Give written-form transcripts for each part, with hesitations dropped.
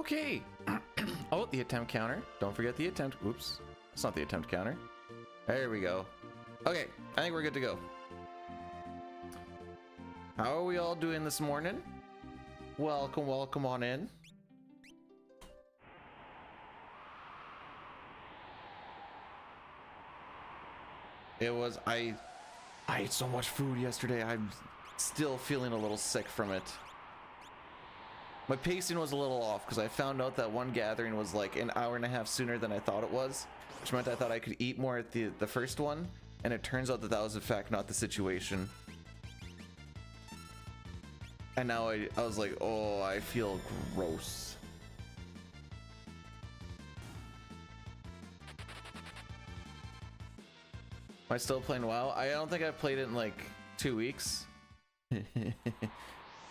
Okay. Oh, the attempt counter. Don't forget the attempt. Oops. It's not the attempt counter. There we go. Okay, I think we're good to go. How are we all doing this morning? Welcome, welcome on in. It was, I ate so much food yesterday. I'm still feeling a little sick from it. My pacing was a little off because I found out that one gathering was like an hour and a half sooner than I thought it was, which meant I thought I could eat more at the first one, and it turns out that that was in fact not the situation. And now I was like, oh, I feel gross. Am I still playing WoW? I don't think I've played it in like 2 weeks.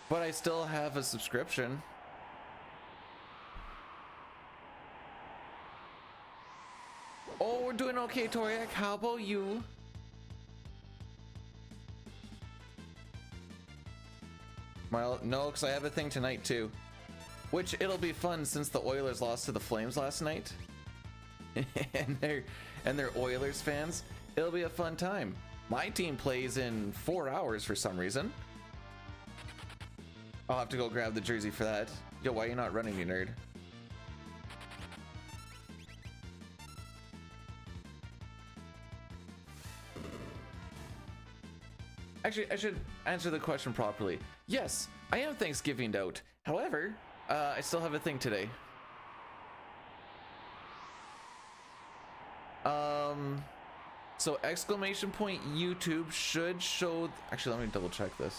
But I still have a subscription. Oh, we're doing okay, Toriak. How about you? No, because I have a thing tonight too. Which it'll be fun since the Oilers lost to the Flames last night. and they're Oilers fans. It'll be a fun time. My team plays in 4 hours for some reason. I'll have to go grab the jersey for that. Yo, why are you not running, you nerd? Actually, I should answer the question properly. Yes, I am Thanksgivinged out. However, I still have a thing today. So exclamation point YouTube should show. Actually, let me double check this.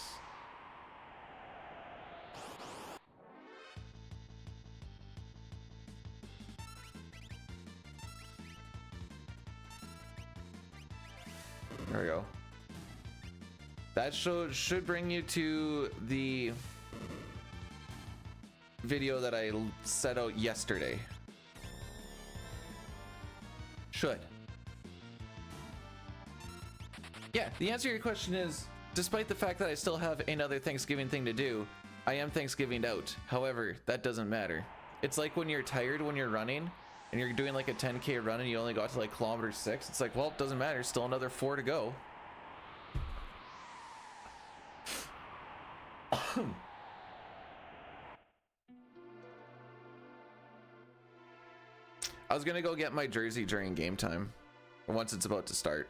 There we go. That should bring you to the video that I set out yesterday. Should. Yeah, the answer to your question is, despite the fact that I still have another Thanksgiving thing to do, I am Thanksgivinged out. However, that doesn't matter. It's like when you're tired when you're running and you're doing like a 10K run and you only got to like kilometer 6. It's like, well, it doesn't matter. Still another 4 to go. I was gonna go get my jersey during game time once it's about to start.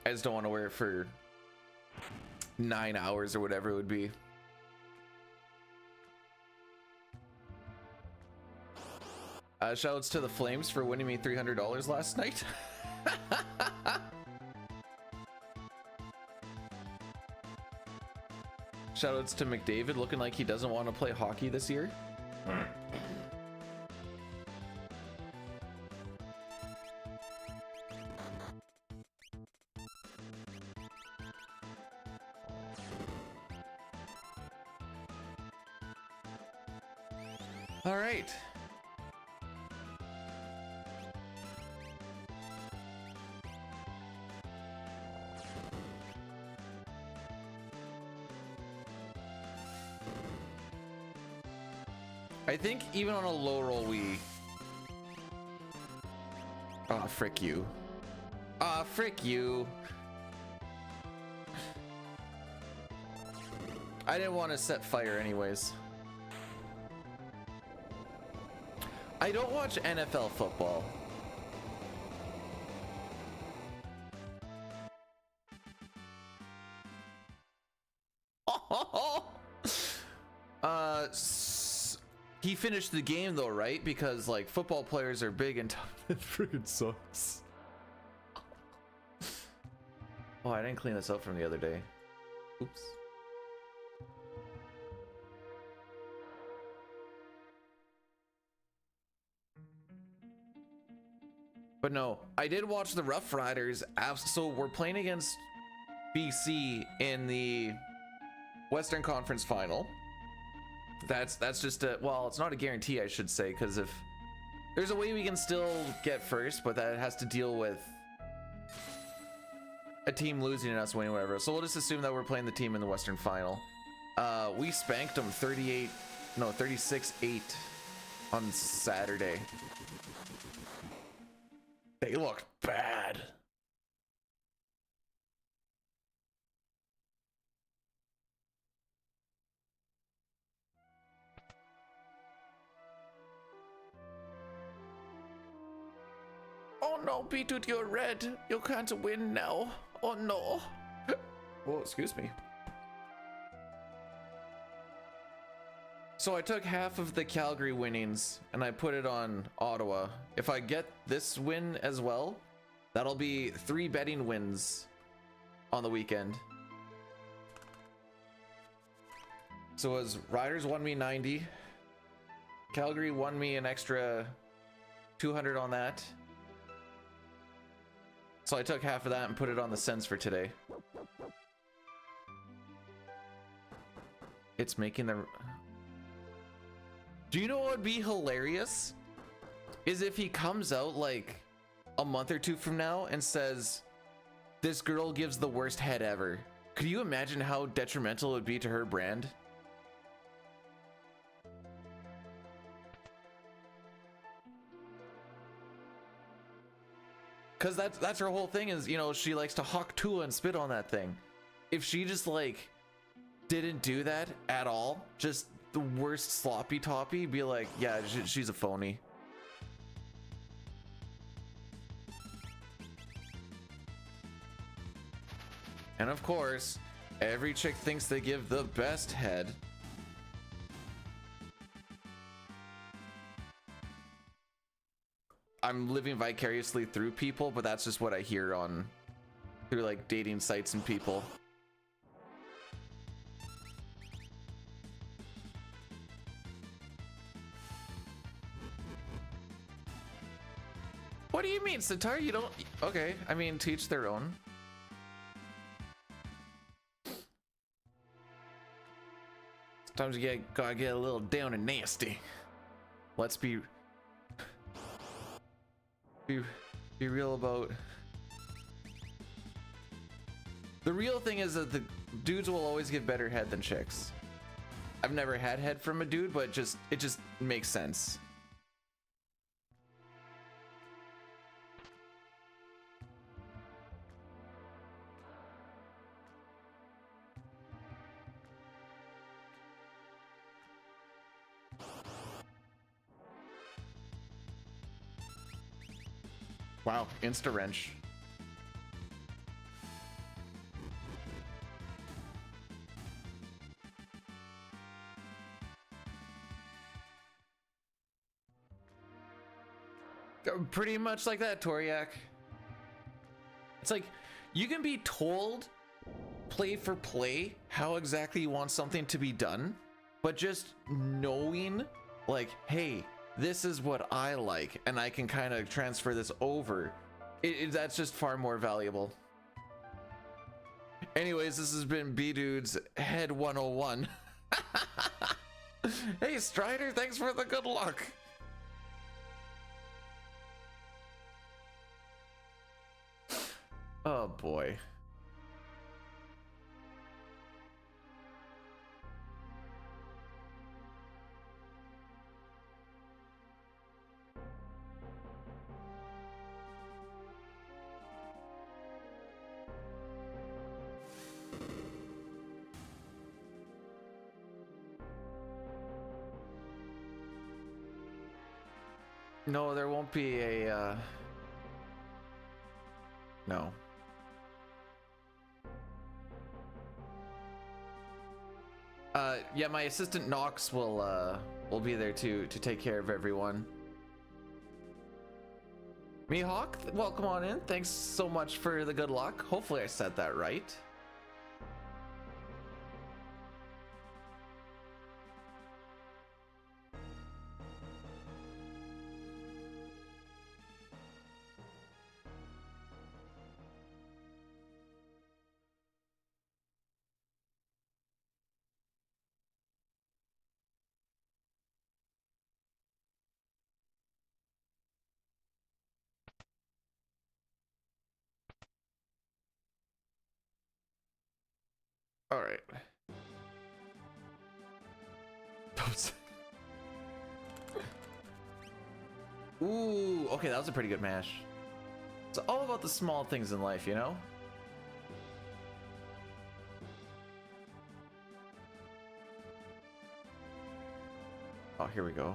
I just don't want to wear it for 9 hours or whatever it would be. Shoutouts to the Flames for winning me $300 last night. Shoutouts to McDavid looking like he doesn't want to play hockey this year. All right. I think even on a low roll we... Ah, frick you. Ah, frick you. I didn't want to set fire anyways. I don't watch NFL football. He finished the game though, right? Because like football players are big and tough. It freaking sucks. Oh, I didn't clean this up from the other day. Oops. But no, I did watch the Rough Riders. So we're playing against BC in the Western Conference Final. That's just a, well, it's not a guarantee, I should say, because if there's a way we can still get first, but that has to deal with a team losing and us winning, whatever. So we'll just assume that we're playing the team in the Western Final. We spanked them 36-8 on Saturday. They looked bad. Oh no, Beetroot, you're red. You can't win now. Oh no. Oh, excuse me. So I took half of the Calgary winnings and I put it on Ottawa. If I get this win as well, that'll be 3 betting wins on the weekend. So as Riders won me 90, Calgary won me an extra 200 on that. So I took half of that and put it on the Sens for today. It's making the... Do you know what would be hilarious? Is if he comes out like a month or two from now and says, this girl gives the worst head ever. Could you imagine how detrimental it would be to her brand? Because that's her whole thing is, you know, she likes to hawk Tua and spit on that thing. If she just like didn't do that at all, just the worst sloppy toppy, be like, yeah, she's a phony. And of course, every chick thinks they give the best head. I'm living vicariously through people, but that's just what I hear on through like dating sites and people. What do you mean, Sitar? You don't... Okay, I mean, teach their own. Sometimes you gotta get a little down and nasty. Let's be real about... The real thing is that the dudes will always give better head than chicks. I've never had head from a dude, but it just makes sense. Wow, insta wrench. Pretty much like that, Toriak. It's like you can be told play for play how exactly you want something to be done, but just knowing like, hey, this is what I like and I can kind of transfer this over, that's just far more valuable. Anyways, this has been B-Dude's Head 101. Hey Strider, thanks for the good luck. Oh boy. No, there won't be a no. Yeah, my assistant Knox will be there to take care of everyone. Mihawk, welcome on in. Thanks so much for the good luck. Hopefully I said that right. All right. Ooh, okay, that was a pretty good mash. It's all about the small things in life, you know? Oh, here we go.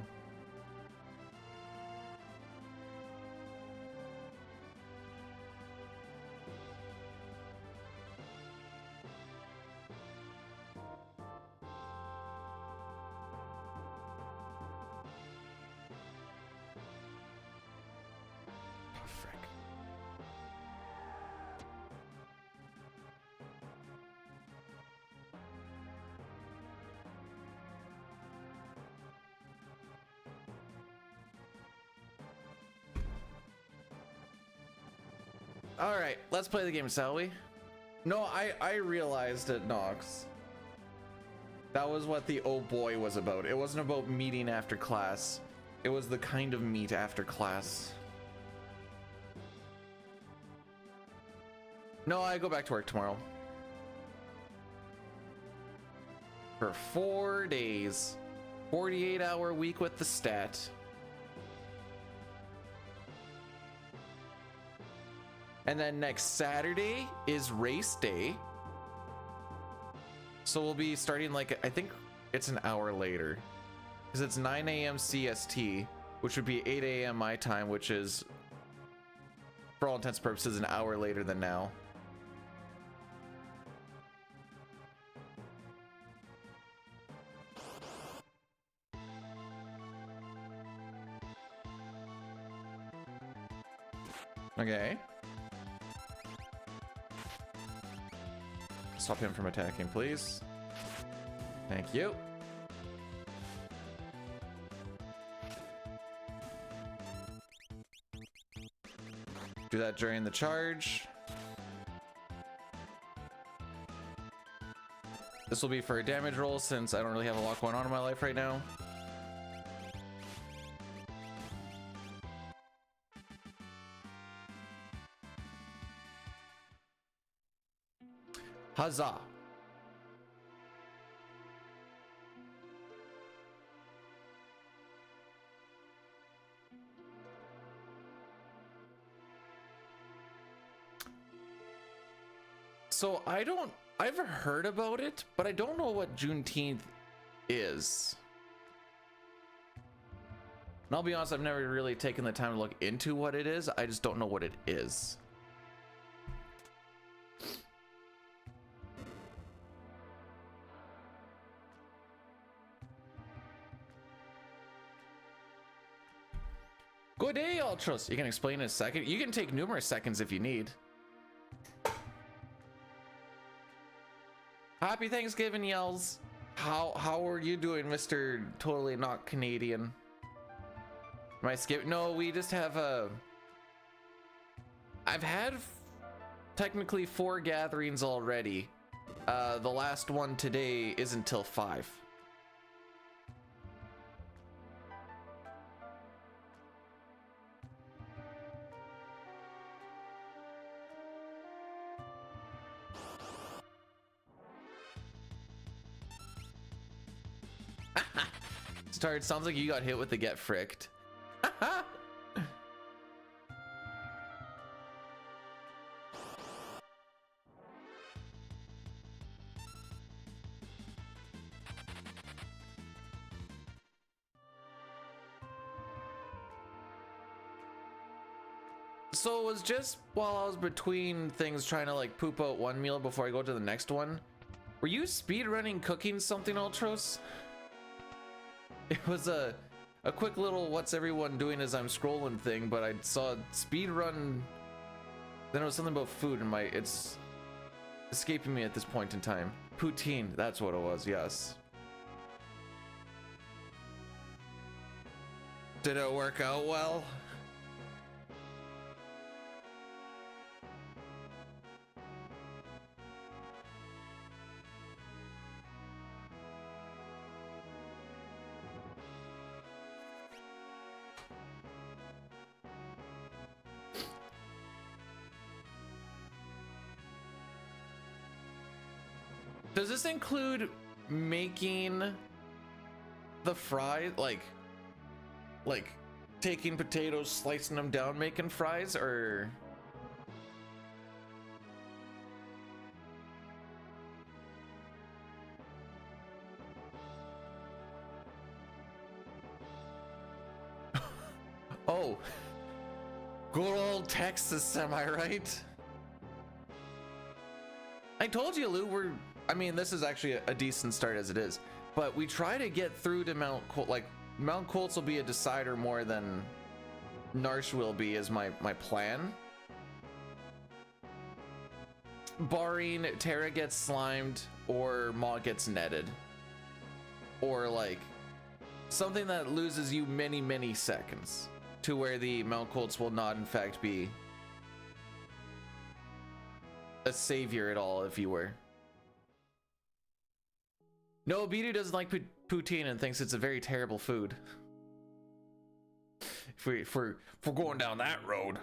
All right, let's play the game, shall we? No, I realized at Nox. That was what the oh boy was about. It wasn't about meeting after class. It was the kind of meet after class. No, I go back to work tomorrow. For 4 days. 48-hour week with the stat. And then next Saturday is race day. So we'll be starting like, I think it's an hour later. Because it's 9 a.m. CST, which would be 8 a.m. my time, which is, for all intents and purposes, an hour later than now. Okay. Stop him from attacking, please. Thank you. Do that during the charge. This will be for a damage roll since I don't really have a lot going on in my life right now. Huzzah! So I've heard about it, but I don't know what Juneteenth is. And I'll be honest, I've never really taken the time to look into what it is. I just don't know what it is. Good day, Ultras. You can explain in a second. You can take numerous seconds if you need. Happy Thanksgiving, Yells. How are you doing, Mr. Totally Not Canadian? Am I skipping? No, we just have a... I've had technically 4 gatherings already. The last one today isn't till 5. Start. Sounds like you got hit with the get fricked. So it was just while I was between things trying to like poop out one meal before I go to the next one. Were you speedrunning cooking something, Ultros? It was a quick little what's everyone doing as I'm scrolling thing, but I saw speedrun, then it was something about food and it's escaping me at this point in time. Poutine, that's what it was, yes. Did it work out well? Does this include making the fry, like taking potatoes, slicing them down, making fries, or? Oh, good old Texas, am I right? I told you, Lou, I mean, this is actually a decent start as it is, but we try to get through to Mount Colt. Like, Mount Colts will be a decider more than Narsh will be, is my plan. Barring Terra gets slimed or Maw gets netted. Or, like, something that loses you many, many seconds to where the Mount Colts will not, in fact, be a savior at all, if you were. No, Bidu doesn't like poutine and thinks it's a very terrible food. If we're going down that road.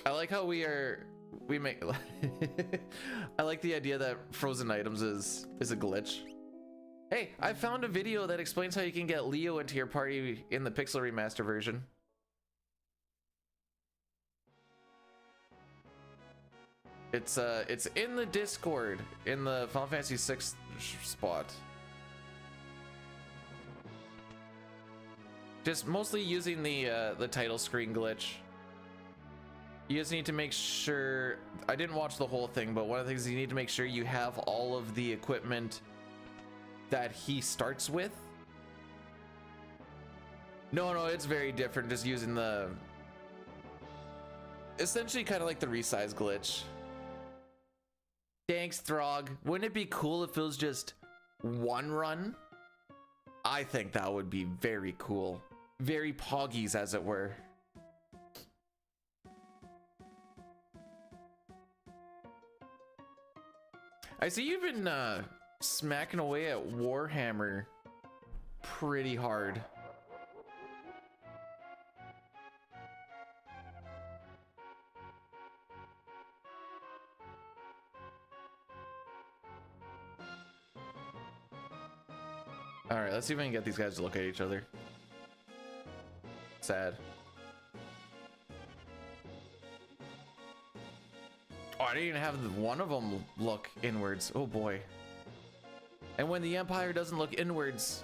I like how we make I like the idea that frozen items is a glitch. Hey, I found a video that explains how you can get Leo into your party in the Pixel Remaster version. It's in the Discord in the Final Fantasy VI spot. Just mostly using the title screen glitch. You just need to make sure, I didn't watch the whole thing, but one of the things you need to make sure you have all of the equipment that he starts with. No, it's very different, just using the, essentially kind of like the resize glitch. Thanks, Throg. Wouldn't it be cool if it was just one run? I think that would be very cool. Very Poggies, as it were. I see you've been smacking away at Warhammer pretty hard. All right, let's see if we can get these guys to look at each other. Sad. Oh, I didn't even have one of them look inwards. Oh boy. And when the Empire doesn't look inwards,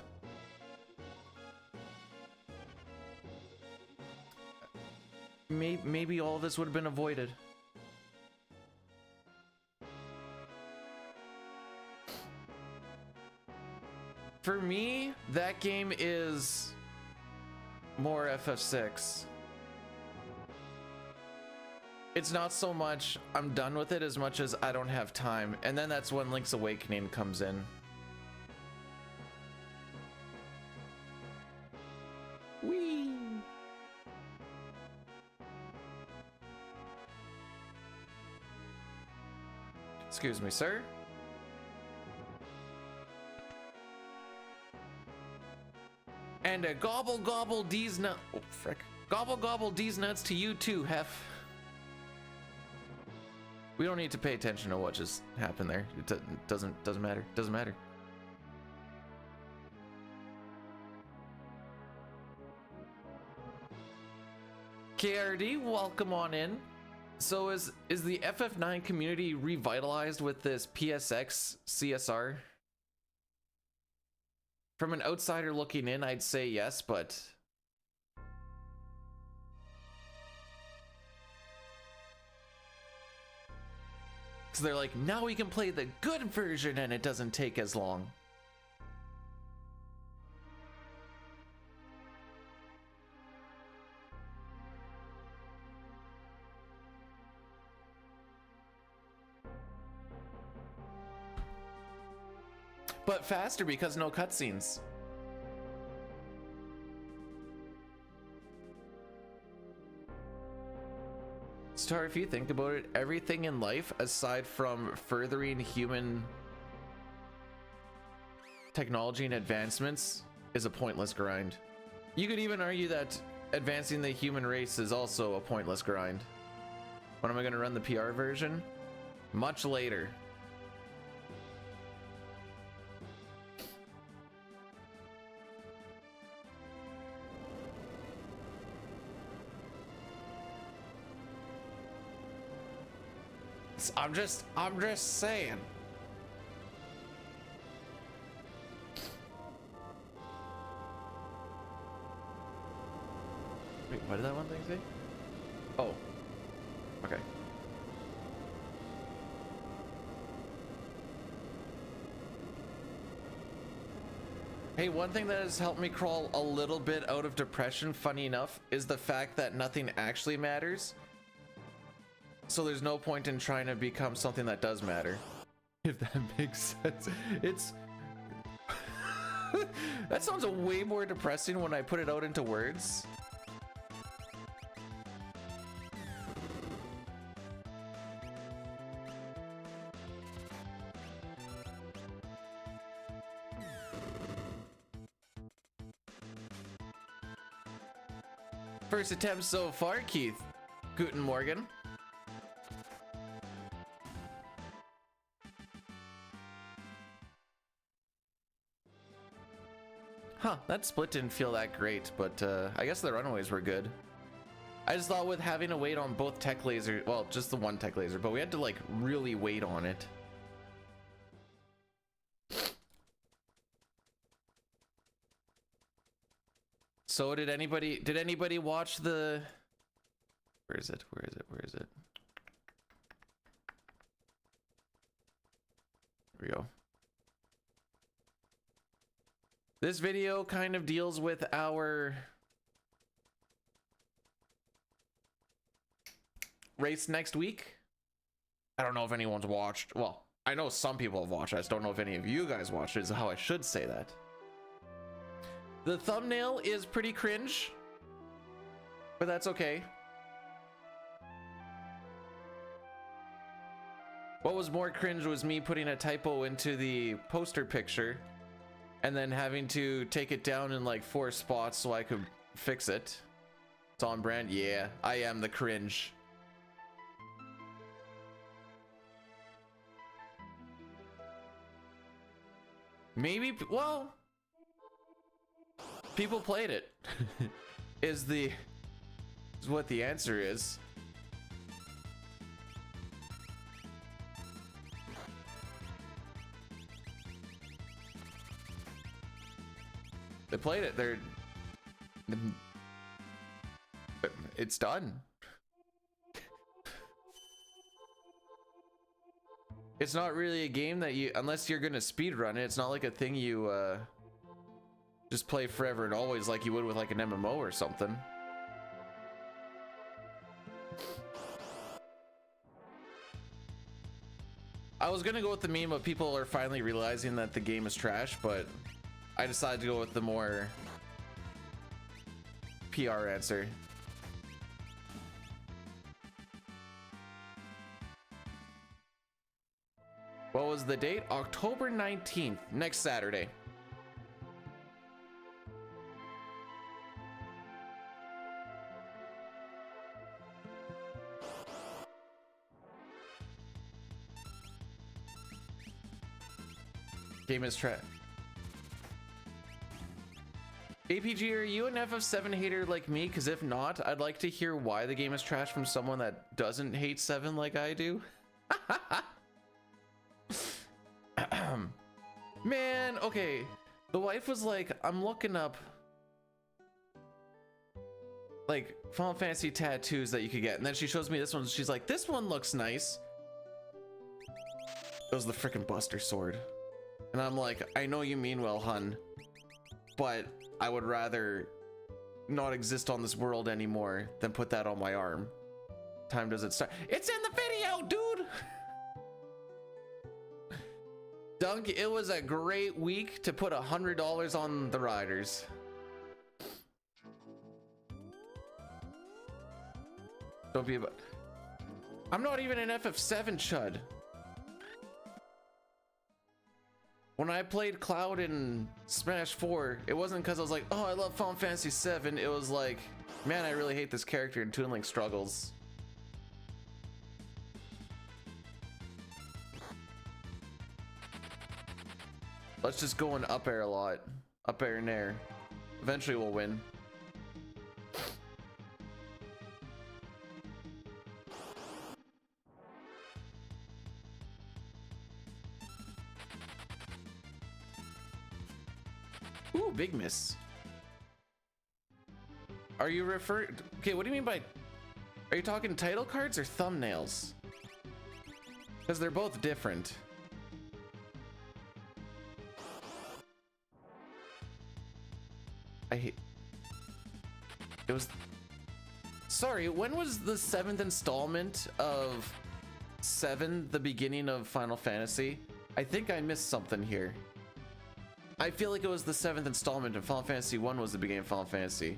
maybe all this would have been avoided. For me, that game is more FF6. It's not so much I'm done with it as much as I don't have time. And then that's when Link's Awakening comes in. Whee! Excuse me, sir. And a gobble gobble D's nut. Oh frick! Gobble gobble D's nuts to you too, Hef. We don't need to pay attention to what just happened there. It doesn't matter. Doesn't matter. KRD, welcome on in. So is the FF9 community revitalized with this PSX CSR? From an outsider looking in, I'd say yes, but because they're like, now we can play the good version and it doesn't take as long. But faster because no cutscenes. Star, if you think about it, everything in life aside from furthering human technology and advancements is a pointless grind. You could even argue that advancing the human race is also a pointless grind. When am I going to run the PR version? Much later. I'm just saying. Wait, what did that one thing say? Oh, okay. Hey, one thing that has helped me crawl a little bit out of depression, funny enough, is the fact that nothing actually matters. So there's no point in trying to become something that does matter. If that makes sense. It's... That sounds way more depressing when I put it out into words. First attempt so far, Keith. Guten Morgen. Huh, that split didn't feel that great, but I guess the runaways were good. I just thought with having to wait on both tech laser, well, just the one tech laser, but we had to like really wait on it. So did anybody watch the, where is it? There we go. This video kind of deals with our race next week. I don't know if anyone's watched. Well, I know some people have watched. I just don't know if any of you guys watched it, is how I should say that. The thumbnail is pretty cringe, but that's okay. What was more cringe was me putting a typo into the poster picture and then having to take it down in like 4 spots so I could fix it. It's on brand. Yeah, I am the cringe. Maybe, well, people played it. is what the answer is. They played it. It's done. It's not really a game that you, unless you're gonna speedrun it, it's not like a thing you just play forever and always like you would with like an MMO or something. I was gonna go with the meme of people are finally realizing that the game is trash, but I decided to go with the more PR answer. What was the date? October 19th, next Saturday. Game is trash. APG, are you an FF7 hater like me? Because if not, I'd like to hear why the game is trash from someone that doesn't hate 7 like I do. Man, okay. The wife was like, I'm looking up like Final Fantasy tattoos that you could get. And then she shows me this one. She's like, this one looks nice. It was the freaking Buster Sword. And I'm like, I know you mean well, hun, but I would rather not exist on this world anymore than put that on my arm. Time does it start? It's in the video, dude! Dunk, it was a great week to put $100 on the riders. Don't be about... I'm not even an FF7 chud. When I played Cloud in Smash 4, it wasn't because I was like, oh, I love Final Fantasy 7. It was like, man, I really hate this character and Toon Link struggles. Let's just go in up air a lot. Up air and air. Eventually we'll win. Ooh, big miss. Are you referring? Okay, what do you mean by? Are you talking title cards or thumbnails? Because they're both different. I hate. It was. Sorry, when was the 7th installment of 7 the beginning of Final Fantasy? I think I missed something here. I feel like it was the 7th installment and Final Fantasy 1 was the beginning of Final Fantasy.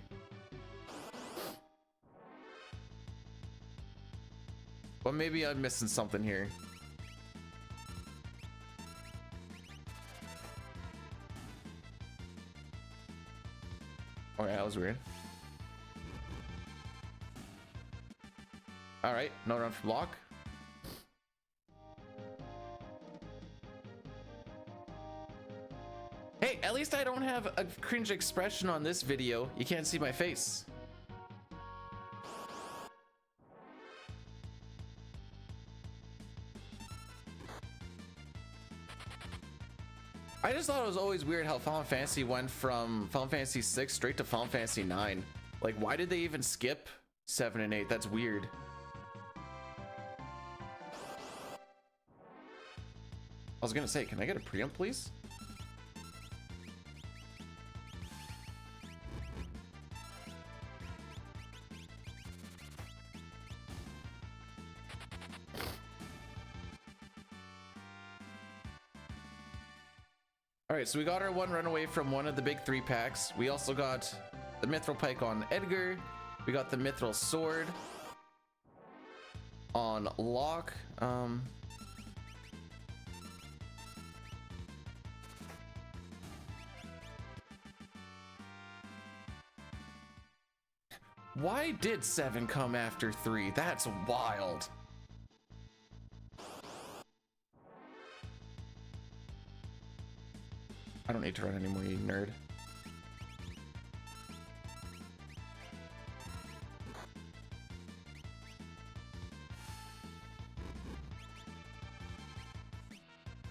But maybe I'm missing something here. Oh yeah, that was weird. All right, no run for block. Hey, at least I don't have a cringe expression on this video. You can't see my face. I just thought it was always weird how Final Fantasy went from Final Fantasy 6 straight to Final Fantasy 9. Like, why did they even skip 7 and 8? That's weird. I was gonna say, can I get a preamp, please? All right, so we got our one runaway from one of the big 3 packs. We also got the Mithril Pike on Edgar. We got the Mithril Sword on Locke. Why did 7 come after 3? That's wild. I don't need to run anymore, you nerd.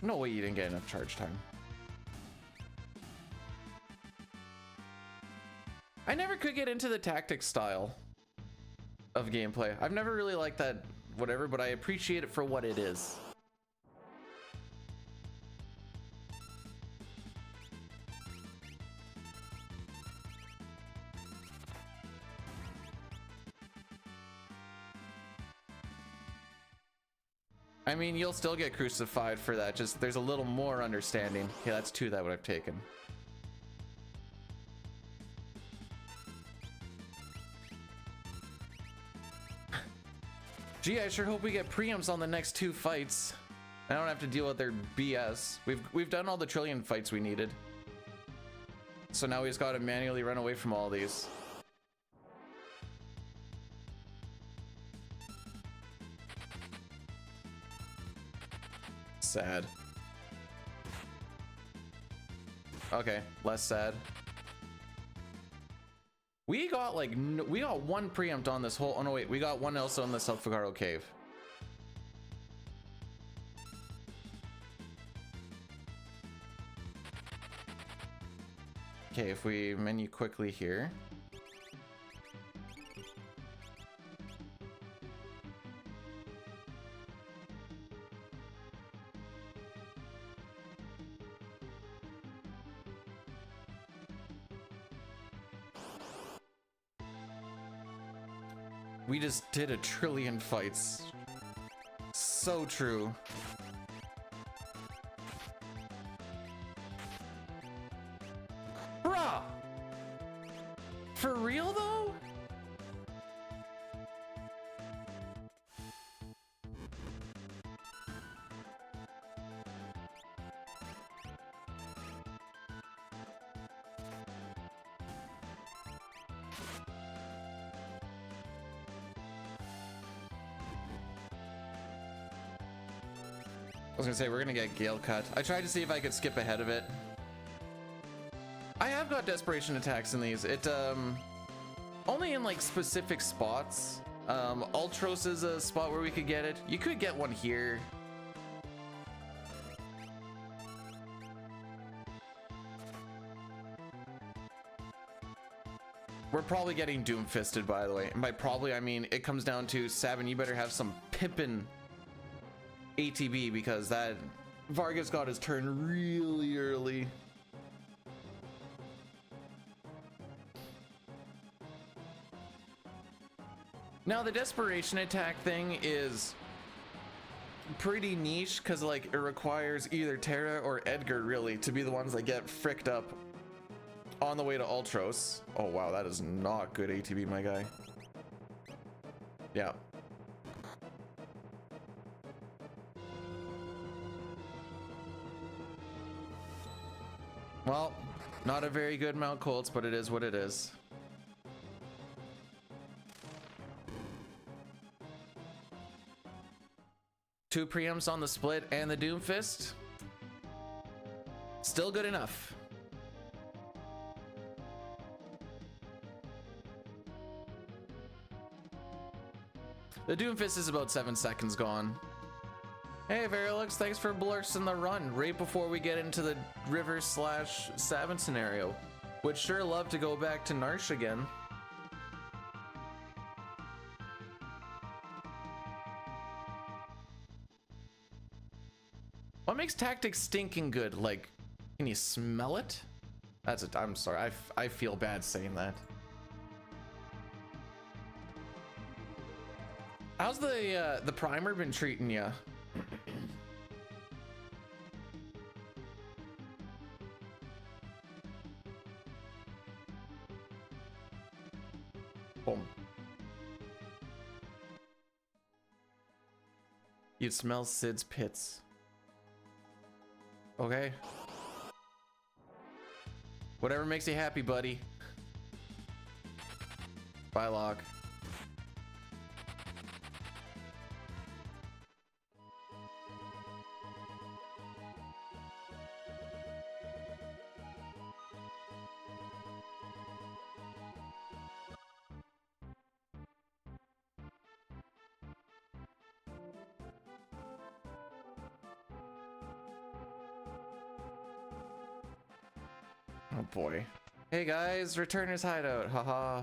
No way you didn't get enough charge time. I never could get into the tactics style of gameplay. I've never really liked that whatever, but I appreciate it for what it is. I mean, you'll still get crucified for that, just there's a little more understanding. Okay, that's 2 that would have taken. Gee, I sure hope we get preamps on the next 2 fights. I don't have to deal with their BS. We've done all the trillion fights we needed. So now we just gotta manually run away from all these. Sad. Okay, less sad. We got like we got 1 preempt on this whole. Oh no, wait, we got 1 also in the Self-Figaro cave. Okay, if we menu quickly here. We just did a trillion fights. So true. Bruh! For real though? was gonna say, we're gonna get Gale Cut. I tried to see if I could skip ahead of it. I have got desperation attacks in these. It, only in like specific spots. Ultros is a spot where we could get it. You could get one here. We're probably getting doom-fisted, by the way. And by probably, I mean, it comes down to, Savin, you better have some pimpin' ATB, because that Vargas got his turn really early. Now, the desperation attack thing is pretty niche, because, like, it requires either Terra or Edgar, really, to be the ones that get fricked up on the way to Ultros. Oh wow, that is not good ATB, my guy. Yeah. Well, not a very good Mount Colts, but it is what it is. Two preempts on the split and the Doomfist. Still good enough. The Doomfist is about 7 seconds gone. Hey, Verilux, thanks for blursting the run right before we get into the river / Savin scenario. Would sure love to go back to Narsh again. What makes tactics stinking good? Like, can you smell it? That's it. I'm sorry. I feel bad saying that. How's the primer been treating ya? Boom. You'd smell Sid's pits. Okay. Whatever makes you happy, buddy. Bye, Log. Oh boy. Hey guys, Returner's Hideout, haha.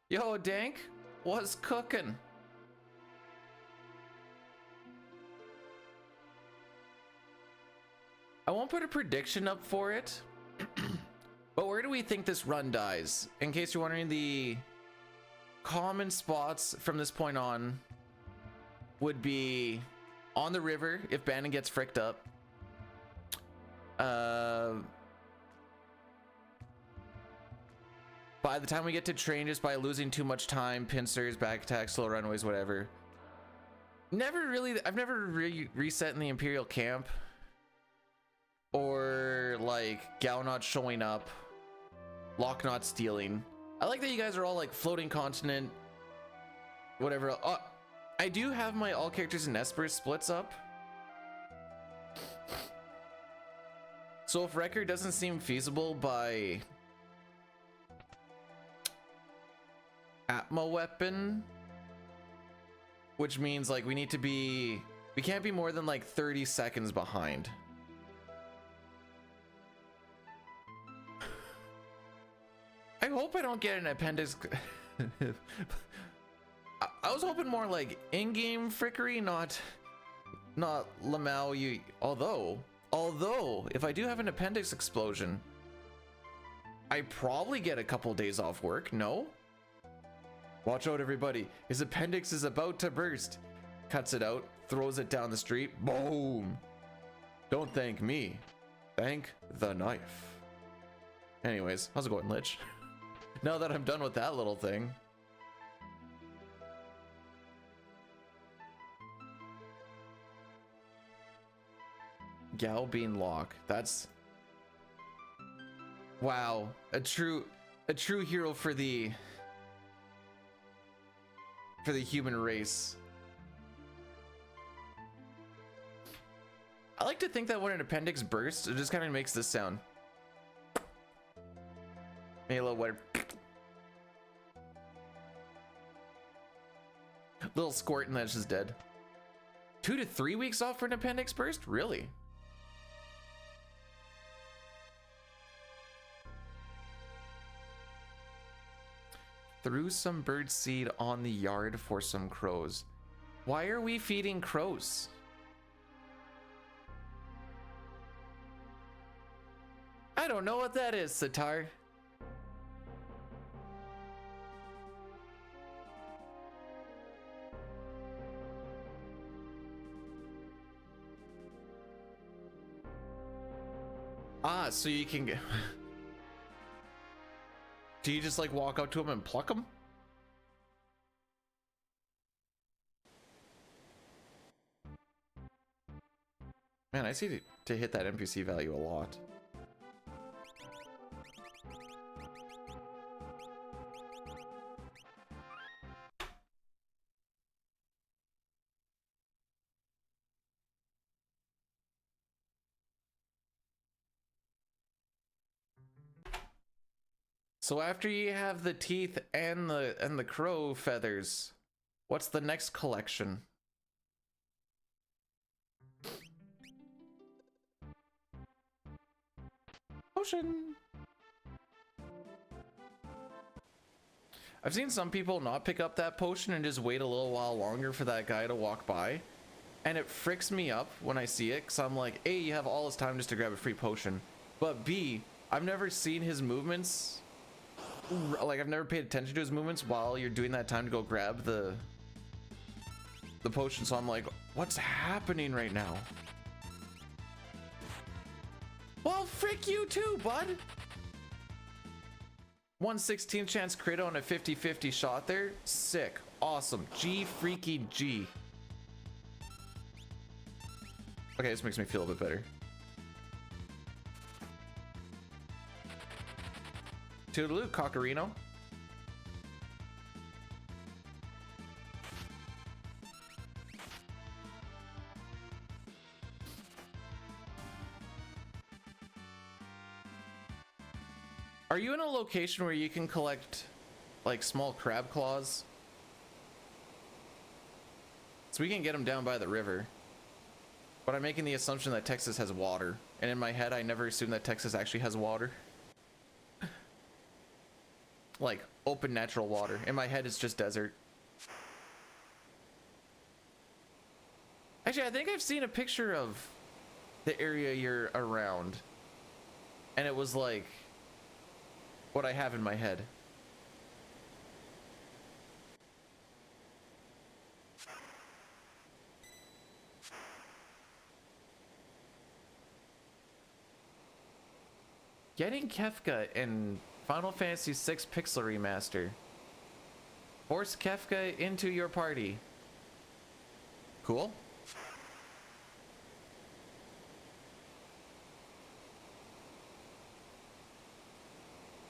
Yo, Dank, what's cooking? I won't put a prediction up for it, but where do we think this run dies? In case you're wondering, the common spots from this point on would be on the river if Bannon gets fricked up. By the time we get to train, just by losing too much time, pincers, back attacks, slow runways, whatever. I've never reset in the Imperial camp. Or like Gal not showing up, Lock not stealing. I like that you guys are all like floating continent, whatever. I do have my all characters in Esper splits up. So if record doesn't seem feasible by Atma weapon, which means like we can't be more than like 30 seconds behind. I hope I don't get an appendix. I was hoping more like in-game frickery, not Lamau. Although if I do have an appendix explosion, I probably get a couple days off work. No? Watch out, everybody. His appendix is about to burst. Cuts it out, throws it down the street. Boom. Don't thank me. Thank the knife. Anyways, how's it going, Lich? Now that I'm done with that little thing. Gal being Lock. That's... Wow. A true hero for the human race. I like to think that when an appendix bursts, it just kind of makes this sound. Maybe a little wetter. Little squirt and that's just dead. 2 to 3 weeks off for an appendix burst? Really? Threw some bird seed on the yard for some crows. Why are we feeding crows? I don't know what that is, Sitar. Ah, so you can get... Do you just like walk up to him and pluck him? Man, I see to hit that NPC value a lot. So after you have the teeth and the crow feathers, what's the next collection? Potion. I've seen some people not pick up that potion and just wait a little while longer for that guy to walk by. And it fricks me up when I see it, because I'm like, A, you have all this time just to grab a free potion. But B, I've never seen his movements. Like, I've never paid attention to his movements while you're doing that time to go grab the potion. So I'm like, what's happening right now? Well, frick you too, bud. 1/16 chance crit on a 50-50 shot there. Sick. Awesome. G freaking G. Okay, this makes me feel a bit better. Toodaloo, Cockerino. Are you in a location where you can collect like small crab claws? So we can get them down by the river. But I'm making the assumption that Texas has water. And in my head, I never assumed that Texas actually has water. Like open natural water. In my head, it's just desert. Actually, I think I've seen a picture of the area you're around. And it was like what I have in my head. Getting Kefka in Final Fantasy VI Pixel Remaster. Force Kefka into your party. Cool.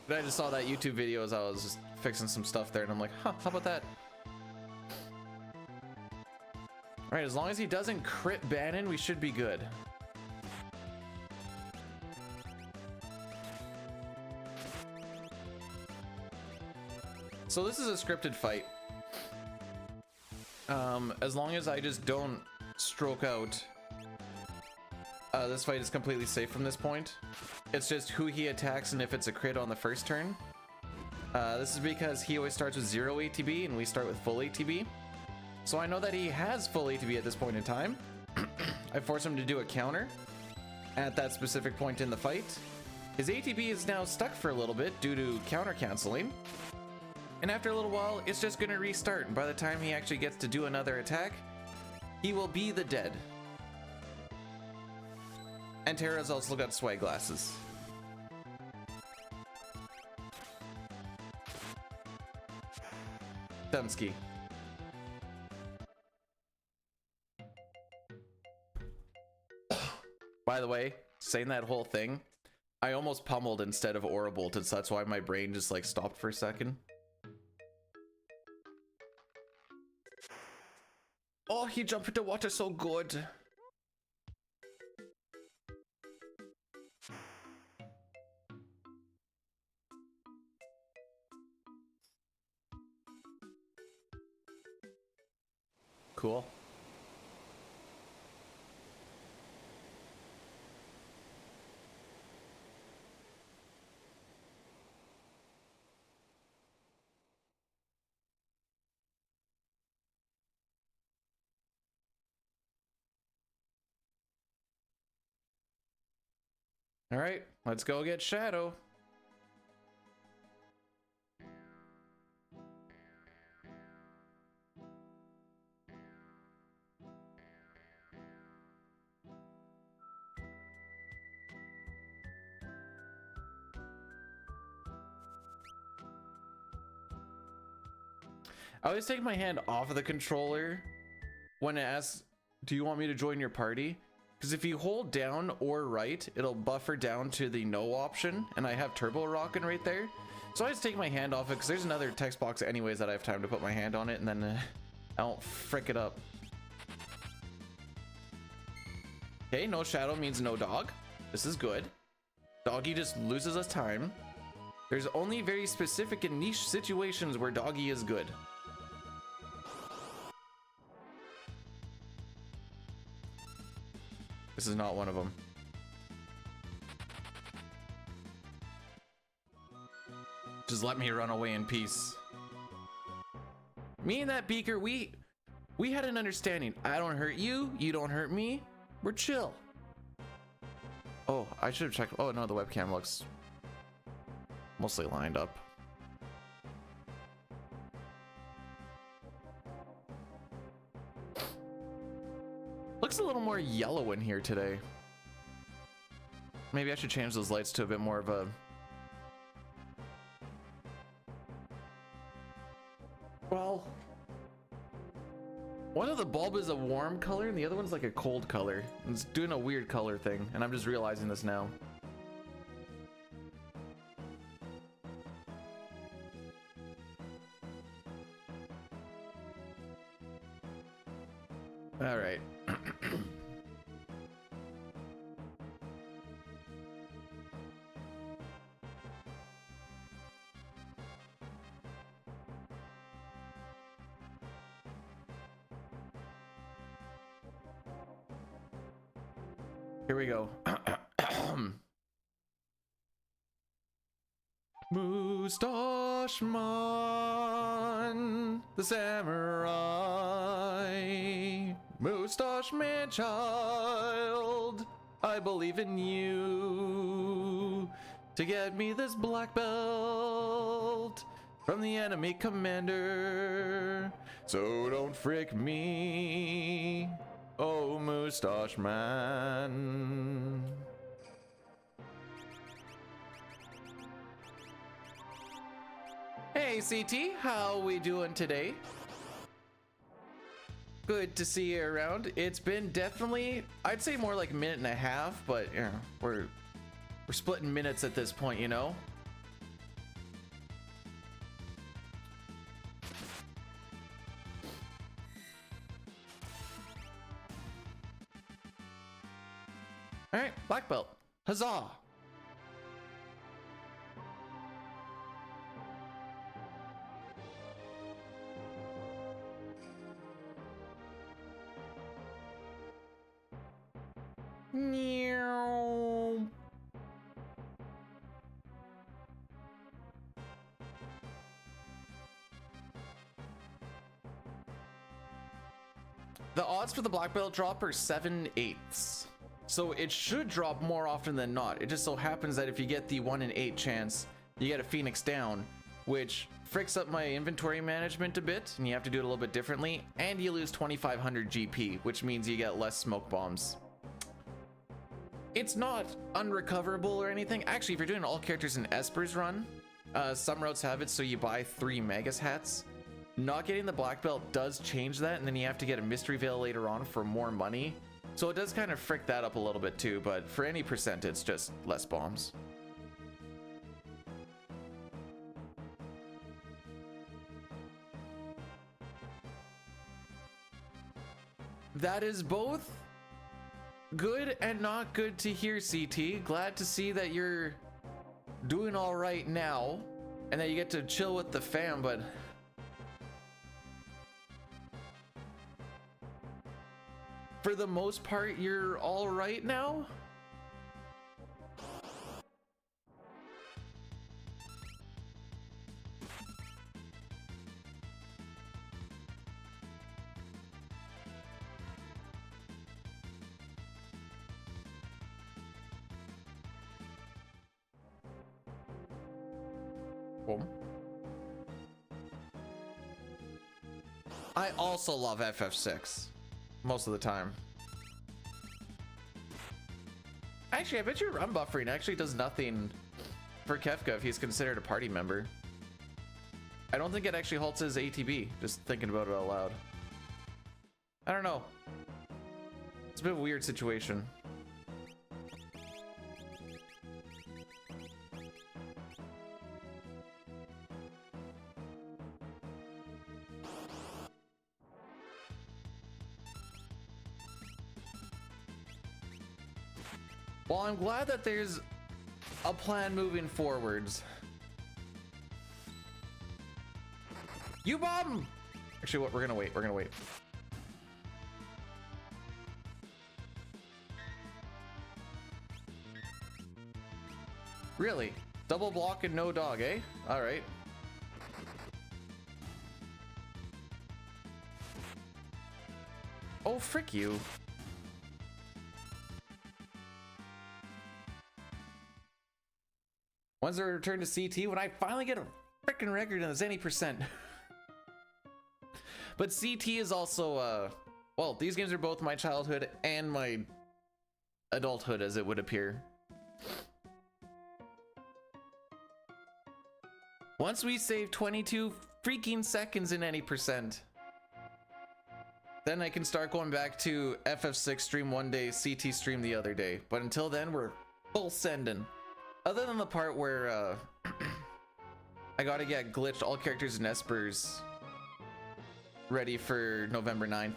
But I just saw that YouTube video as I was just fixing some stuff there, and I'm like, huh, how about that? Alright, as long as he doesn't crit Bannon, we should be good. So this is a scripted fight. As long as I just don't stroke out, this fight is completely safe from this point. It's just who he attacks and if it's a crit on the first turn. This is because he always starts with 0 ATB and we start with full ATB. So I know that he has full ATB at this point in time. I force him to do a counter at that specific point in the fight. His ATB is now stuck for a little bit due to counter canceling. And after a little while, it's just gonna restart. And by the time he actually gets to do another attack, he will be the dead. And Terra's also got swag glasses. Dunsky. By the way, saying that whole thing, I almost pummeled instead of aura bolted, so that's why my brain just like stopped for a second. Oh, he jumped into water so good. cool. All right, let's go get Shadow. I always take my hand off of the controller when it asks, do you want me to join your party? Because if you hold down or right, it'll buffer down to the no option, and I have turbo rocking right there. So I just take my hand off it because there's another text box anyways that I have time to put my hand on it, and then I don't frick it up. Okay, no shadow means no dog. This is good. Doggy just loses us time. There's only very specific and niche situations where doggy is good. This is not one of them. Just let me run away in peace. Me and that beaker, we had an understanding. I don't hurt you, you don't hurt me. We're chill. Oh, I should have checked. Oh no, the webcam looks mostly lined up. Looks a little more yellow in here today. Maybe I should change those lights to a bit more of a... Well, one of the bulb is a warm color and the other one's like a cold color. It's doing a weird color thing, and I'm just realizing this now. All right. Here we go. Mustache Man, the samurai. Mustache Man child, I believe in you to get me this black belt from the enemy commander. So don't frick me, oh Mustache Man. Hey CT, how we doing today? Good to see you around. It's been definitely, I'd say more like a minute and a half, but you know, we're splitting minutes at this point, you know. All right, black belt. Huzzah! Meow. The odds for the black belt drop are 7/8. So it should drop more often than not. It just so happens that if you get the 1 in 8 chance, you get a Phoenix down, which fricks up my inventory management a bit, and you have to do it a little bit differently, and you lose 2500 GP, which means you get less smoke bombs. It's not unrecoverable or anything. Actually, if you're doing all characters in Esper's run, some routes have it so you buy 3 Magus hats. Not getting the black belt does change that, and then you have to get a mystery veil later on for more money. So it does kind of frick that up a little bit too, but for any percent, it's just less bombs. That is both good and not good to hear, CT. Glad to see that you're doing all right now and that you get to chill with the fam, but for the most part, you're all right now. Cool. I also love FF6 most of the time. Actually, I bet your run buffering actually does nothing for Kefka if he's considered a party member. I don't think it actually halts his ATB, just thinking about it out loud. I don't know. It's a bit of a weird situation. Well, I'm glad that there's a plan moving forwards. You bomb! Actually, what? We're gonna wait. We're gonna wait. Really? Double block and no dog, eh? All right. Oh, frick you. When's the return to CT? When I finally get a freaking record in this any percent. But CT is also, well, these games are both my childhood and my adulthood, as it would appear. Once we save 22 freaking seconds in any percent, then I can start going back to FF6 stream one day, CT stream the other day. But until then, we're full sending. Other than the part where I gotta get glitched all characters and espers ready for November 9th.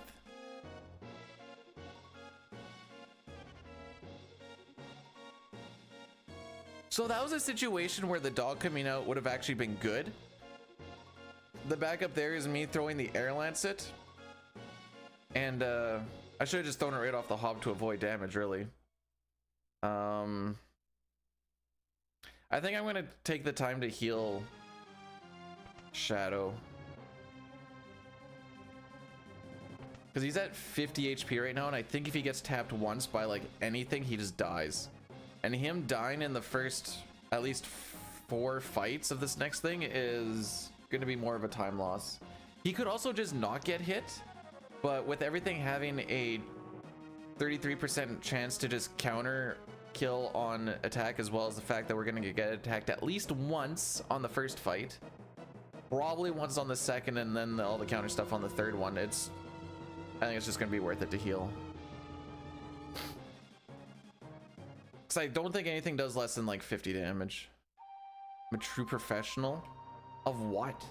So that was a situation where the dog coming out would have actually been good. The backup there is me throwing the air lancet. And I should have just thrown it right off the hop to avoid damage, really. I think I'm gonna take the time to heal Shadow, because he's at 50 HP right now, and I think if he gets tapped once by like anything, he just dies. And him dying in the first at least 4 fights of this next thing is gonna be more of a time loss. He could also just not get hit, but with everything having a 33% chance to just counter kill on attack, as well as the fact that we're gonna get attacked at least once on the first fight, probably once on the second, and then all the counter stuff on the third one, I think it's just gonna be worth it to heal, because I don't think anything does less than like 50 damage. I'm a true professional of what?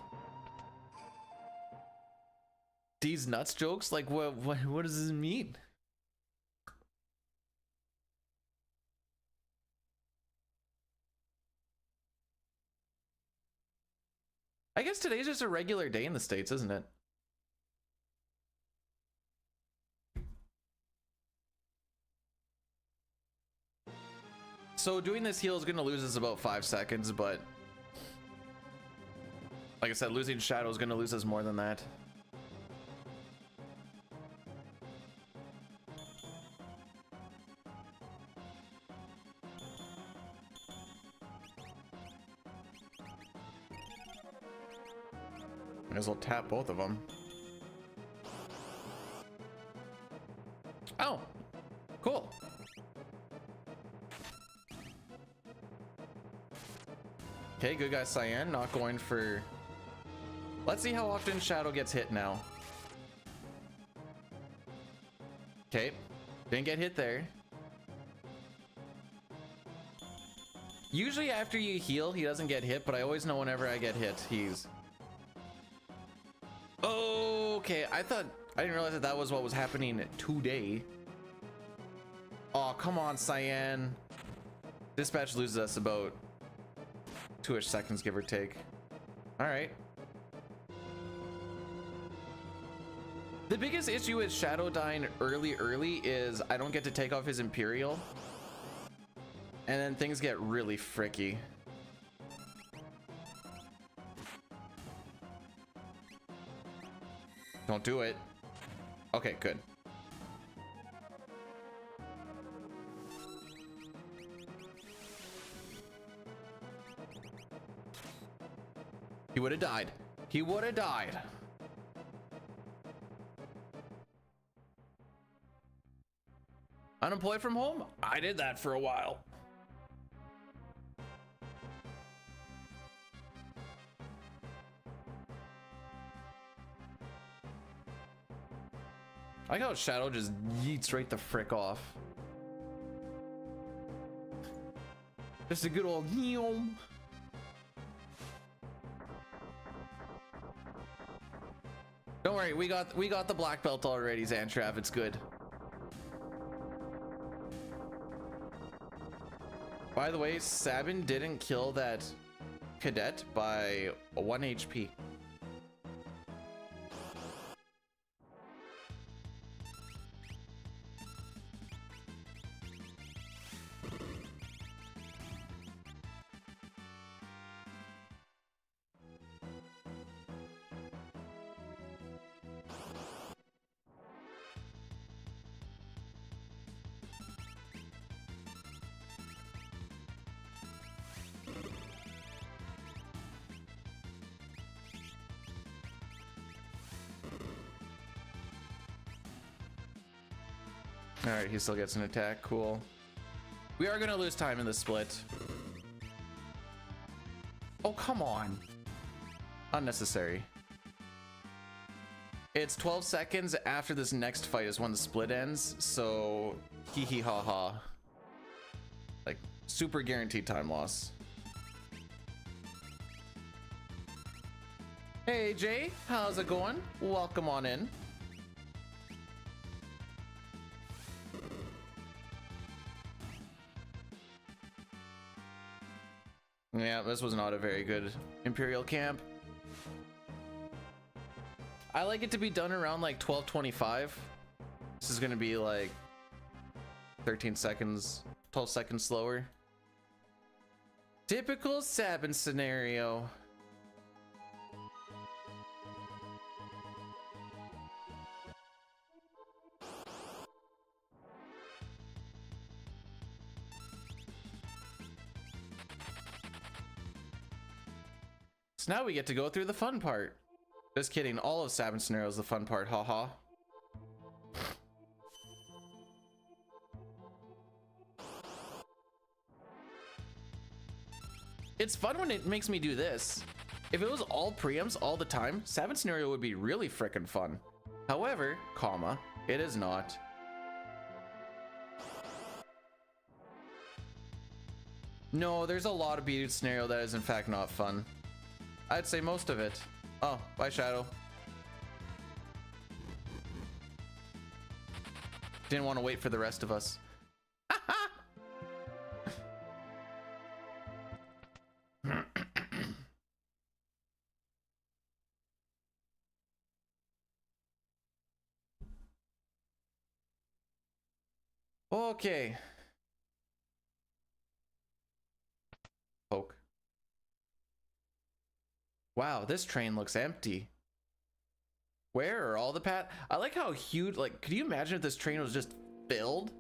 These nuts jokes? Like what does this mean? I guess today's just a regular day in the States, isn't it? So doing this heal is going to lose us about 5 seconds, but like I said, losing Shadow is going to lose us more than that. Might as well tap both of them. Oh, cool. Okay, good guy Cyan, not going for... Let's see how often Shadow gets hit now. Okay, didn't get hit there. Usually after you heal, he doesn't get hit, but I always know whenever I get hit, he's... Okay, I didn't realize that that was what was happening today. Oh, come on, Cyan. Dispatch loses us about 2-ish seconds, give or take. All right. The biggest issue with Shadow dying early is I don't get to take off his Imperial. And then things get really fricky. Don't do it. Okay, good. He would have died. He would have died. Unemployed from home? I did that for a while. I like how Shadow just yeets right the frick off. Just a good old neom. Don't worry, we got the black belt already, Zantrav. It's good. By the way, Sabin didn't kill that cadet by 1 HP. All right, he still gets an attack. Cool. We are gonna lose time in the split. Oh, come on. Unnecessary. It's 12 seconds after this next fight is when the split ends, so hee hee ha ha. Like, super guaranteed time loss. Hey Jay, how's it going? Welcome on in. Yeah, this was not a very good Imperial camp. I like it to be done around like 12:25. This is gonna be like 13 seconds, 12 seconds slower. Typical Sabin scenario. So now we get to go through the fun part. Just kidding, all of Sabin scenario is the fun part, haha. It's fun when it makes me do this. If it was all preempts all the time, Sabin scenario would be really frickin' fun. However, comma, it is not. No, there's a lot of beaded scenario that is in fact not fun. I'd say most of it. Oh, bye Shadow. Didn't want to wait for the rest of us. Okay. Poke. Wow, this train looks empty. Where are all the I like how huge, like, could you imagine if this train was just filled?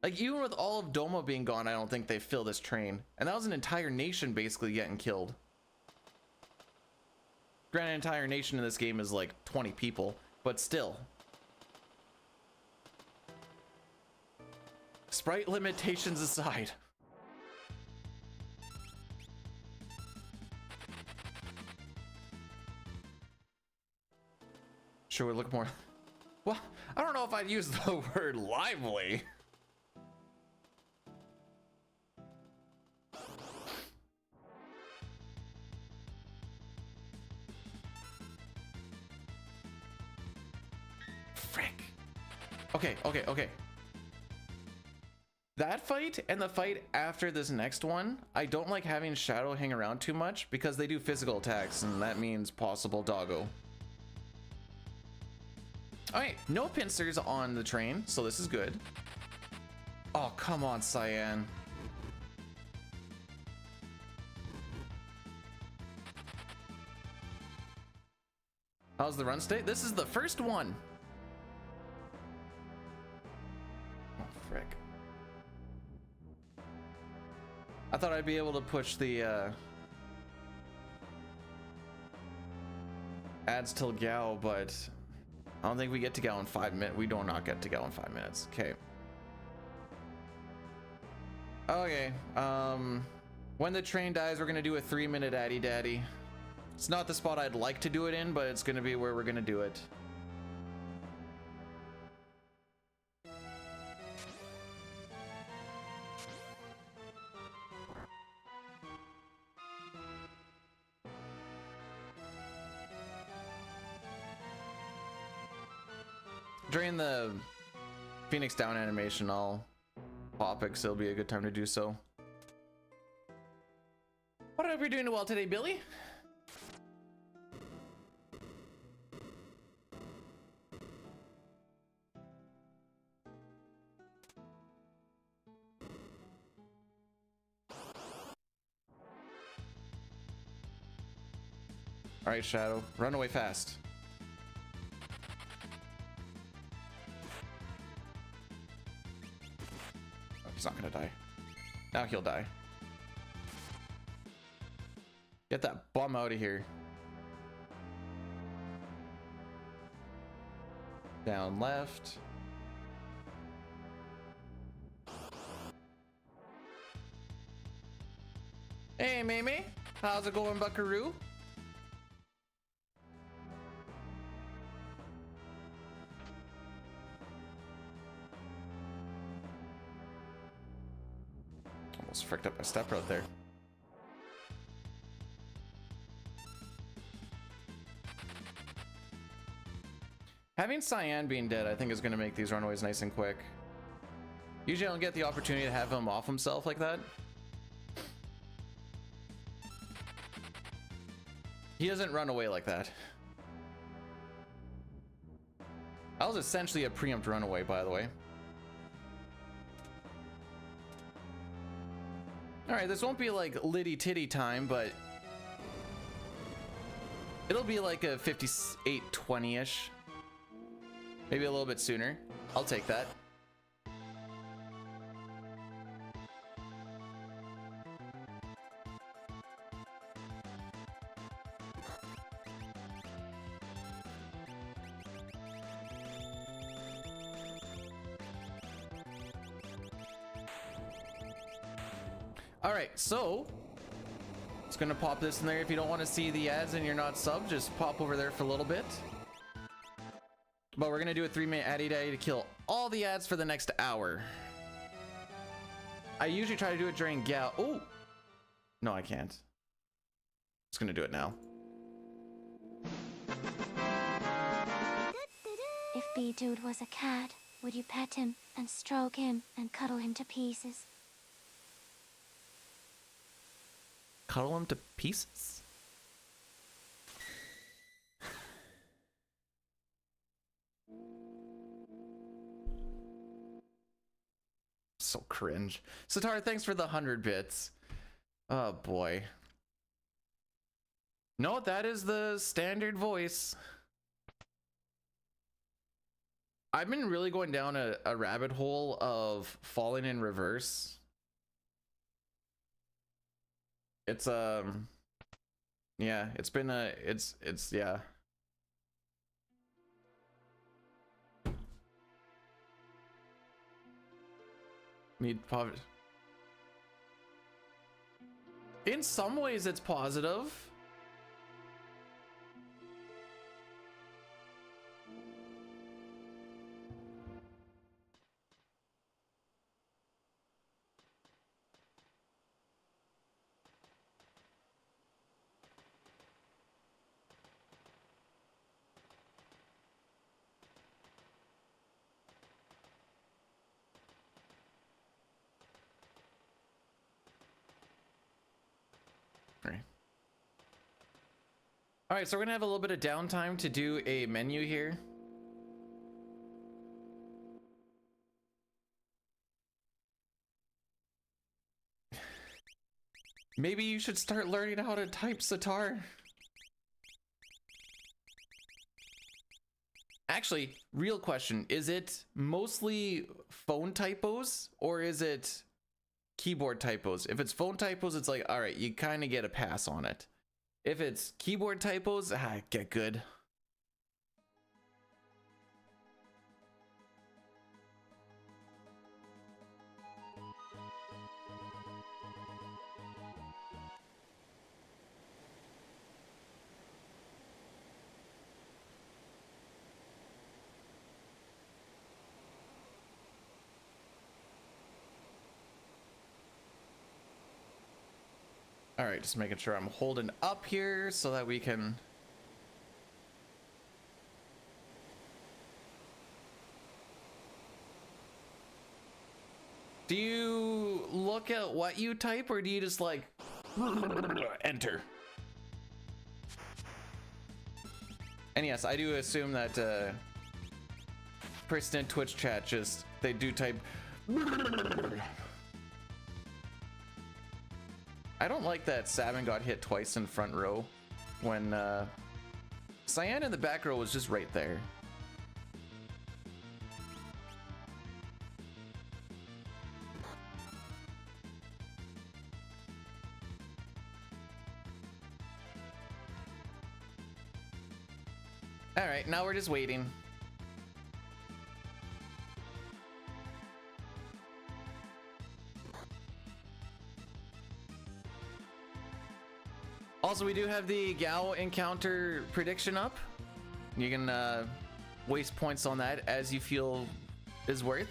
Like, even with all of Doma being gone, I don't think they fill this train. And that was an entire nation basically getting killed. Granted, an entire nation in this game is like 20 people, but still. Sprite limitations aside. Sure, we look more. Well, I don't know if I'd use the word lively. Frick. Okay. That fight and the fight after this next one, I don't like having Shadow hang around too much because they do physical attacks and that means possible doggo. All right, no pincers on the train, so this is good. Oh, come on, Cyan. How's the run state? This is the first one. Oh, frick. I thought I'd be able to push the ads till Gao, but I don't think we get to Gao in 5 minutes. We do not get to Gao in 5 minutes. Okay. Okay. When the train dies, we're gonna do a 3-minute Addy Daddy. It's not the spot I'd like to do it in, but it's gonna be where we're gonna do it. During the Phoenix Down animation, I'll pop it, because it'll be a good time to do so. What are we doing well today, Billy? All right, Shadow, run away fast. Oh, he's not gonna die. Now he'll die. Get that bum out of here. Down left. Hey, Mimi. How's it going, Buckaroo? Almost fricked up my step right there. Having Cyan being dead, I think, is going to make these runaways nice and quick. Usually I don't get the opportunity to have him off himself like that. He doesn't run away like that. That was essentially a preempt runaway, by the way. Alright, this won't be like litty titty time, but it'll be like a 58:20-ish. Maybe a little bit sooner. I'll take that. All right, so it's gonna pop this in there. If you don't want to see the ads and you're not sub, just pop over there for a little bit. But we're gonna do a 3-minute Addy Daddy to kill all the ads for the next hour. I usually try to do it during Gao. Oh, no, I can't. Just gonna do it now. If B-Dude was a cat, would you pet him and stroke him and cuddle him to pieces? Cuddle him to pieces? So cringe. Satar, thanks for the 100 bits. Oh boy. No, that is the standard voice. I've been really going down a rabbit hole of falling in reverse. It's yeah, it's been it's yeah. Need positive. In some ways it's positive. All right, so we're gonna have a little bit of downtime to do a menu here. Maybe you should start learning how to type, Sitar. Actually, real question, is it mostly phone typos or is it keyboard typos? If it's phone typos, it's like, all right, you kind of get a pass on it. If it's keyboard typos, get good. All right, just making sure I'm holding up here so that we can... Do you look at what you type or do you just like enter? And yes, I do assume that person in Twitch chat just, they do type... I don't like that Sabin got hit twice in front row when Cyan in the back row was just right there. All right, now we're just waiting. Also, we do have the Gao encounter prediction up. You can waste points on that as you feel is worth.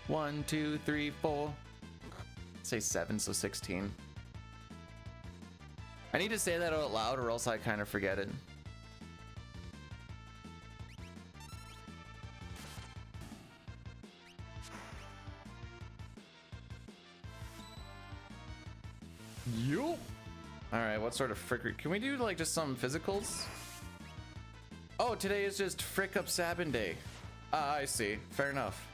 1, 2, 3, 4. Say 7, so 16. I need to say that out loud or else I kind of forget it. Yup. All right, what sort of frick? Can we do like just some physicals? Oh, today is just Frick Up Sabin Day. Ah, I see. Fair enough.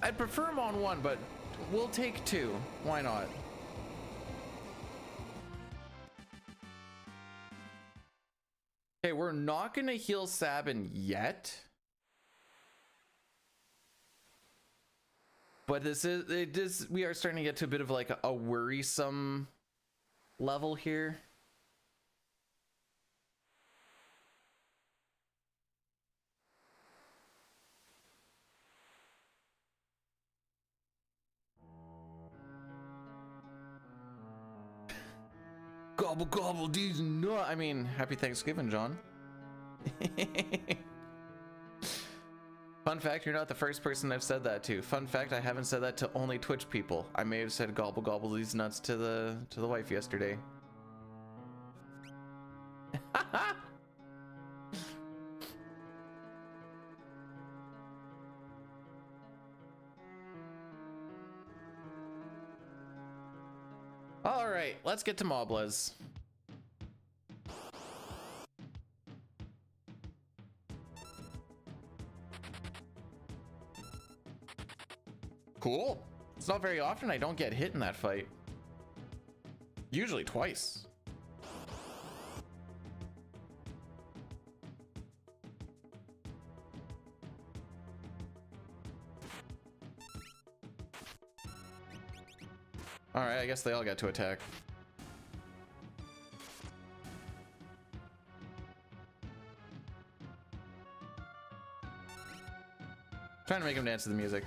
I'd prefer him on one, but we'll take two. Why not? Okay, we're not gonna heal Sabin yet. But we are starting to get to a bit of like a worrisome level here. Gobble gobble these nuts. I mean, happy Thanksgiving, John. Fun fact, you're not the first person I've said that to. Fun fact, I haven't said that to only Twitch people. I may have said gobble gobble these nuts to the wife yesterday. All right, let's get to Moblas. Cool. It's not very often I don't get hit in that fight. Usually twice. All right, I guess they all got to attack. Trying to make him dance to the music.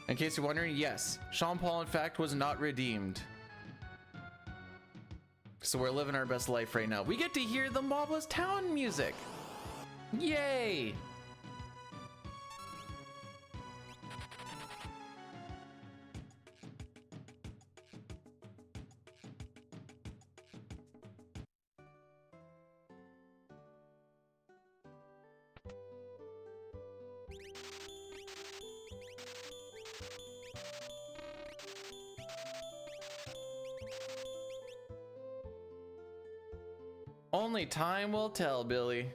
In case you're wondering, yes, Sean Paul in fact was not redeemed. So we're living our best life right now. We get to hear the Mobla's Town music. Yay! Only time will tell, Billy.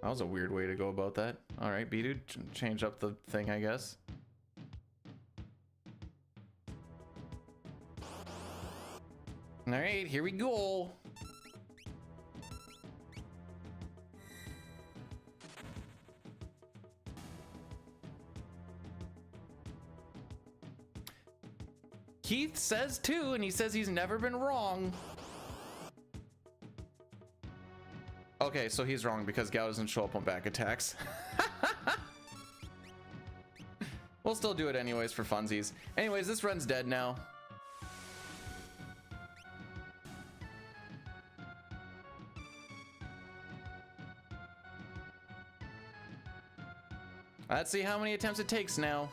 That was a weird way to go about that. All right, B-Dude, change up the thing, I guess. All right, here we go. Keith says too, and he says he's never been wrong. Okay, so he's wrong because Gao doesn't show up on back attacks. We'll still do it anyways for funsies. Anyways, this run's dead now. Let's see how many attempts it takes now.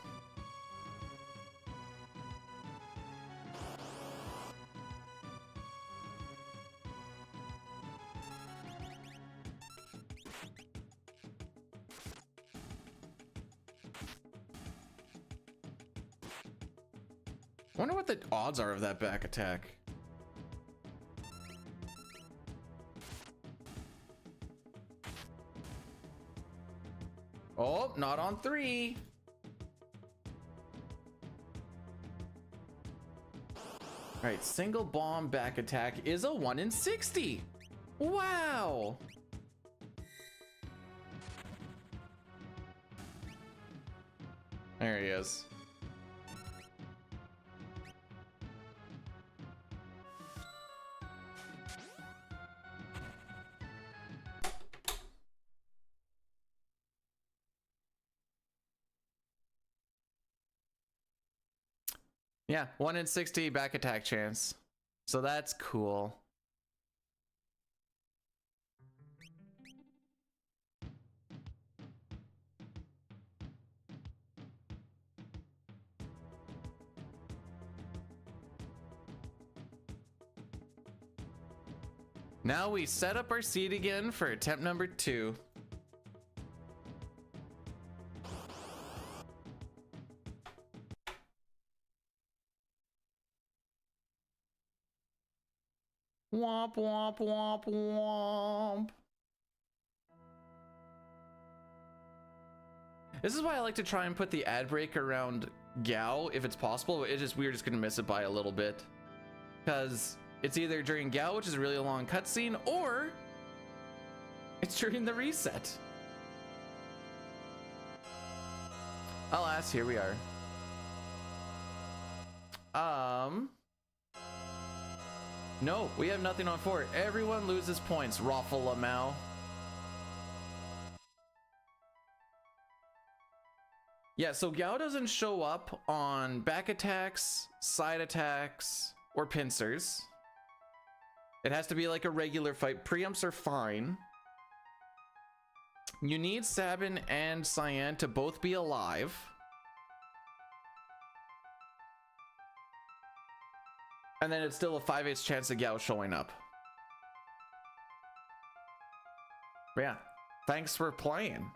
Wonder what the odds are of that back attack. Oh, not on 3. All right, single bomb back attack is a 1 in 60. Wow. There he is. Yeah, 1 in 60 back attack chance. So that's cool. Now we set up our seat again for attempt number 2. Womp womp womp womp. This is why I like to try and put the ad break around Gao if it's possible. It's just we're just gonna miss it by a little bit. Because it's either during Gao, which is a really long cutscene, or it's during the reset. Alas, here we are. No, we have nothing on 4. Everyone loses points, Raffle-a-mow. Yeah, so Gao doesn't show up on back attacks, side attacks, or pincers. It has to be like a regular fight. Preempts are fine. You need Sabin and Cyan to both be alive. And then it's still a 5/8 chance of Gao showing up. But yeah, thanks for playing.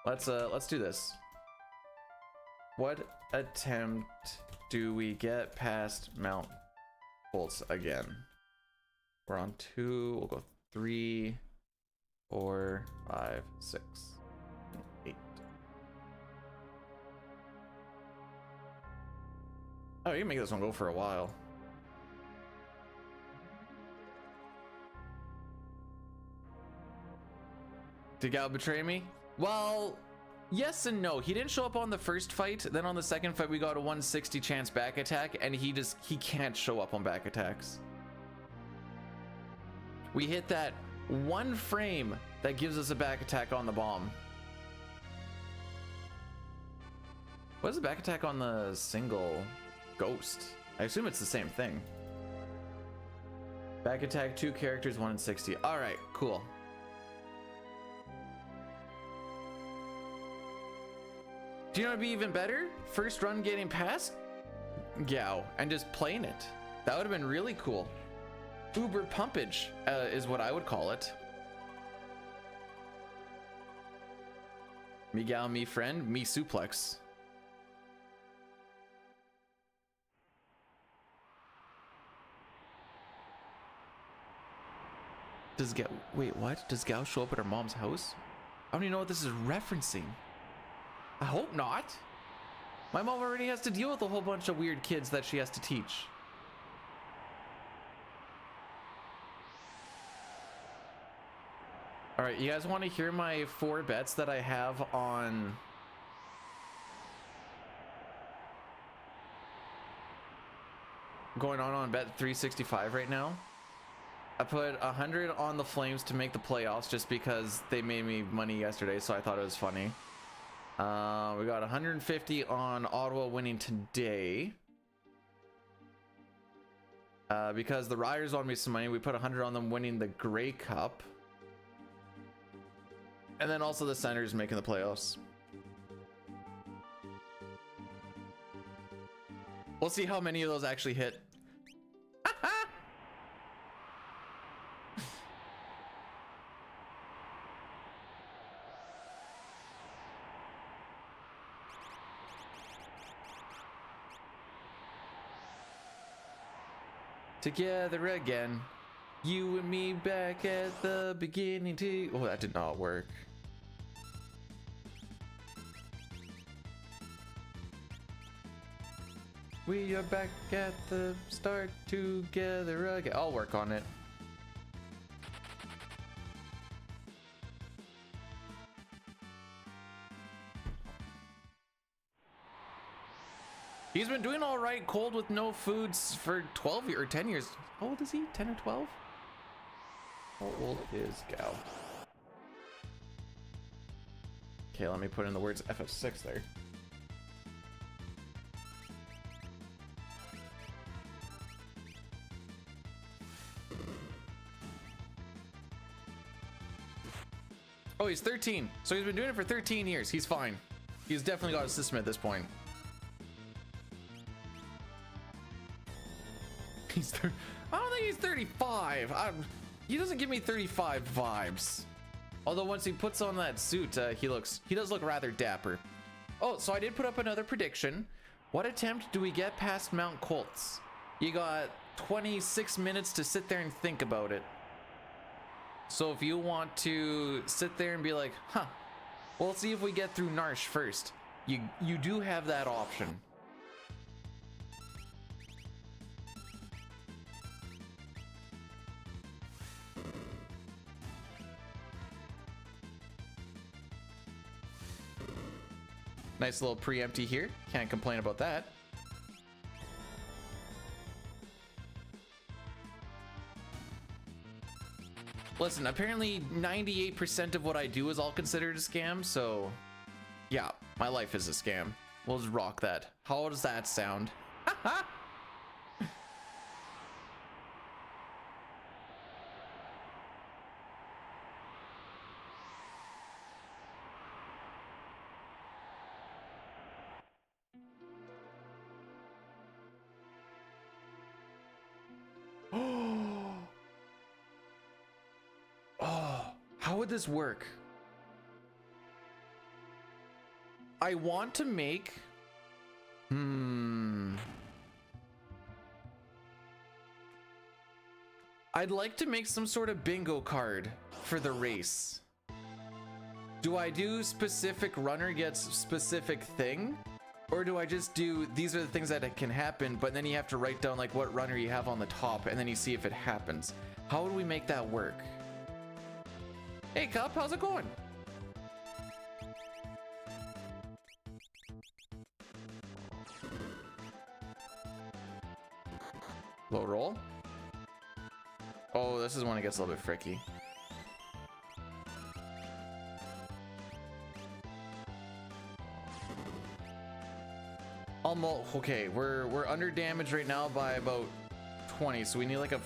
Let's do this. What attempt do we get past Mount Bolts again? We're on 2. We'll go 3, 4, 5, 6, 8. Oh, you can make this one go for a while. Did Gao betray me? Well, yes and no. He didn't show up on the first fight. Then on the second fight, we got a 160 chance back attack, and he can't show up on back attacks. We hit that one frame that gives us a back attack on the bomb. What is the back attack on the single ghost? I assume it's the same thing. Back attack, 2 characters, 1 in 60. All right, cool. Do you know what'd be even better? First run getting past Gao and just playing it. That would have been really cool. Uber pumpage is what I would call it. Me Gao, me friend, me suplex. Wait, what? Does Gao show up at her mom's house? I don't even know what this is referencing. I hope not. My mom already has to deal with a whole bunch of weird kids that she has to teach. All right, you guys want to hear my 4 bets that I have on going on bet 365 right now? I put 100 on the Flames to make the playoffs just because they made me money yesterday, so I thought it was funny. We got 150 on Ottawa winning today. Because the Riders owed me some money, we put 100 on them winning the Grey Cup. And then also the Senators making the playoffs. We'll see how many of those actually hit. Together again, you and me back at the beginning too. Oh, that did not work. We are back at the start together again. I'll work on it. He's been doing all right cold with no foods for 12 or 10 years. How old is he? 10 or 12? How old is Gao? Okay, let me put in the words FF6 there. Oh, he's 13. So he's been doing it for 13 years. He's fine. He's definitely got a system at this point. I don't think he's 35. He doesn't give me 35 vibes. Although once he puts on that suit, he does look rather dapper. Oh, so I did put up another prediction. What attempt do we get past Mount Colts? You got 26 minutes to sit there and think about it. So if you want to sit there and be like, huh, well, let's see if we get through Narsh first. You do have that option. Nice little pre-empty here. Can't complain about that. Listen, apparently 98% of what I do is all considered a scam, so yeah, my life is a scam. We'll just rock that. How does that sound? How would this work? I want to make... I'd like to make some sort of bingo card for the race. Do I do specific runner gets specific thing? Or do I just do, these are the things that can happen, but then you have to write down like what runner you have on the top and then you see if it happens. How would we make that work? Hey Cup, how's it going? Low roll. Oh, this is when it gets a little bit fricky. Almost okay. We're under damage right now by about 20, so we need like a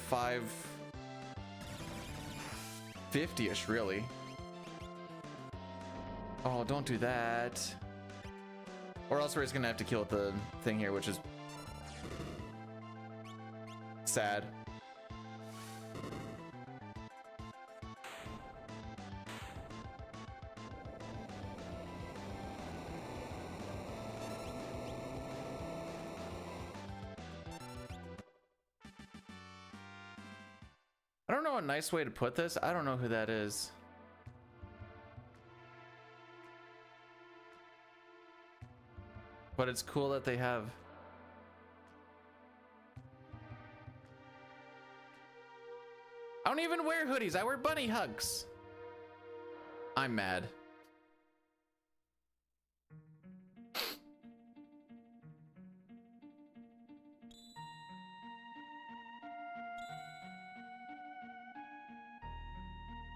550-ish, really. Oh, don't do that. Or else we're just gonna have to kill the thing here, which is sad. I don't know a nice way to put this. I don't know who that is. But it's cool that they have. I don't even wear hoodies. I wear bunny hugs. I'm mad.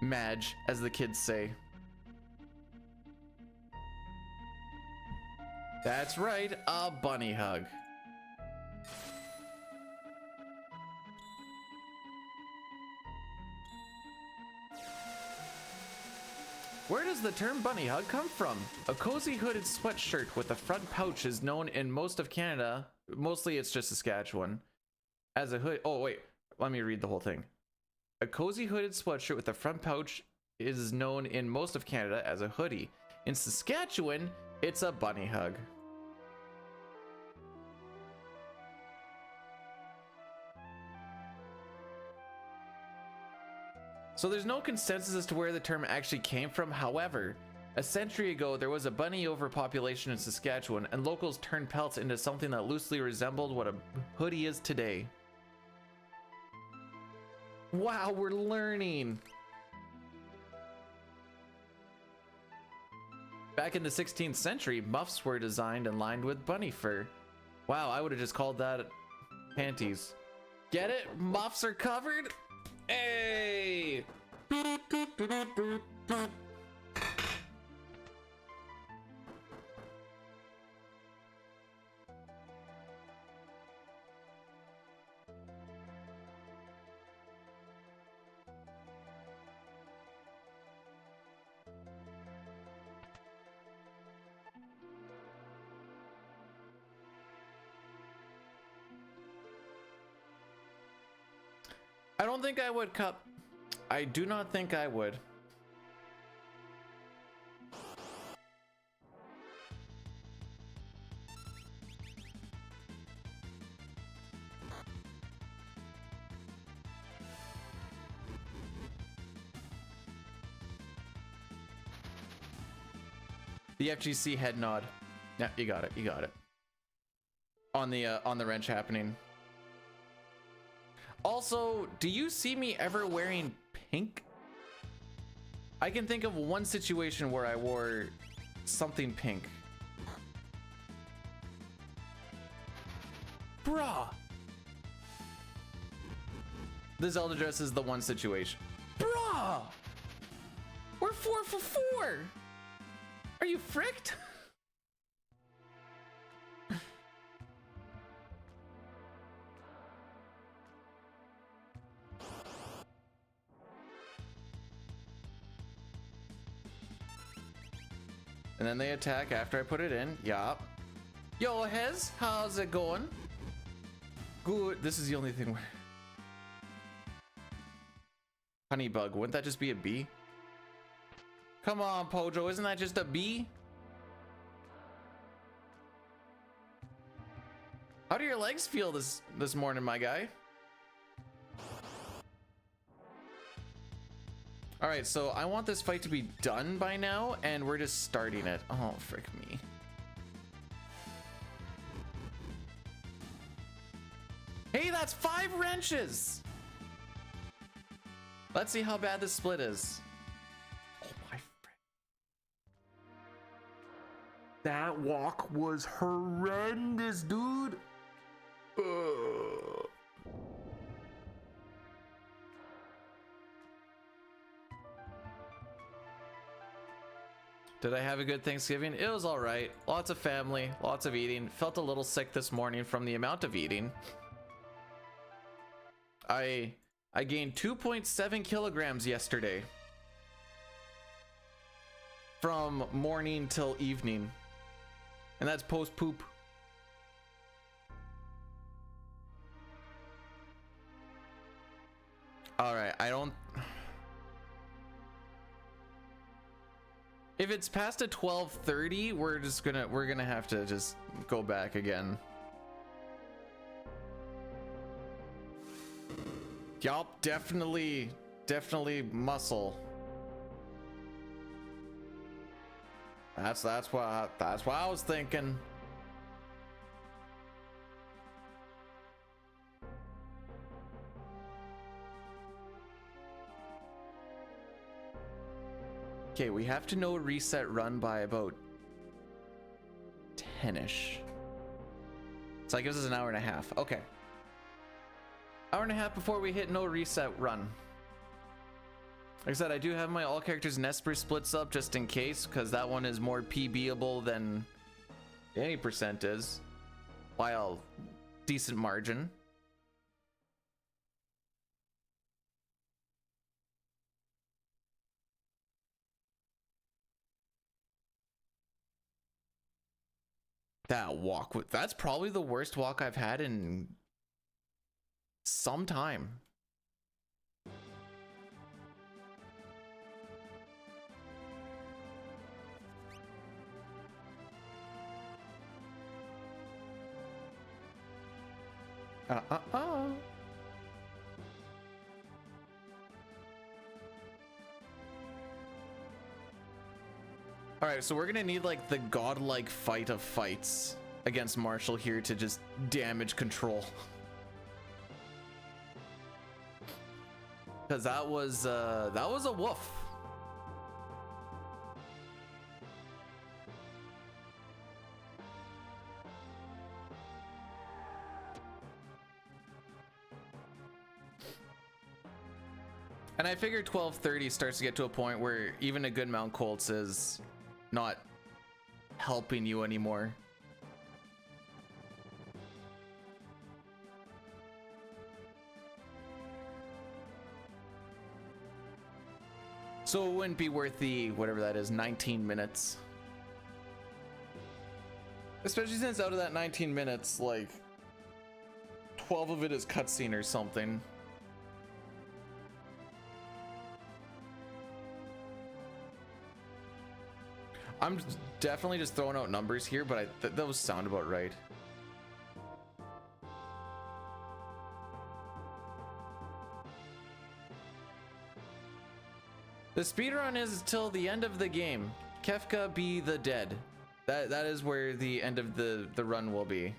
Madge, as the kids say. That's right, a bunny hug. Where does the term bunny hug come from? A cozy hooded sweatshirt with a front pouch is known in most of Canada, mostly it's just Saskatchewan, as a hood. Oh wait, let me read the whole thing. A cozy hooded sweatshirt with a front pouch is known in most of Canada as a hoodie. In Saskatchewan, it's a bunny hug. So there's no consensus as to where the term actually came from. However, a century ago, there was a bunny overpopulation in Saskatchewan, and locals turned pelts into something that loosely resembled what a hoodie is today. Wow, we're learning. Back in the 16th century, muffs were designed and lined with bunny fur. Wow, I would have just called that panties. Get it? Muffs are covered? Hey! I don't think I would, Cup. I do not think I would. The FGC head nod. Yeah, you got it. You got it. On the wrench happening. Also, do you see me ever wearing pink? I can think of one situation where I wore something pink. Bruh. The Zelda dress is the one situation. Bruh. We're 4 for 4. Are you fricked? And then they attack after I put it in. Yup. Yo, Hez, how's it going? Good. This is the only thing where... Honeybug, wouldn't that just be a bee? Come on, Pojo, isn't that just a bee? How do your legs feel this morning, my guy? All right, so I want this fight to be done by now, and we're just starting it. Oh, frick me. Hey, that's 5 wrenches. Let's see how bad this split is. Oh my frick. That walk was horrendous, dude. Ugh. Did I have a good Thanksgiving? It was all right. Lots of family, lots of eating. Felt a little sick this morning from the amount of eating. I gained 2.7 kilograms yesterday. From morning till evening. And that's post poop. All right, I don't... If it's past a 12:30, we're gonna have to just go back again. Yup, definitely muscle. That's what I was thinking. Okay, we have to know reset run by about 10ish. So that gives us an hour and a half. Okay. Hour and a half before we hit no reset run. Like I said, I do have my all characters Nesper splits up just in case, because that one is more PBable than any percent is by a decent margin. That walk, that's probably the worst walk I've had in some time. All right, so we're gonna need like the godlike fight of fights against Marshall here to just damage control. Because that was a woof. And I figure 1230 starts to get to a point where even a good Mount Colts is not helping you anymore. So it wouldn't be worth the, whatever that is, 19 minutes. Especially since out of that 19 minutes, like 12 of it is cutscene or something. I'm definitely just throwing out numbers here, but those sound about right. The speedrun is till the end of the game. Kefka be the dead. That is where the end of the run will be.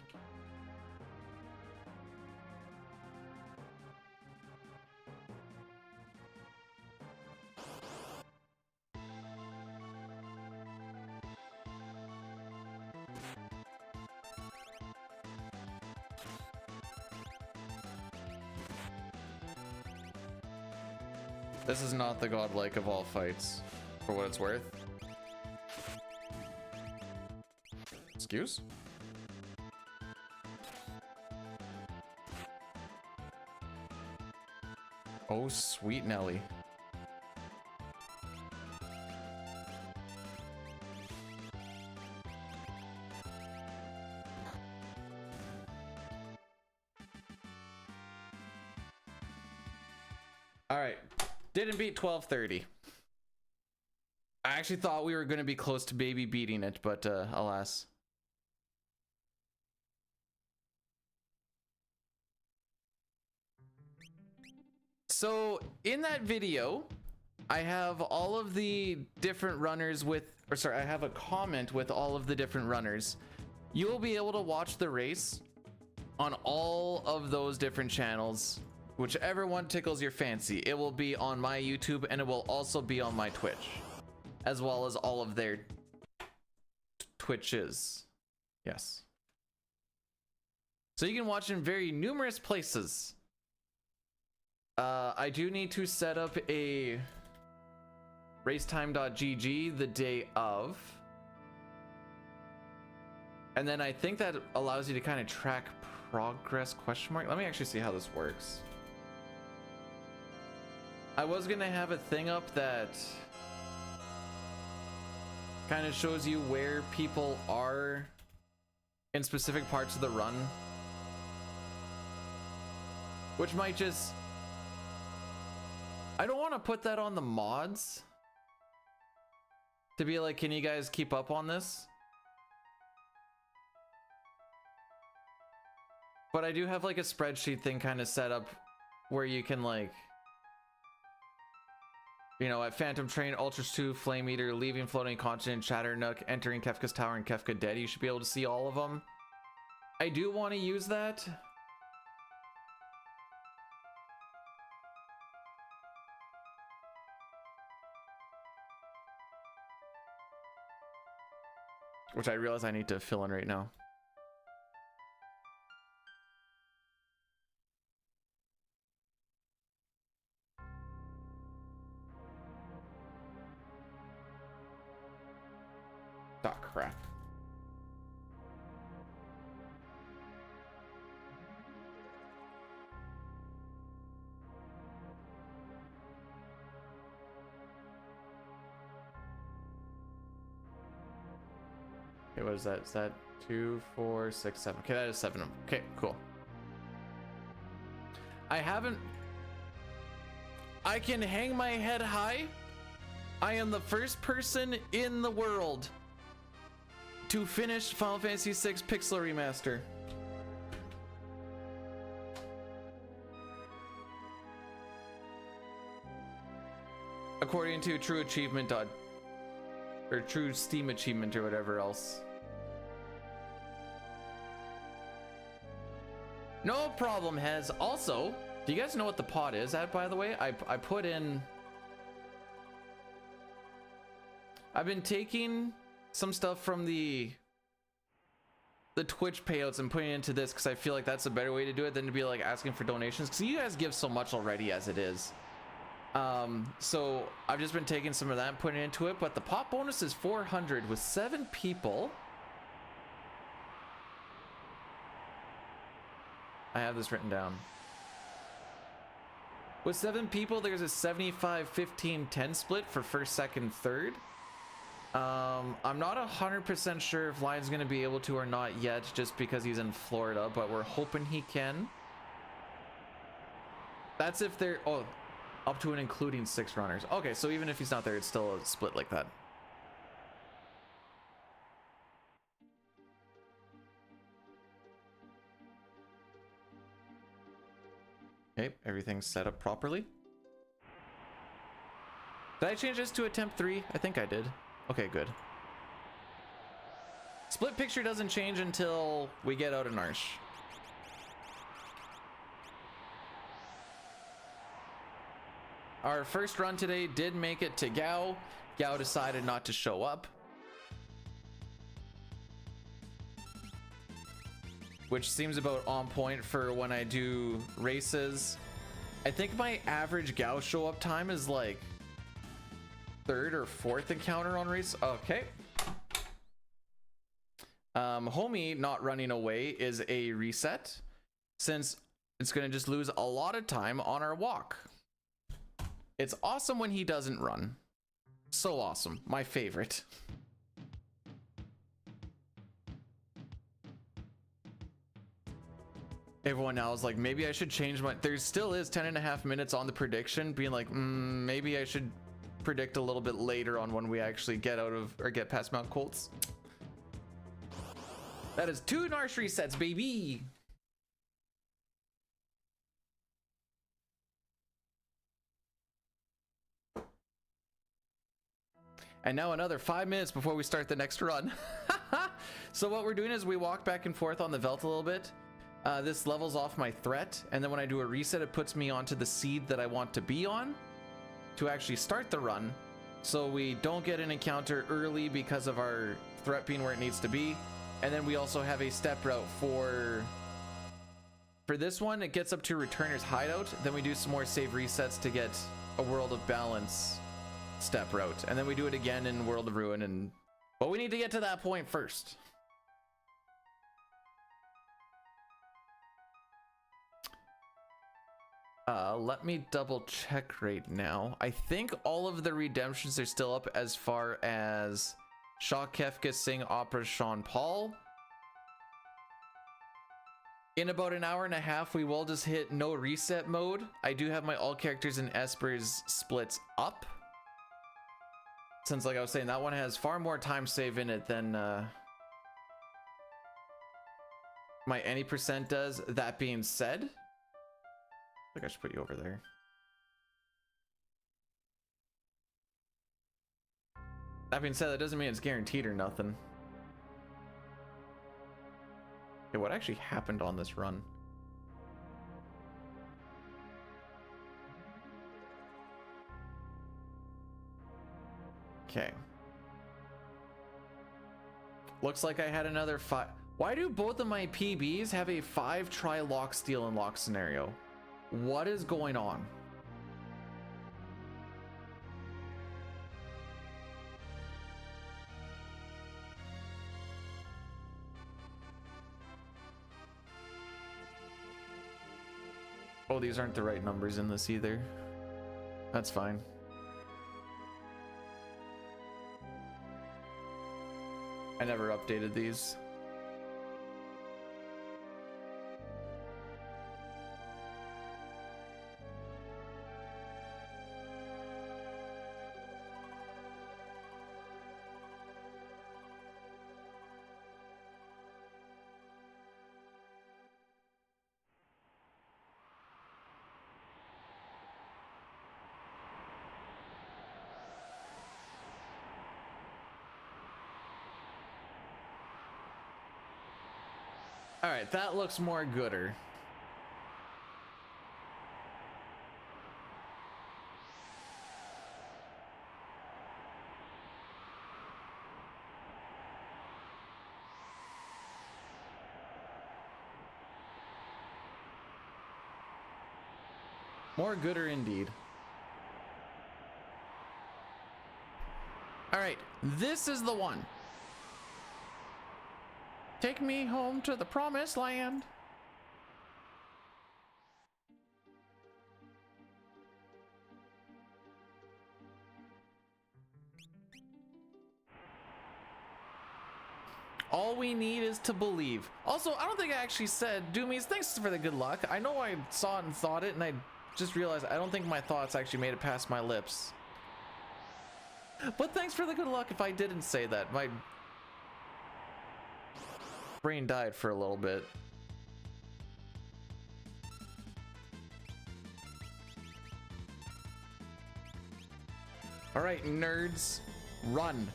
This is not the godlike of all fights, for what it's worth. Excuse? Oh, sweet Nelly. All right. Didn't beat 1230. I actually thought we were going to be close to baby beating it, but alas. So in that video, I have all of the different runners with, or sorry, I have a comment with all of the different runners. You will be able to watch the race on all of those different channels. Whichever one tickles your fancy. It will be on my YouTube and it will also be on my Twitch, as well as all of their Twitches. Yes. So you can watch in very numerous places. I do need to set up a racetime.gg the day of. And then I think that allows you to kind of track progress question mark. Let me actually see how this works. I was gonna have a thing up that kind of shows you where people are in specific parts of the run, which might just, I don't want to put that on the mods to be like, can you guys keep up on this? But I do have like a spreadsheet thing kind of set up where you can like, you know, at Phantom Train, Ultras 2, Flame Eater, Leaving Floating Continent, Chatternook, Entering Kefka's Tower, and Kefka Dead, you should be able to see all of them. I do want to use that. Which I realize I need to fill in right now. Oh, crap. Okay, what is that? Is that 2, 4, 6, 7? Okay, that is 7 of them. Okay, cool. I can hang my head high. I am the first person in the world to finish Final Fantasy VI Pixel Remaster. According to True Achievement or True Steam Achievement or whatever else. No problem, Hez. Also, do you guys know what the pod is at, by the way? I put in... I've been taking some stuff from the Twitch payouts and putting it into this because I feel like that's a better way to do it than to be like asking for donations, because you guys give so much already as it is. So I've just been taking some of that and putting it into it, but the pop bonus is 400 with 7 people. I have this written down. With 7 people, there's a 75, 15, 10 split for first, second, third. I'm not 100% sure if Lion's gonna be able to or not yet, just because he's in Florida, but we're hoping he can. That's if they're, oh, up to and including 6 runners. Okay, so even if he's not there, it's still a split like that. Okay, everything's set up properly. Did I change this to attempt 3? I think I did. Okay, good. Split picture doesn't change until we get out of Narsh. Our first run today did make it to Gao. Gao decided not to show up, which seems about on point for when I do races. I think my average Gao show up time is like 3rd or 4th encounter on race. Okay. Homie not running away is a reset, since it's gonna just lose a lot of time on our walk. It's awesome when he doesn't run. So awesome. My favorite. Everyone now is like, maybe I should change my... There still is 10.5 minutes on the prediction, being like, maybe I should predict a little bit later on when we actually get out of, or get past Mount Colts. That is 2 Narsh resets, baby. And now another 5 minutes before we start the next run. So what we're doing is we walk back and forth on the Veldt a little bit. This levels off my threat, and then when I do a reset, it puts me onto the seed that I want to be on to actually start the run, so we don't get an encounter early because of our threat being where it needs to be. And then we also have a step route for this one. It gets up to Returner's Hideout, then we do some more save resets to get a World of Balance step route, and then we do it again in World of Ruin, but we need to get to that point first. Let me double check right now. I think all of the redemptions are still up as far as Shaw Kefka Sing Opera Sean Paul. In about an hour and a half, we will just hit no reset mode. I do have my all characters and Esper's splits up, since, like I was saying, that one has far more time save in it than my any percent does. That being said, think I should put you over there. That being said, that doesn't mean it's guaranteed or nothing. Okay, what actually happened on this run? Okay. Looks like I had another 5. Why do both of my PBs have a 5 try lock, steal, and lock scenario? What is going on? Oh, these aren't the right numbers in this either. That's fine. I never updated these. All right, that looks more gooder. More gooder indeed. All right, this is the one. Take me home to the promised land. All we need is to believe. Also, I don't think I actually said, Doomies, thanks for the good luck. I know I saw it and thought it, and I just realized I don't think my thoughts actually made it past my lips. But thanks for the good luck if I didn't say that. My brain died for a little bit. All right, nerds, run.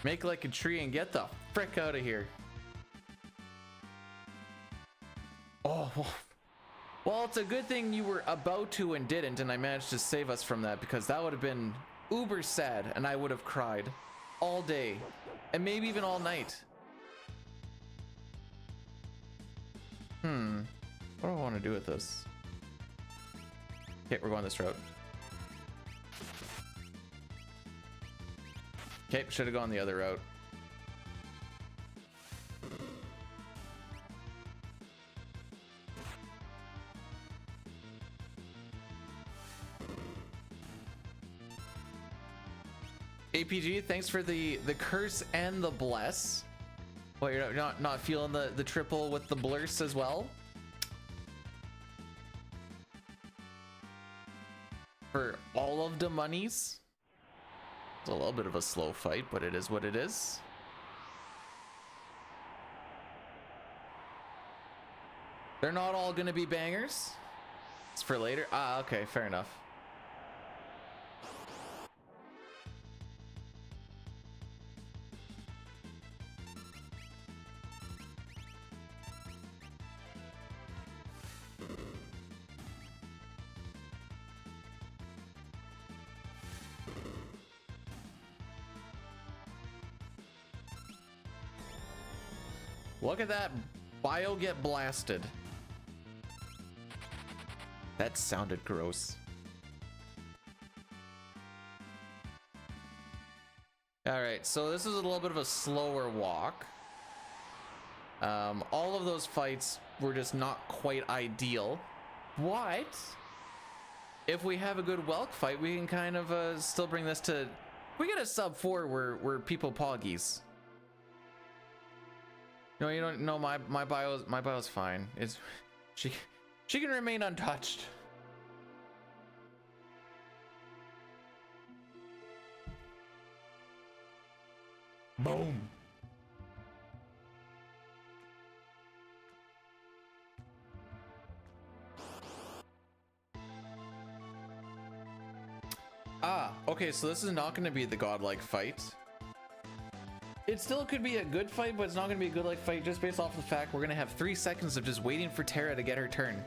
Make like a tree and get the frick out of here. Oh, well, it's a good thing you were about to and didn't, and I managed to save us from that, because that would have been uber sad, and I would have cried all day, and maybe even all night. What do I want to do with this? Okay, we're going this route. Okay, should have gone the other route. APG, thanks for the curse and the bless. Well, you're not feeling the triple with the blurse as well? For all of the monies? It's a little bit of a slow fight, but it is what it is. They're not all gonna be bangers. It's for later. Ah, okay, fair enough. Look at that bio get blasted. That sounded gross. All right, so this is a little bit of a slower walk. All of those fights were just not quite ideal, but if we have a good Welk fight, we can kind of still bring this to. We get a sub 4 where people poggies. No, you don't know my bio's fine. It's she can remain untouched. Boom. Ah, okay, so this is not going to be the godlike fight. It still could be a good fight, but it's not going to be a good like fight just based off the fact we're going to have 3 seconds of just waiting for Terra to get her turn.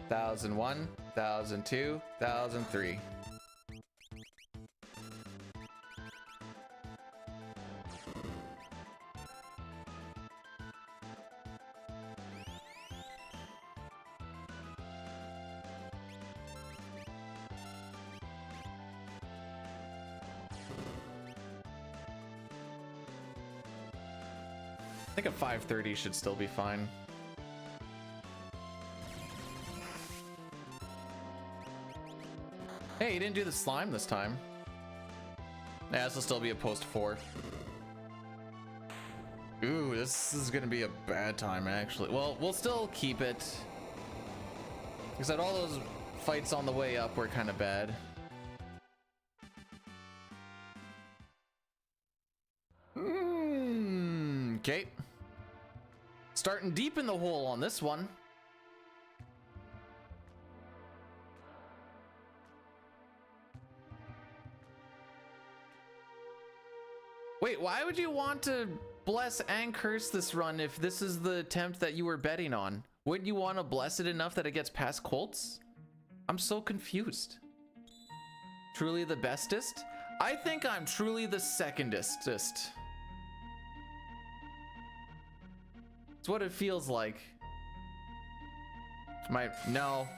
1001, 1002, 1003. I think a 530 should still be fine. Hey, you didn't do the slime this time. Yeah, this will still be a post 4. Ooh, this is gonna be a bad time actually. Well, we'll still keep it. Because all those fights on the way up were kind of bad. Okay. Starting deep in the hole on this one. Wait, why would you want to bless and curse this run if this is the attempt that you were betting on? Wouldn't you want to bless it enough that it gets past Colts? I'm so confused. Truly the bestest? I think I'm truly the secondestest. It's what it feels like. No,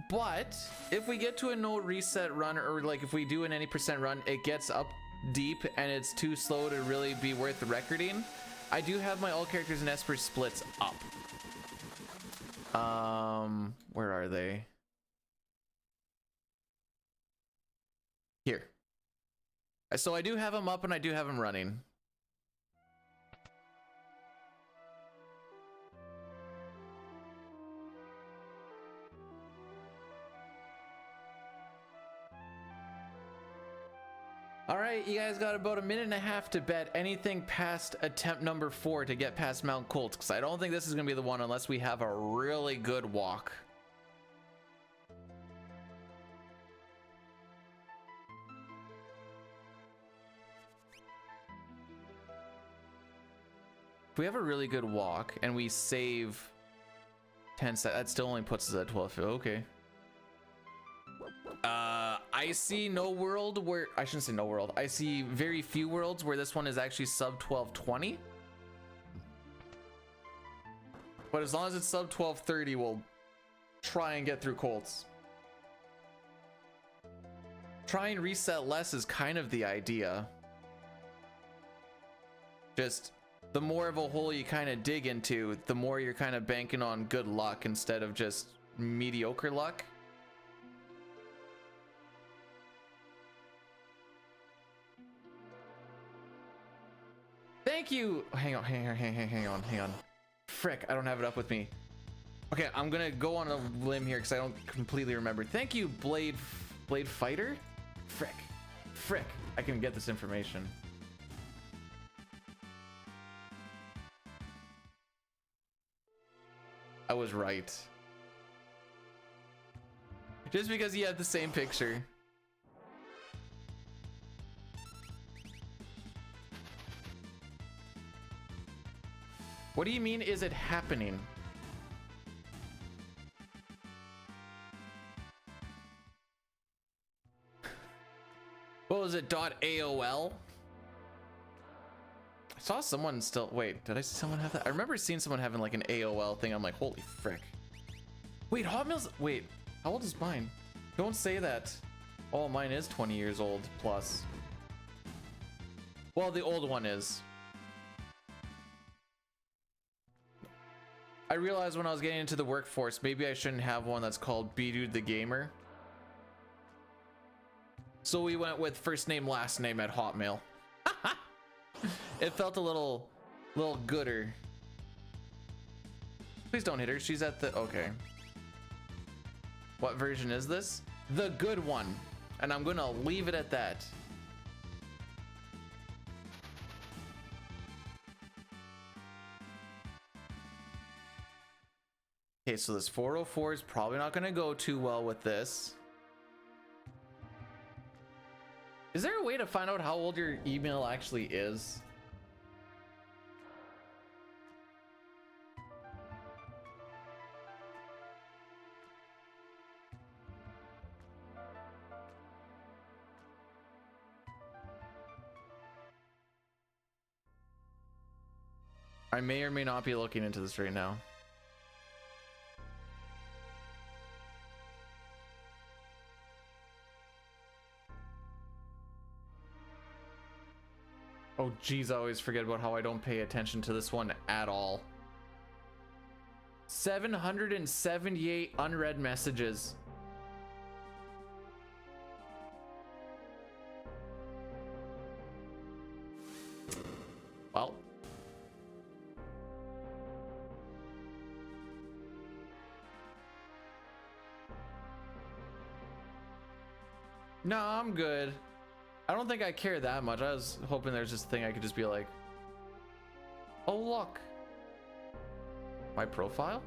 but if we get to a no reset run, or like if we do an any percent run, it gets up deep and it's too slow to really be worth recording. I do have my all characters and Esper splits up. Where are they? Here. So I do have them up and I do have them running. All right, you guys got about a minute and a half to bet anything past attempt number 4 to get past Mount Colt, because I don't think this is going to be the one unless we have a really good walk. If we have a really good walk and we save 10 seconds, that still only puts us at 12. Okay. I see no world where, I shouldn't say no world, I see very few worlds where this one is actually sub 1220. But as long as it's sub 1230, we'll try and get through Colts. Try and reset less is kind of the idea. Just the more of a hole you kind of dig into, the more you're kind of banking on good luck instead of just mediocre luck. Thank you. Hang on. Frick, I don't have it up with me. Okay, I'm gonna go on a limb here because I don't completely remember. Thank you, Blade Fighter. Frick, I can get this information. I was right. Just because you have the same picture. What do you mean, is it happening? What was it, .aol? I saw someone still, wait, did I see someone have that? I remember seeing someone having like an AOL thing. I'm like, holy frick. Wait, Hot Meals, wait, how old is mine? Don't say that. Oh, mine is 20 years old plus. Well, the old one is. I realized when I was getting into the workforce, maybe I shouldn't have one that's called B-Dude the Gamer. So we went with first name, last name at Hotmail. It felt a little gooder. Please don't hit her. She's at the, okay. What version is this? The good one. And I'm gonna leave it at that. Okay, so this 404 is probably not going to go too well with this. Is there a way to find out how old your email actually is? I may or may not be looking into this right now. Oh geez, I always forget about how I don't pay attention to this one at all. 778 unread messages. Well. No, I'm good. I don't think I care that much. I was hoping there's this thing I could just be like, oh look, my profile.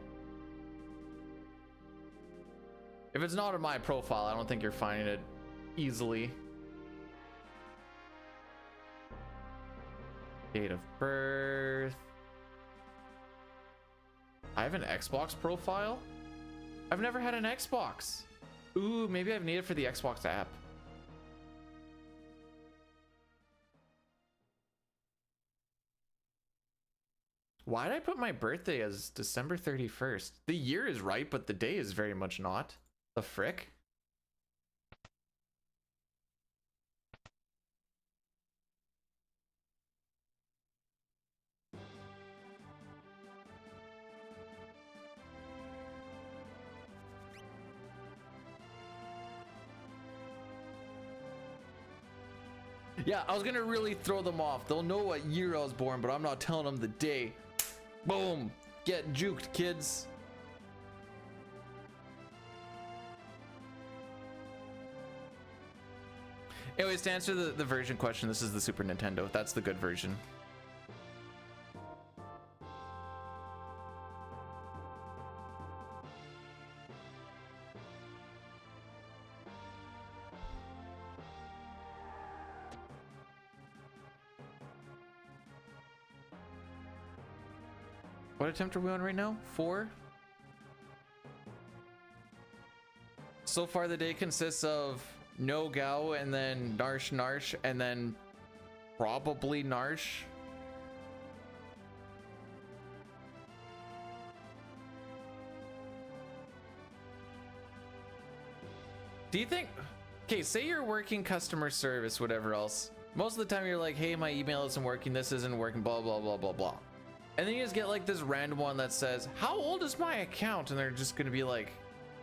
If it's not in my profile, I don't think you're finding it easily. Date of birth. I have an Xbox profile. I've never had an Xbox. Ooh, maybe I've needed it for the Xbox app. Why did I put my birthday as December 31st? The year is right, but the day is very much not. The frick? Yeah, I was gonna really throw them off. They'll know what year I was born, but I'm not telling them the day. Boom! Get juked, kids. Anyways, to answer the version question, this is the Super Nintendo. That's the good version. What attempt are we on right now? 4? So far the day consists of no Gao and then Narsh Narsh and then probably Narsh. Do you think, okay, say you're working customer service, whatever else. Most of the time you're like, hey, my email isn't working, this isn't working, blah, blah, blah, blah, blah. And then you just get like this random one that says, how old is my account? And they're just gonna be like,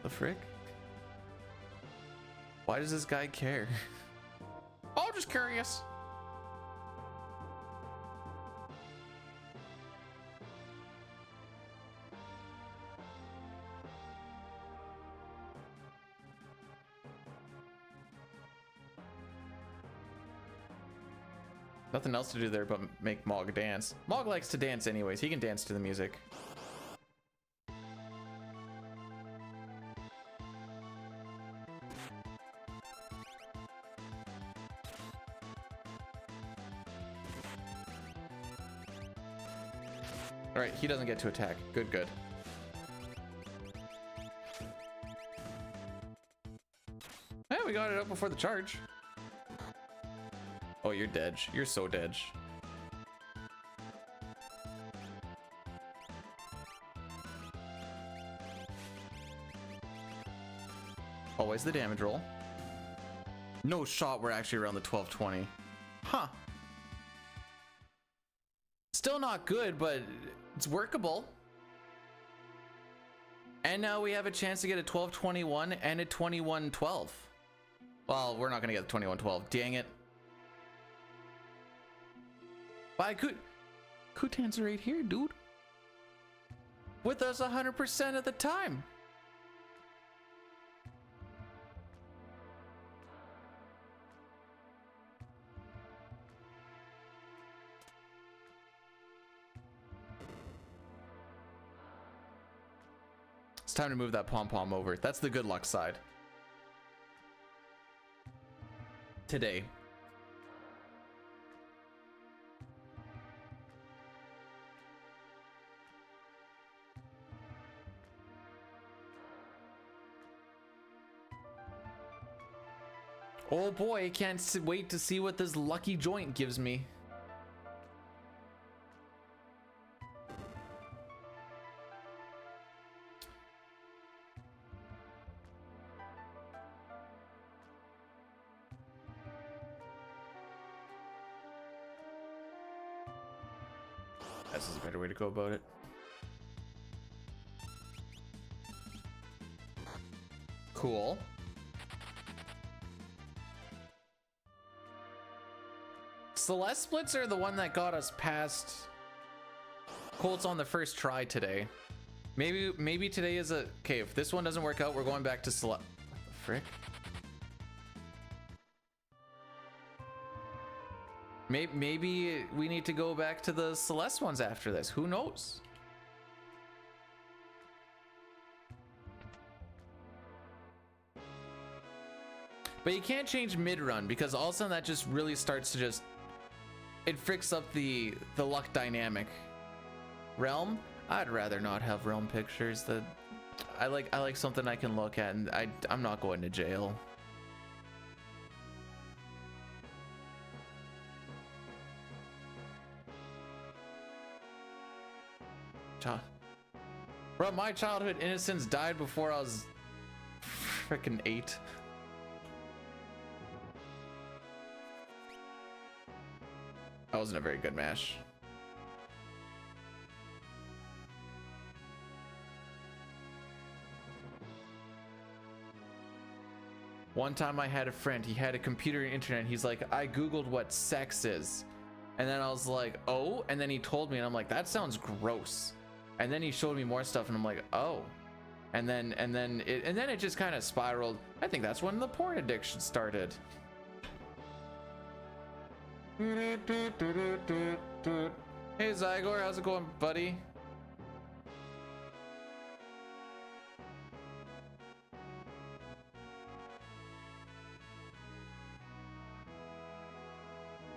the frick? Why does this guy care? Oh, just curious. Nothing else to do there but make Mog dance. Mog likes to dance anyways. He can dance to the music. All right, he doesn't get to attack. Good, good. Yeah, we got it up before the charge. Oh, you're dead. You're so dead. Always the damage roll. No shot, we're actually around the 1220. Huh. Still not good, but it's workable. And now we have a chance to get a 1221 and a 2112. Well, we're not gonna get the 2112. Dang it. But I could Kutan's right here, dude. With us 100% of the time. It's time to move that pom-pom over. That's the good luck side. Today. Oh boy, I can't wait to see what this lucky joint gives me. This is a better way to go about it. Cool. Celeste splits are the one that got us past Colts on the first try today. Maybe today is a... Okay, if this one doesn't work out, we're going back to Celeste. What the frick? Maybe we need to go back to the Celeste ones after this. Who knows? But you can't change mid-run because all of a sudden that just really starts to just... It fricks up the luck dynamic. Realm? I'd rather not have realm pictures. I like something I can look at, and I'm not going to jail. Bro, my childhood innocence died before I was freaking 8. That wasn't a very good mash. One time I had a friend, he had a computer and internet. He's like, I Googled what sex is. And then I was like, oh, and then he told me and I'm like, that sounds gross. And then he showed me more stuff and I'm like, oh. And then it just kind of spiraled. I think that's when the porn addiction started. Hey Zygor, how's it going, buddy?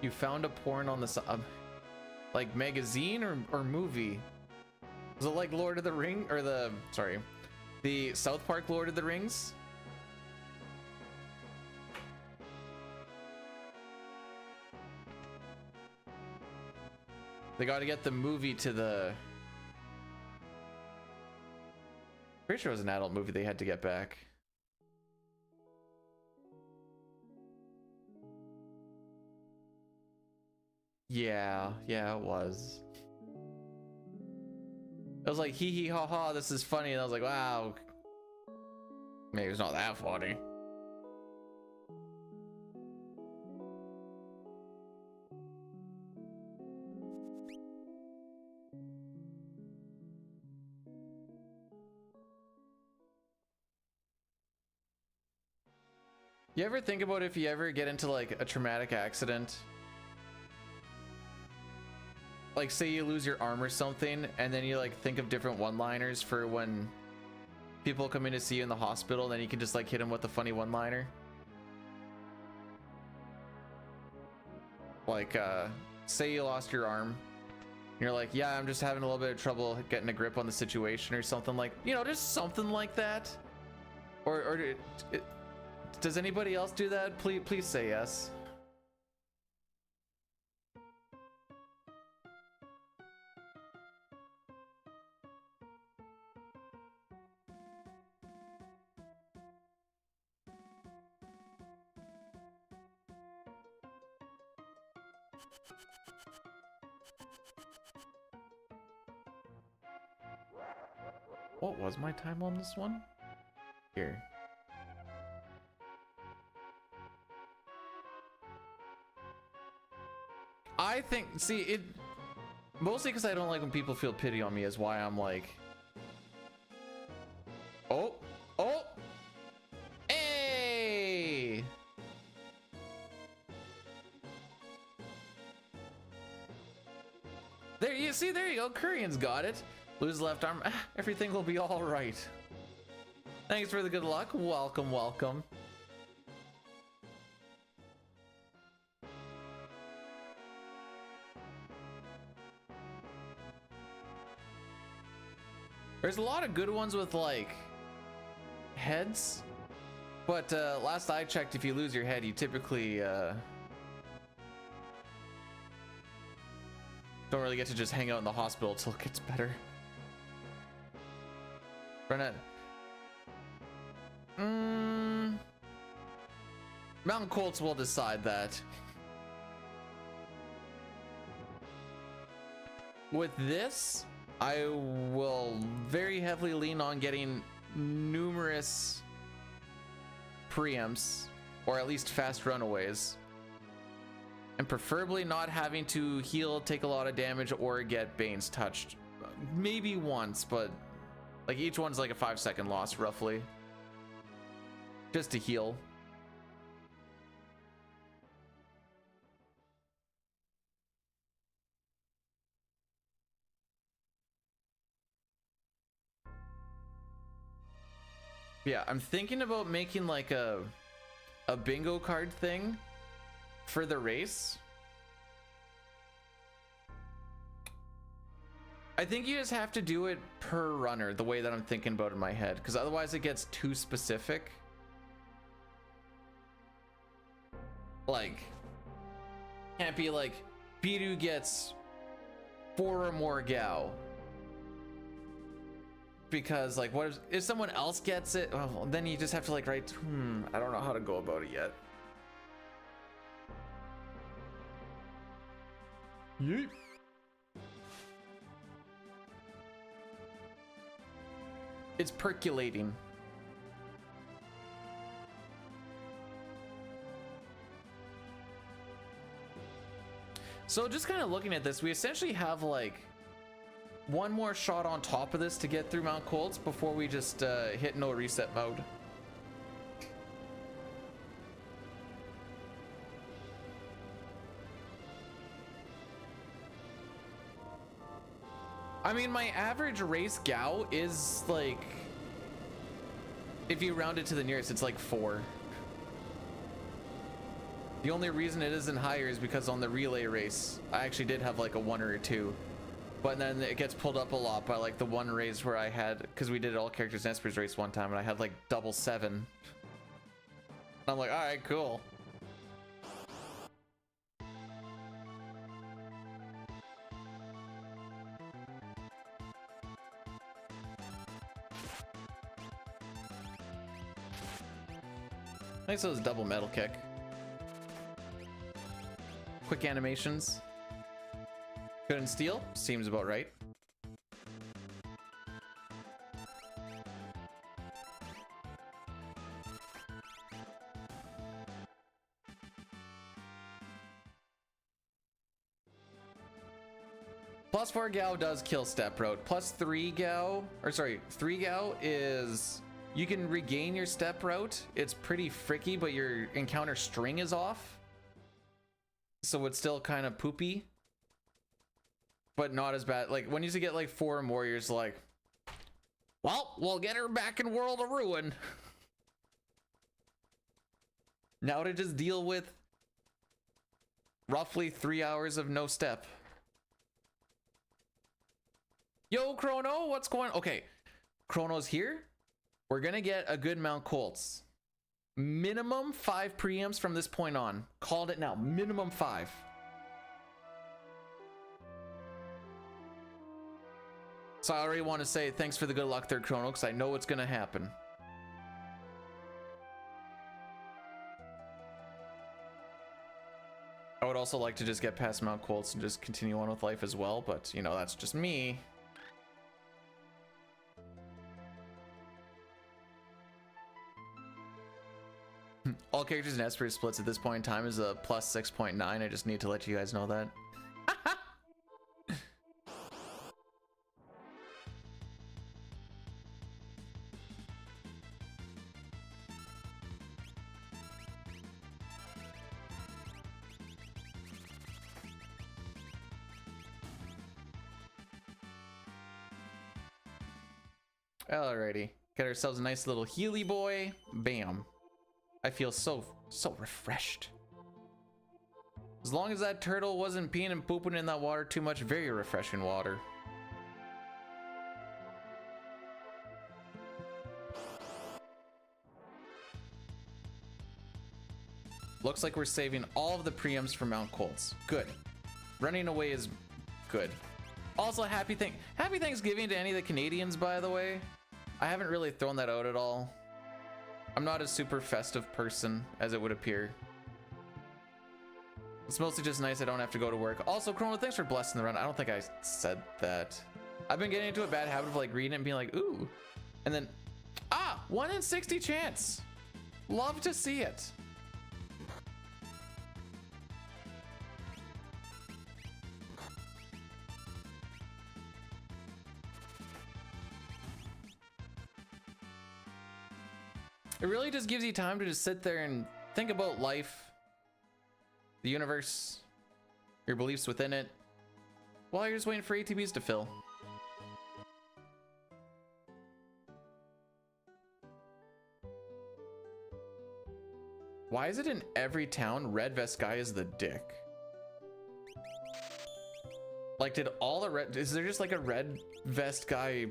You found a porn on the like magazine or movie? Was it like Lord of the Ring or the South Park Lord of the Rings? They got to get the movie to the... Pretty sure it was an adult movie they had to get back. Yeah, it was. I was like, hee hee ha ha, this is funny. And I was like, wow. Maybe it's not that funny. You ever think about if you ever get into like a traumatic accident? Like say you lose your arm or something and then you like think of different one-liners for when people come in to see you in the hospital, then you can just like hit them with a funny one-liner. Like say you lost your arm and you're like, yeah, I'm just having a little bit of trouble getting a grip on the situation or something, like, you know, just something like that. Or does anybody else do that? Please say yes. What was my time on this one? Here. I think, see, it mostly because I don't like when people feel pity on me is why I'm like, oh, hey! There you see, there you go, Korean's got it. Lose left arm, everything will be all right. Thanks for the good luck. Welcome, welcome. There's a lot of good ones with like heads, but last I checked, if you lose your head, you typically don't really get to just hang out in the hospital until it gets better. Burnett. Mountain Colts will decide that. With this, I will very heavily lean on getting numerous preempts, or at least fast runaways, and preferably not having to heal, take a lot of damage, or get Bane's touched. Maybe once, but like each one's like a 5-second loss roughly, just to heal. Yeah, I'm thinking about making like a bingo card thing for the race. I think you just have to do it per runner, the way that I'm thinking about it in my head, because otherwise it gets too specific. Like, can't be like, Biru gets 4 or more Gao. Because like, what if someone else gets it? Well, then you just have to like write, I don't know how to go about it yet. Yeet. It's percolating. So just kind of looking at this, we essentially have like one more shot on top of this to get through Mount Colts before we just hit no reset mode. I mean, my average race Gao is like, if you round it to the nearest, it's like 4. The only reason it isn't higher is because on the relay race, I actually did have like a 1 or a 2. But then it gets pulled up a lot by like the one race where I had, because we did all characters and Espers race one time, and I had like double 7. I'm like, all right, cool. Nice those double metal kick. Quick animations. Good in steel, seems about right. +4 Gao does kill step route. +3 Gao, or sorry, 3 Gao is you can regain your step route. It's pretty fricky, but your encounter string is off. So it's still kind of poopy. But not as bad. Like when you get like 4 or more, you're just like, well, we'll get her back in World of Ruin. Now to just deal with roughly 3 hours of no step. Yo, Chrono, what's going on? Okay, Chrono's here. We're gonna get a good Mount Colts. Minimum 5 preamps from this point on. Called it now. Minimum 5. So I already want to say thanks for the good luck there, Chrono, because I know it's gonna happen. I would also like to just get past Mount Colts and just continue on with life as well, but you know, that's just me. All characters in Esper splits at this point in time is a +6.9. I just need to let you guys know that. Alrighty. Get ourselves a nice little Healy boy. Bam. I feel so refreshed. As long as that turtle wasn't peeing and pooping in that water too much, very refreshing water. Looks like we're saving all of the preamps for Mount Colts. Good. Running away is good. Also, happy Thanksgiving to any of the Canadians, by the way. I haven't really thrown that out at all. I'm not a super festive person, as it would appear. It's mostly just nice I don't have to go to work. Also, Chrono, thanks for blessing the run. I don't think I said that. I've been getting into a bad habit of like reading it and being like, ooh. And then, 1 in 60 chance. Love to see it. It really just gives you time to just sit there and think about life, the universe, your beliefs within it, while you're just waiting for ATBs to fill. Why is it in every town red vest guy is the dick? Like, did all the red, is there just like a red vest guy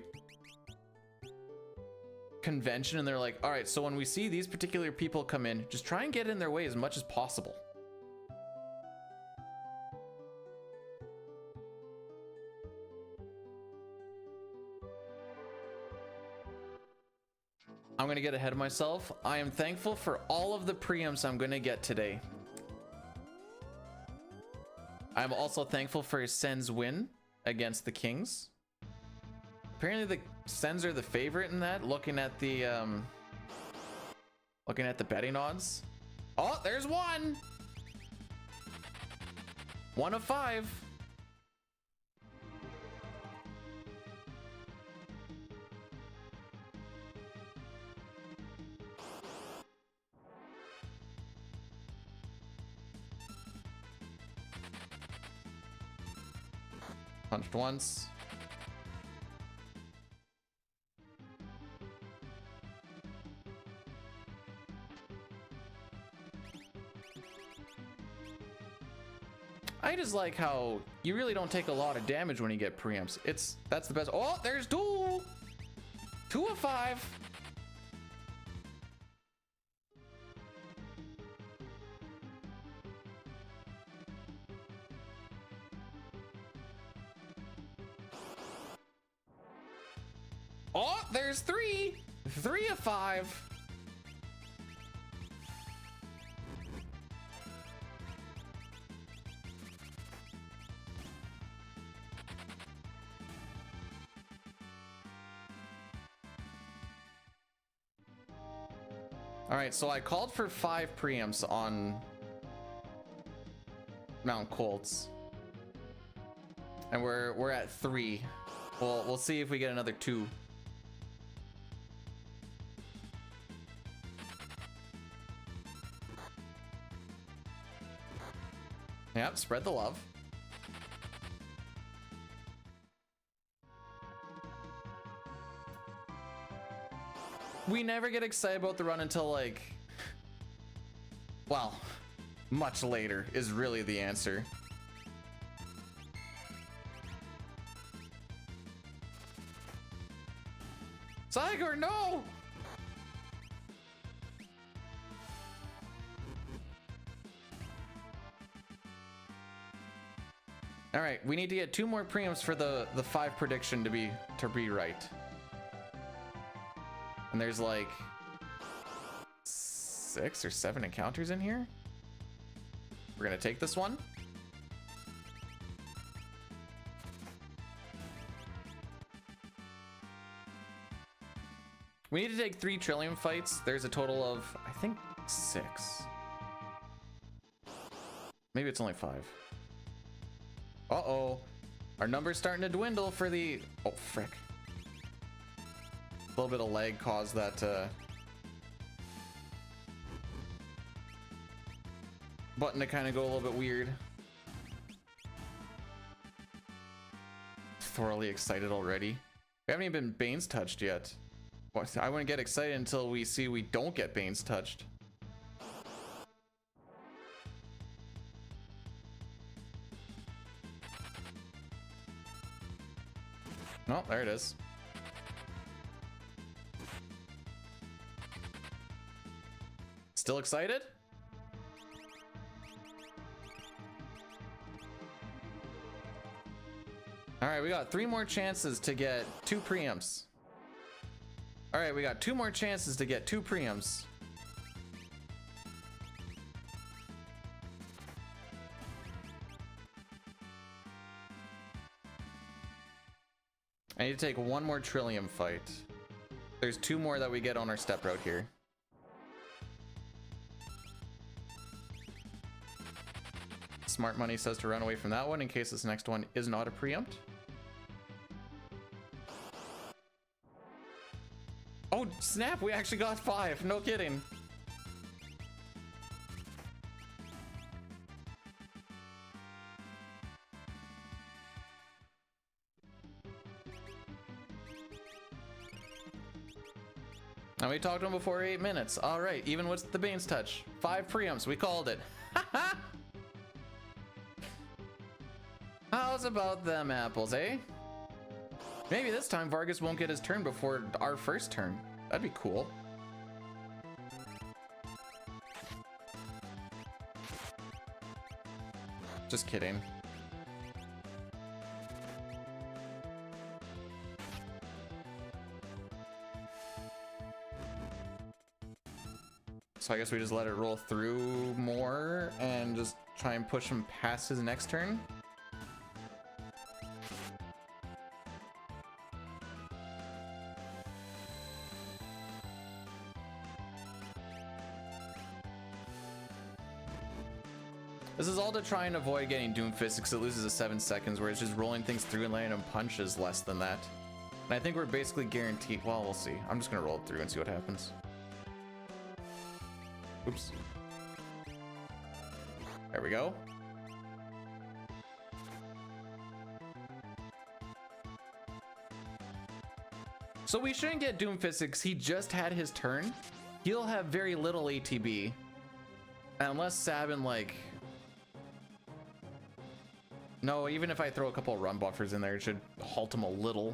convention and they're like, all right, so when we see these particular people come in, just try and get in their way as much as possible. I'm gonna get ahead of myself. I am thankful for all of the preamps I'm gonna get today. I'm also thankful for Sen's win against the Kings. Apparently the Sens are the favorite in that, looking at the betting odds. Oh, there's one! 1 of 5. Punched once. I just like how you really don't take a lot of damage when you get preamps. That's the best. Oh, there's 2. 2 of 5. Oh, there's 3. 3 of 5. All right, so I called for 5 preamps on Mount Colts, and we're at 3. We'll see if we get another 2. Yep, spread the love. We never get excited about the run until like, well, much later is really the answer. Tiger, no! All right, we need to get 2 more preamps for the 5 prediction to be right. And there's like 6 or 7 encounters in here. We're gonna take this one. We need to take 3 Trillium fights. There's a total of, I think, 6. Maybe it's only 5. Uh-oh. Our number's starting to dwindle for the... Oh, frick. A little bit of lag caused that button to kind of go a little bit weird. Thoroughly excited already. We haven't even been Bane's touched yet. Well, I wouldn't get excited until we see we don't get Banes touched. Oh, there it is. Still excited? All right, we got 3 more chances to get 2 preamps. All right, we got 2 more chances to get 2 preamps. I need to take 1 more Trillium fight. There's 2 more that we get on our step route here. Smart Money says to run away from that one in case this next one is not a preempt. Oh, snap! We actually got 5. No kidding. And we talked to him before 8 minutes. All right, even with the Bane's touch. 5 preempts. We called it. How's about them apples, eh? Maybe this time Vargas won't get his turn before our first turn. That'd be cool. Just kidding. So I guess we just let it roll through more and just try and push him past his next turn. This is all to try and avoid getting Doomfist because it loses a 7 seconds, where it's just rolling things through and letting him punches less than that. And I think we're basically guaranteed. Well, we'll see. I'm just gonna roll it through and see what happens. Oops. There we go. So we shouldn't get Doomfist because he just had his turn. He'll have very little ATB. Unless Sabin, like... No, even if I throw a couple of run buffers in there, it should halt him a little.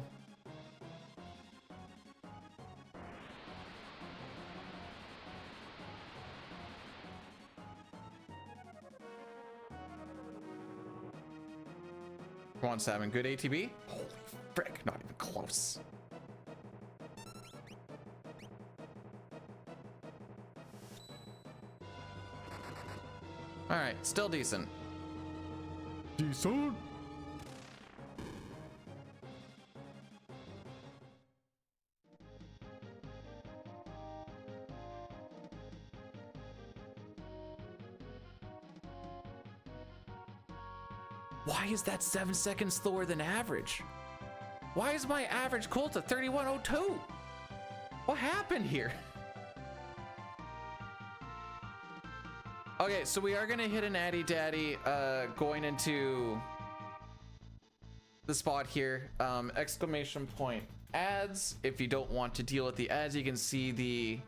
Come on, Sabin. Good ATB? Holy frick, not even close. All right, still decent. Decent. Why is that 7 seconds slower than average? Why is my average Colt at 3102? What happened here? Okay, so we are gonna hit an Addy Daddy going into the spot here. Exclamation point ads. If you don't want to deal with the ads, you can see the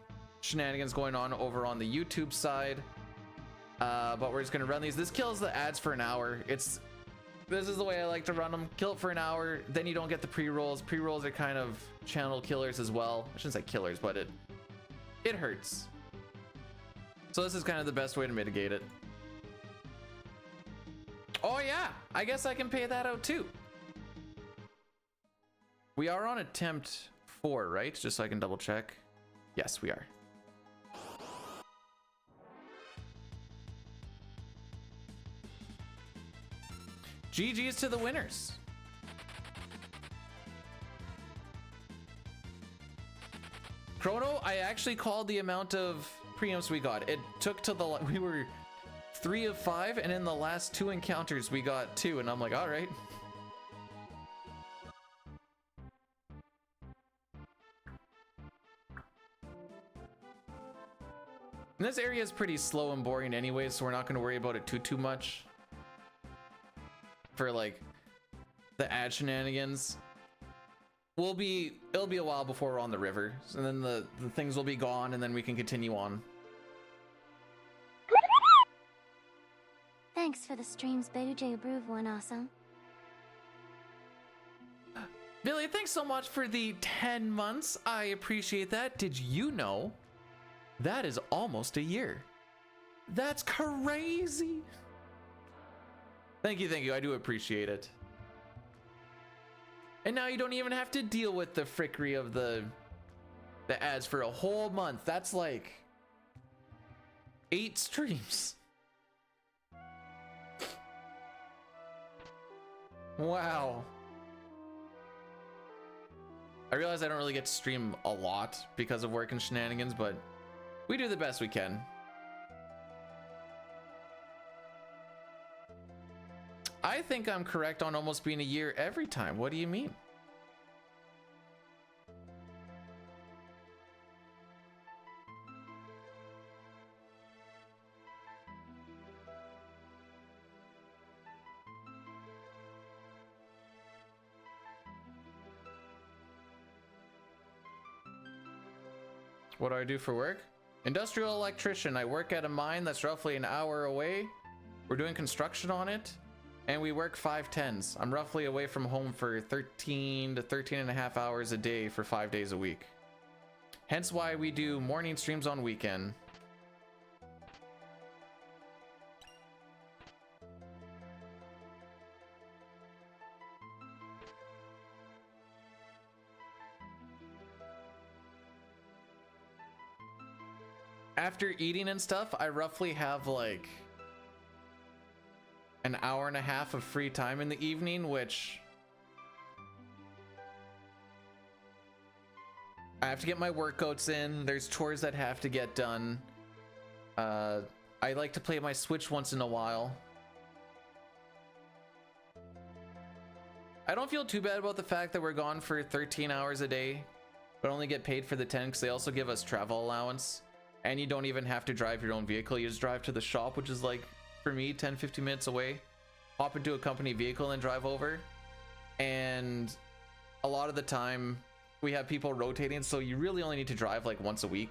shenanigans going on over on the YouTube side. But we're just gonna run these. This kills the ads for an hour. This is the way I like to run them. Kill it for an hour, then you don't get the pre-rolls. Pre-rolls are kind of channel killers as well. I shouldn't say killers, but it hurts. So this is kind of the best way to mitigate it. Oh yeah, I guess I can pay that out too. We are on attempt 4, right? Just so I can double check. Yes, we are. GG's to the winners. Chrono, I actually called the amount of preamps we got. It took to we were 3 of 5, and in the last 2 encounters we got 2, and I'm like, all right. And this area is pretty slow and boring anyway, so we're not going to worry about it too much for like the ad shenanigans. it'll be a while before we're on the river, and then the things will be gone, and then we can continue on. Thanks for the stream's Beruja Brew one, awesome. Billy, thanks so much for the 10 months. I appreciate that. Did you know that is almost a year? That's crazy. Thank you. I do appreciate it. And now you don't even have to deal with the frickery of the ads for a whole month. That's like 8 streams. Wow. I realize I don't really get to stream a lot because of work and shenanigans, but we do the best we can. I think I'm correct on almost being a year every time. What do you mean? What do I do for work? Industrial electrician. I work at a mine that's roughly an hour away. We're doing construction on it, and we work 5/10s. I'm roughly away from home for 13 to 13 and a half hours a day for 5 days a week. Hence why we do morning streams on weekend. After eating and stuff, I roughly have like an hour and a half of free time in the evening, which I have to get my workouts in. There's chores that have to get done. I like to play my Switch once in a while. I don't feel too bad about the fact that we're gone for 13 hours a day, but only get paid for the 10 because they also give us travel allowance. And you don't even have to drive your own vehicle. You just drive to the shop, which is like, for me, 10-15 minutes away. Hop into a company vehicle and drive over. And a lot of the time, we have people rotating, so you really only need to drive like once a week.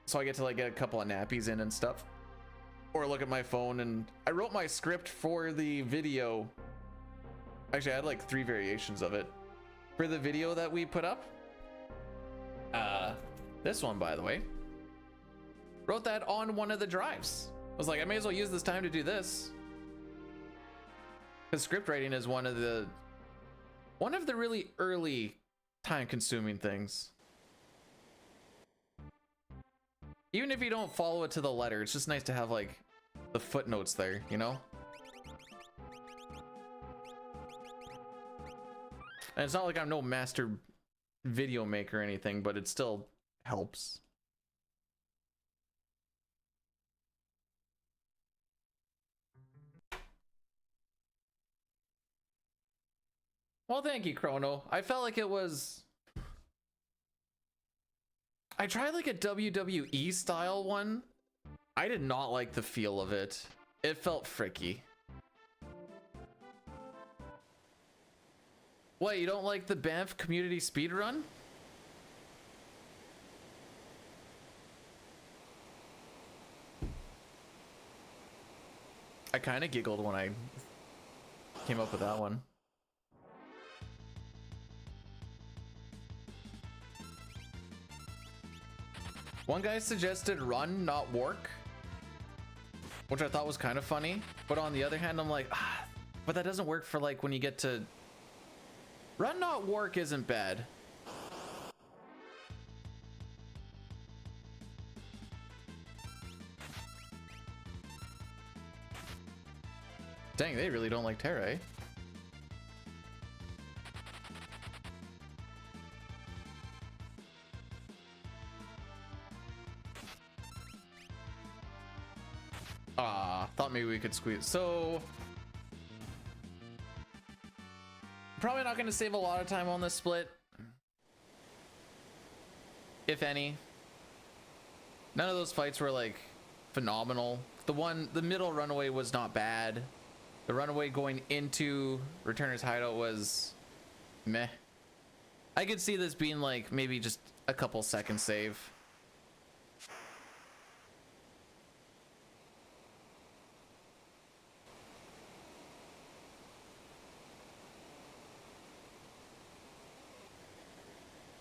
So I get to like get a couple of nappies in and stuff. Or look at my phone, and I wrote my script for the video. Actually, I had like 3 variations of it. For the video that we put up. This one, by the way, wrote that on one of the drives. I was like, I may as well use this time to do this, because script writing is one of the really early time-consuming things. Even if you don't follow it to the letter, it's just nice to have like the footnotes there, you know? And it's not like I'm no master video maker or anything, but it still helps. Well, thank you, Chrono. I felt like it was... I tried like a WWE style one. I did not like the feel of it. It felt fricky. What, you don't like the Banff community speedrun? I kind of giggled when I came up with that one. One guy suggested run, not work, which I thought was kind of funny. But on the other hand, I'm like, but that doesn't work for like when you get to... Run, not work isn't bad. Dang, they really don't like Terra, eh? Thought maybe we could squeeze. So, probably not going to save a lot of time on this split, if any. None of those fights were like phenomenal. The middle runaway was not bad. The runaway going into Returner's hideout was Meh. I could see this being like maybe just a couple seconds save.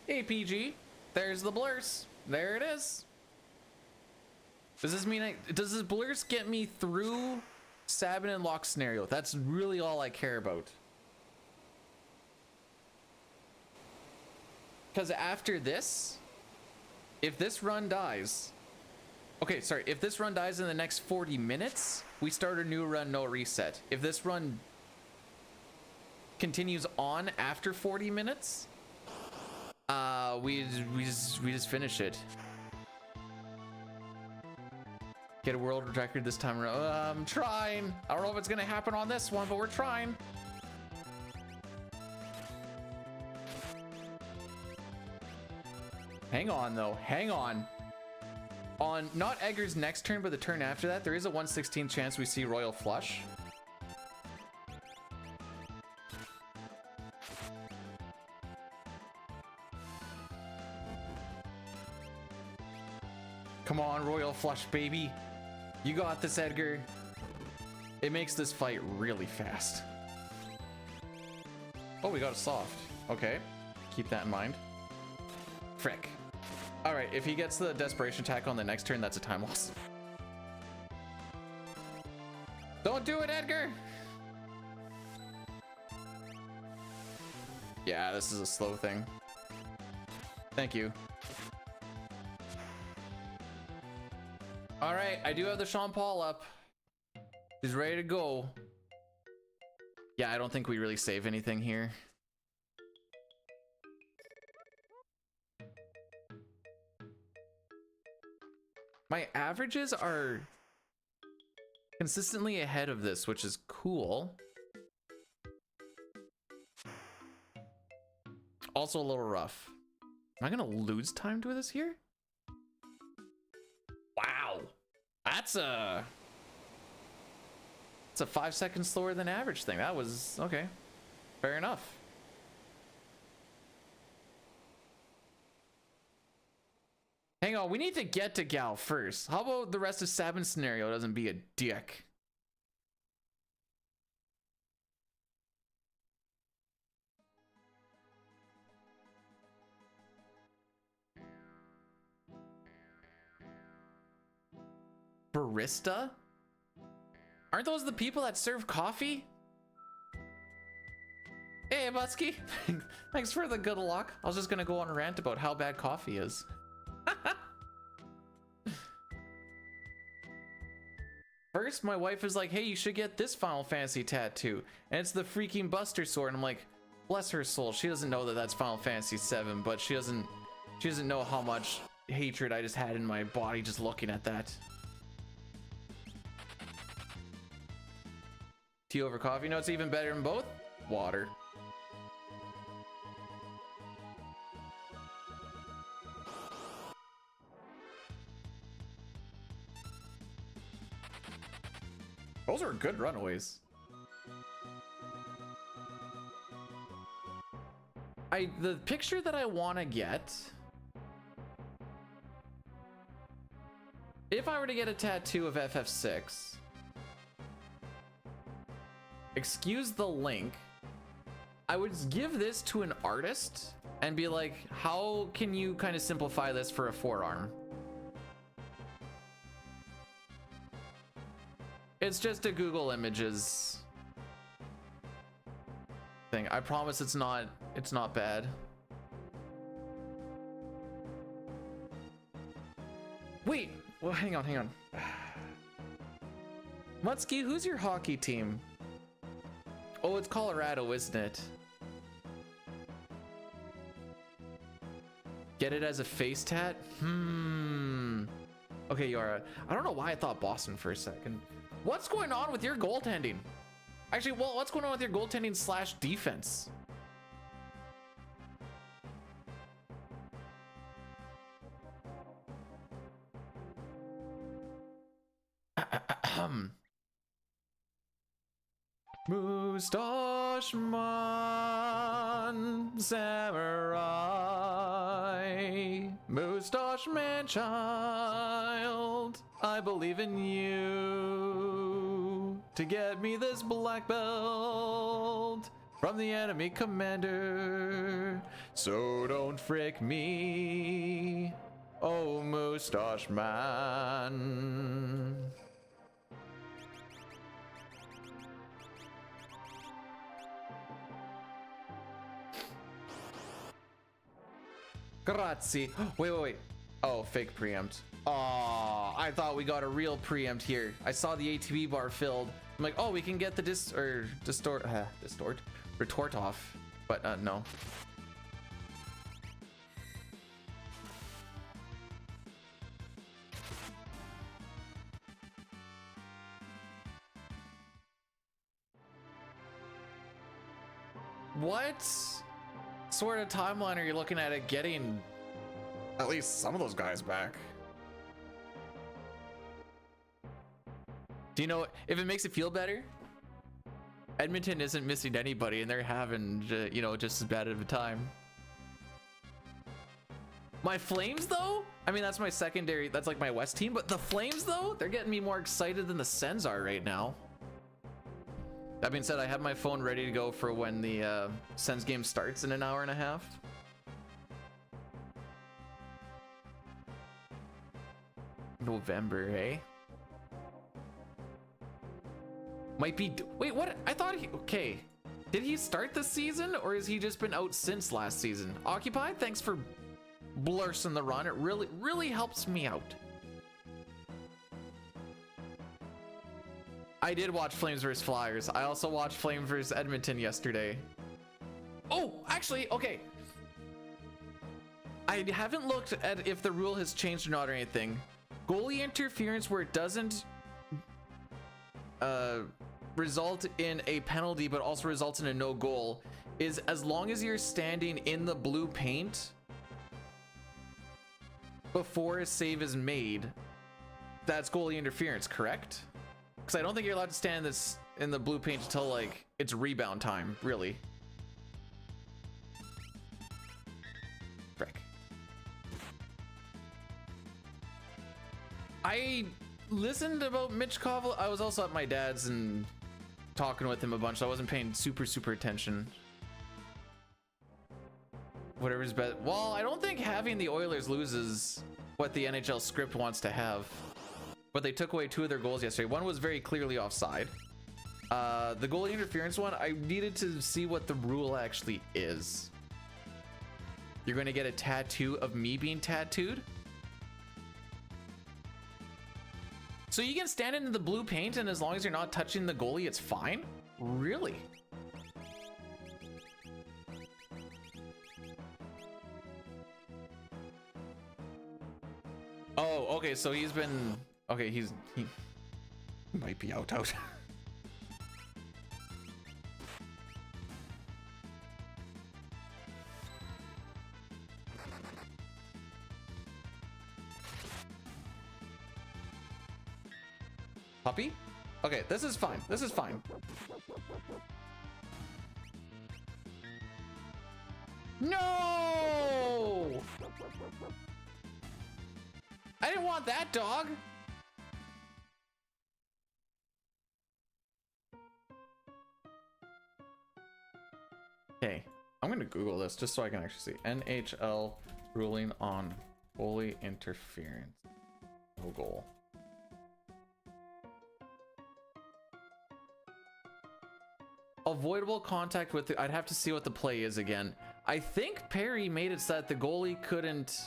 APG, there's the blurs. There it is. Does this mean does this blurs get me through Sabin and Locke scenario? That's really all I care about. Because after this, if this run dies, okay, sorry, if this run dies in the next 40 minutes, we start a new run, no reset. If this run continues on after 40 minutes, we just finish it. Get a world record this time around. I'm trying. I don't know if it's gonna happen on this one, but we're trying. Hang on though, hang on. On not Edgar's next turn, but the turn after that, there is a 1/16 chance we see Royal Flush. Come on, Royal Flush, baby. You got this, Edgar. It makes this fight really fast. Oh, we got a soft. Okay, keep that in mind. Frick. All right, if he gets the desperation attack on the next turn, that's a time loss. Don't do it, Edgar. Yeah, this is a slow thing. Thank you. All right, I do have the Sean Paul up. He's ready to go. Yeah, I don't think we really save anything here. My averages are consistently ahead of this, which is cool. Also a little rough. Am I gonna lose time to this here? Wow, that's a 5 seconds slower than average thing. That was okay. Fair enough. Hang on, we need to get to Gal first. How about the rest of Sabin's scenario doesn't be a dick? Barista? Aren't those the people that serve coffee? Hey, Busky. Thanks for the good luck. I was just gonna go on a rant about how bad coffee is. First, my wife is like, hey, you should get this Final Fantasy tattoo. And it's the freaking Buster Sword. And I'm like, bless her soul. She doesn't know that that's Final Fantasy 7, but she doesn't know how much hatred I just had in my body just looking at that. Tea over coffee? No, it's even better than both. Water. Those are good runaways. The picture that I want to get, if I were to get a tattoo of FF6, excuse the link, I would give this to an artist and be like, how can you kind of simplify this for a forearm? It's just a Google Images thing. I promise it's not bad. Wait, well, hang on. Mutsky, who's your hockey team? Oh, it's Colorado, isn't it? Get it as a face tat? Okay, Yara. I don't know why I thought Boston for a second. What's going on with your goaltending? Actually, well, what's going on with your goaltending slash defense? Mustache Man Samurai, Mustache Man Child, I believe in you to get me this black belt from the enemy commander. So don't frick me, oh Mustache Man. Grazie. Wait. Oh, fake preempt. Oh, I thought we got a real preempt here. I saw the ATB bar filled. I'm like, oh, we can get the retort off, but no. What sort of timeline are you looking at it getting at least some of those guys back? Do you know if it makes it feel better? Edmonton isn't missing anybody and they're having, you know, just as bad of a time. My Flames though? I mean, that's my secondary, that's like my West team, but the Flames though, they're getting me more excited than the Sens are right now. That being said, I have my phone ready to go for when the Sens game starts in an hour and a half. November, eh? Might be, wait, what? I thought he, okay. Did he start the season or has he just been out since last season? Occupied, thanks for blursing the run. It really helps me out. I did watch Flames vs Flyers. I also watched Flames vs Edmonton yesterday. Oh, actually, okay. I haven't looked at if the rule has changed or not or anything. Goalie interference where it doesn't result in a penalty but also results in a no goal is as long as you're standing in the blue paint before a save is made, that's goalie interference, correct? Because I don't think you're allowed to stand in the blue paint until like it's rebound time, really. Frick. I listened about Mitch Koval. I was also at my dad's and talking with him a bunch, so I wasn't paying super attention. Whatever's best. Well, I don't think having the Oilers lose is what the NHL script wants to have. But they took away 2 of their goals yesterday. One was very clearly offside. The goalie interference one, I needed to see what the rule actually is. You're going to get a tattoo of me being tattooed? So you can stand in the blue paint and as long as you're not touching the goalie, it's fine? Really? Oh, okay, so he's been... Okay, he might be out. Puppy? Okay, this is fine. This is fine. No! I didn't want that dog. Okay, I'm gonna Google this just so I can actually see. NHL ruling on goalie interference. No goal. Avoidable contact with the, I'd have to see what the play is again. I think Perry made it so that the goalie couldn't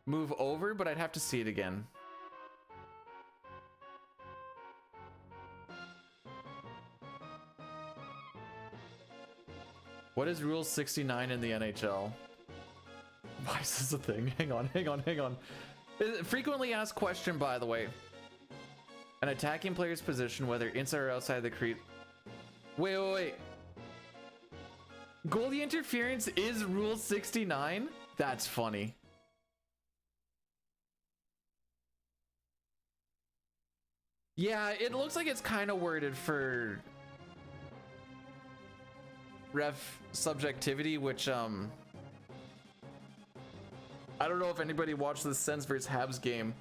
move over, but I'd have to see it again. What is Rule 69 in the NHL? Why is this a thing? Hang on. Frequently asked question, by the way. An attacking player's position, whether inside or outside the crease. Wait. Goalie interference is Rule 69? That's funny. Yeah, it looks like it's kind of worded for ref subjectivity, which I don't know if anybody watched the Sens vs Habs game.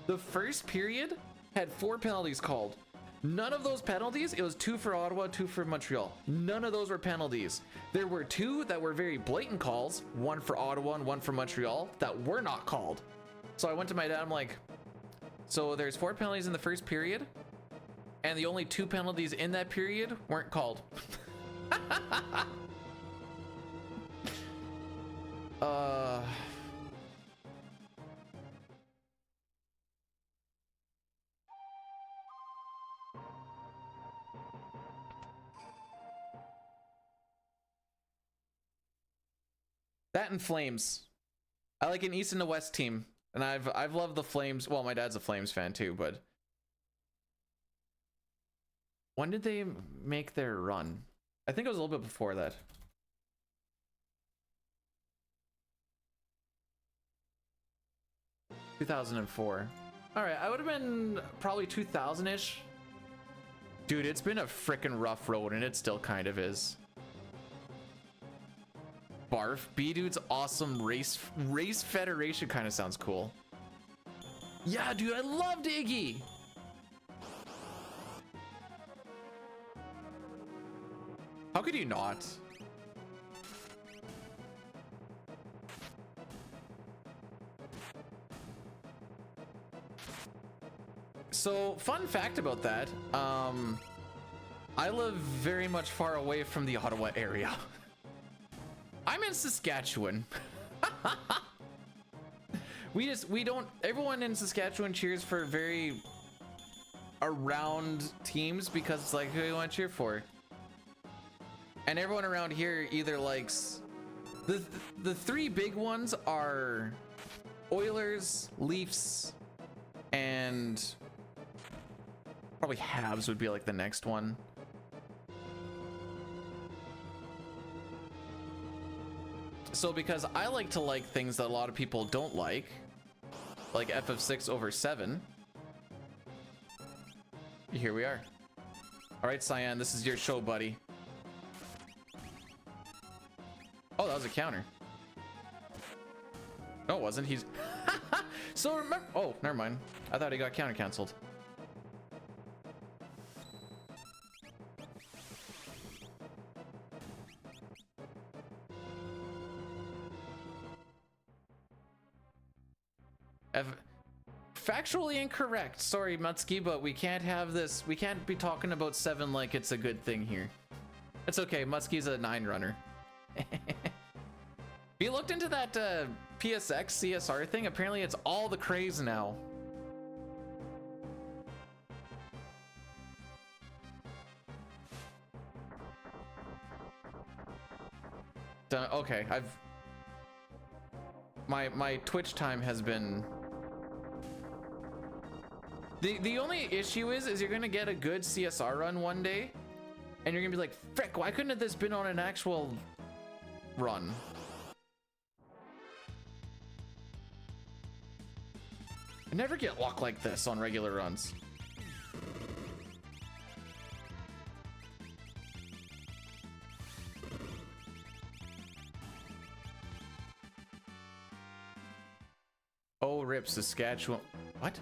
The first period had 4 penalties called. None of those penalties, it was 2 for Ottawa, 2 for Montreal. None of those were penalties. There were 2 that were very blatant calls, 1 for Ottawa and 1 for Montreal, that were not called. So I went to my dad, I'm like, so there's 4 penalties in the first period, and the only 2 penalties in that period weren't called. That and Flames. I like an East and a West team, and I've loved the Flames. Well, my dad's a Flames fan too, but when did they make their run? I think it was a little bit before that. – 2004. All right, I would have been probably 2000-ish. Dude, it's been a freaking rough road, and it still kind of is. Barf. B-Dude's awesome race federation kind of sounds cool. Yeah, dude, I loved Iggy. How could you not? So, fun fact about that, I live very much far away from the Ottawa area. I'm in Saskatchewan. we don't, everyone in Saskatchewan cheers for very around teams because it's like, who do you want to cheer for? And everyone around here either likes, the 3 big ones are Oilers, Leafs, and probably Habs would be like the next one. So because I like to like things that a lot of people don't like FF6 over 7. Here we are. All right, Cyan, this is your show, buddy. Oh, that was a counter. No, it wasn't. He's so remember. Oh, never mind. I thought he got counter canceled. Factually incorrect. Sorry, Mutski, but we can't have this. We can't be talking about 7 like it's a good thing here. It's okay. Mutski's a 9 runner. You looked into that PSX CSR thing? Apparently it's all the craze now. Okay, my Twitch time has been. The only issue is you're gonna get a good CSR run one day, and you're gonna be like, frick, why couldn't this been on an actual run? I never get luck like this on regular runs. Oh, rip Saskatchewan. What?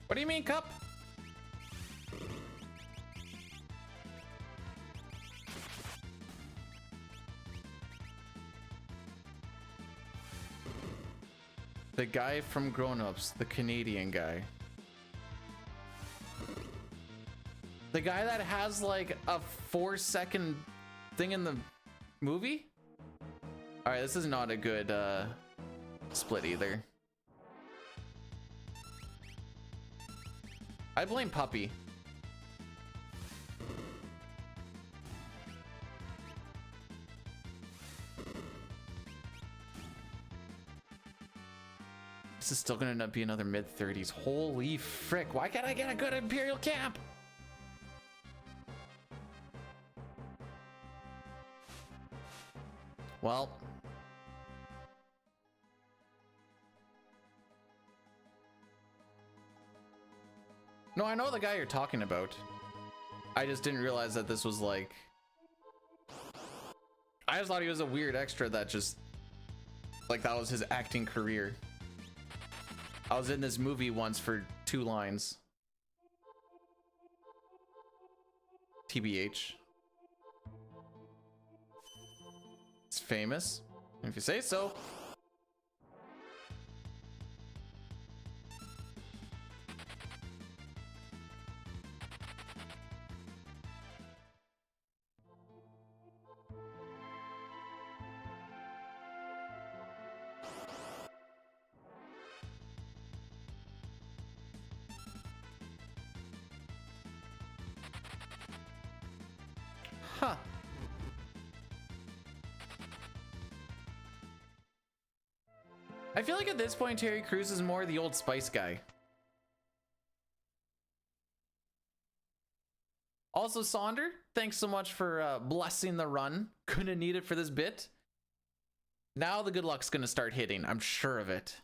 What do you mean, Cup? The guy from Grown Ups, the Canadian guy. The guy that has like a 4-second thing in the movie? All right, this is not a good split either. I blame Puppy. This is still gonna end up be another mid-30s. Holy frick, why can't I get a good Imperial camp? Well, No, I know the guy you're talking about. I just didn't realize that this was like... I just thought he was a weird extra that just... Like, that was his acting career. I was in this movie once for 2 lines. TBH. It's famous, if you say so. Huh. I feel like at this point, Terry Crews is more the Old Spice guy. Also, Sonder, thanks so much for blessing the run. Couldn't need it for this bit. Now the good luck's gonna start hitting. I'm sure of it.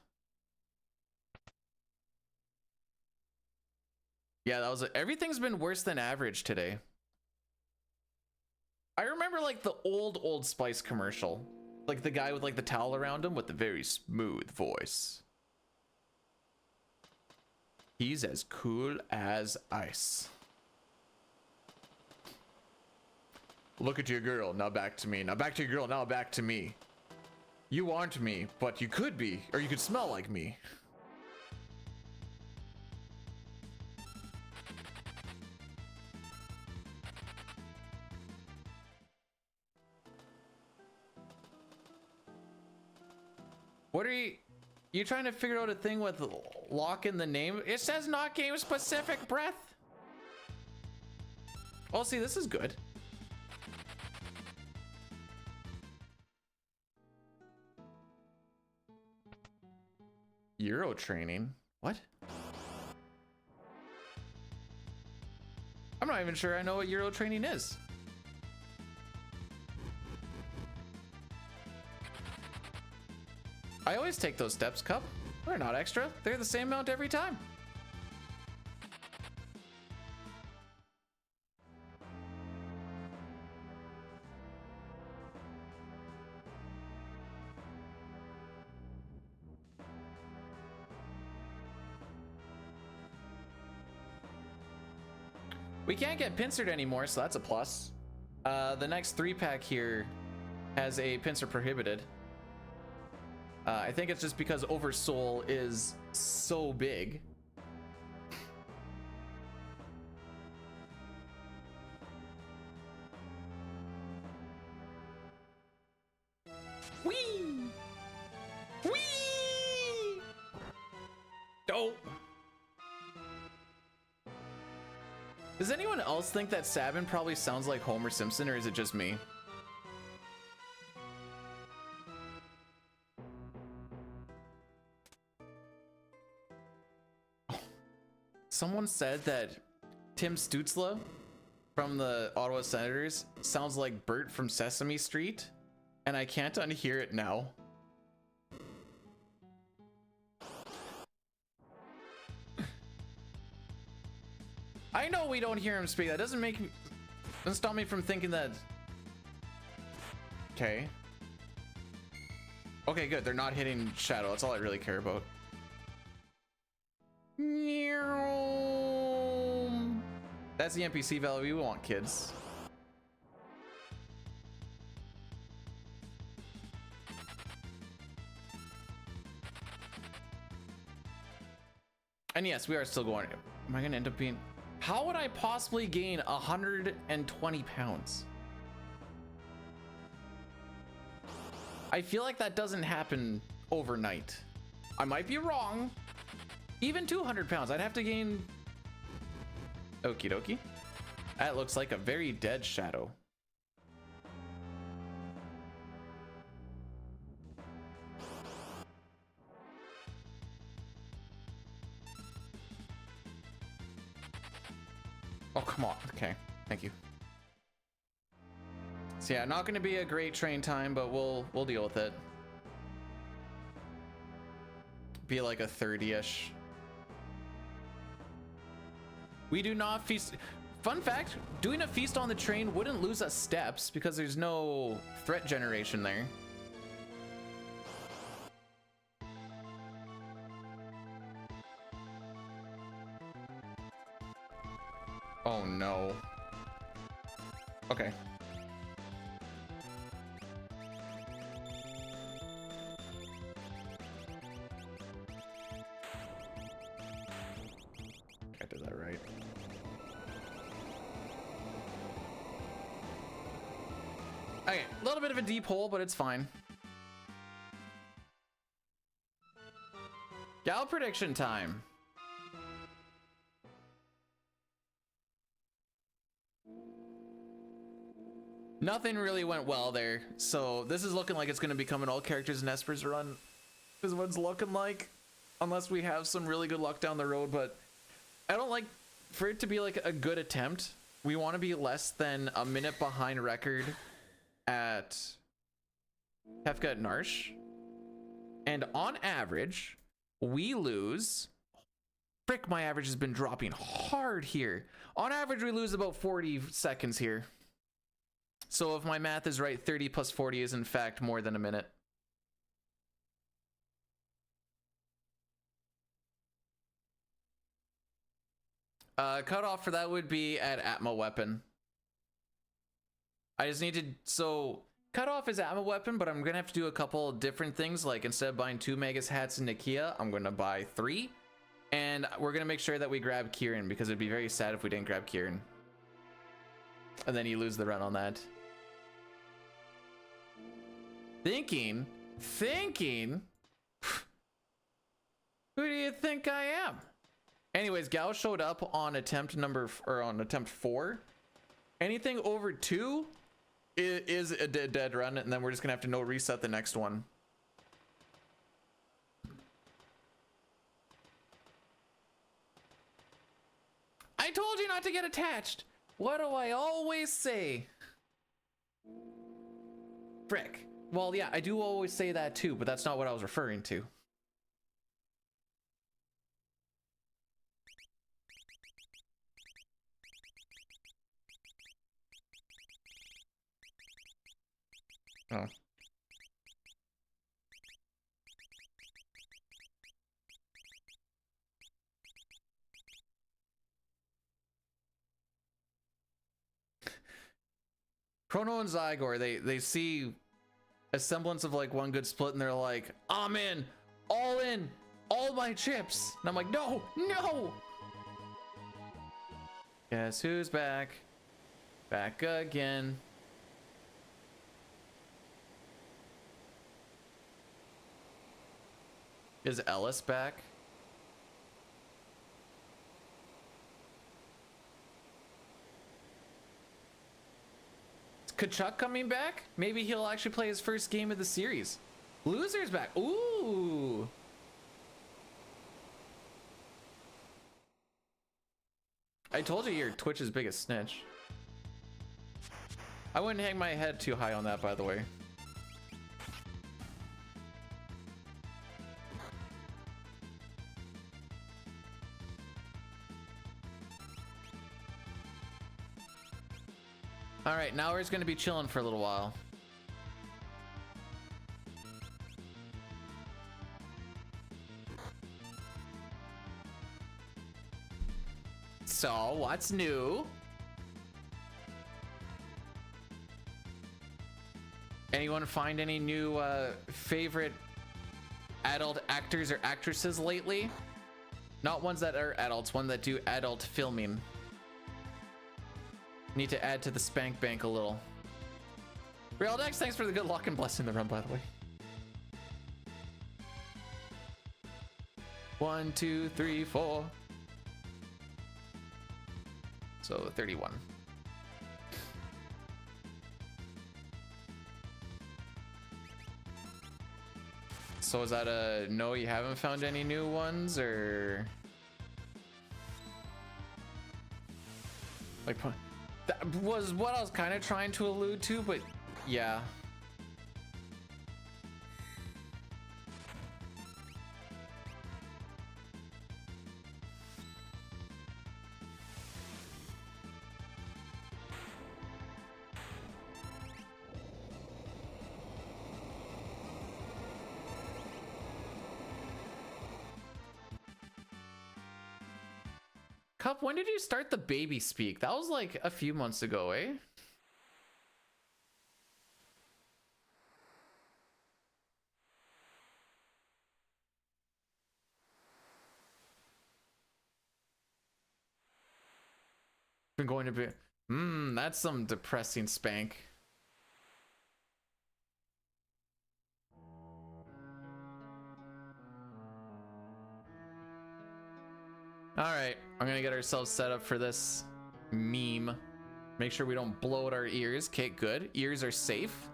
Yeah, that was everything's been worse than average today. I remember like the old Spice commercial. Like the guy with like the towel around him with the very smooth voice. He's as cool as ice. Look at your girl, now back to me. Now back to your girl, now back to me. You aren't me, but you could be, or you could smell like me. What are you trying to figure out a thing with lock in the name? It says not game specific, breath. Oh, see, this is good. Euro training? What? I'm not even sure I know what Euro training is. I always take those steps, Cup. They're not extra. They're the same amount every time. We can't get pincered anymore, so that's a plus. The next 3-pack here has a pincer prohibited. I think it's just because Oversoul is so big. Whee! Whee! Dope. Does anyone else think that Sabin probably sounds like Homer Simpson, or is it just me? Someone said that Tim Stutzla from the Ottawa Senators sounds like Bert from Sesame Street, and I can't unhear it now. I know we don't hear him speak. That doesn't stop me from thinking that. Okay. Okay, good. They're not hitting Shadow. That's all I really care about. That's the NPC value. We want kids. And yes, we are still going. Am I gonna end up being... How would I possibly gain 120 pounds? I feel like that doesn't happen overnight. I might be wrong. Even 200 pounds, I'd have to gain... Okie dokie. That looks like a very dead Shadow. Oh, come on. Okay, thank you. So yeah, not going to be a great train time, but we'll deal with it. Be like a 30-ish. We do not feast. Fun fact, doing a feast on the train wouldn't lose us steps because there's no threat generation there. Oh no. Okay. I did that right. Okay, a little bit of a deep hole, but it's fine. Gal prediction time. Nothing really went well there, so this is looking like it's going to become an all characters and espers run. This is what it's looking like, unless we have some really good luck down the road. But I don't like for it to be like a good attempt. We want to be less than a minute behind record at Hefka at Narsh, and on average we lose. Frick, my average has been dropping hard here. On average we lose about 40 seconds here. So if my math is right, 30 plus 40 is in fact more than a minute. Cutoff for that would be at Atma weapon. I just need to, so cutoff is Atma weapon, but I'm gonna have to do a couple different things. Like instead of buying 2 Magus hats in Nakia, I'm gonna buy 3. And we're gonna make sure that we grab Kieran, because it'd be very sad if we didn't grab Kieran. And then you lose the run on that. Thinking, who do you think I am? Anyways, Gal showed up on attempt 4. Anything over 2 is a dead run, and then we're just gonna have to no reset the next one. I told you not to get attached. What do I always say? Frick. Well, yeah, I do always say that too, but that's not what I was referring to. Oh. Chrono and Zygor, they see a semblance of like one good split and they're like, I'm in, all my chips. And I'm like, no. Guess who's back? Back again. Is Ellis back? Is Kachuk coming back? Maybe he'll actually play his first game of the series. Loser's back. Ooh. I told you your Twitch's biggest snitch. I wouldn't hang my head too high on that, by the way. All right, now we're just gonna be chilling for a little while. So, what's new? Anyone find any new favorite adult actors or actresses lately? Not ones that are adults, one that do adult filming. Need to add to the spank bank a little. Real Dex, thanks for the good luck and blessing the run, by the way. 1, 2, 3, 4. So 31. So is that a no, you haven't found any new ones, or like that was what I was kind of trying to allude to, but yeah. Cup, when did you start the baby speak? That was like a few months ago, eh? Been going to be. That's some depressing spank. All right, I'm gonna get ourselves set up for this meme. Make sure we don't blow out our ears. Okay, good. Ears are safe.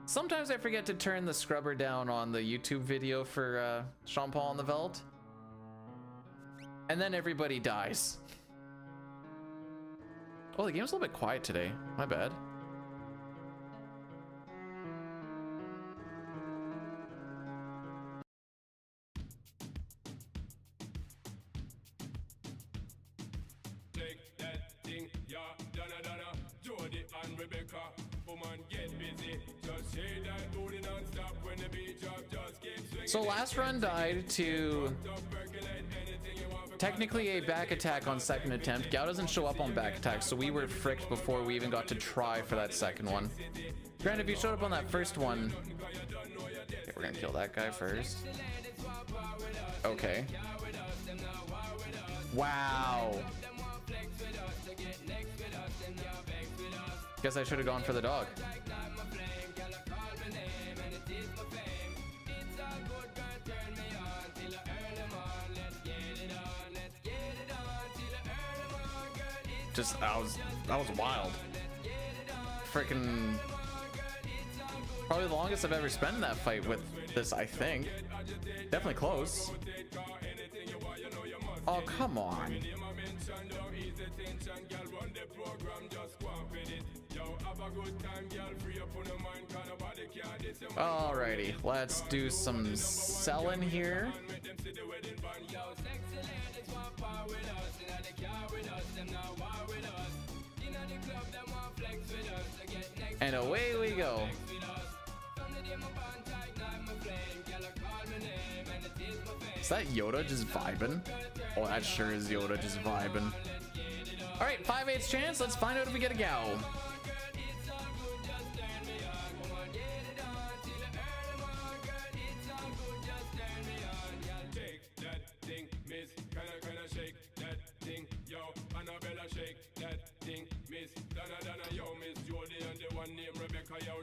Sometimes I forget to turn the scrubber down on the YouTube video for Jean Paul on the Veld. And then everybody dies. Oh, the game's a little bit quiet today. My bad. So last run died to technically a back attack on second attempt. Gao doesn't show up on back attack, so we were fricked before we even got to try for that second one. Granted, if you showed up on that first one, okay, we're gonna kill that guy first. Okay. Wow. Guess I should have gone for the dog. Just that was wild. Freaking probably the longest I've ever spent in that fight with this, I think. Definitely close. Oh, come on. Alrighty, let's do some selling here. And away we go. Is that Yoda just vibing? Oh, that sure is Yoda just vibing. All right, 5/8 chance. Let's find out if we get a Gao.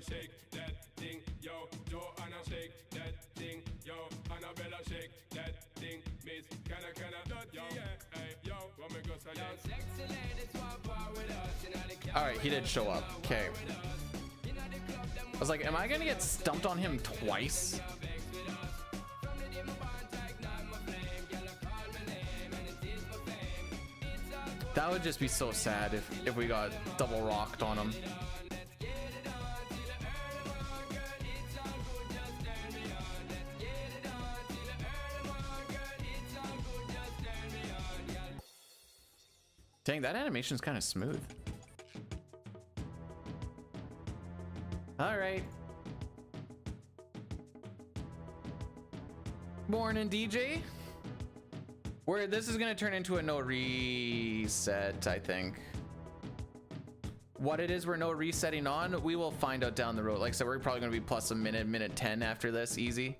Shake that thing, yo, Joanna, shake that thing, yo, Annabella, shake that thing, Miss, yo, hey, yo, what me go say? Sexy ladies want power with us. All right, he did show up. Okay. I was like, am I gonna get stumped on him twice? That would just be so sad if we got double rocked on him. Dang, that animation's kind of smooth. All right. Morning, DJ. Where this is gonna turn into a no reset, I think. What it is we're no resetting on, we will find out down the road. Like I said, we're probably gonna be plus a minute 10 after this, easy.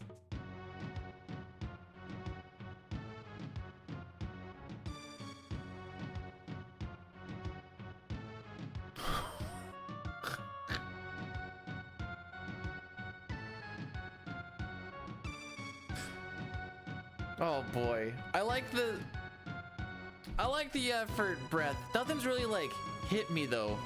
Oh boy, I like the effort, breath. Nothing's really like hit me though.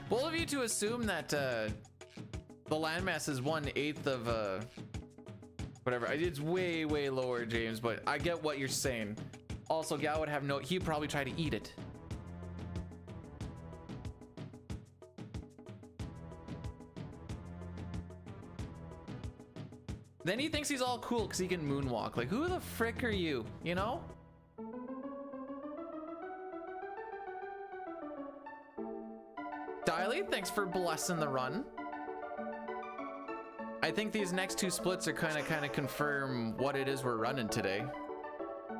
Bold of you to assume that the landmass is 1/8 of whatever. It's way lower, James, but I get what you're saying. Also, Gao would have no. He'd probably try to eat it. Then he thinks he's all cool because he can moonwalk. Like, who the frick are you? You know? Diley, thanks for blessing the run. I think these next two splits are kind of confirm what it is we're running today.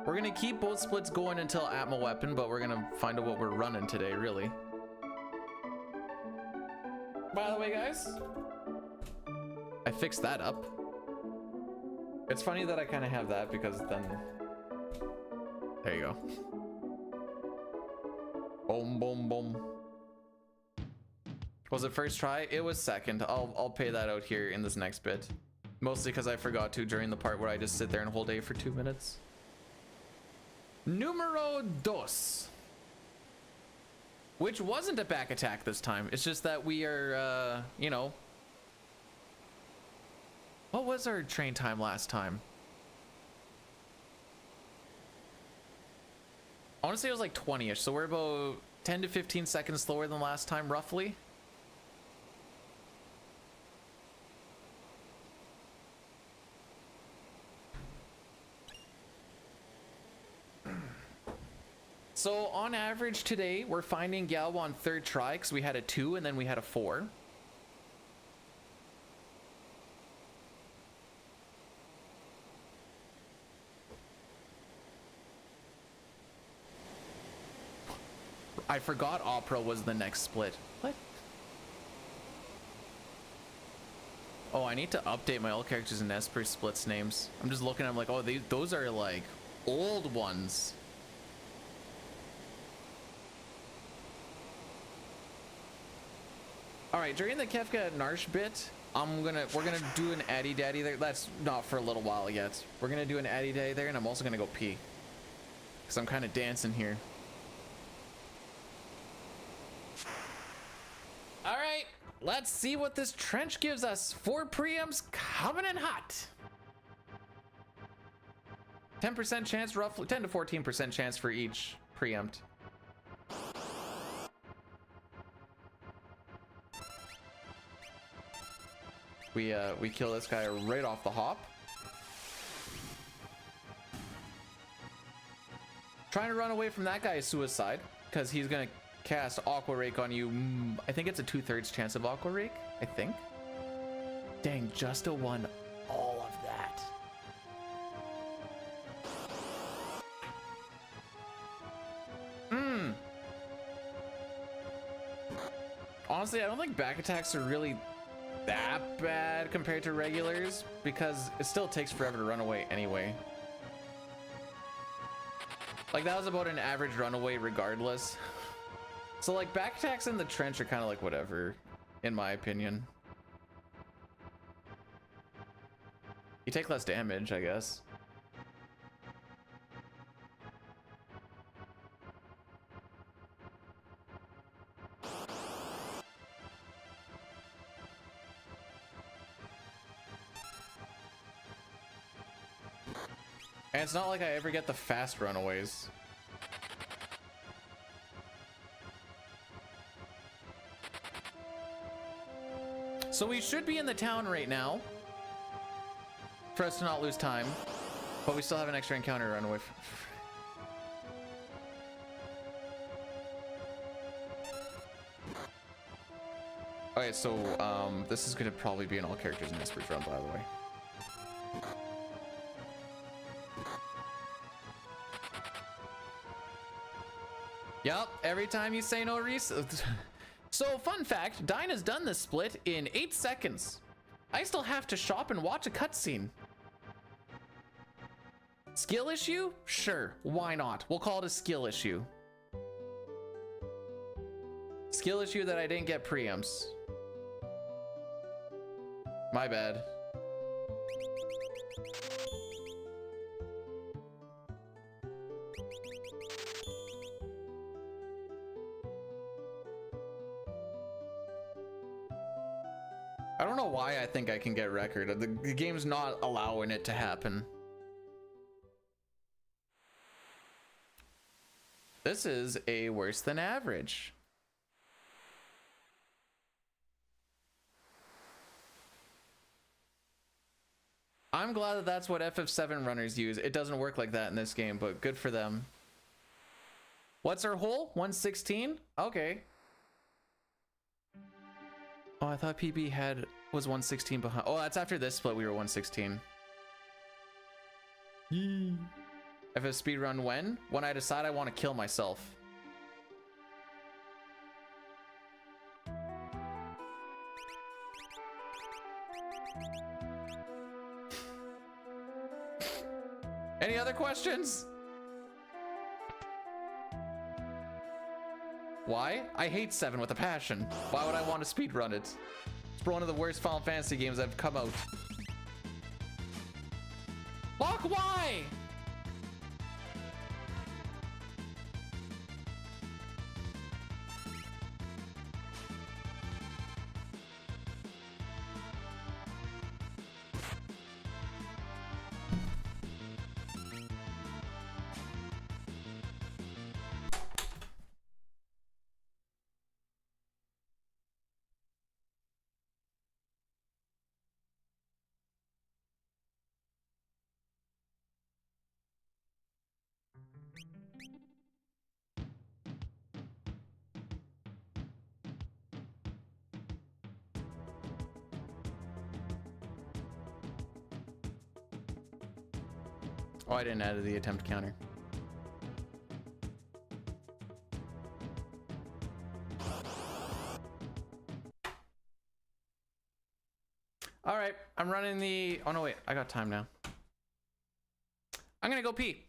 We're gonna keep both splits going until Atma Weapon, but we're gonna find out what we're running today, really. By the way, guys, I fixed that up. It's funny that I kind of have that because then, there you go. Boom, boom, boom. Was it first try? It was second. I'll pay that out here in this next bit. Mostly because I forgot to during the part where I just sit there and hold A for 2 minutes. Numero dos. Which wasn't a back attack this time. It's just that we are, you know. What was our train time last time? I want to say it was like 20-ish. So we're about 10 to 15 seconds slower than last time, roughly. So on average today, we're finding Galwa on third try because we had a 2 and then we had a 4. I forgot Opera was the next split. What? Oh, I need to update my all characters and Esper splits names. I'm just looking, I'm like, oh, those are like old ones. All right, during the Kefka Narsh bit, we're gonna do an Addy Daddy there. That's not for a little while yet. We're gonna do an Addy Daddy there, and I'm also gonna go pee, because I'm kind of dancing here. All right, let's see what this trench gives us. 4 preempts coming in hot. 10% chance, roughly 10 to 14% chance for each preempt. We kill this guy right off the hop. Trying to run away from that guy is suicide, because he's gonna cast Aqua Rake on you. I think it's a 2/3 chance of Aqua Rake, I think. Dang, just a 1. All of that. Honestly, I don't think back attacks are really that bad compared to regulars, because it still takes forever to run away anyway. Like, that was about an average runaway regardless. So like, back attacks in the trench are kind of like whatever, in my opinion. You take less damage, I guess. And it's not like I ever get the fast runaways. So we should be in the town right now for us to not lose time, but we still have an extra encounter to run away from. Okay, so this is gonna probably be an all characters in this run, by the way. Yup, every time you say no reset. So, fun fact, Dyna's done this split in 8 seconds. I still have to shop and watch a cutscene. Skill issue? Sure, why not? We'll call it a skill issue. Skill issue that I didn't get preempts. My bad. I don't know why I think I can get record. The game's not allowing it to happen. This is a worse than average. I'm glad that that's what FF7 runners use. It doesn't work like that in this game, but good for them. What's our hole? 116? Okay. Oh, I thought PB had Was 116 behind? Oh, that's after this split. We were 116. Yee. If a speedrun when I decide I want to kill myself. Any other questions? Why? I hate 7 with a passion. Why would I want to speedrun it? It's one of the worst Final Fantasy games that have come out. Lock, why? Oh, I didn't add the attempt counter. All right, I'm running the... Oh, no, wait. I got time now. I'm going to go pee.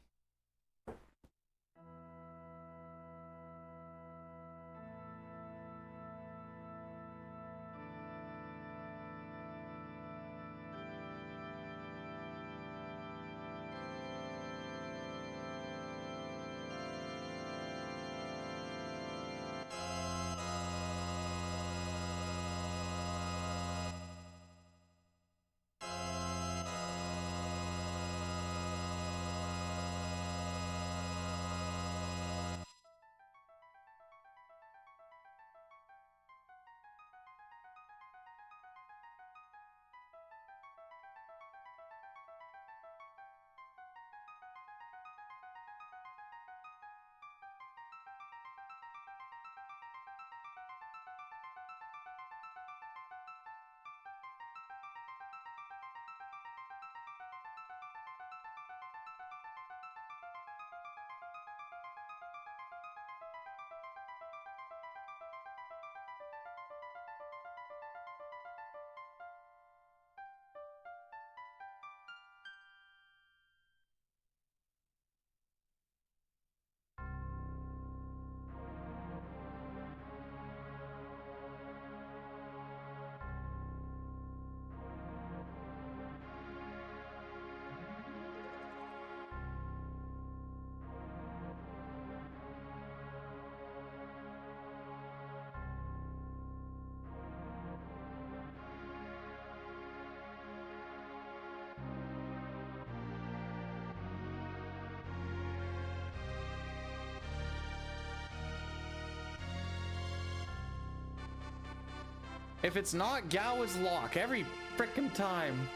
If it's not, Gao is lock every frickin' time.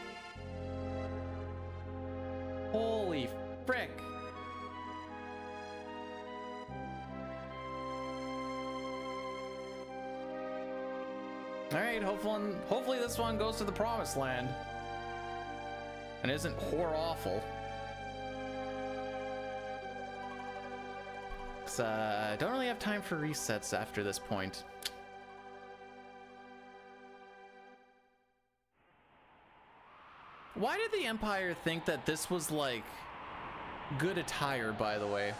Holy frick. All right, hopefully this one goes to the promised land and isn't whore awful. 'Cause I don't really have time for resets after this point. Why did the Empire think that this was like good attire, by the way?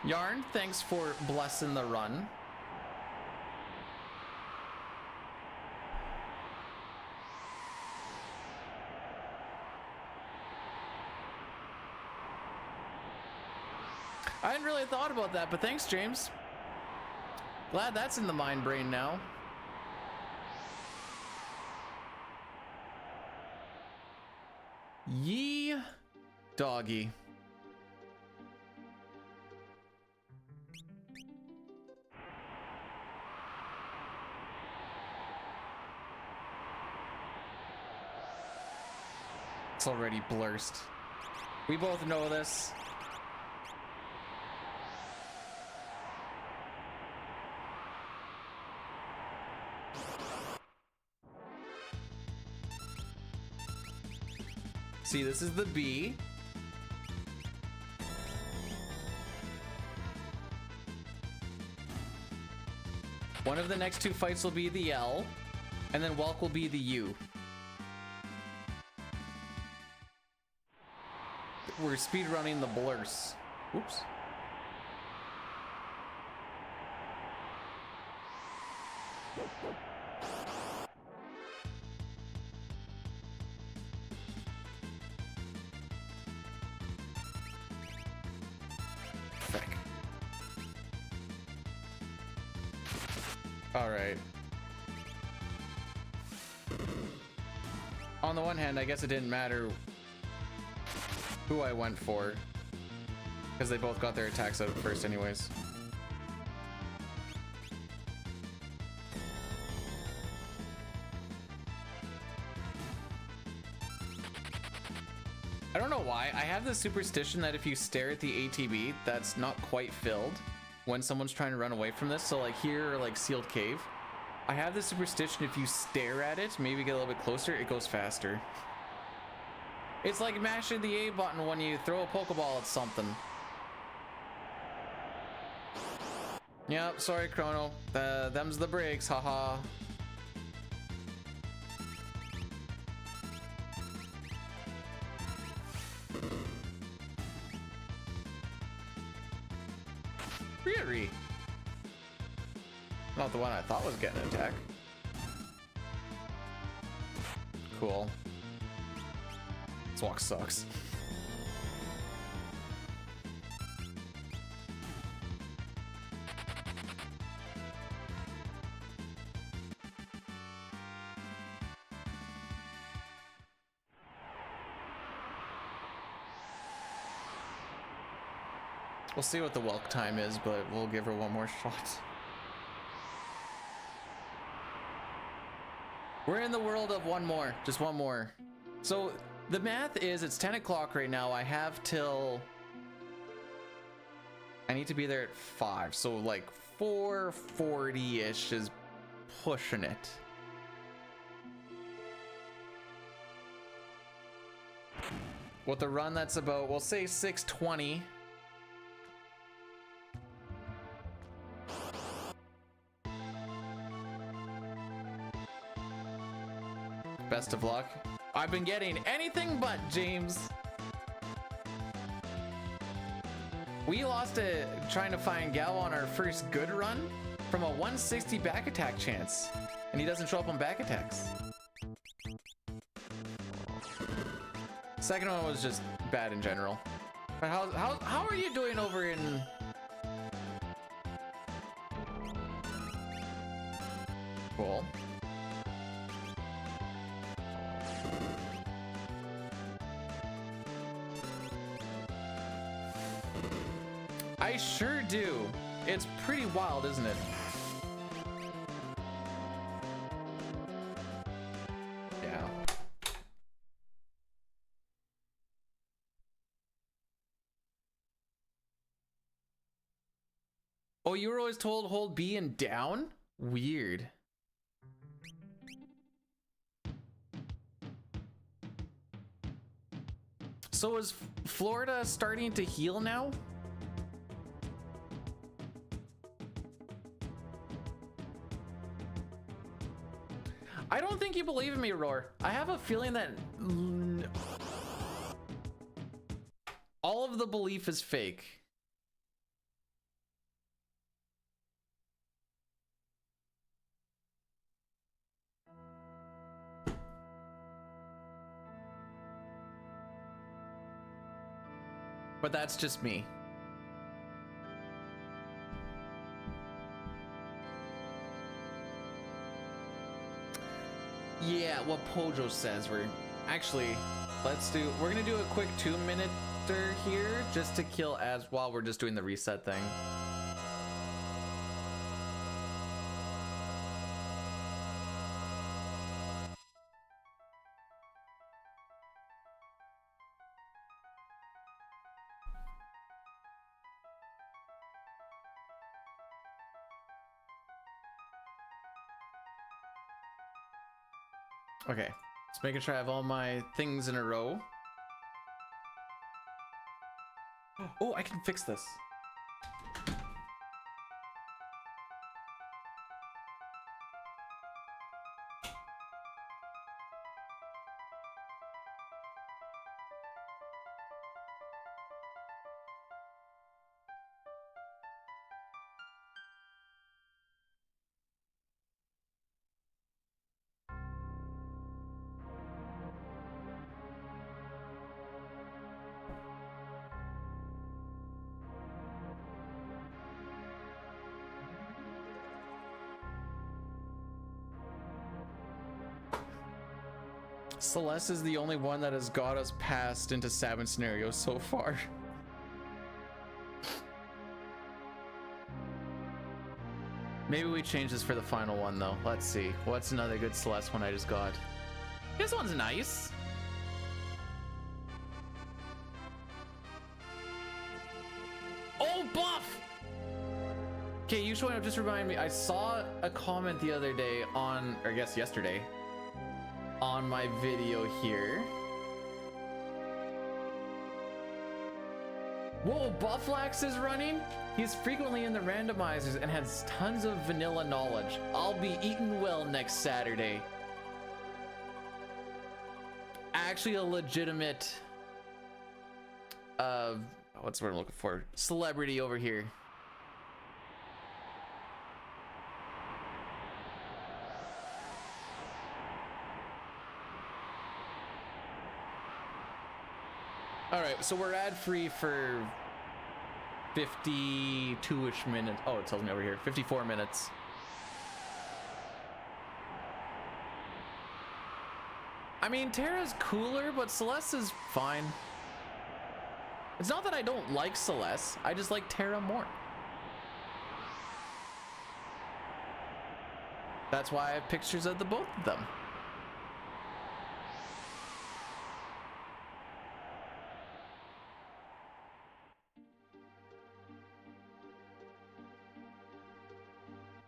Yarn, thanks for blessing the run. I hadn't really thought about that, but thanks, James. Glad that's in the mind brain now. Yee doggy. It's already blurst. We both know this. See, this is the B. One of the next two fights will be the L, and then Welk will be the U. We're speedrunning the blurs. Oops. Frick. All right. On the one hand, I guess it didn't matter who I went for, because they both got their attacks out first anyways. I don't know why. I have this superstition that if you stare at the ATV that's not quite filled when someone's trying to run away from this, so like here or like sealed cave, I have this superstition if you stare at it, maybe get a little bit closer, it goes faster. It's like mashing the A button when you throw a Pokeball at something. Yep, sorry Chrono. Them's the breaks, haha. Really? Not the one I thought was getting an attack. Cool. This walk sucks. We'll see what the Welk time is, but we'll give her one more shot. We're in the world of one more, just one more. So the math is it's 10 o'clock right now. I have till, I need to be there at 5. So like 4:40-ish is pushing it. With the run that's about, we'll say 6:20. Best of luck. I've been getting anything but, James. We lost trying to find Gal on our first good run from a 160 back attack chance, and he doesn't show up on back attacks. Second one was just bad in general. But how are you doing over in? Cool. I sure do. It's pretty wild, isn't it? Yeah. Oh, you were always told hold B and down? Weird. So is Florida starting to heal now? I don't think you believe in me, Roar. I have a feeling that all of the belief is fake. But that's just me. Yeah, what Pojo says. We're gonna do a quick 2-minute-er here just to kill ads while we're just doing the reset thing. Okay, just making sure I have all my things in a row. Oh, I can fix this. Celeste is the only one that has got us passed into Sabin scenarios so far. Maybe we change this for the final one though. Let's see. What's another good Celeste one I just got? This one's nice. Oh, buff! Okay, you showing up just remind me. I saw a comment the other day on, or I guess yesterday, on my video here. Whoa, Bufflax is running? He's frequently in the randomizers and has tons of vanilla knowledge. I'll be eating well next Saturday. Actually a legitimate, what's the word I'm looking for? Celebrity over here. All right, so we're ad-free for 52-ish minutes. Oh, it tells me over here, 54 minutes. I mean, Terra's cooler, but Celeste is fine. It's not that I don't like Celeste, I just like Terra more. That's why I have pictures of the both of them.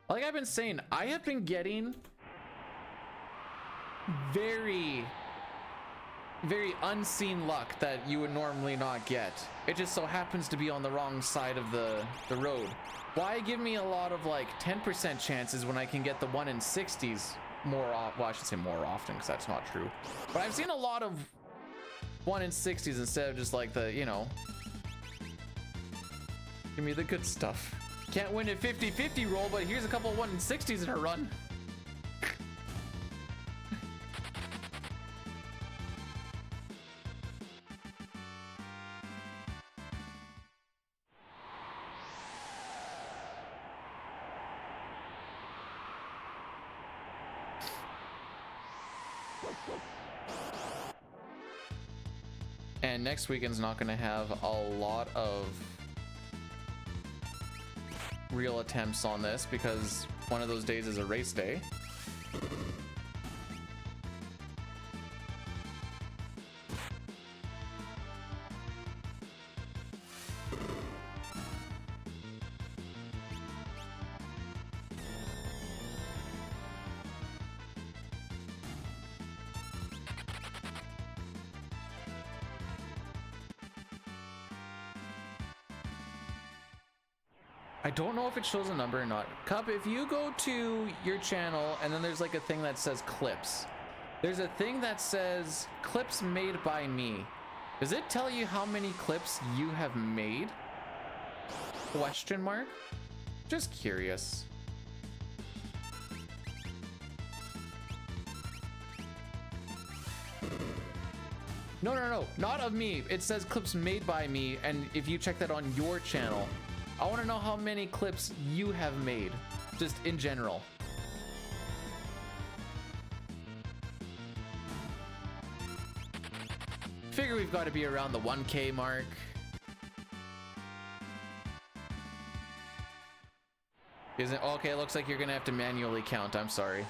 Like I've been saying, I have been getting very unseen luck that you would normally not get. It just so happens to be on the wrong side of the road. Why give me a lot of like 10% chances when I can get the 1 in 60s more often? Well, I should say more often because that's not true. But I've seen a lot of 1 in 60s instead of just like the, you know, give me the good stuff. Can't win a 50-50 roll, but here's a couple of 1 in 60s in a run. And next weekend's not going to have a lot of real attempts on this because one of those days is a race day. I don't know if it shows a number or not. Cup, if you go to your channel and then there's like a thing that says clips. There's a thing that says clips made by me. Does it tell you how many clips you have made? Question mark? Just curious. No, not of me. It says clips made by me, and if you check that on your channel, I want to know how many clips you have made, just in general. Figure we've got to be around the 1K mark. Isn't okay? It looks like you're gonna have to manually count. I'm sorry.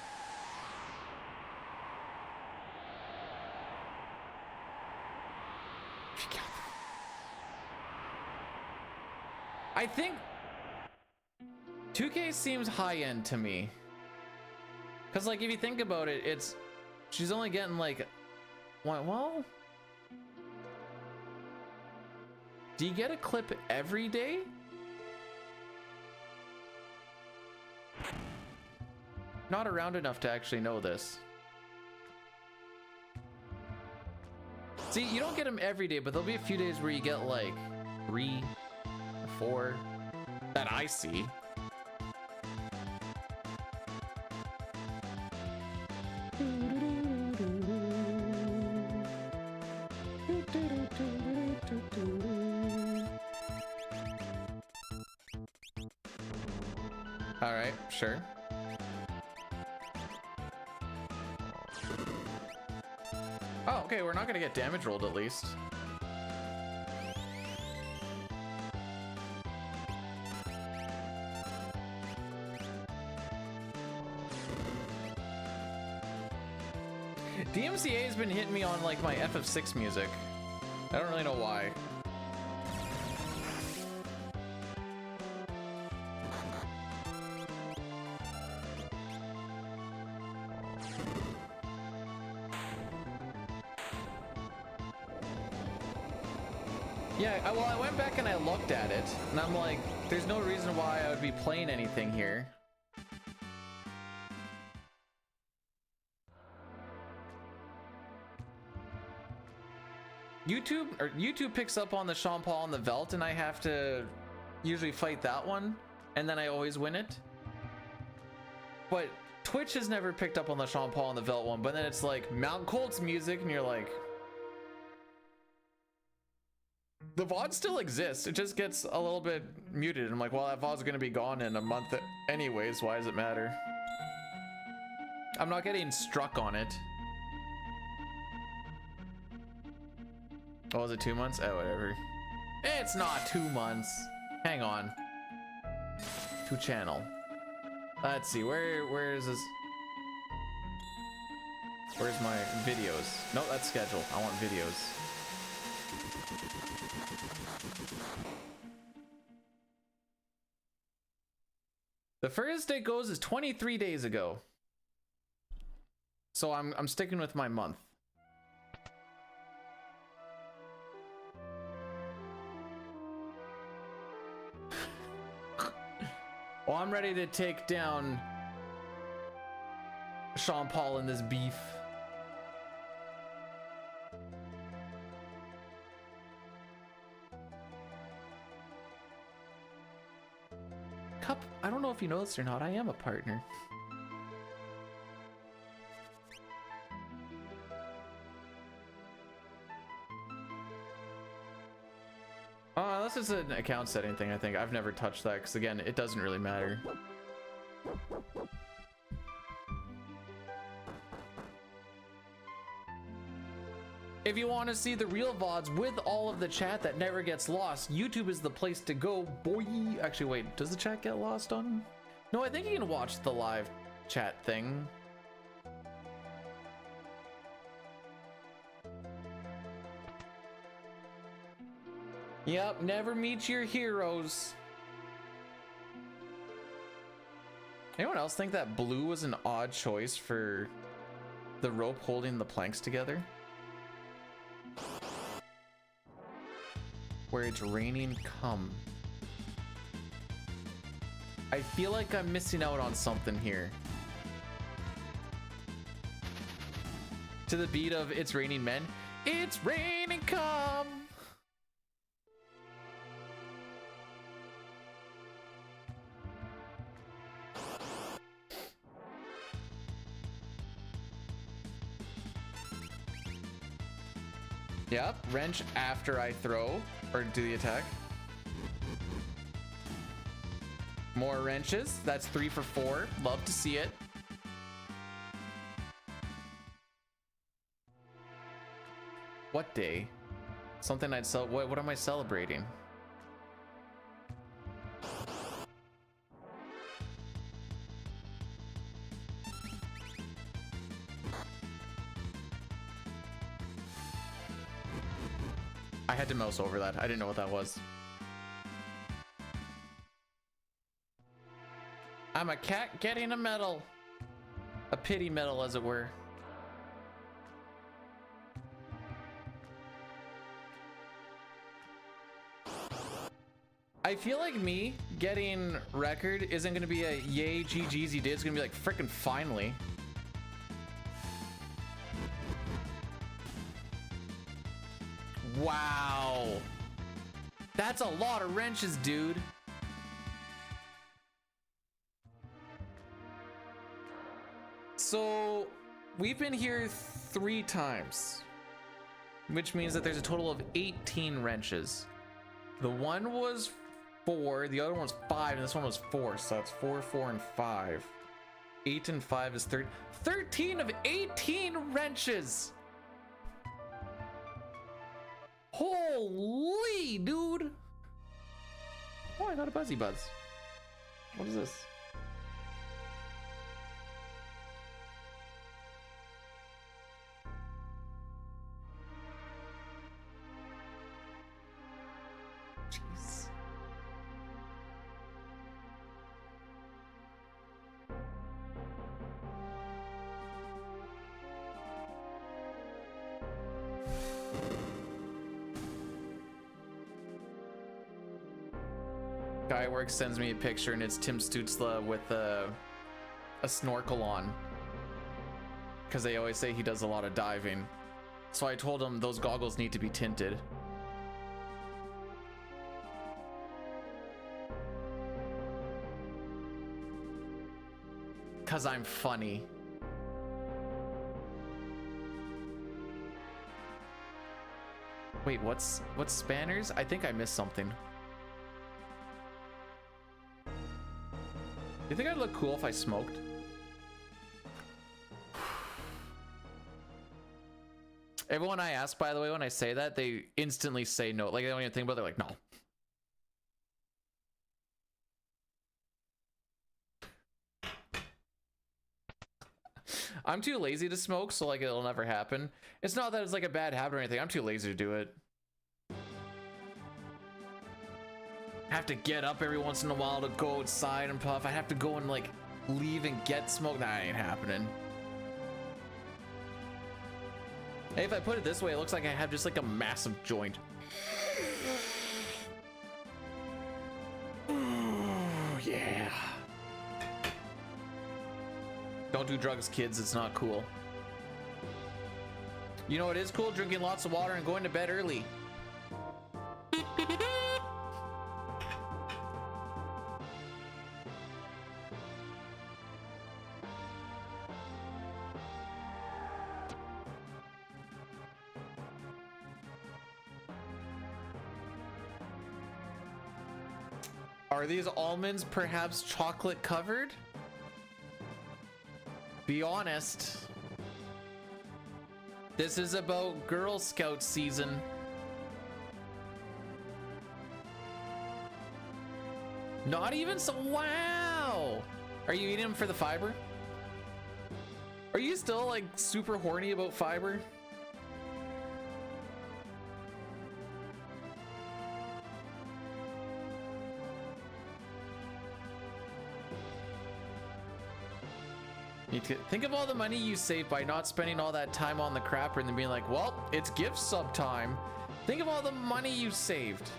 I think 2K seems high end to me. Cause like if you think about it, it's She's only getting like, well, do you get a clip every day? Not around enough to actually know this. See, you don't get them every day, but there'll be a few days where you get like 3 or 4 that I see. All right, sure. Oh, okay, we're not gonna get damage rolled at least. DMCA has been hitting me on like my FF6 music. I don't really know why. Yeah, well, I went back and I looked at it, and I'm like, there's no reason why I would be playing anything here. YouTube picks up on the Sean Paul and the Velt, and I have to usually fight that one, and then I always win it. But Twitch has never picked up on the Sean Paul and the Velt one, but then it's like Mount Colt's music, and you're like, the VOD still exists, it just gets a little bit muted. And I'm like, well, that VOD's gonna be gone in a month anyways, why does it matter? I'm not getting struck on it. Oh, was it 2 months? Oh, whatever. It's not 2 months. Hang on. To channel. Let's see, where is this? Where's my videos? No, that's schedule. I want videos. The furthest it goes is 23 days ago. So I'm sticking with my month. Well, I'm ready to take down Sean Paul in this beef. Cup, I don't know if you know this or not, I am a partner. Unless it's an account setting thing, I think. I've never touched that, because again, it doesn't really matter. If you want to see the real VODs with all of the chat that never gets lost, YouTube is the place to go, boy. Actually, wait, does the chat get lost on? No, I think you can watch the live chat thing. Yep, never meet your heroes. Anyone else think that blue was an odd choice for the rope holding the planks together? Where it's raining, come. I feel like I'm missing out on something here. To the beat of It's Raining Men. It's raining, come. Yep, wrench after I throw or do the attack. More wrenches. That's 3 for 4. Love to see it. What day? Something I'd sell. What am I celebrating? I had to mouse over that. I didn't know what that was. I'm a cat getting a medal. A pity medal, as it were. I feel like me getting record isn't gonna be a yay GG's you did. It's gonna be like freaking finally. Wow. That's a lot of wrenches, dude. So we've been here 3 times, which means that there's a total of 18 wrenches. The one was 4, the other one was 5, and this one was 4. So that's 4, 4, and 5. 8 and 5 is 13 of 18 wrenches. Holy dude. Oh, I got a Buzzy Buzz. What is this? Jeez. Guy at work sends me a picture and it's Tim Stutzla with a snorkel on, because they always say he does a lot of diving. So I told him those goggles need to be tinted. Cause I'm funny. Wait, what's spanners? I think I missed something. Do you think I'd look cool if I smoked? Everyone I ask, by the way, when I say that, they instantly say no. Like, they don't even think about it. They're like, no. I'm too lazy to smoke, so like it'll never happen. It's not that it's like a bad habit or anything. I'm too lazy to do it. Have to get up every once in a while to go outside and puff. I have to go and like leave and get smoke. That ain't happening. Hey, if I put it this way, it looks like I have just like a massive joint. Ooh, yeah. Don't do drugs, kids. It's not cool. You know what is cool? Drinking lots of water and going to bed early. Are these almonds perhaps chocolate covered? Be honest. This is about Girl Scout season. Not even so. Wow. Are you eating them for the fiber? Are you still like super horny about fiber? Think of all the money you save by not spending all that time on the crapper and then being like, well, it's gift sub time. Think of all the money you saved.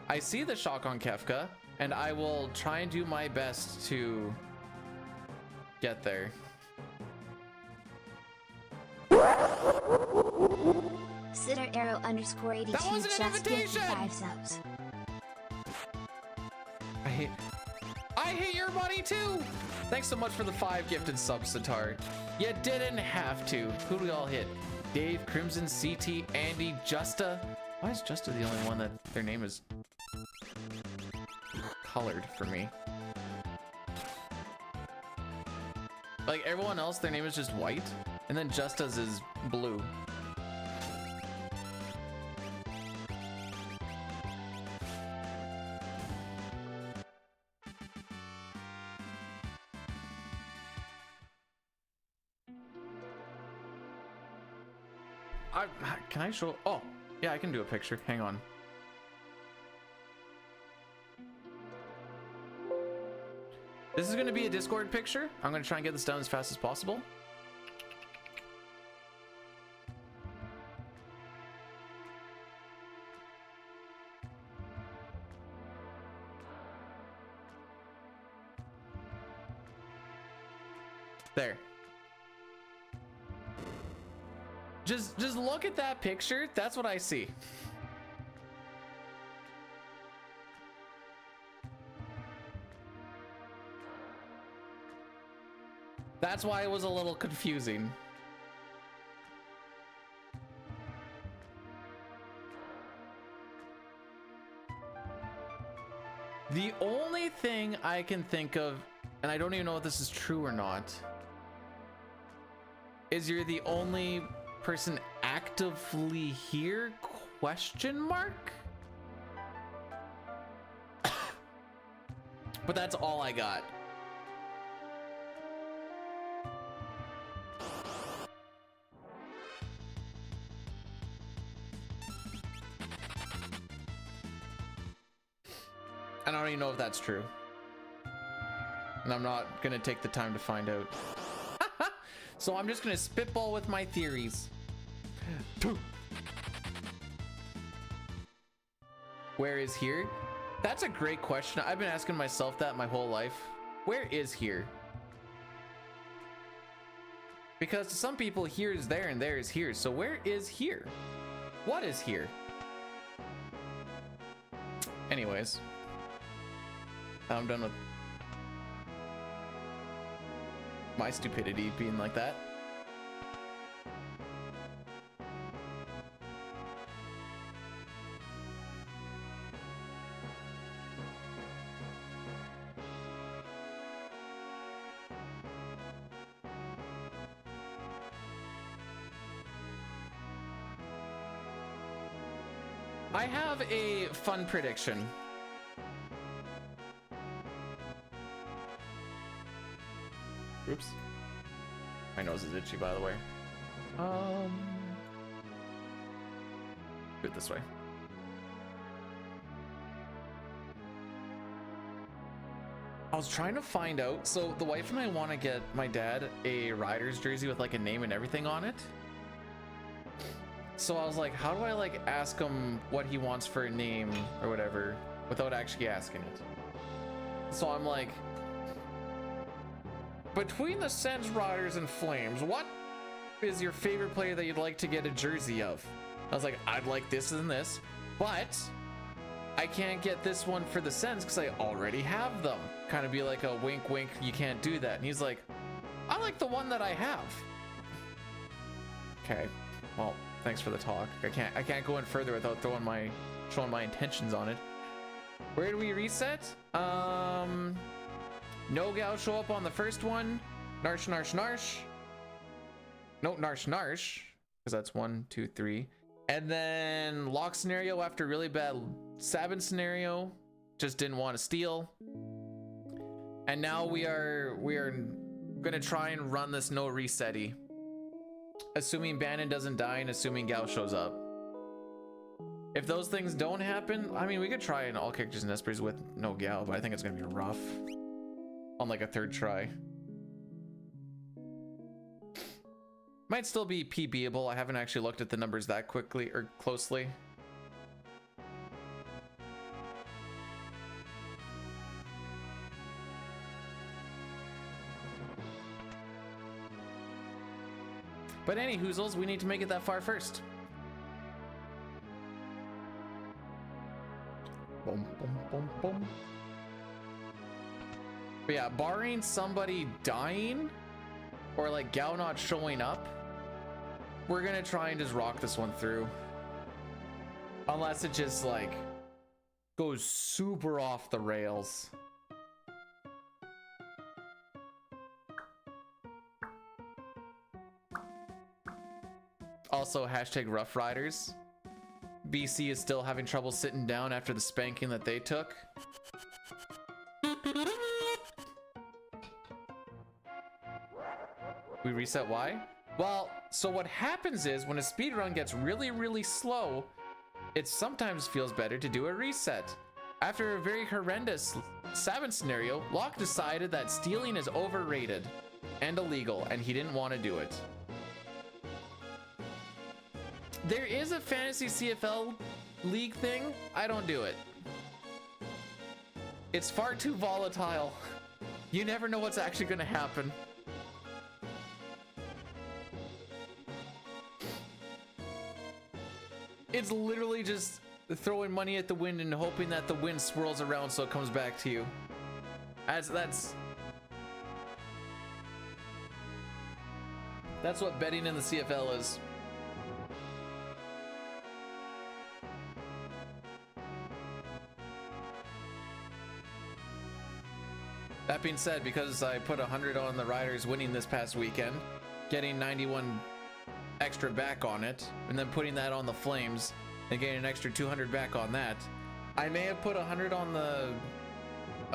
I see the shock on Kefka, and I will try and do my best to get there. Sitter arrow _ 82 That wasn't an just gifted invitation! 5 subs. I hate your money too. Thanks so much for the 5 gifted subs, Sitar. You didn't have to. Who do we all hit? Dave, Crimson, CT, Andy, Justa. Why is Justa the only one that their name is colored for me? Like everyone else, their name is just white, and then Justa's is blue. Can I show? Oh, yeah, I can do a picture. Hang on. This is going to be a Discord picture. I'm going to try and get this done as fast as possible. There. Just look at that picture. That's what I see. That's why it was a little confusing. The only thing I can think of, and I don't even know if this is true or not, is you're the only person actively here? Question mark? But that's all I got. And I don't even know if that's true. And I'm not gonna take the time to find out. So I'm just gonna spitball with my theories. Where is here? That's a great question. I've been asking myself that my whole life. Where is here? Because to some people, here is there and there is here. So where is here? What is here? Anyways. I'm done with my stupidity being like that. I have a fun prediction. Oops. My nose is itchy, by the way. Do it this way. I was trying to find out. So the wife and I want to get my dad a Riders jersey with like a name and everything on it. So I was like, how do I like ask him what he wants for a name or whatever without actually asking it? So I'm like, between the Sens, Riders, and Flames, what is your favorite player that you'd like to get a jersey of? I was like, I'd like this and this, but I can't get this one for the Sens because I already have them. Kind of be like a wink, wink, you can't do that. And he's like, I like the one that I have. Okay, well, thanks for the talk. I can't go in further without showing my intentions on it. Where do we reset? No gal show up on the first one. Narsh, narsh, narsh. No, narsh, narsh. Because that's 1, 2, 3. And then lock scenario after really bad Sabin scenario. Just didn't want to steal. And now we are gonna try and run this no resetty. Assuming Bannon doesn't die and assuming gal shows up. If those things don't happen, I mean, we could try an all characters and espers with no gal, but I think it's gonna be rough. On like a third try. Might still be PBable. I haven't actually looked at the numbers that quickly or closely. But any hoozles, we need to make it that far first. Boom, boom, boom, boom. But yeah, barring somebody dying or like gal not showing up, we're gonna try and just rock this one through. Unless it just like goes super off the rails. Also, hashtag Rough Riders. BC is still having trouble sitting down after the spanking that they took. We reset why? Well, so what happens is when a speedrun gets really, really slow, it sometimes feels better to do a reset. After a very horrendous Sabin scenario, Locke decided that stealing is overrated and illegal, and he didn't want to do it. There is a fantasy CFL league thing. I don't do it. It's far too volatile. You never know what's actually going to happen. It's literally just throwing money at the wind and hoping that the wind swirls around so it comes back to you. That's what betting in the CFL is. That being said, because I put 100 on the Riders winning this past weekend, getting 91 extra back on it, and then putting that on the Flames and getting an extra 200 back on that, I may have put 100 on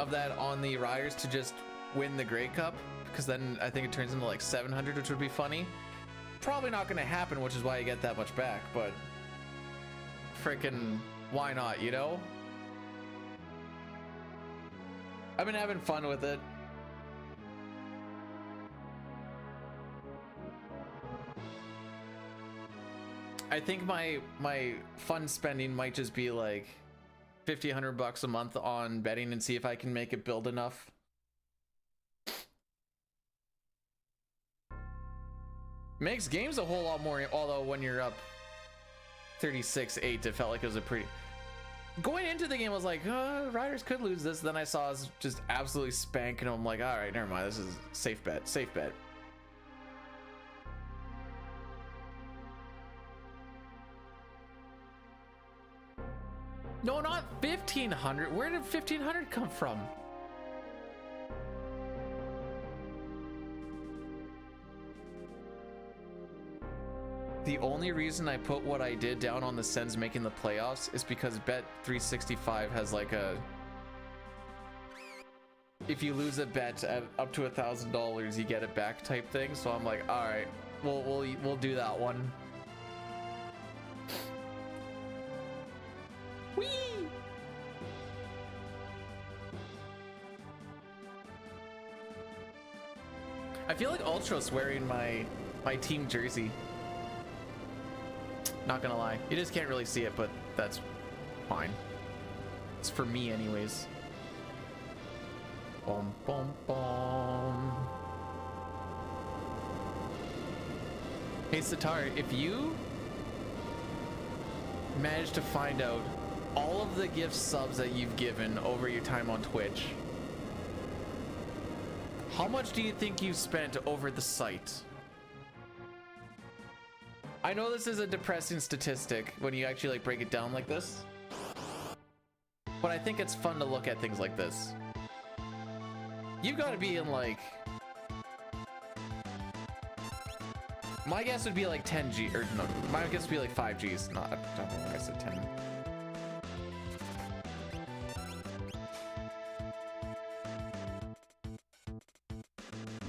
that on the Riders to just win the Grey Cup, because then I think it turns into like 700, which would be funny. Probably not going to happen, which is why you get that much back, but freaking why not, you know? I've been having fun with it. I think my fun spending might just be like 50, 100 bucks a month on betting and see if I can make it build enough. Makes games a whole lot more, although when you're up 36-8, it felt like it was a pretty... Going into the game, I was like, Riders could lose this. Then I saw us just absolutely spanking them. I'm like, all right, never mind. This is safe bet, safe bet. No, not 1,500. Where did 1,500 come from? The only reason I put what I did down on the Sens making the playoffs is because Bet365 has like a, if you lose a bet at up to $1,000, you get it back type thing. So I'm like, all right, we'll do that one. Whee! I feel like Ultra's wearing my team jersey. Not gonna lie, you just can't really see it, but that's fine. It's for me anyways. Boom, boom, boom. Hey Sitar, if you manage to find out all of the gift subs that you've given over your time on Twitch, how much do you think you've spent over the site? I know this is a depressing statistic when you actually like break it down like this, but I think it's fun to look at things like this. You've got to be in like, my guess would be like 10 G, or no, my guess would be like 5 Gs. Not, I don't know why I said 10.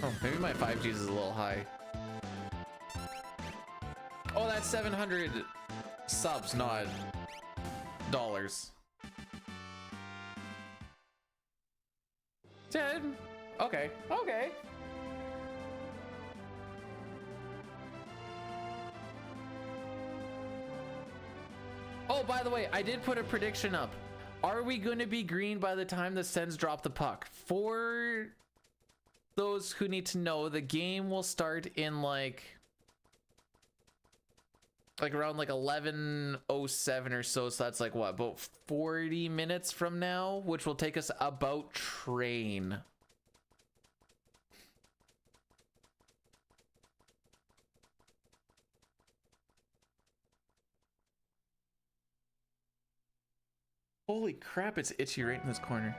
Oh, maybe my 5 Gs is a little high. Oh, that's 700 subs, not dollars. 10. Okay. Okay. Oh, by the way, I did put a prediction up. Are we going to be green by the time the Sens drop the puck? For those who need to know, the game will start in like around like 11:07 or so. So that's like what, about 40 minutes from now, which will take us about train. Holy crap, it's itchy right in this corner.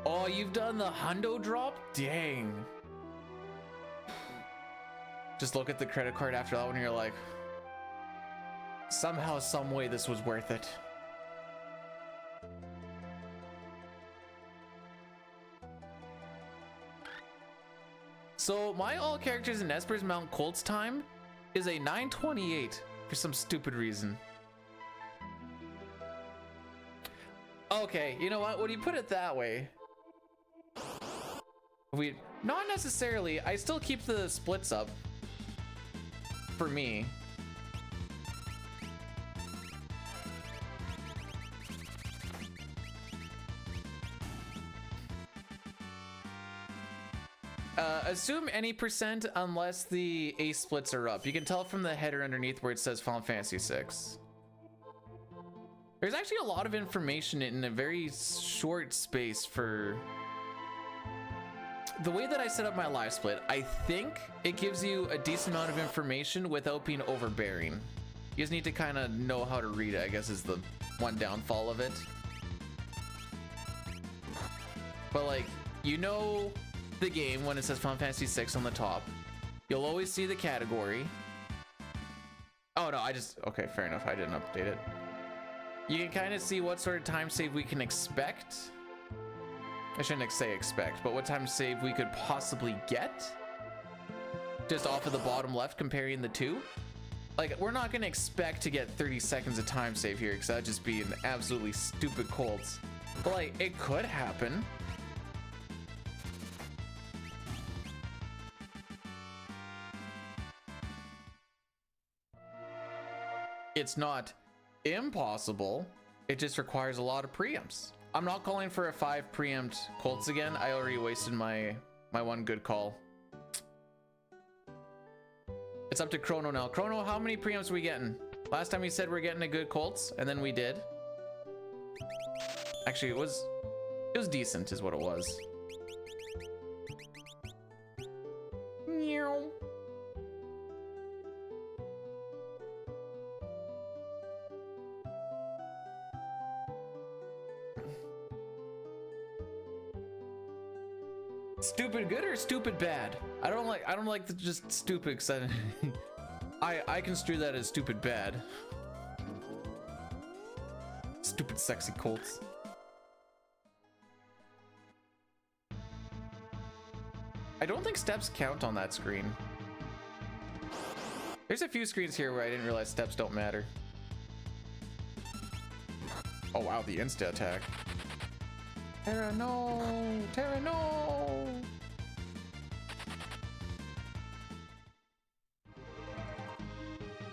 Oh, you've done the hundo drop? Dang. Just look at the credit card after that one and you're like, somehow, some way this was worth it. So my all characters in Esper's Mount Colts time is a 9:28 for some stupid reason. Okay, you know what? When you put it that way, not necessarily. I still keep the splits up for me. Assume any percent unless the ace splits are up. You can tell from the header underneath where it says Final Fantasy 6. There's actually a lot of information in a very short space for the way that I set up my live split. I think it gives you a decent amount of information without being overbearing. You just need to kind of know how to read it, I guess, is the one downfall of it. But like, you know the game when it says Final Fantasy 6 on the top. You'll always see the category. Oh no, okay, fair enough. I didn't update it. You can kind of see what sort of time save we can expect. I shouldn't say expect, but what time save we could possibly get. Just off of the bottom left, comparing the two. Like, we're not gonna expect to get 30 seconds of time save here, because that'd just be an absolutely stupid Colts. But like, it could happen. It's not impossible. It just requires a lot of preempts. I'm not calling for a 5 preempt Colts again. I already wasted my one good call. It's up to Chrono now. Chrono, how many preempts are we getting? Last time we said we're getting a good Colts, and then we did. Actually, it was decent is what it was. Meow. Stupid good or stupid bad? I don't like the just stupid, cause I construe that as stupid bad. Stupid sexy Colts. I don't think steps count on that screen. There's a few screens here where I didn't realize steps don't matter. Oh wow, the insta attack. Terra, no! Terra, no!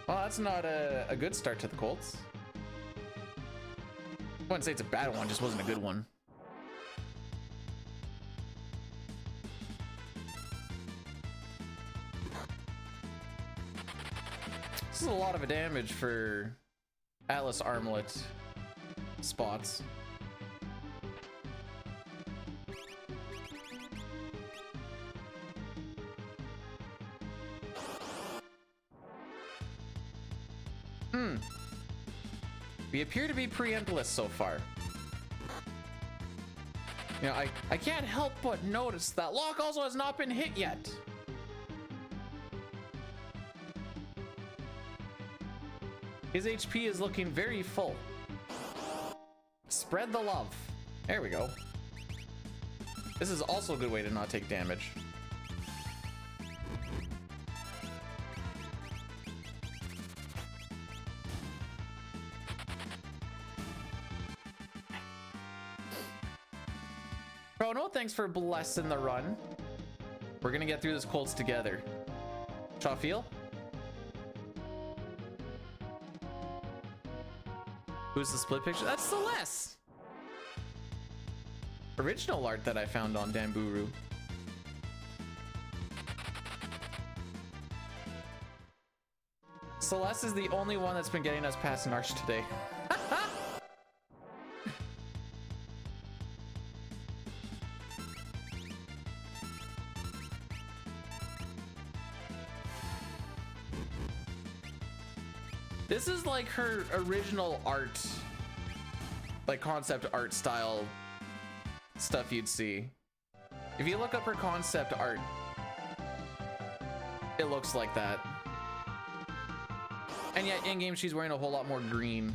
Well, that's not a good start to the Colts. I wouldn't say it's a bad one, just wasn't a good one. This is a lot of damage for Atlas Armlet spots. We appear to be preemptless so far. You know, I can't help but notice that Locke also has not been hit yet. His HP is looking very full. Spread the love. There we go. This is also a good way to not take damage. Bro, no thanks for blessing the run. We're gonna get through this Colts together. Shaw feel? Who's the split picture? That's Celeste! Original art that I found on Damburu. Celeste is the only one that's been getting us past an arch today. This is like her original art, like concept art style stuff you'd see. If you look up her concept art, it looks like that. And yet in game she's wearing a whole lot more green.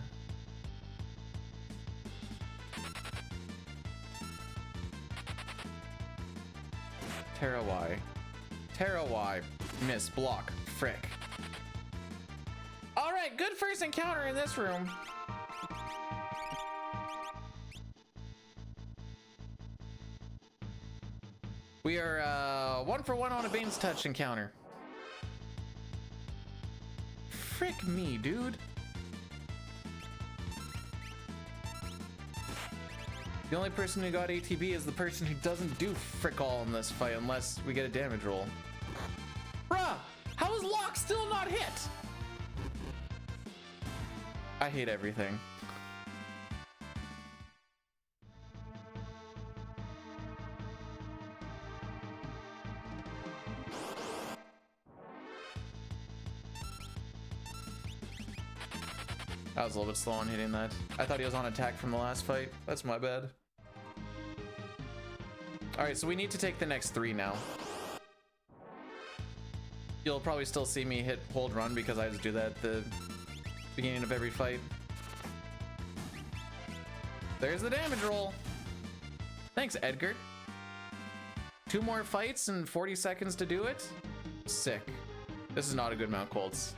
Terra Y. Terra Y. Miss block. Frick. Alright, good first encounter in this room. We are 1 for 1 on a Bane's Touch encounter. Frick me, dude. The only person who got ATB is the person who doesn't do frick all in this fight unless we get a damage roll. Bruh! How is Locke still not hit? I hate everything. I was a little bit slow on hitting that. I thought he was on attack from the last fight. That's my bad. Alright, so we need to take the next 3 now. You'll probably still see me hit hold run because I just do that at the beginning of every fight. There's the damage roll. Thanks, Edgar. 2 more fights and 40 seconds to do it? Sick. This is not a good Mount Colts.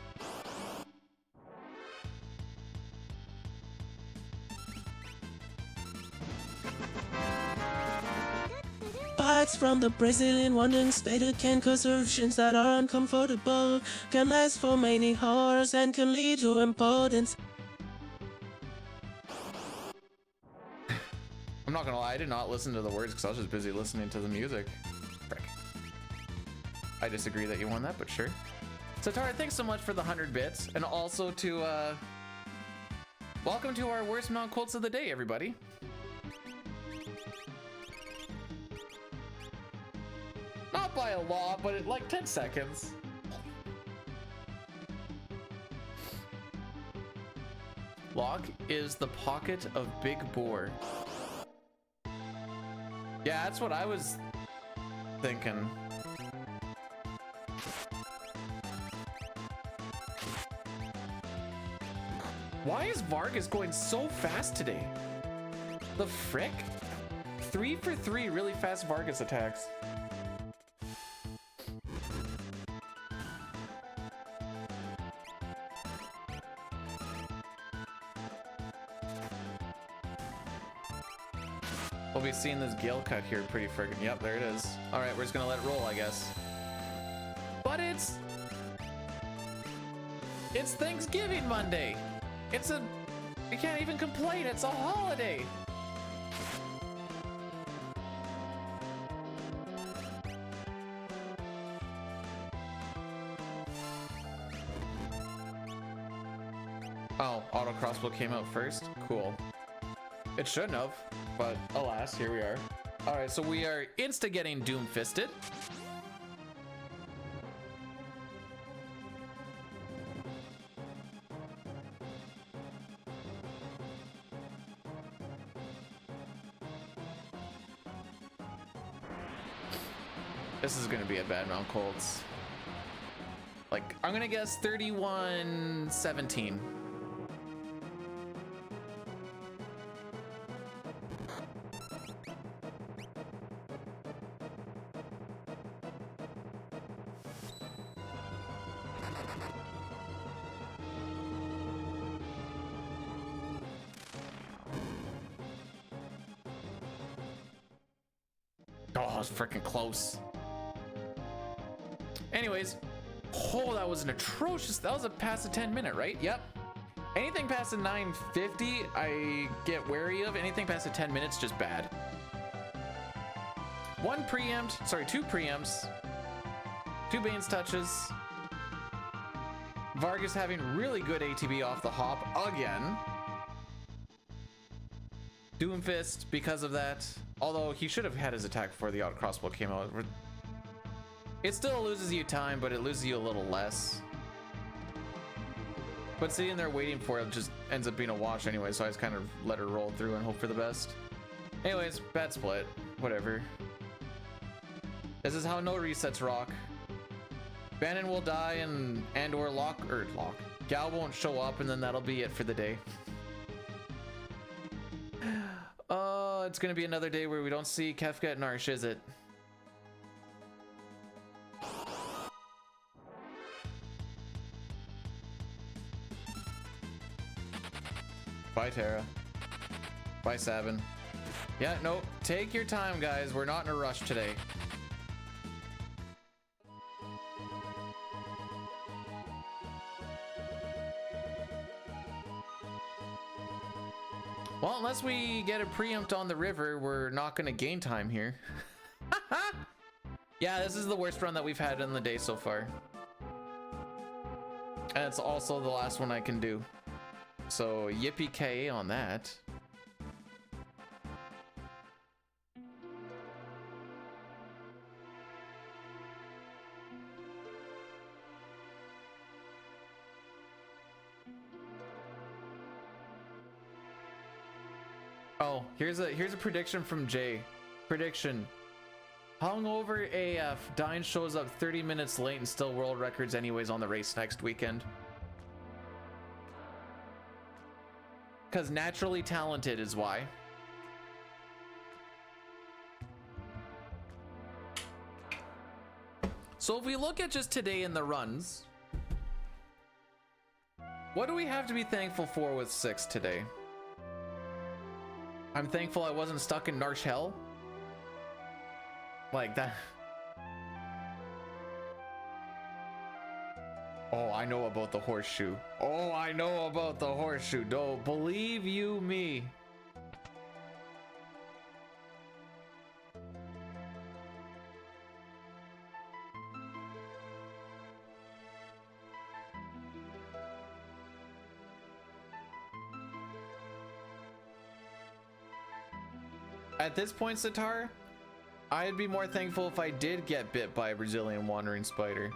Bites from the Brazilian wondering state can cause solutions that are uncomfortable, can last for many hours and can lead to impotence. I'm not gonna lie, I did not listen to the words because I was just busy listening to the music. Frick. I disagree that you won that, but sure. So Tara, thanks so much for the 100 bits, and also to welcome to our worst Mount Colts of the day, everybody. Not by a lot, but like 10 seconds. Locke is the pocket of Big Boar. Yeah, that's what I was thinking. Why is Vargas going so fast today? The frick? 3 for 3 really fast Vargas attacks. We'll be seeing this Gale cut here pretty friggin'. Yep, there it is. All right, we're just gonna let it roll, I guess. But it's Thanksgiving Monday. We can't even complain. It's a holiday. Oh, auto crossbow came out first. Cool. It shouldn't have, but alas, here we are. All right, so we are insta getting doom fisted. This is gonna be a bad Mount Colts. Like, I'm gonna guess 31-17. Oh, it was freaking close. Anyways, oh, that was an atrocious. That was a past the 10-minute, right? Yep. Anything past the 9:50, I get wary of. Anything past the 10 minutes, just bad. 2 preempts, 2 Bane's touches. Vargas having really good ATB off the hop again. Doomfist because of that. Although he should have had his attack before the auto crossbow came out. It still loses you time, but it loses you a little less. But sitting there waiting for it just ends up being a wash anyway, so I just kind of let her roll through and hope for the best. Anyways, bad split. Whatever. This is how no resets rock. Bannon will die and or Gal won't show up, and then that'll be it for the day. Oh, it's gonna be another day where we don't see Kefka and Narsh, is it? Bye, Tara. Bye, Sabin. Yeah, no, take your time, guys. We're not in a rush today. Well, unless unless we get a preempt on the river, we're not gonna gain time here. Yeah, this is the worst run that we've had in the day so far. And it's also the last one I can do. So yippee-ki-yay on that. Oh, here's a prediction from Jay. Prediction. Hungover AF. Dine shows up 30 minutes late and still world records anyways on the race next weekend. Because naturally talented is why. So if we look at just today in the runs, what do we have to be thankful for with 6 today? I'm thankful I wasn't stuck in Narsh Hell. Like that. Oh, I know about the horseshoe. Oh, I know about the horseshoe. Don't believe you me. At this point, Sitar, I'd be more thankful if I did get bit by a Brazilian wandering spider.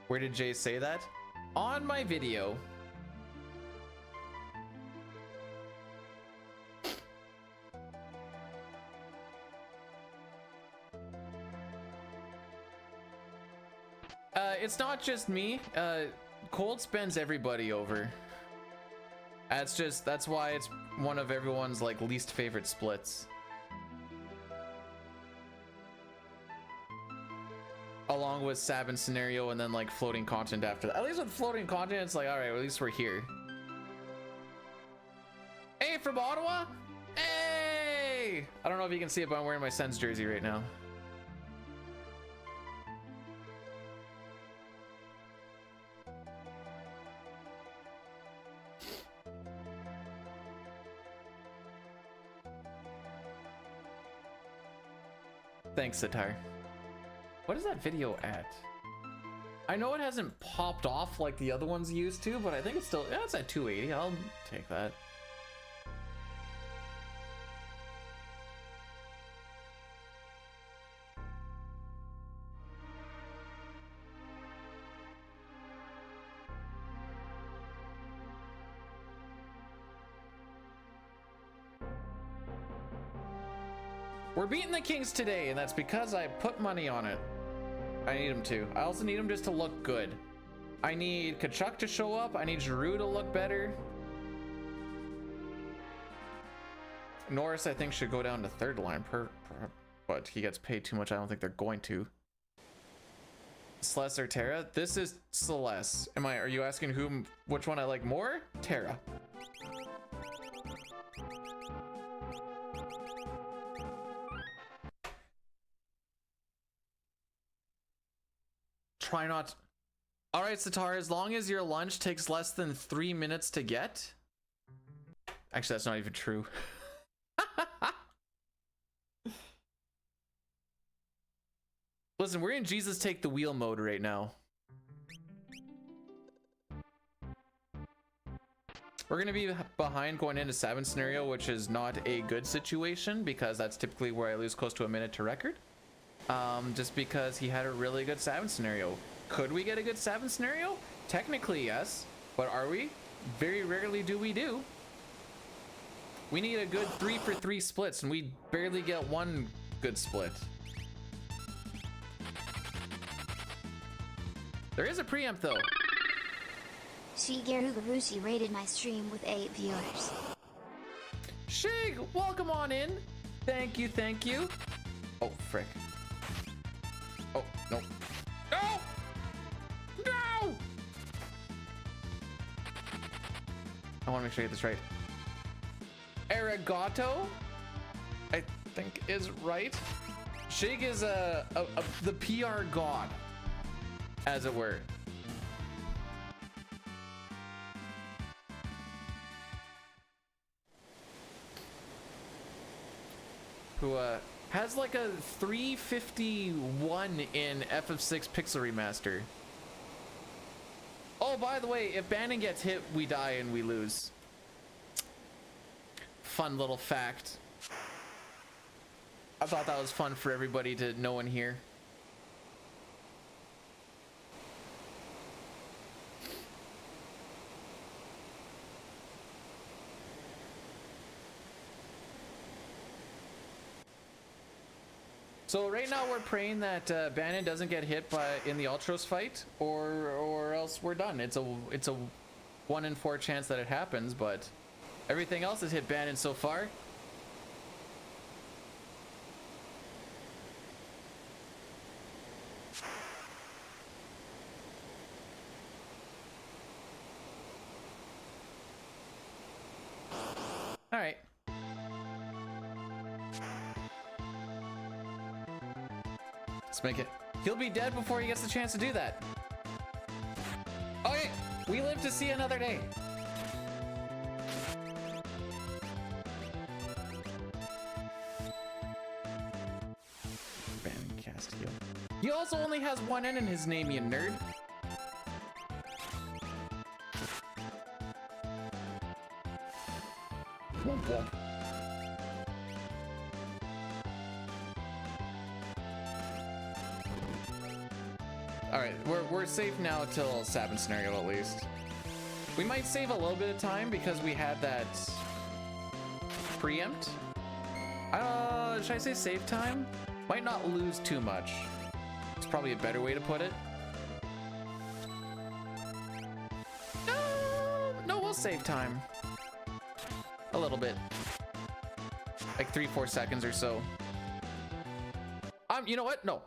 Where did Jay say that? On my video. It's not just me. Cold spends everybody over. That's why it's one of everyone's like least favorite splits. Along with Sabin scenario and then like floating content after that. At least with floating content, it's like, all right, well, at least we're here. Hey, from Ottawa. Hey! I don't know if you can see it, but I'm wearing my Sens jersey right now. Thanks, Sitar. What is that video at? I know it hasn't popped off like the other ones used to, but I think it's still, yeah, it's at 280. I'll take that. We're beating the Kings today, and that's because I put money on it. I need him to. I also need him just to look good. I need Kachuk to show up. I need Giroud to look better. Norris, I think, should go down to third line, but he gets paid too much. I don't think they're going to. Celeste or Terra? This is Celeste. Are you asking which one I like more? Terra. Try not. All right, Sitar, as long as your lunch takes less than 3 minutes to get. Actually, that's not even true. Listen, we're in Jesus Take the Wheel mode right now. We're gonna be behind going into Sabin scenario, which is not a good situation because that's typically where I lose close to a minute to record. Just because he had a really good Sabin scenario. Could we get a good Sabin scenario? Technically, yes. But are we? Very rarely do we do. We need a good 3 for 3 splits, and we barely get one good split. There is a preempt, though. Shigeru Garushi rated my stream with 8 viewers. Shig, welcome on in. Thank you, thank you. Oh, frick. Oh, no. No! No! I want to make sure I get this right. Arigato, I think is right. Shig is the PR god, as it were. who has like a 351 in FF6 Pixel Remaster. Oh, by the way, if Bannon gets hit, we die and we lose. Fun little fact. I thought that was fun for everybody to know and hear. So right now we're praying that Bannon doesn't get hit in the Ultros fight, or else we're done. It's a 1 in 4 chance that it happens, but everything else has hit Bannon so far. All right. Let's make it. He'll be dead before he gets the chance to do that. Okay, we live to see another day. Bannon cast heal. He also only has 1 N in his name, you nerd. Womp womp. All right, we're safe now till Sabin scenario at least. We might save a little bit of time because we had that preempt. Should I say save time? Might not lose too much. It's probably a better way to put it. No, we'll save time. A little bit. Like 3-4 seconds or so. You know what? No.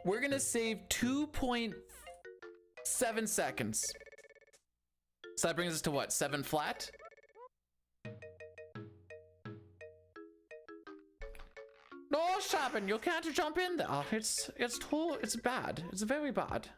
We're gonna save 2.7 seconds. So that brings us to what? 7 flat? No, Sabin, you can't jump in there. It's bad. It's very bad.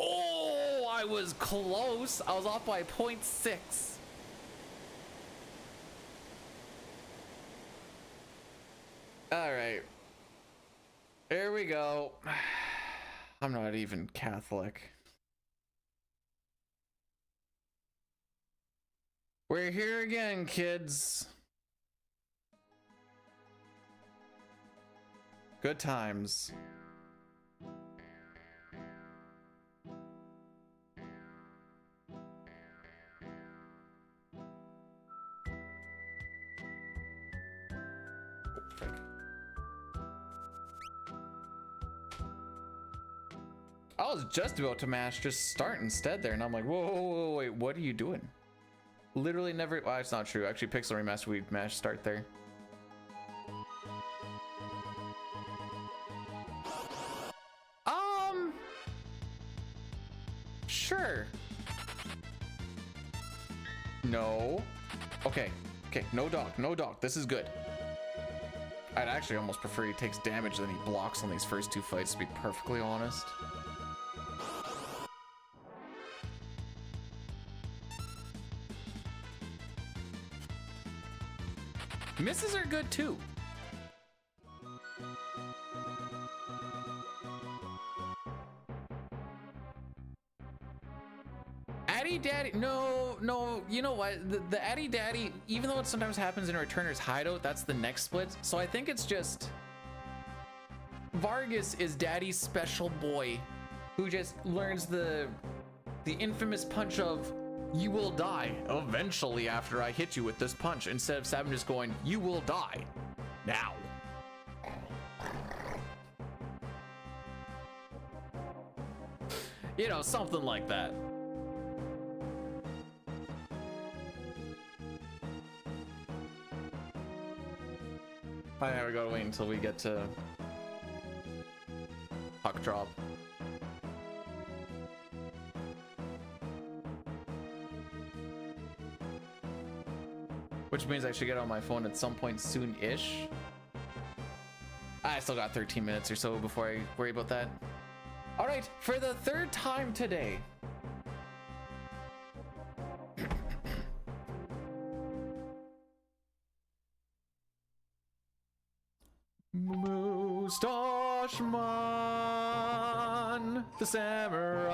Oh, I was close. I was off by 0.6. All right. Here we go. I'm not even Catholic. We're here again, kids. Good times. I was just about to mash just start instead there, and I'm like, whoa, wait, what are you doing? Literally never. Well, it's not true. Actually, Pixel Remaster, we mash start there. Sure. No. Okay, no dog. This is good. I'd actually almost prefer he takes damage than he blocks on these first 2 fights, to be perfectly honest. Misses are good too. Addy Daddy, no, you know what? The Addy Daddy, even though it sometimes happens in Returner's hideout, that's the next split. So I think it's just Vargas is Daddy's special boy who just learns the infamous punch of "you will die eventually after I hit you with this punch," instead of Sabin just going, "you will die now." You know, something like that. I now we gotta wait until we get to Puck Drop. Which means I should get on my phone at some point soon-ish. I still got 13 minutes or so before I worry about that. All right, for the third time today. Mustache Man, the samurai.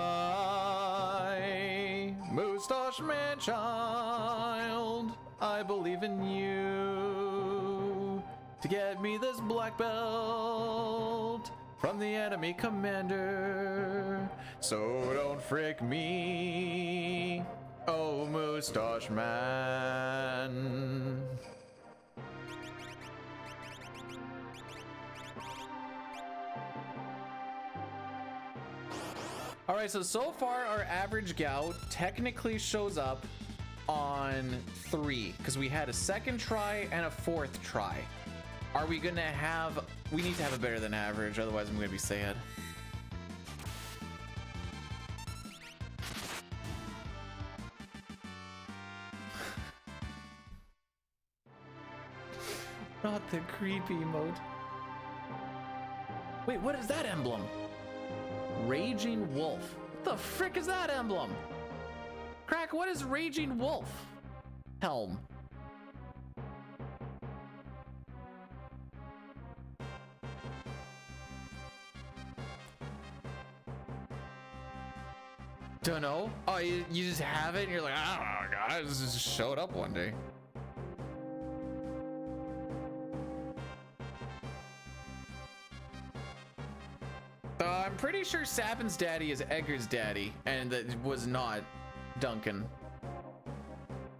Mustache Man child, I believe in you. To get me this black belt from the enemy commander. So don't frick me, oh Mustache Man. All right, so far our average gout technically shows up on 3 because we had a second try and a fourth try. Are we gonna have, we need to have a better than average, otherwise I'm gonna be sad. Not the creepy mode. Wait, what is that emblem? Raging Wolf. What the frick is that emblem? Crack, what is Raging Wolf? Helm. Don't know. Oh, you just have it and you're like, I don't know, guys, just showed up one day. I'm pretty sure Sabin's daddy is Edgar's daddy, and that was not Duncan.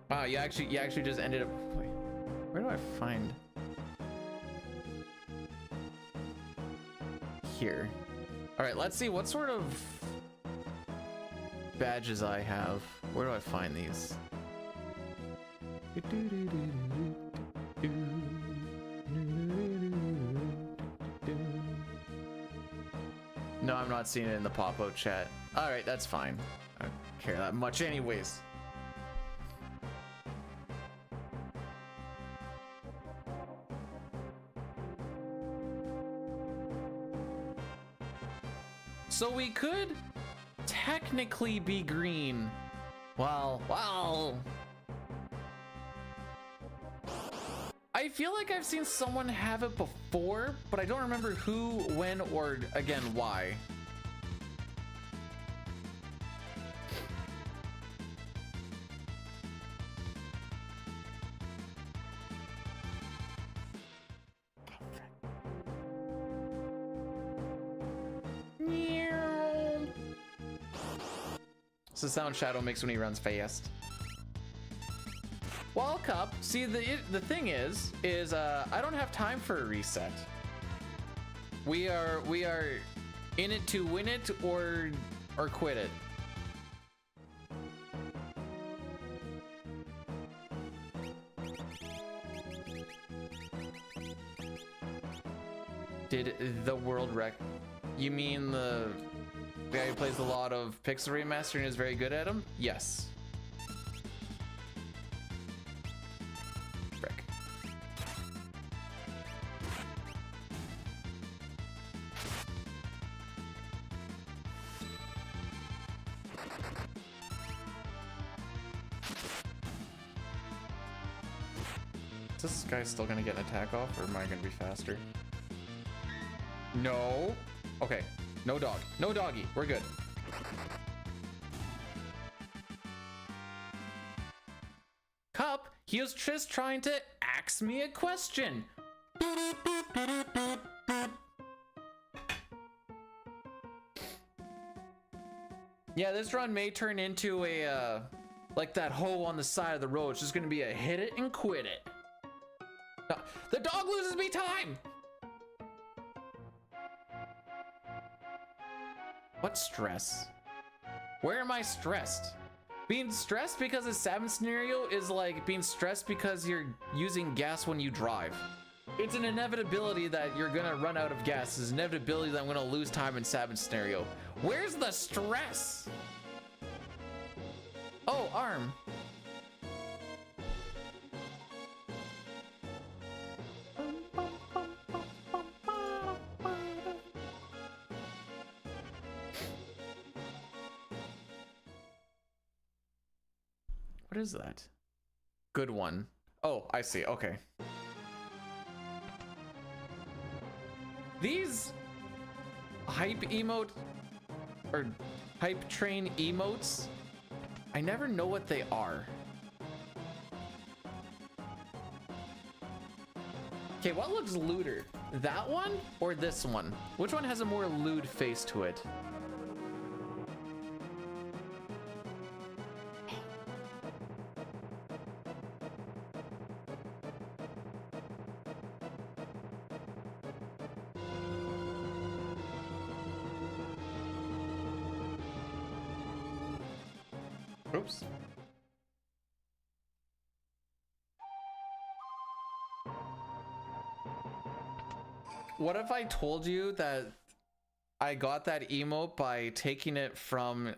Wow, you actually just ended up. Wait, where do I find? Here. All right, let's see what sort of badges I have. Where do I find these? No, I'm not seeing it in the pop-out chat. All right, that's fine. I don't care that much anyways. So we could technically be green. Wow. I feel like I've seen someone have it before, but I don't remember who, when, or again, why. It's the sound Shadow makes when he runs fast. Well, Cup, see the thing is I don't have time for a reset. We are in it to win it or quit it. Did the world wreck? You mean the guy who plays a lot of pixel remaster and is very good at them? Yes. Frick. Is this guy still gonna get an attack off, or am I gonna be faster? No. Okay. No dog. No doggy. We're good. Cup, he was just trying to ask me a question. Yeah, this run may turn into a, like that hole on the side of the road. It's just gonna be a hit it and quit it. No, the dog loses me time! What stress? Where am I stressed? Being stressed because a Sabin scenario is like being stressed because you're using gas when you drive. It's an inevitability that you're gonna run out of gas. It's an inevitability that I'm gonna lose time in Sabin scenario. Where's the stress? Oh, arm. is that? Good one. Oh, I see. Okay. These hype emote or hype train emotes, I never know what they are. Okay, what looks lewder? That one or this one? Which one has a more lewd face to it? Oops. What if I told you that I got that emote by taking it from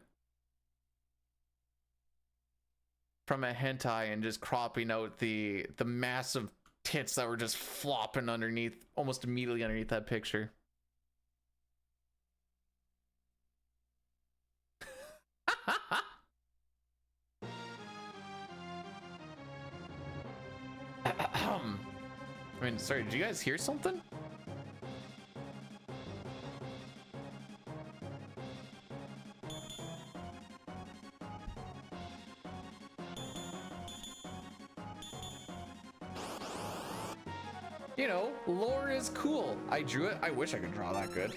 a hentai and just cropping out the massive tits that were just flopping underneath, almost immediately underneath that picture? I mean, sorry, did you guys hear something? You know, lore is cool. I drew it. I wish I could draw that good.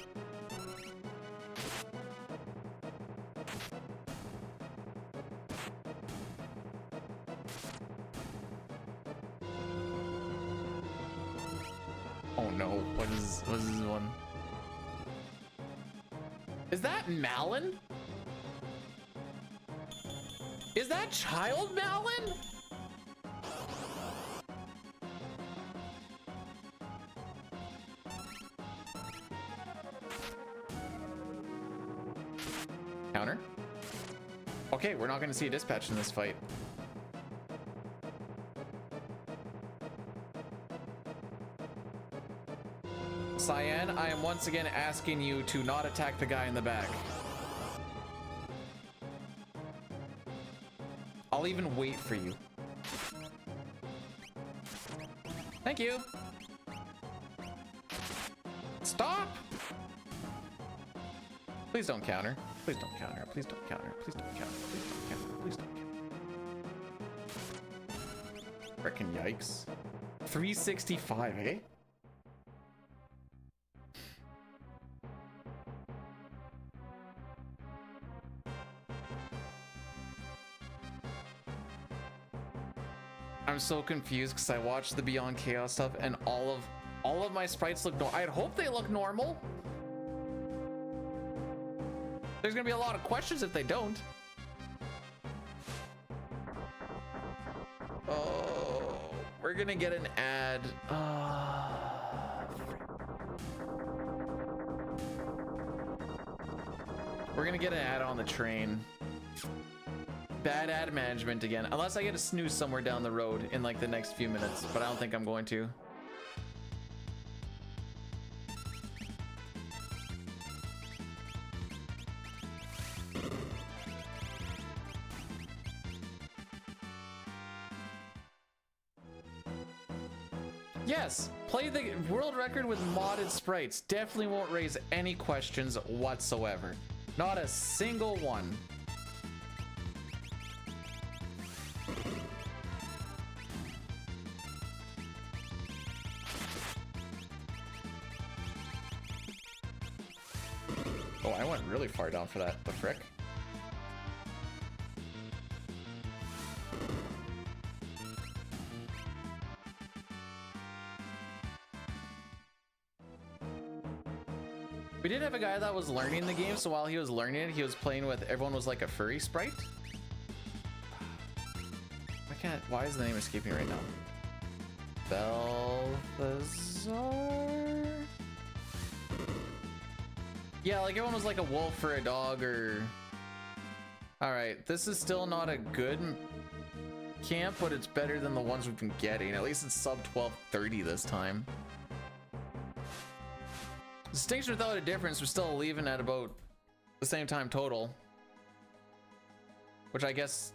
Oh no, what is this one? Is that Malin? Is that child Malin? Counter? Okay, we're not gonna see a dispatch in this fight. Cyan, I am once again asking you to not attack the guy in the back. I'll even wait for you. Thank you. Stop! Please don't counter. Please don't counter. Please don't counter. Please don't counter. Please don't counter. Please don't counter. Frickin' yikes. 365, eh? I'm so confused because I watched the Beyond Chaos stuff and all of my sprites look normal. I'd hope they look normal. There's gonna be a lot of questions if they don't. Oh, we're gonna get an ad. We're gonna get an ad on the train. Bad ad management again, unless I get a snooze somewhere down the road in like the next few minutes, but I don't think I'm going to. Yes, play the world record with modded sprites. Definitely won't raise any questions whatsoever. Not a single one. Oh, I went really far down for that. The frick? We did have a guy that was learning the game, so while he was learning it, he was playing with, everyone was like a furry sprite. Why is the name escaping me right now? Balthazar? Yeah, like everyone was like a wolf or a dog or... Alright, this is still not a good camp, but it's better than the ones we've been getting. At least it's sub 1230 this time. Distinction without a difference, we're still leaving at about the same time total. Which I guess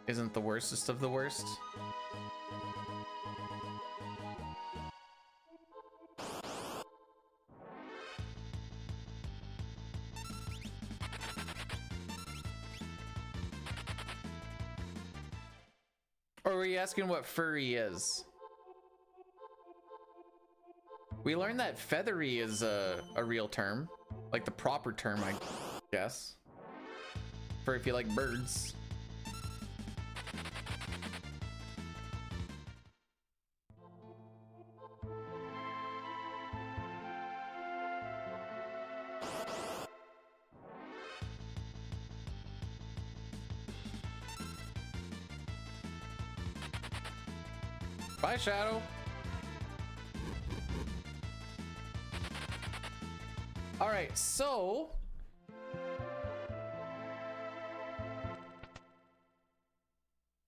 isn't the worstest of the worst. Or were you asking what furry is? We learned that feathery is a real term. Like the proper term, I guess. For if you like birds. Bye, Shadow. All right, so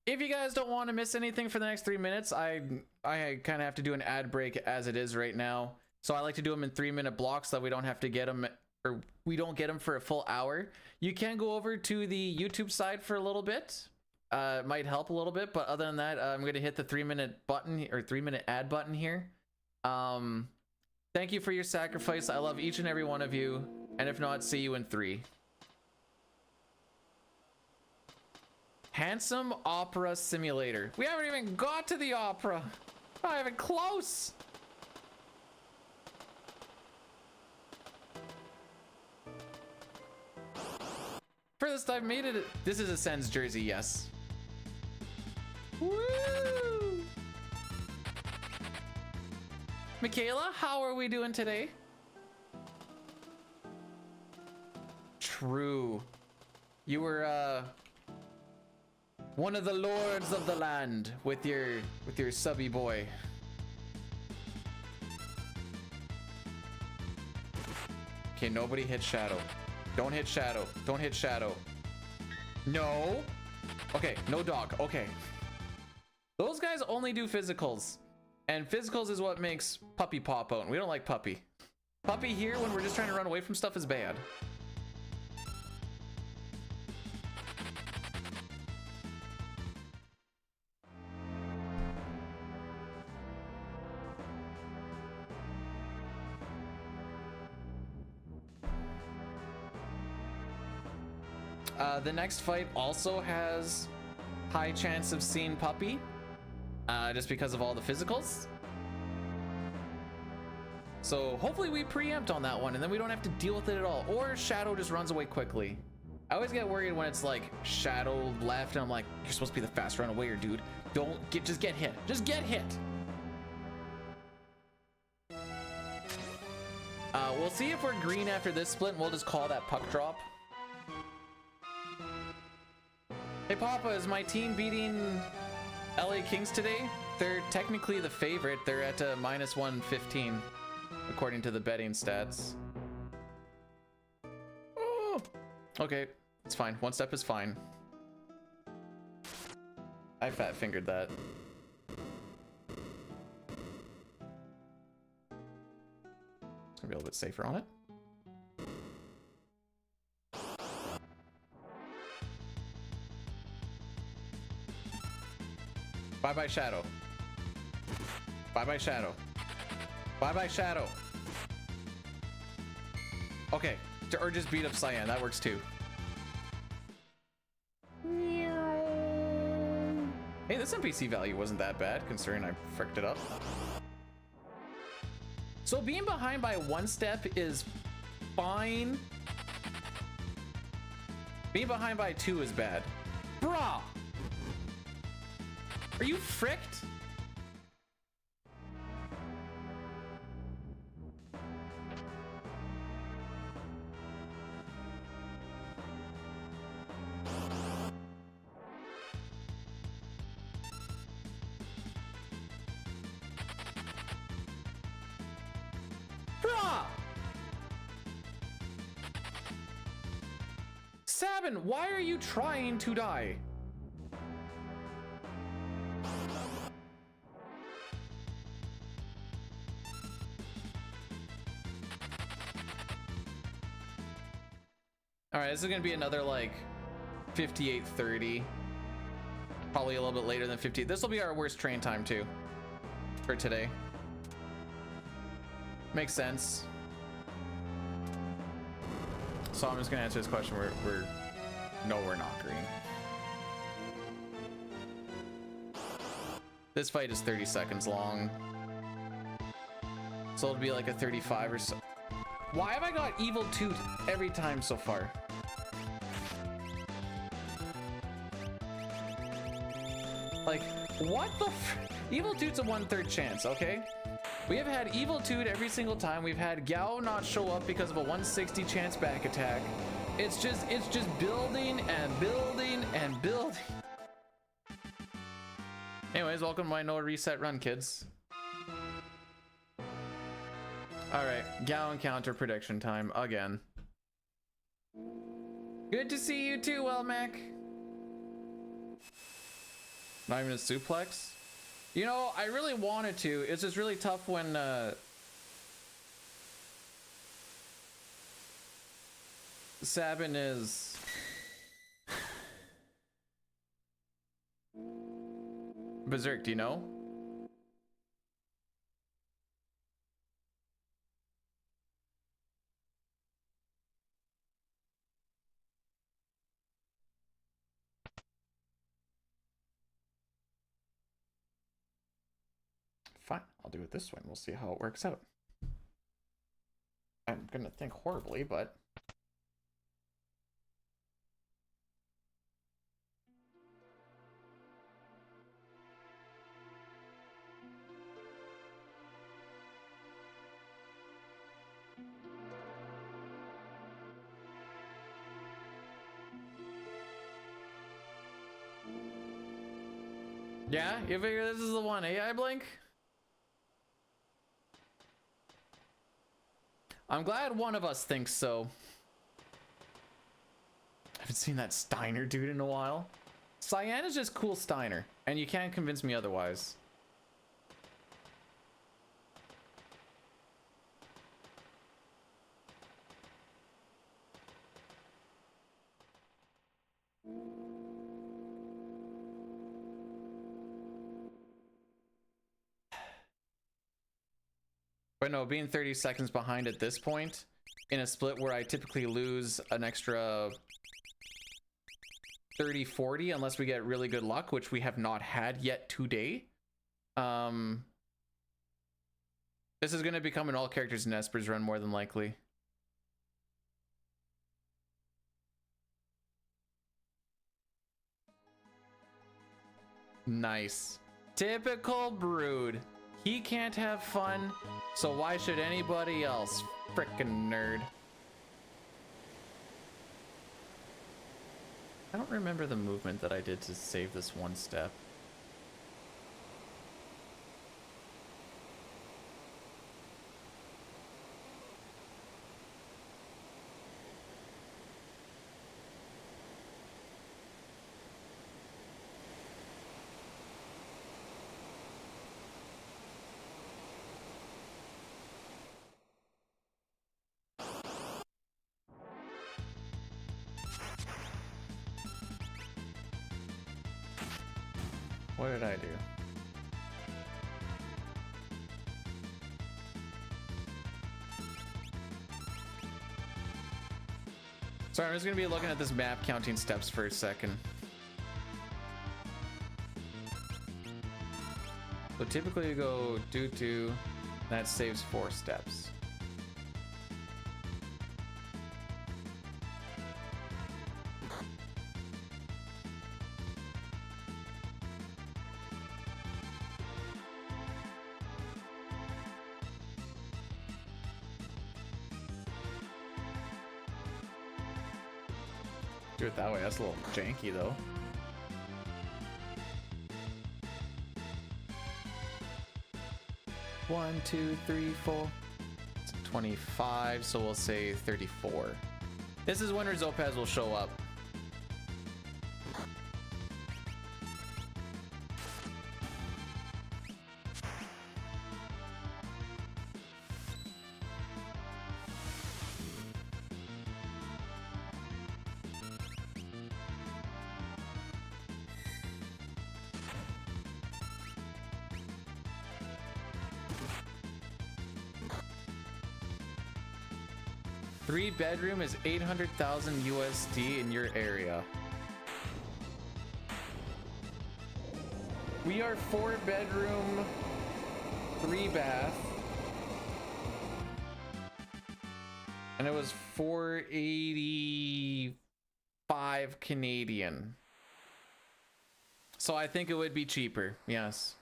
if you guys don't want to miss anything for the next 3 minutes, I kind of have to do an ad break as it is right now. So I like to do them in 3-minute blocks so that we don't have to get them, or we don't get them for a full hour. You can go over to the YouTube side for a little bit. It might help a little bit, but other than that, I'm going to hit the 3-minute button or 3-minute ad button here. Thank you for your sacrifice. I love each and every one of you. And if not, see you in 3. Handsome Opera Simulator. We haven't even got to the opera. Not even close. Furthest I've made it. This is a Sens jersey, yes. Woo! Michaela, how are we doing today? True. You were one of the lords of the land with your subby boy. Okay, nobody hit Shadow. Don't hit Shadow. Don't hit Shadow. No. Okay, no dog. Okay. Those guys only do physicals. And physicals is what makes Puppy pop out. And we don't like Puppy. Puppy here when we're just trying to run away from stuff is bad. The next fight also has high chance of seeing Puppy, just because of all the physicals. So hopefully we preempt on that one and then we don't have to deal with it at all. Or Shadow just runs away quickly. I always get worried when it's like Shadow left and I'm like, you're supposed to be the fast runawayer, dude. Just get hit. Just get hit. We'll see if we're green after this split and we'll just call that puck drop. Hey Papa, is my team beating LA Kings today? They're technically the favorite. They're at -115 according to the betting stats. Oh, okay, it's fine. One step is fine. I fat fingered that. It's gonna be a little bit safer on it. Bye-bye, Shadow. Bye-bye, Shadow. Bye-bye, Shadow. Okay, or just beat up Cyan. That works too. Hey, this NPC value wasn't that bad, considering I fricked it up. So being behind by 1 step is fine. Being behind by 2 is bad. Bruh! Are you fricked? Bruh! Sabin, why are you trying to die? All right, this is gonna be another like 58-30. Probably a little bit later than 50. This will be our worst train time too for today. Makes sense. So I'm just gonna answer this question. No, we're not green. This fight is 30 seconds long. So it'll be like a 35 or so. Why have I got Evil Toot every time so far? Like, what the Evil Toot's a 1/3 chance, okay? We have had Evil Toot every single time. We've had Gao not show up because of a 160 chance back attack. It's just building and building and building. Anyways, welcome to my no reset run, kids. Alright, Gao encounter prediction time again. Good to see you too, Elmac. Not even a suplex? You know, I really wanted to. It's just really tough when Sabin is Berserk, do you know? Fine, I'll do it this way and we'll see how it works out. I'm gonna think horribly, but yeah, you figure this is the one, AI Blink? I'm glad one of us thinks so. I haven't seen that Steiner dude in a while. Cyan is just cool Steiner, and you can't convince me otherwise. But no, being 30 seconds behind at this point in a split where I typically lose an extra 30, 40 unless we get really good luck, which we have not had yet today. This is going to become an all characters and Espers run more than likely. Nice. Typical Brood. He can't have fun, so why should anybody else? Frickin' nerd. I don't remember the movement that I did to save this one step. What did I do? Sorry, I'm just gonna be looking at this map counting steps for a second. So typically you go do, that saves 4 steps. Do it that way. That's a little janky though. One, 2, 3, 4. It's 25, so we'll say 34. This is when Rizopaz will show up. 3-bedroom is 800,000 USD in your area. We are 4-bedroom, 3-bath. And it was 485 Canadian. So I think it would be cheaper, yes.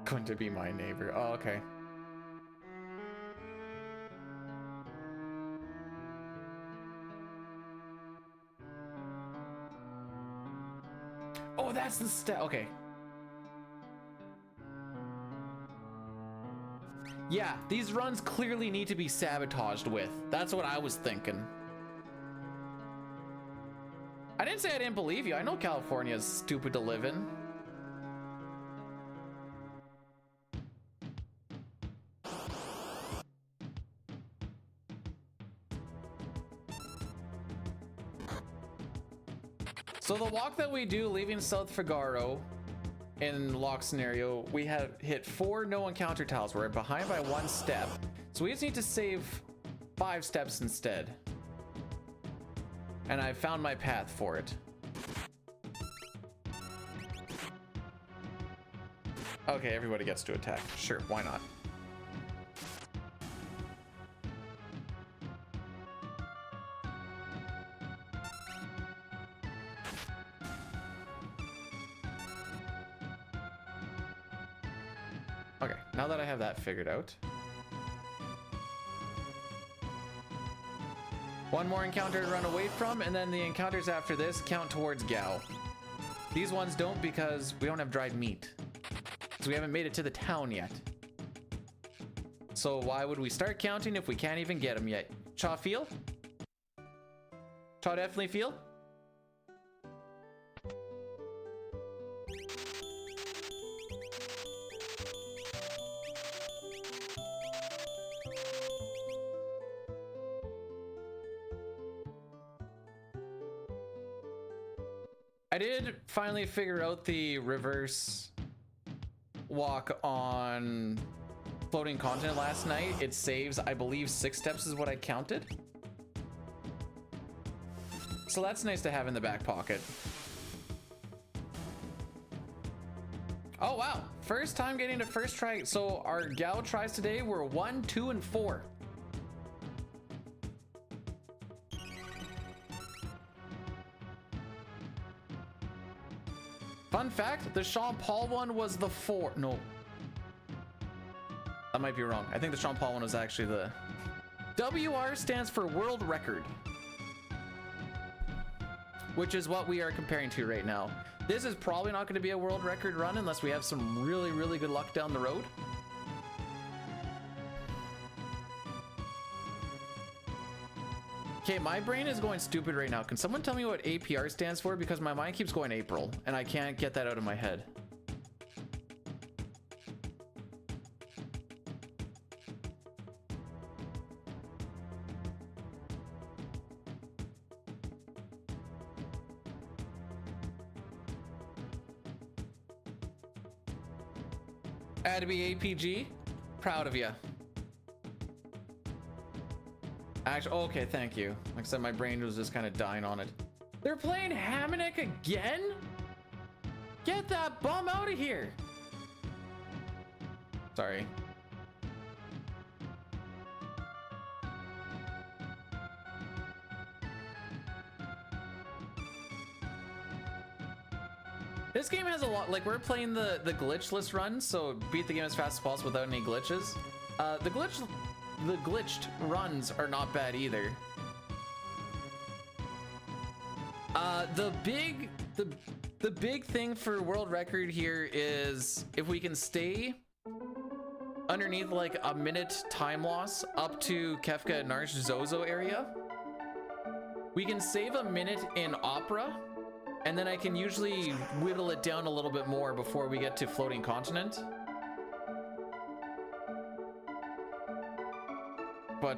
Going to be my neighbor. Oh, okay. Oh, that's the step. Okay. Yeah, these runs clearly need to be sabotaged with. That's what I was thinking. I didn't say I didn't believe you. I know California is stupid to live in. So the walk that we do leaving South Figaro in lock scenario, we have hit 4 no encounter tiles. We're behind by 1 step. So we just need to save 5 steps instead. And I found my path for it. Okay, everybody gets to attack. Sure, why not? Okay, now that I have that figured out. 1 more encounter to run away from, and then the encounters after this count towards Gao. These ones don't because we don't have dried meat. So we haven't made it to the town yet. So why would we start counting if we can't even get them yet? Cha feel? Cha definitely feel? I did finally figure out the reverse walk on floating continent last night. It saves, I believe, 6 steps is what I counted. So that's nice to have in the back pocket. Oh wow, first time getting to first try. So our Gao tries today were 1, 2, and 4. Fun fact, the Sean Paul one was the 4. No. That might be wrong. I think the Sean Paul one was actually the... WR stands for world record. Which is what we are comparing to right now. This is probably not going to be a world record run unless we have some really, really good luck down the road. Okay, my brain is going stupid right now. Can someone tell me what APR stands for? Because my mind keeps going April, and I can't get that out of my head. Had to be APG. Proud of you. Actually, okay, thank you. Like I said, my brain was just kind of dying on it. They're playing Hamannik again? Get that bum out of here. Sorry. This game has a lot, like we're playing the glitchless run, so beat the game as fast as possible without any glitches. The glitched runs are not bad either. The big thing for world record here is if we can stay underneath like a minute time loss up to Kefka and Narsh Zozo area, we can save a minute in Opera, and then I can usually whittle it down a little bit more before we get to Floating Continent. But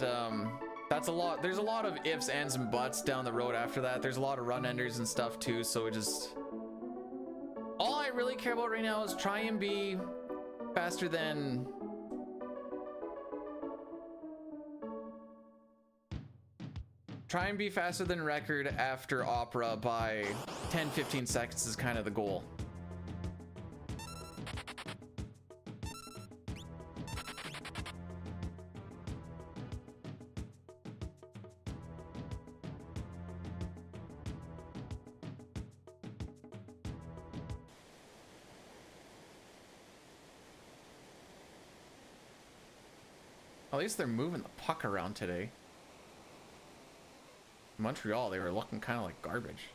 that's a lot. There's a lot of ifs, ands, and buts down the road after that. There's a lot of run enders and stuff too. So it just, all I really care about right now is try and be faster than record after Opera by 10-15 seconds is kind of the goal. At least they're moving the puck around today. Montreal, they were looking kind of like garbage.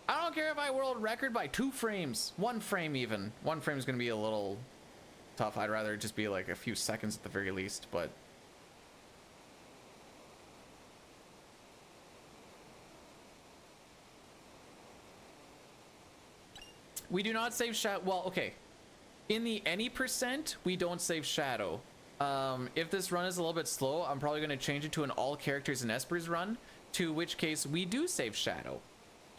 I don't care if I world record by 2 frames, 1 frame even. 1 frame is going to be a little tough. I'd rather it just be like a few seconds at the very least, but we do not save shadow. Well, okay. In the any percent, we don't save shadow. If this run is a little bit slow, I'm probably going to change it to an all characters and espers run, to which case we do save shadow.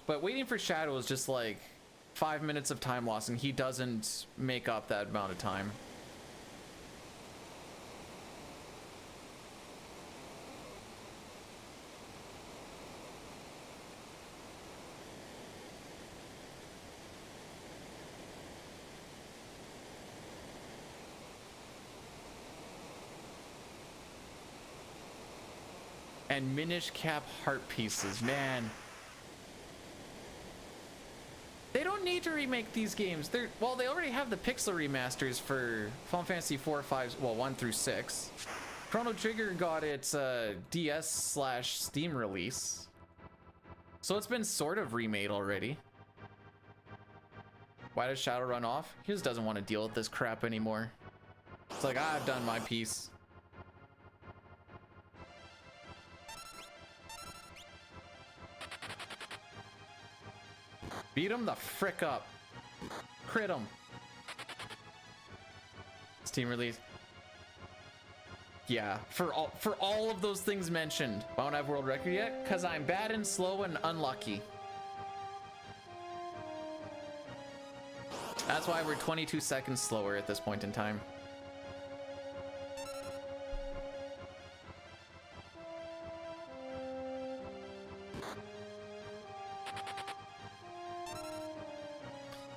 But waiting for shadow is just like 5 minutes of time loss, and he doesn't make up that amount of time. And Minish Cap heart pieces, man. They don't need to remake these games. Well, they already have the pixel remasters for Final Fantasy 4, 5, well, 1 through 6. Chrono Trigger got its DS/Steam release. So it's been sort of remade already. Why does Shadow run off? He just doesn't want to deal with this crap anymore. It's like, I've done my piece. Beat him the frick up. Crit him. Steam release. Yeah, for all of those things mentioned. I don't have world record yet because I'm bad and slow and unlucky. That's why we're 22 seconds slower at this point in time.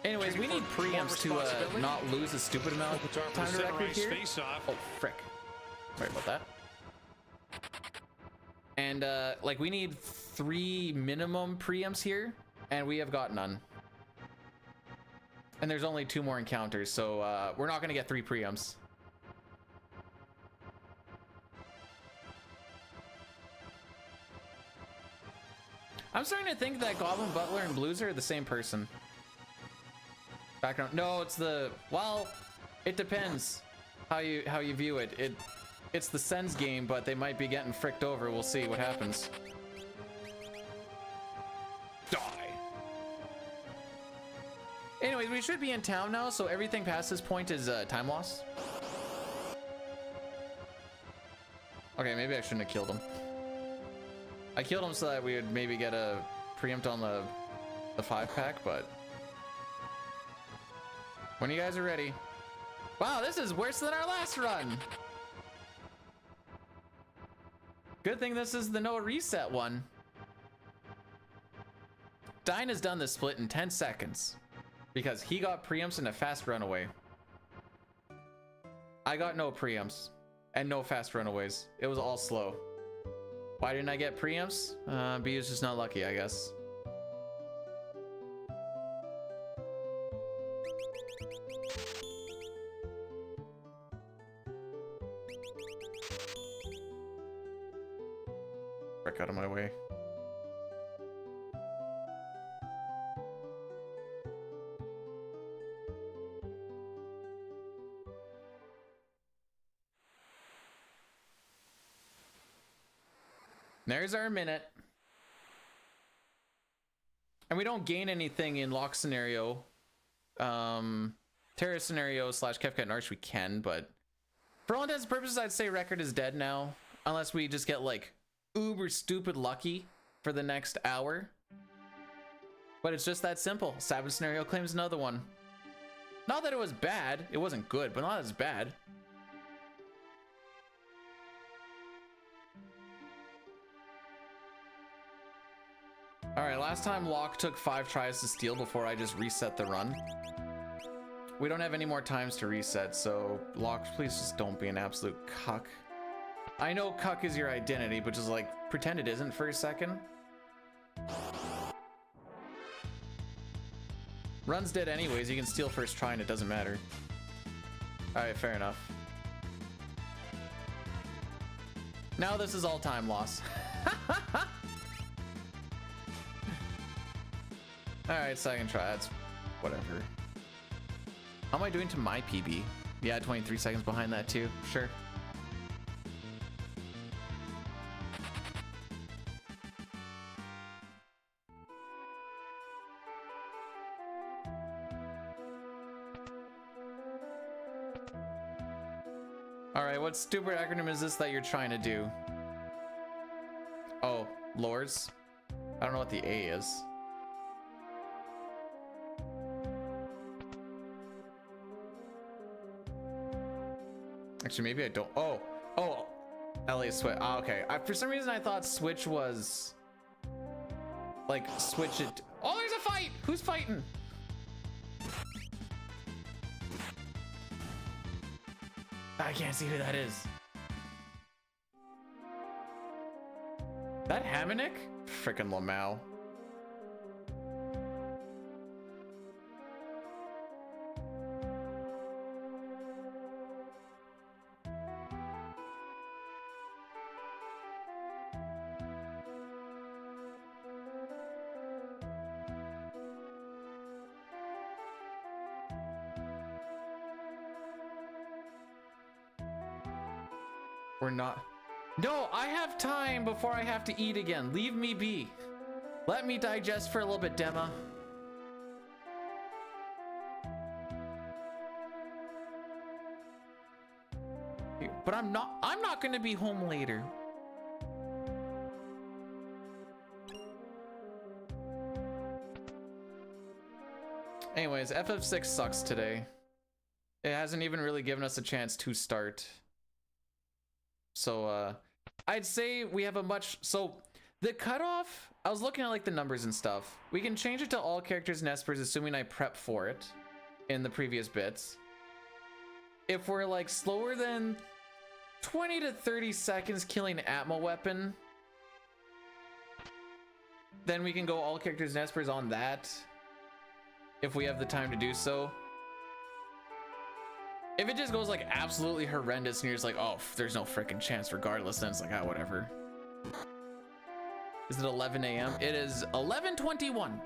Anyways, we need preamps to not lose a stupid amount of time to record here. Oh, frick. Sorry about that. And like we need 3 minimum preamps here, and we have got none. And there's only 2 more encounters, so we're not gonna get 3 preamps. I'm starting to think that Goblin Butler and Blues are the same person. Background. No, it's the, well, it depends how you view it. It's the Sens game, but they might be getting fricked over. We'll see what happens. Die. Anyways, we should be in town now, so everything past this point is time loss. Okay, maybe I shouldn't have killed him. I killed him so that we would maybe get a preempt on the 5-pack, but when you guys are ready. Wow, this is worse than our last run. Good thing this is the no reset one. Dyna's done this split in 10 seconds because he got preamps and a fast runaway. I got no preamps and no fast runaways. It was all slow. Why didn't I get preamps? B is just not lucky, I guess. Back out of my way. There's our minute. And we don't gain anything in lock scenario. Terra scenario / Kefka and Arch we can, but For all intents and purposes, I'd say record is dead now. Unless we just get like uber stupid lucky for the next hour. But it's just that simple. Savage Scenario claims another one. Not that it was bad. It wasn't good, but not as bad. Alright, last time Locke took 5 tries to steal before I just reset the run. We don't have any more times to reset, so Locke, please just don't be an absolute cuck. I know cuck is your identity, but just like pretend it isn't for a second. Run's dead anyways, you can steal first try and it doesn't matter. Alright, fair enough. Now this is all time loss. Alright, second try, that's whatever. How am I doing to my PB? Yeah, 23 seconds behind that too, sure. Alright, what stupid acronym is this that you're trying to do? Oh, Lords? I don't know what the A is. Actually, maybe I don't. Oh, LA Switch. Oh, okay. For some reason, I thought Switch was like switch it. Oh, there's a fight. Who's fighting? I can't see who that is. That Hamannik? Frickin' Lamau. We're not. No, I have time before I have to eat again. Leave me be. Let me digest for a little bit, Dema. But I'm not gonna be home later. Anyways, FF6 sucks today. It hasn't even really given us a chance to start. So I'd say we have a much, so the cutoff, I was looking at like the numbers and stuff. We can change it to all characters and espers assuming I prep for it in the previous bits. If we're like slower than 20 to 30 seconds killing Atma weapon, then we can go all characters and espers on that if we have the time to do so. If it just goes like absolutely horrendous and you're just like, oh, there's no freaking chance regardless, then it's like, ah, whatever. Is it 11 a.m.? It is 11:21.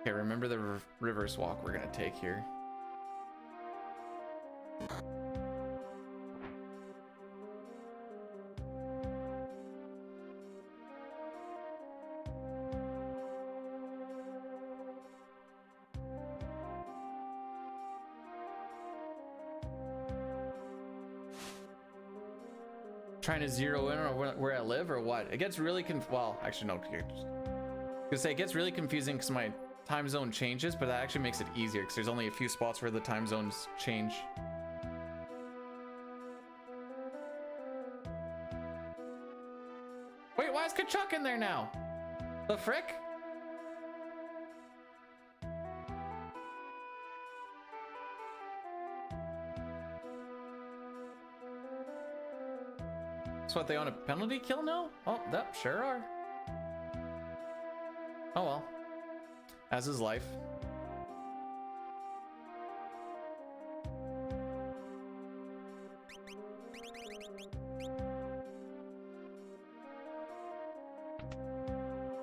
Okay, remember the reverse walk we're gonna take here. Trying to zero in on where I live or what? It gets really well, actually no, gonna say it gets really confusing because my time zone changes, but that actually makes it easier because there's only a few spots where the time zones change. Wait, why is Kachuk in there now? The frick? So what, they on a penalty kill now? Oh, that sure are. Oh well. As is life.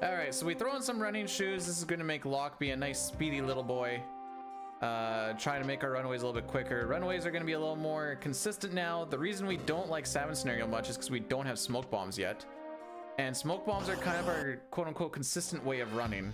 Alright, so we throw in some running shoes. This is going to make Locke be a nice speedy little boy. Trying to make our runways a little bit quicker. Runways are going to be a little more consistent now. The reason we don't like Savage Scenario much is because we don't have smoke bombs yet. And smoke bombs are kind of our quote-unquote consistent way of running.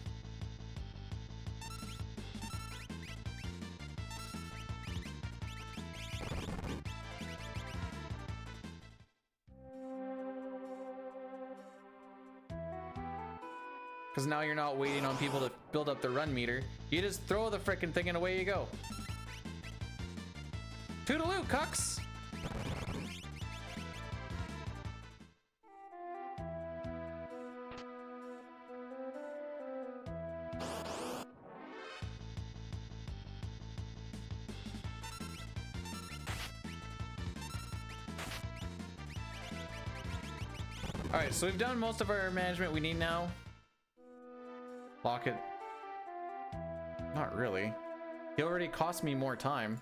Because now you're not waiting on people to build up the run meter. You just throw the frickin' thing and away you go. Toodaloo, cucks! Alright, so we've done most of our management we need now. Lock it. Not really. He already cost me more time.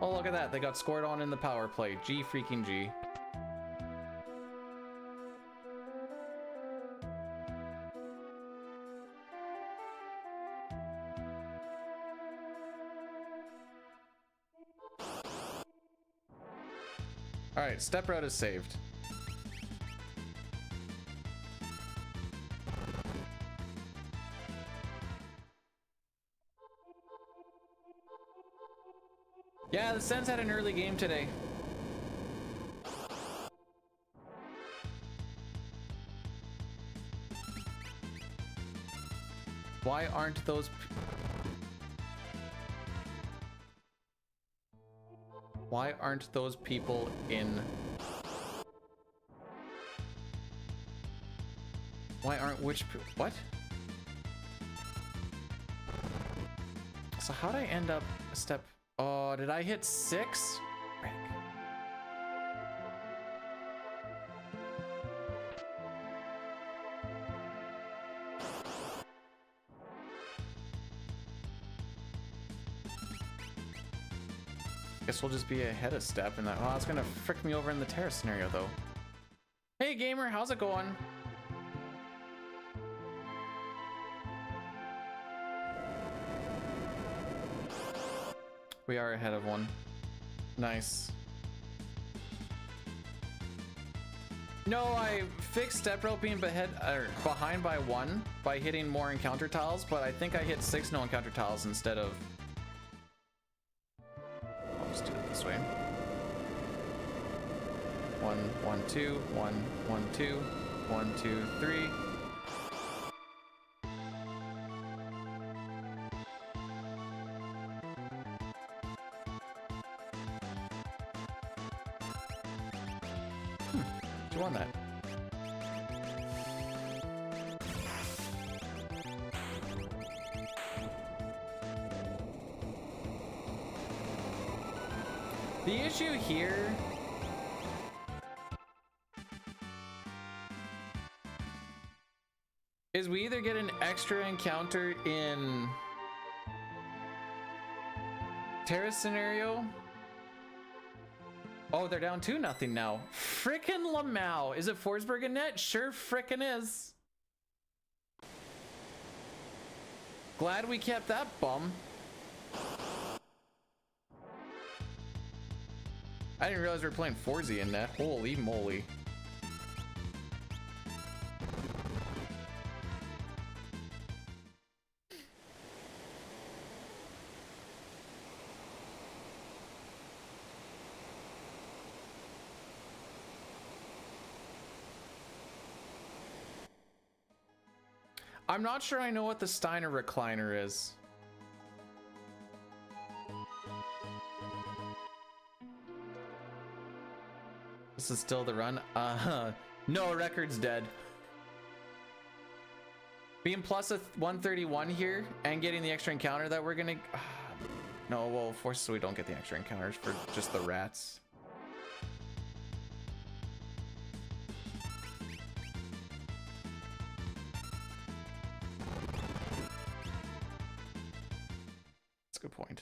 Oh, look at that. They got scored on in the power play. G freaking G. Alright, step route is saved. Yeah, the Sens had an early game today. Why aren't those... Why aren't those people in... Why aren't which... What? So how'd I end up a step... Oh, did I hit 6? Frick. Guess we'll just be ahead of step in that. Oh, it's gonna frick me over in the terrace scenario though. Hey gamer, how's it going? We are ahead of one. Nice. No, I fixed step rope being behind by 1 by hitting more encounter tiles, but I think I hit 6 no encounter tiles instead of... I'll just do it this way. 1, 1, 2, 1, 1, 2, 1, 2, 3. On that. The issue here is we either get an extra encounter in terrace scenario. Oh, they're down 2-0 now. Frickin' Lamau. Is it Forsberg in net? Sure frickin' is. Glad we kept that bum. I didn't realize we were playing Forzy in net. Holy moly. I'm not sure I know what the Steiner recliner is. This is still the run. No, record's dead. Being plus a 131 here and getting the extra encounter that we're gonna... no, well, force so we don't get the extra encounters for just the rats. Good point.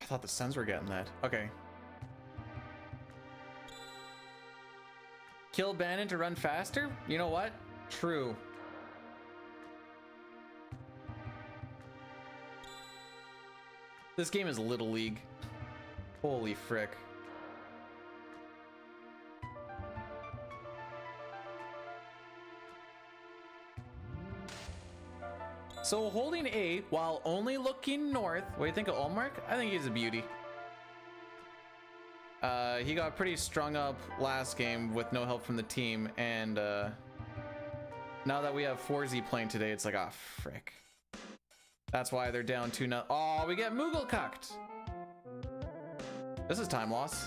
thought the Sens were getting that. Okay. Kill Bannon to run faster? You know what? True. This game is Little League. Holy frick. So holding A while only looking north. What do you think of Olmark? I think he's a beauty. He got pretty strung up last game with no help from the team, and now that we have 4Z playing today, it's like, ah, frick. That's why they're down 2-0. Oh, we get Moogle cucked. This is time loss.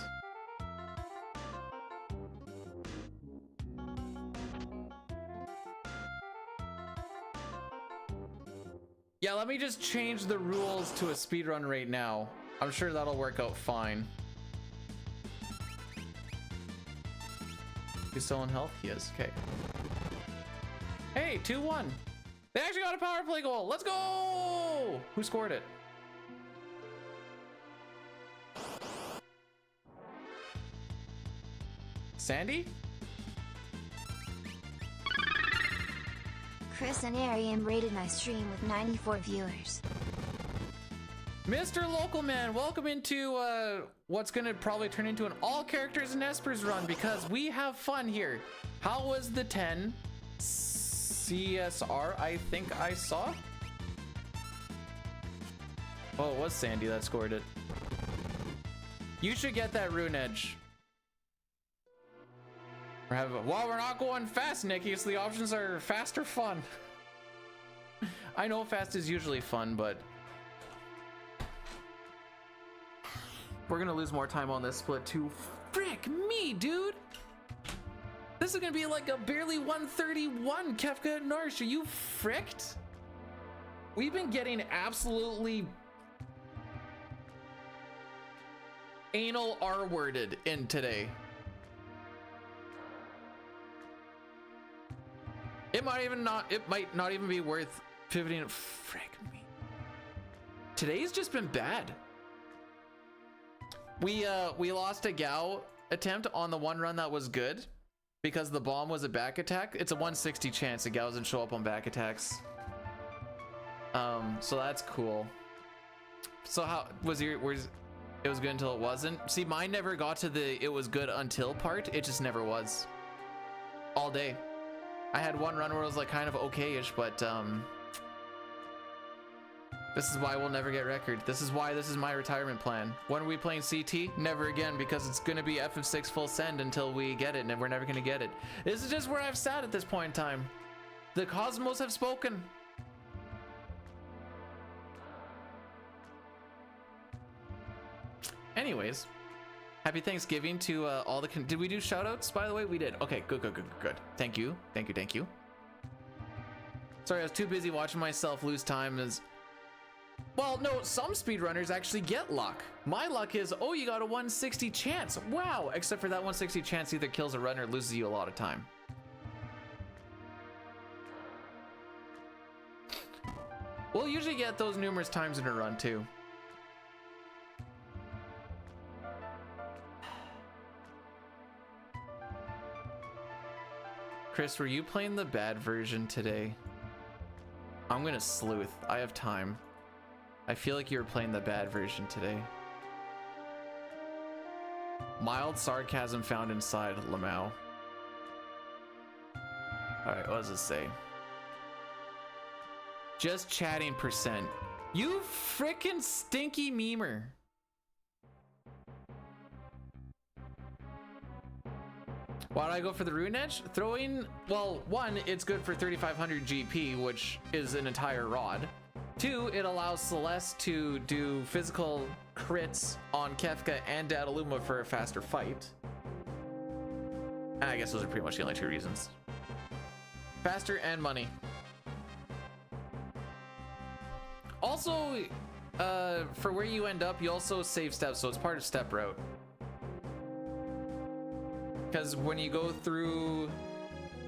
Yeah, let me just change the rules to a speedrun right now. I'm sure that'll work out fine. He's still in health? He is. Okay. Hey, 2-1. They actually got a power play goal. Let's go! Who scored it? Sandy? Chris and Arian rated my stream with 94 viewers. Mr. Local Man, welcome into what's gonna probably turn into an all characters and espers run because we have fun here. How was the 10 CSR I think I saw? Oh, it was Sandy that scored it. You should get that rune edge. Well, we're not going fast, Nikki, so the options are fast or fun. I know fast is usually fun, but we're gonna lose more time on this split too. Frick me, dude! This is gonna be like a barely 131 Kefka and Norsh. Are you fricked? We've been getting absolutely anal R-worded in today. It might not even be worth pivoting. Frick me. Today's just been bad. We lost a Gao attempt on the one run that was good because the bomb was a back attack. It's a 160 chance that Gao doesn't show up on back attacks. So that's cool. So how was it was good until it wasn't? See, mine never got to the it was good until part. It just never was. All day. I had one run where it was like kind of okay-ish, but this is why we'll never get record. This is why this is my retirement plan. When are we playing CT? Never again, because it's gonna be FF6 full send until we get it, and we're never gonna get it. This is just where I've sat at this point in time. The cosmos have spoken. Anyways, happy Thanksgiving to all the did we do shout outs, by the way? We did. Okay, good. Thank you. Sorry, I was too busy watching myself lose time as well. No, some speedrunners actually get luck. My luck is, oh, you got a 160 chance. Wow, except for that 160 chance either kills a run or loses you a lot of time. We'll usually get those numerous times in a run too. Chris, were you playing the bad version today? I'm gonna sleuth. I have time. I feel like you were playing the bad version today. Mild sarcasm found inside Lamau. Alright, what does it say? Just chatting %. You frickin' stinky memer. Why did I go for the rune edge? Throwing, well, one, it's good for 3500 GP, which is an entire rod. Two, it allows Celeste to do physical crits on Kefka and Dataluma for a faster fight. And I guess those are pretty much the only two reasons. Faster and money. Also, for where you end up, you also save steps, so it's part of step route. Because when you go through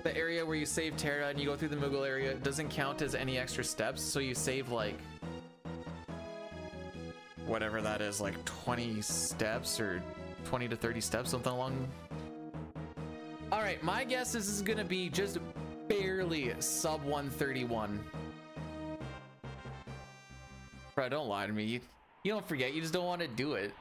the area where you save Terra and you go through the Moogle area, it doesn't count as any extra steps, so you save like whatever that is, like 20 steps or 20 to 30 steps, something along. All right, my guess is this is gonna be just barely sub 131. Bro, don't lie to me. You don't forget, you just don't want to do it.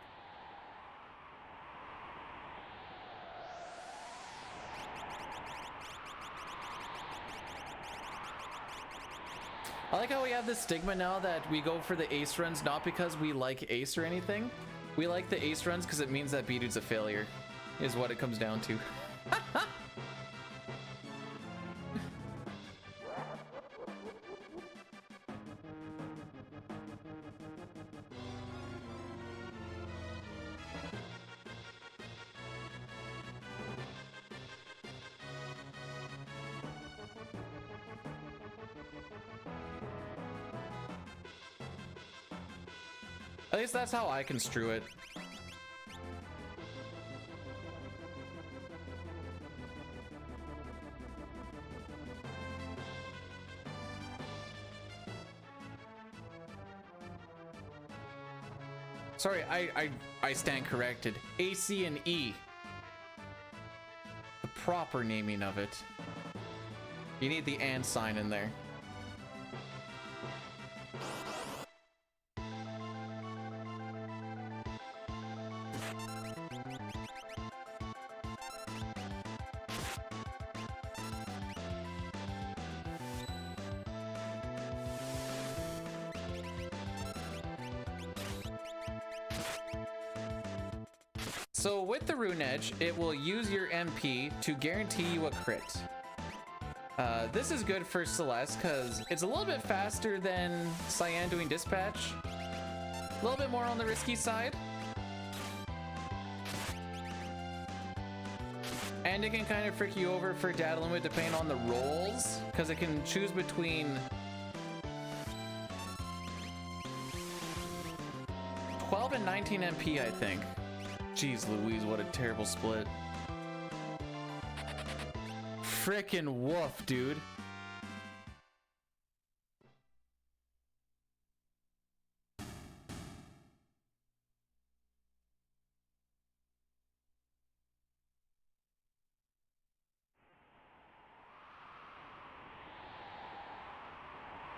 I like how we have this stigma now that we go for the ace runs not because we like ace or anything. We like the ace runs because it means that B-Dude's a failure, is what it comes down to. At least that's how I construe it. Sorry, I stand corrected. AC&E. The proper naming of it. You need the and sign in there. So with the Rune Edge, it will use your MP to guarantee you a crit. This is good for Celeste because it's a little bit faster than Cyan doing dispatch. A little bit more on the risky side. And it can kind of frick you over for data limit depending on the rolls, because it can choose between 12 and 19 MP, I think. Jeez Louise, what a terrible split. Frickin' woof, dude.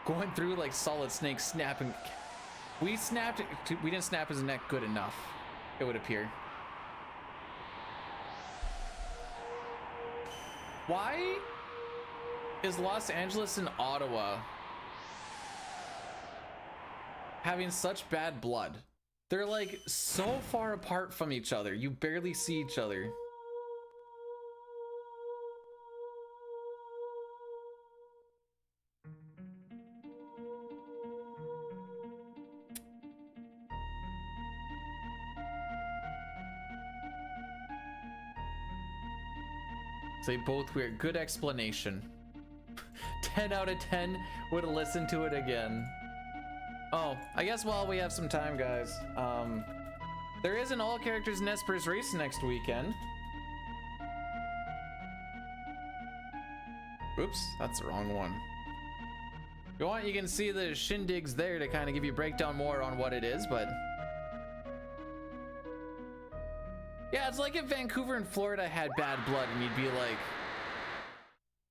Going through like Solid Snake snapping. We snapped, we didn't snap his neck good enough, it would appear. Why is Los Angeles and Ottawa having such bad blood? They're like so far apart from each other. You barely see each other. They both weird. Good explanation. 10 out of 10 would listen to it again. Oh, I guess while we have some time, guys, there is an all characters Nespers race next weekend. Oops, that's the wrong one. If you want, you can see the shindigs there to kind of give you a breakdown more on what it is, but yeah, it's like if Vancouver and Florida had bad blood and you'd be like,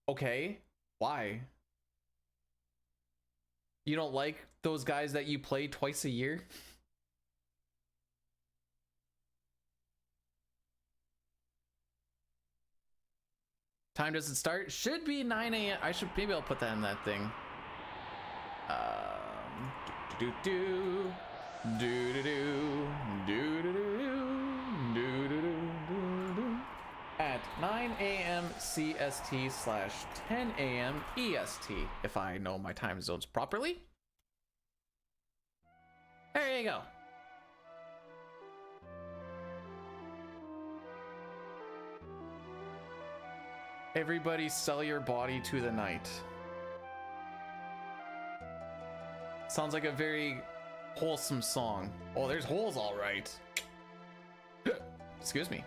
okay, why? You don't like those guys that you play twice a year? Time does it start? Should be 9 a.m. Maybe I'll put that in that thing. At 9 a.m. CST / 10 a.m. EST, if I know my time zones properly. There you go. Everybody sell your body to the night. Sounds like a very wholesome song. Oh, there's holes, all right. Excuse me.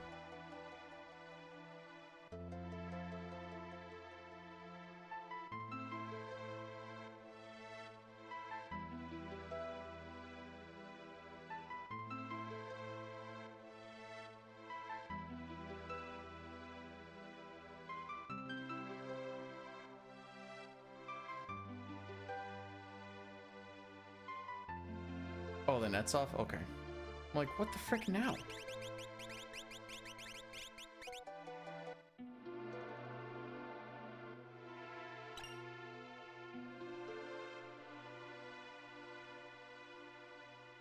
Oh, the net's off? Okay. I'm like, what the frick now?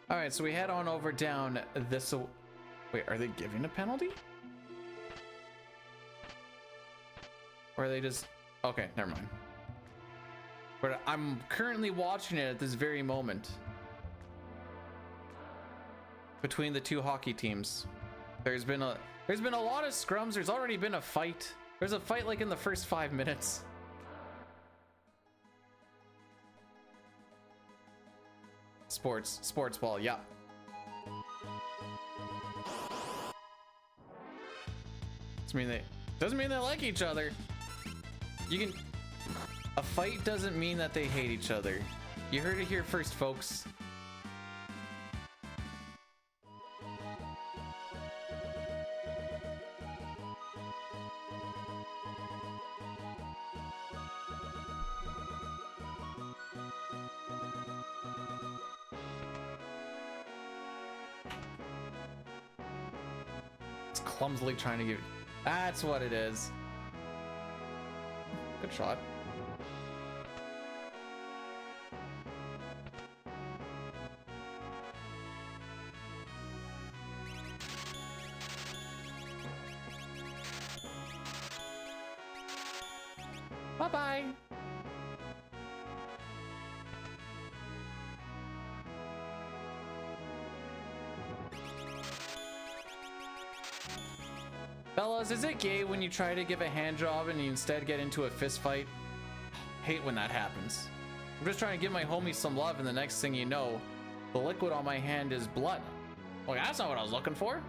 All right, so we head on over down this. Wait, are they giving a penalty? Or are they just? Okay, never mind. But I'm currently watching it at this very moment between the two hockey teams. There's been a lot of scrums. There's already been a fight. There's a fight like in the first 5 minutes. Sports ball, yeah. Doesn't mean they like each other. A fight doesn't mean that they hate each other. You heard it here first, folks. It's clumsily trying to give. That's what it is. Good shot. Bye-bye. Fellas, is it gay when you try to give a hand job and you instead get into a fist fight? Hate when that happens. I'm just trying to give my homie some love, and the next thing you know, the liquid on my hand is blood. Well, that's not what I was looking for.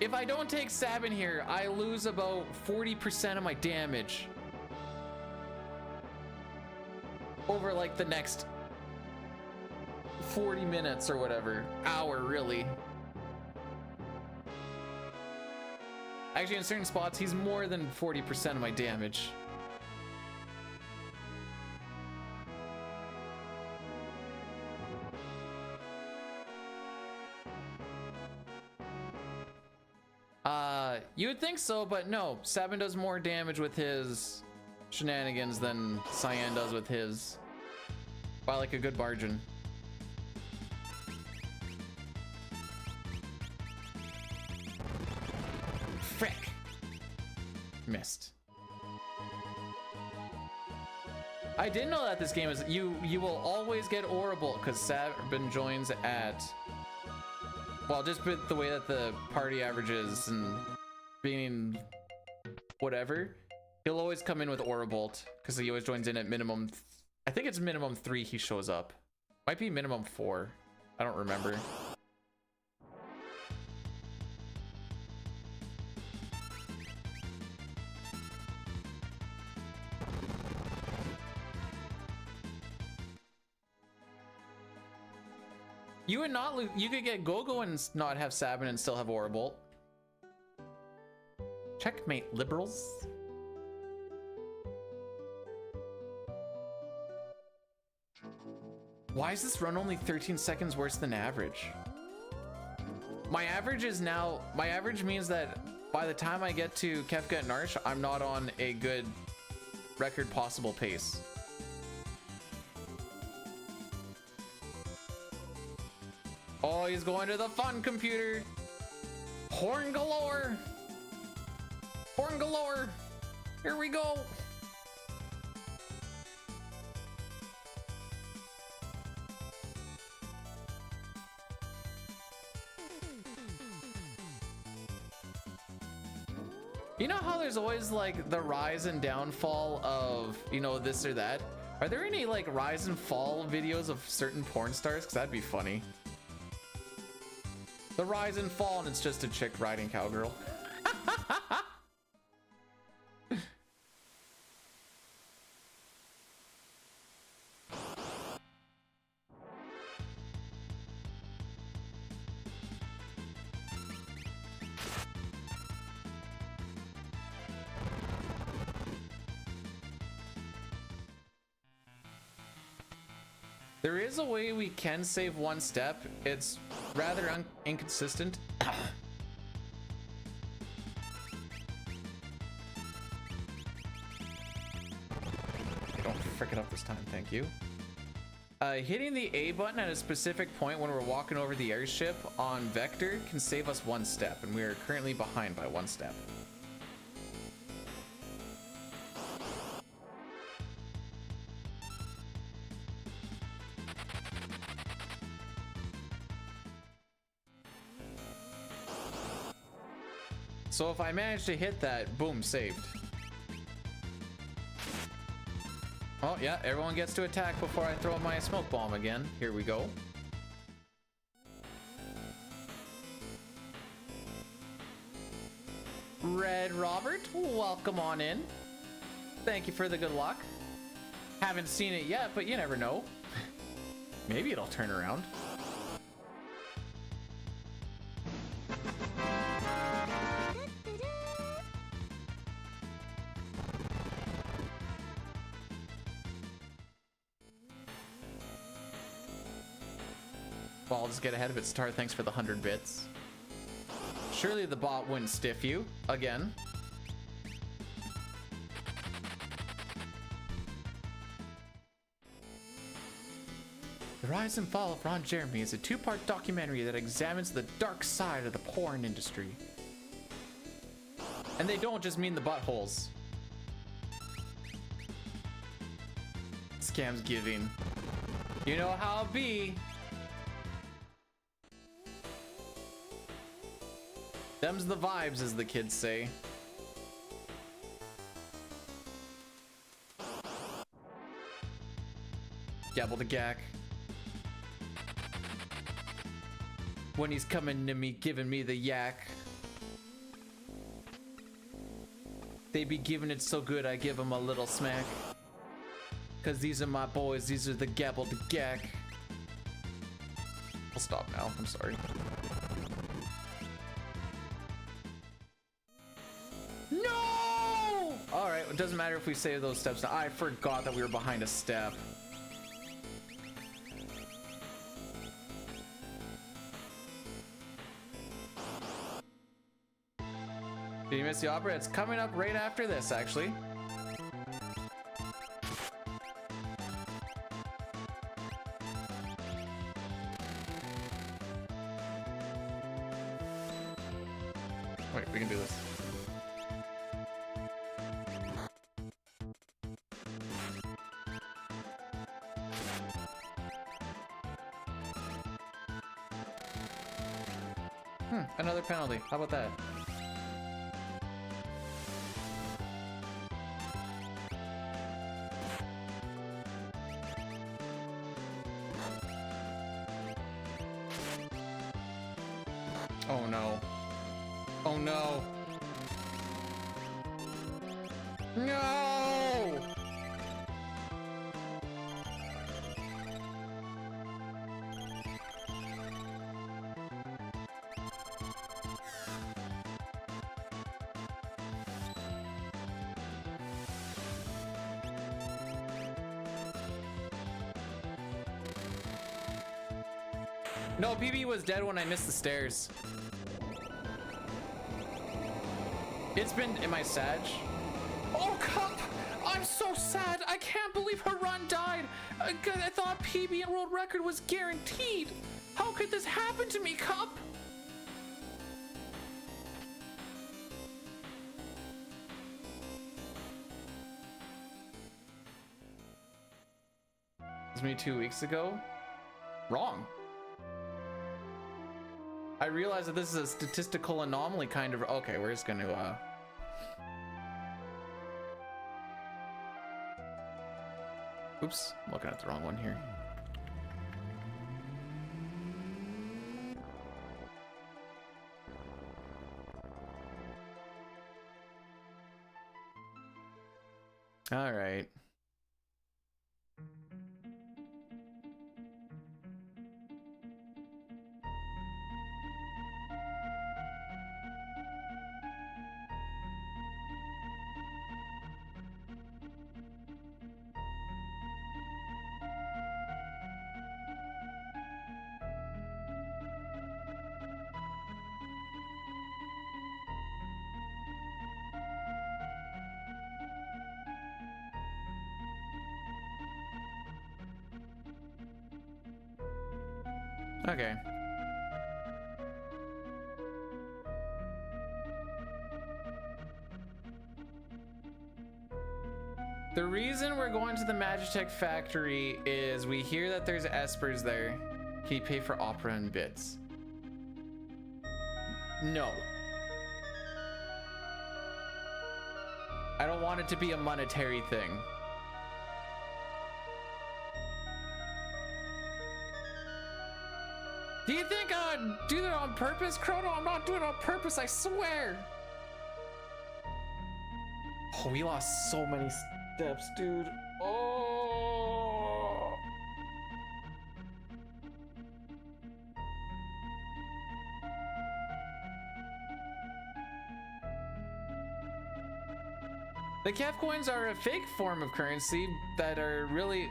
If I don't take Sabin here, I lose about 40% of my damage over like the next 40 minutes or whatever. Hour, really. Actually, in certain spots, he's more than 40% of my damage. You would think so, but no. Sabin does more damage with his shenanigans than Cyan does with his. By like a good margin. Frick! Missed. I didn't know that this game is you will always get Orable because Sabin joins at, well, just with the way that the party averages and being whatever, he'll always come in with Orabolt because he always joins in at minimum. I think it's minimum 3 he shows up. Might be minimum 4. I don't remember. You would not lose. You could get Gogo and not have Sabin and still have Orabolt. Checkmate, liberals. Why is this run only 13 seconds worse than average? My average is now, my average means that by the time I get to Kefka and Narsh, I'm not on a good record possible pace. Oh, he's going to the fun computer. Horn galore. Horn galore. Here we go. You know how there's always like the rise and downfall of, you know, this or that? Are there any like rise and fall videos of certain porn stars? Because that'd be funny. The rise and fall, and it's just a chick riding cowgirl. There is a way we can save one step. It's rather inconsistent. Don't frick it up this time, thank you. Hitting the A button at a specific point when we're walking over the airship on Vector can save us one step, and we are currently behind by one step. So if I manage to hit that, boom, saved. Oh yeah, everyone gets to attack before I throw my smoke bomb again. Here we go. Red Robert, welcome on in. Thank you for the good luck. Haven't seen it yet, but you never know. Maybe it'll turn around. Well, I'll just get ahead of it. Star, thanks for the 100 bits. Surely the bot wouldn't stiff you again. The Rise and Fall of Ron Jeremy is a two-part documentary that examines the dark side of the porn industry. And they don't just mean the buttholes. Scams giving. You know how it be. Them's the vibes, as the kids say. Gabble the gack. When he's coming to me, giving me the yak. They be giving it so good, I give him a little smack. Cause these are my boys, these are the gabble the gack. I'll stop now, I'm sorry. No! Alright, it doesn't matter if we save those steps now. I forgot that we were behind a step. Did you miss the opera? It's coming up right after this, actually. Wait, we can do this. Another penalty. How about that? Oh no. Oh no. No! No, PB was dead when I missed the stairs. It's been... Am I sad? Oh, Cup! I'm so sad! I can't believe her run died! I thought PB and world record was guaranteed! How could this happen to me, Cup? It was me 2 weeks ago? Wrong. I realize that this is a statistical anomaly kind of... Okay, we're just gonna, Oops, I'm looking at the wrong one here. All right. Okay. The reason we're going to the Magitech factory is we hear that there's espers there. Can you pay for opera and bits? No. I don't want it to be a monetary thing. Do you think I would do that on purpose, Chrono? I'm not doing it on purpose, I swear. Oh, we lost so many steps, dude. Oh. The Kev coins are a fake form of currency that are really...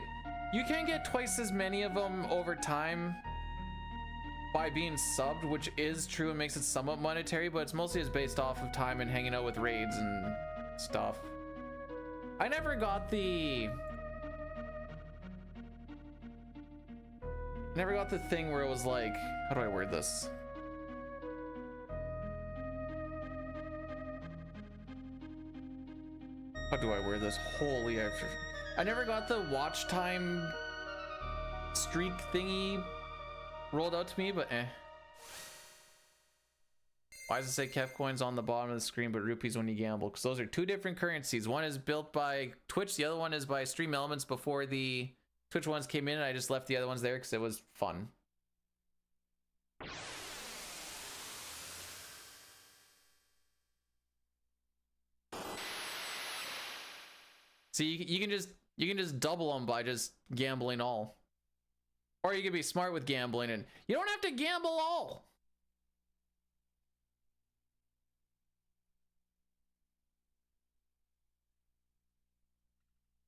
You can get twice as many of them over time by being subbed, which is true and makes it somewhat monetary, but it's mostly just based off of time and hanging out with raids and stuff. I never got the thing where it was like, how do I word this? How do I word this? Holy, I never got the watch time streak thingy rolled out to me, but eh. Why does it say Kev coins on the bottom of the screen but rupees when you gamble? Because those are two different currencies. One is built by Twitch, the other one is by Stream Elements before the Twitch ones came in, and I just left the other ones there because it was fun. See, you can just double them by just gambling all. Or you can be smart with gambling and you don't have to gamble all.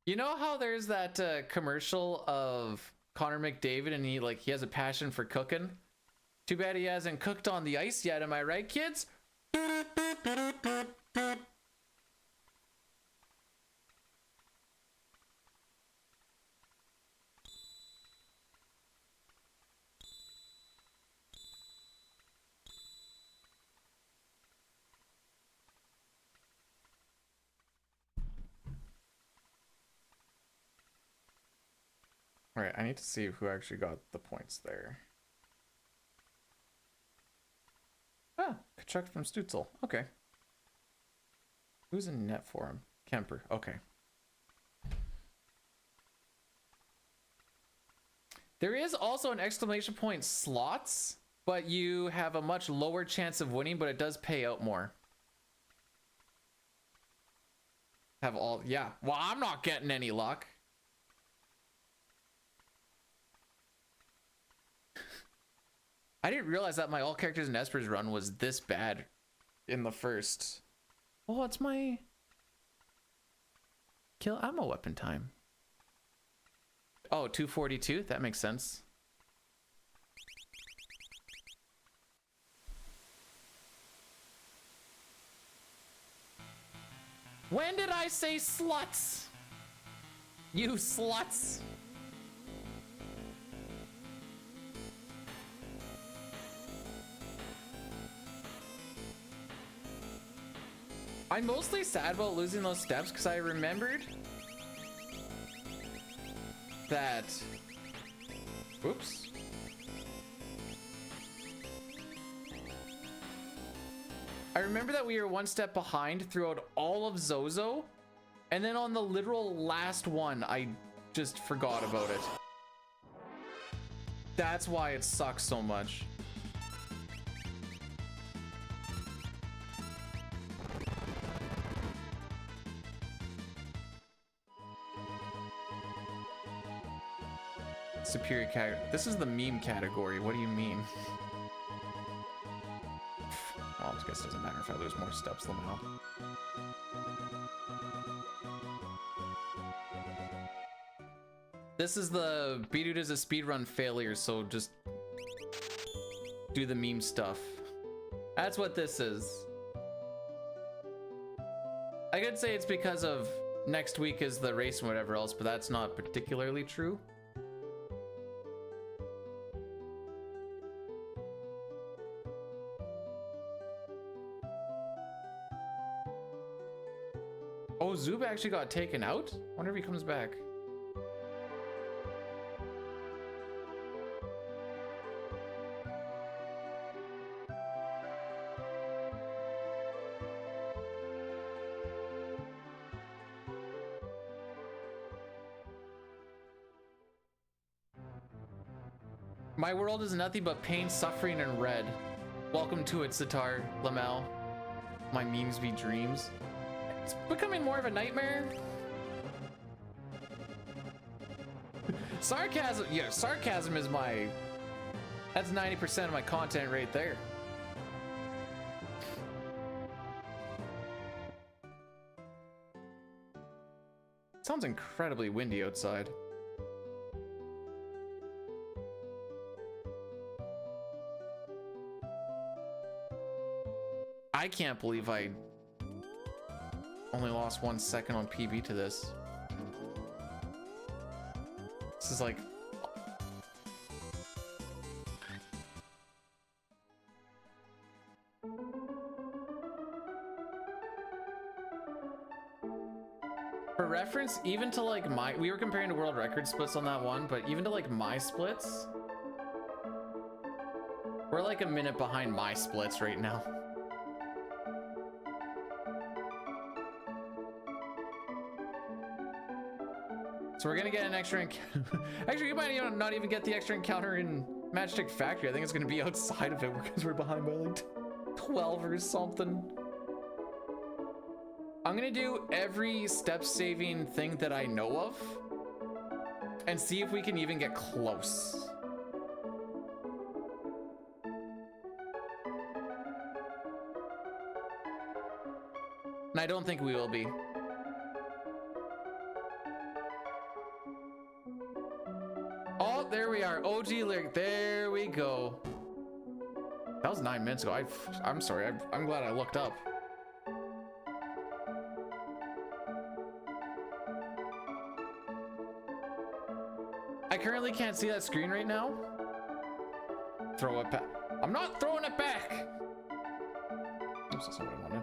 You know how there's that commercial of Connor McDavid and he has a passion for cooking? Too bad he hasn't cooked on the ice yet, am I right, kids? All right, I need to see who actually got the points there. Ah, Kachuk from Stutzel. Okay. Who's in net for him? Kemper. Okay. There is also an exclamation point slots, but you have a much lower chance of winning, but it does pay out more. Have all, yeah. Well, I'm not getting any luck. I didn't realize that my all characters and espers run was this bad in the first. Oh, it's my kill ammo weapon time. Oh, 242? That makes sense. When did I say sluts? You sluts. I'm mostly sad about losing those steps because I remembered that, oops. I remember that we were one step behind throughout all of Zozo, and then on the literal last one, I just forgot about it. That's why it sucks so much. Superior category. This is the meme category. What do you mean? Well, I guess it doesn't matter if I lose more steps somehow. This is the Beat is a speedrun failure, so just do the meme stuff. That's what this is. I could say it's because of next week is the race and whatever else, but that's not particularly true. Oh, Zub actually got taken out? Wonder if he comes back. My world is nothing but pain, suffering, and red. Welcome to it, Sitar, Lamel. My memes be dreams. It's becoming more of a nightmare. Sarcasm, yeah, sarcasm is my... That's 90% of my content right there. It sounds incredibly windy outside. I can't believe I only lost 1 second on PB to this. This is like... For reference, even to like my... We were comparing to world record splits on that one, but even to like my splits, we're like a minute behind my splits right now. So we're gonna get an extra actually, you might even not even get the extra encounter in Matchstick Factory. I think it's gonna be outside of it because we're behind by like 12 or something. I'm gonna do every step saving thing that I know of and see if we can even get close. And I don't think we will be. Oh, there we are. OG lyric. There we go. That was 9 minutes ago. I'm sorry. I'm glad I looked up. I currently can't see that screen right now. Throw it back. I'm not throwing it back. Oops, that's not what I wanted.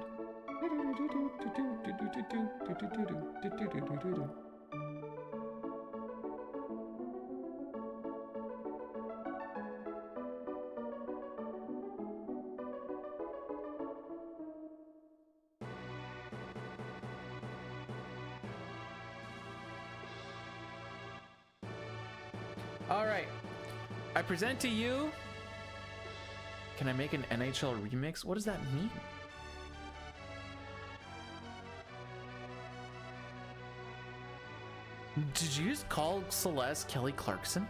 All right, I present to you. Can I make an NHL remix? What does that mean? Did you just call Celeste Kelly Clarkson?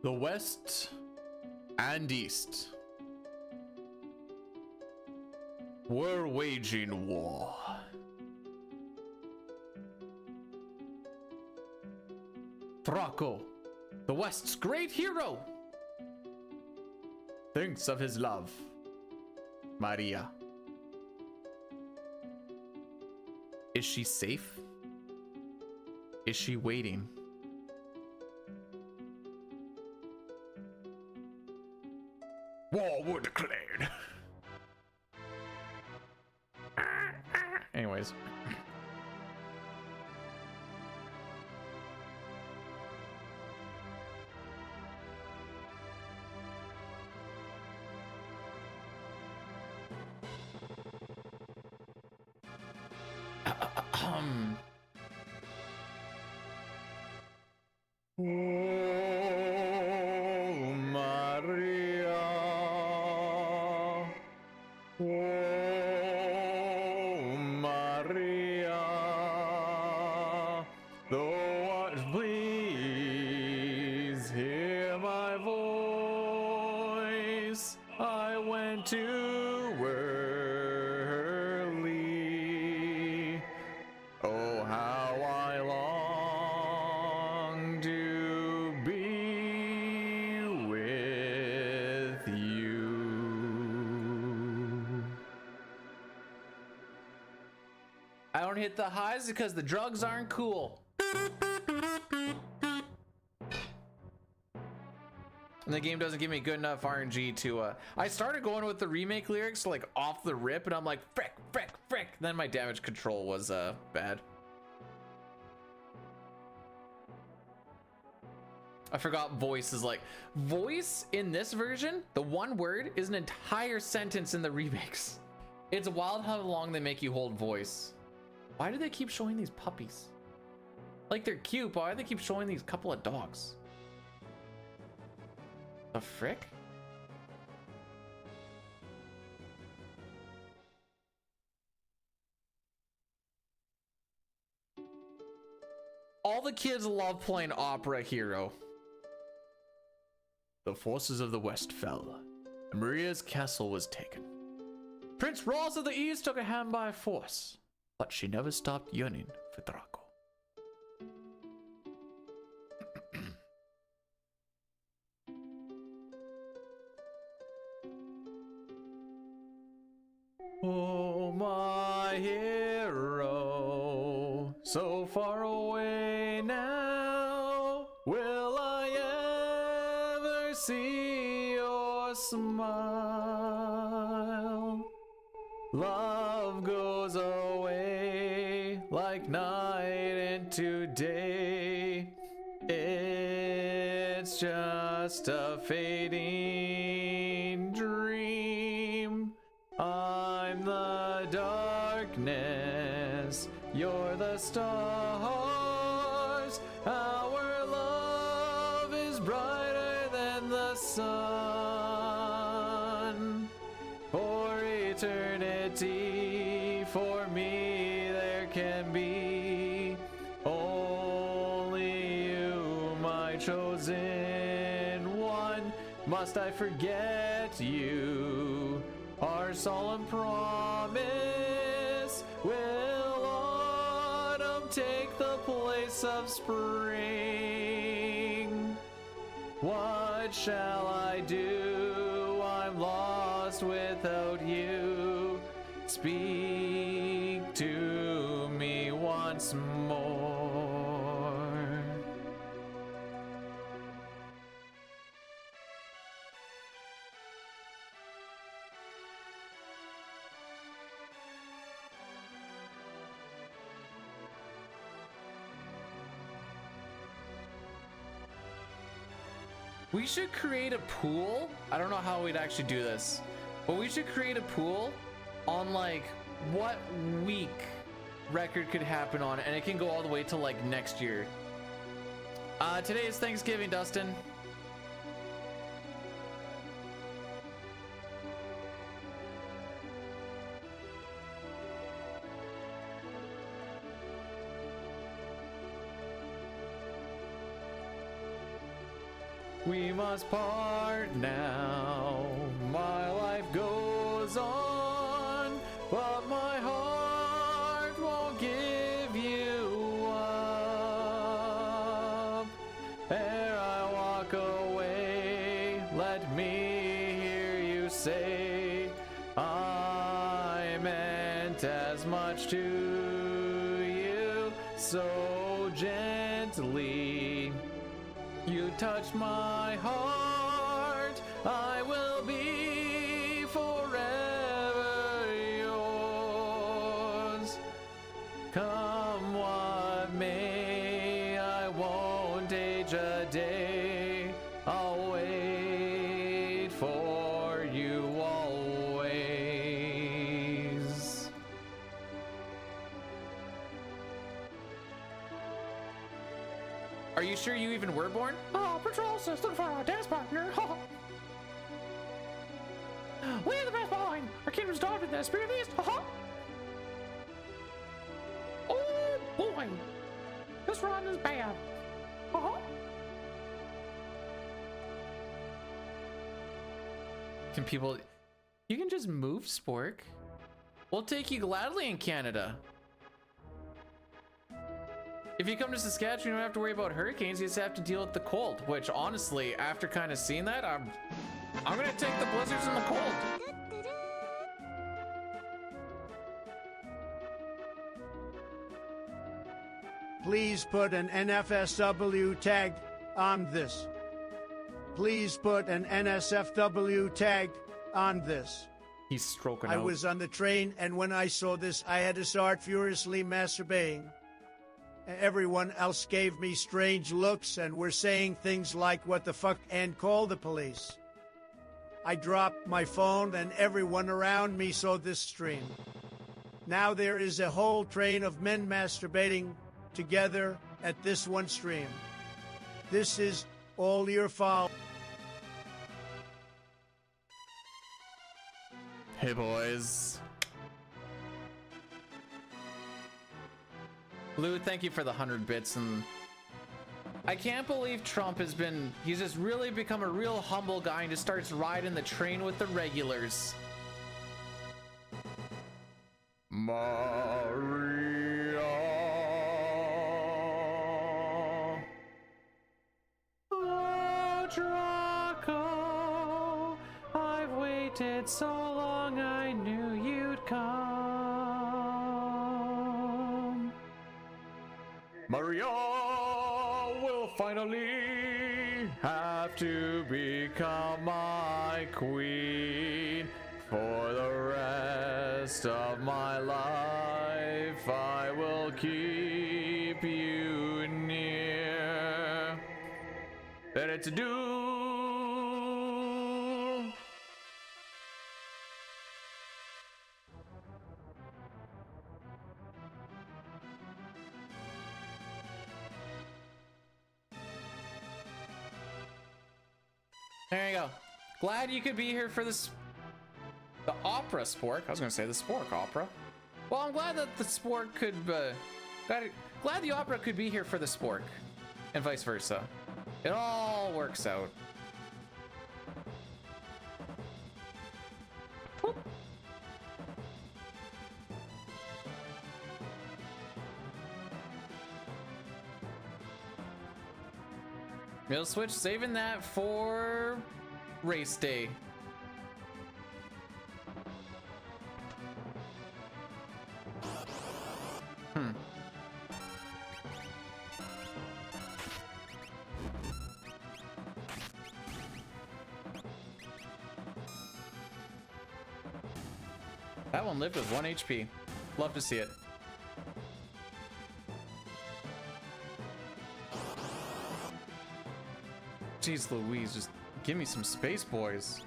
The West and East were waging war. Draco, the West's great hero, thinks of his love, Maria. Is she safe? Is she waiting? War were declared. Anyways. You don't hit the highs because the drugs aren't cool. And the game doesn't give me good enough RNG to, I started going with the remake lyrics like off the rip and I'm like, frick, frick, frick. Then my damage control was, bad. I forgot voice is like, voice in this version, the one word is an entire sentence in the remakes. It's wild how long they make you hold voice. Why do they keep showing these puppies? Like they're cute, but why do they keep showing these couple of dogs? The frick? All the kids love playing Opera Hero. The forces of the West fell, and Maria's castle was taken. Prince Ros of the East took a hand by force, but she never stopped yearning for Draco. Oh, my hero, so far away now, will I ever see your smile? Love goes away like night into day. It's just a fading dream. I'm the darkness, you're the stars. Our love is brighter than the sun. For eternity, for me there can be only you, my chosen one. Must I forget you? Our solemn promise, will autumn take the place of spring? What shall I do? I'm lost without you. Speak to me once more. We should create a pool. I don't know how we'd actually do this, but we should create a pool on like what week record could happen on, and it can go all the way to like next year. Today is Thanksgiving, Dustin. We must part now. My life goes on, but my heart won't give you up. Ere I walk away, let me hear you say, I meant as much to you, so gently. You touch my heart, I will be forever yours. Come what may, I won't age a day. I'll wait for you always. Are you sure you even were born? Oh, patrol system for our dance partner. We're the best behind. Our kingdom's daughter, the spirit of the east. Oh boy, this run is bad. Can people? You can just move, Spork. We'll take you gladly in Canada. If you come to Saskatchewan, you don't have to worry about hurricanes. You just have to deal with the cold, which honestly, after kind of seeing that, I'm gonna take the blizzards and the cold. Please put an NFSW tag on this. Please put an NSFW tag on this. He's stroking I out. was on the train, and when I saw this, I had to start furiously masturbating. Everyone else gave me strange looks and were saying things like, "What the fuck?" and call the police. I dropped my phone, and everyone around me saw this stream. Now there is a whole train of men masturbating together at this one stream. This is all your fault. Hey boys. Lou, thank you for the 100 bits, and I can't believe Trump he's just really become a real humble guy and just starts riding the train with the regulars. Maria. Oh, Draco, I've waited so long, I knew you'd come. Maria will finally have to become my queen. For the rest of my life, I will keep you near. Better to do. There you go. Glad you could be here for this. The opera spork. I was gonna say the spork opera. Well, I'm glad that the spork could. Glad the opera could be here for the spork, and vice versa. It all works out. Whoop. Middle switch, saving that for race day. That one lived with 1 HP. Love to see it. Jeez Louise, just give me some space, boys.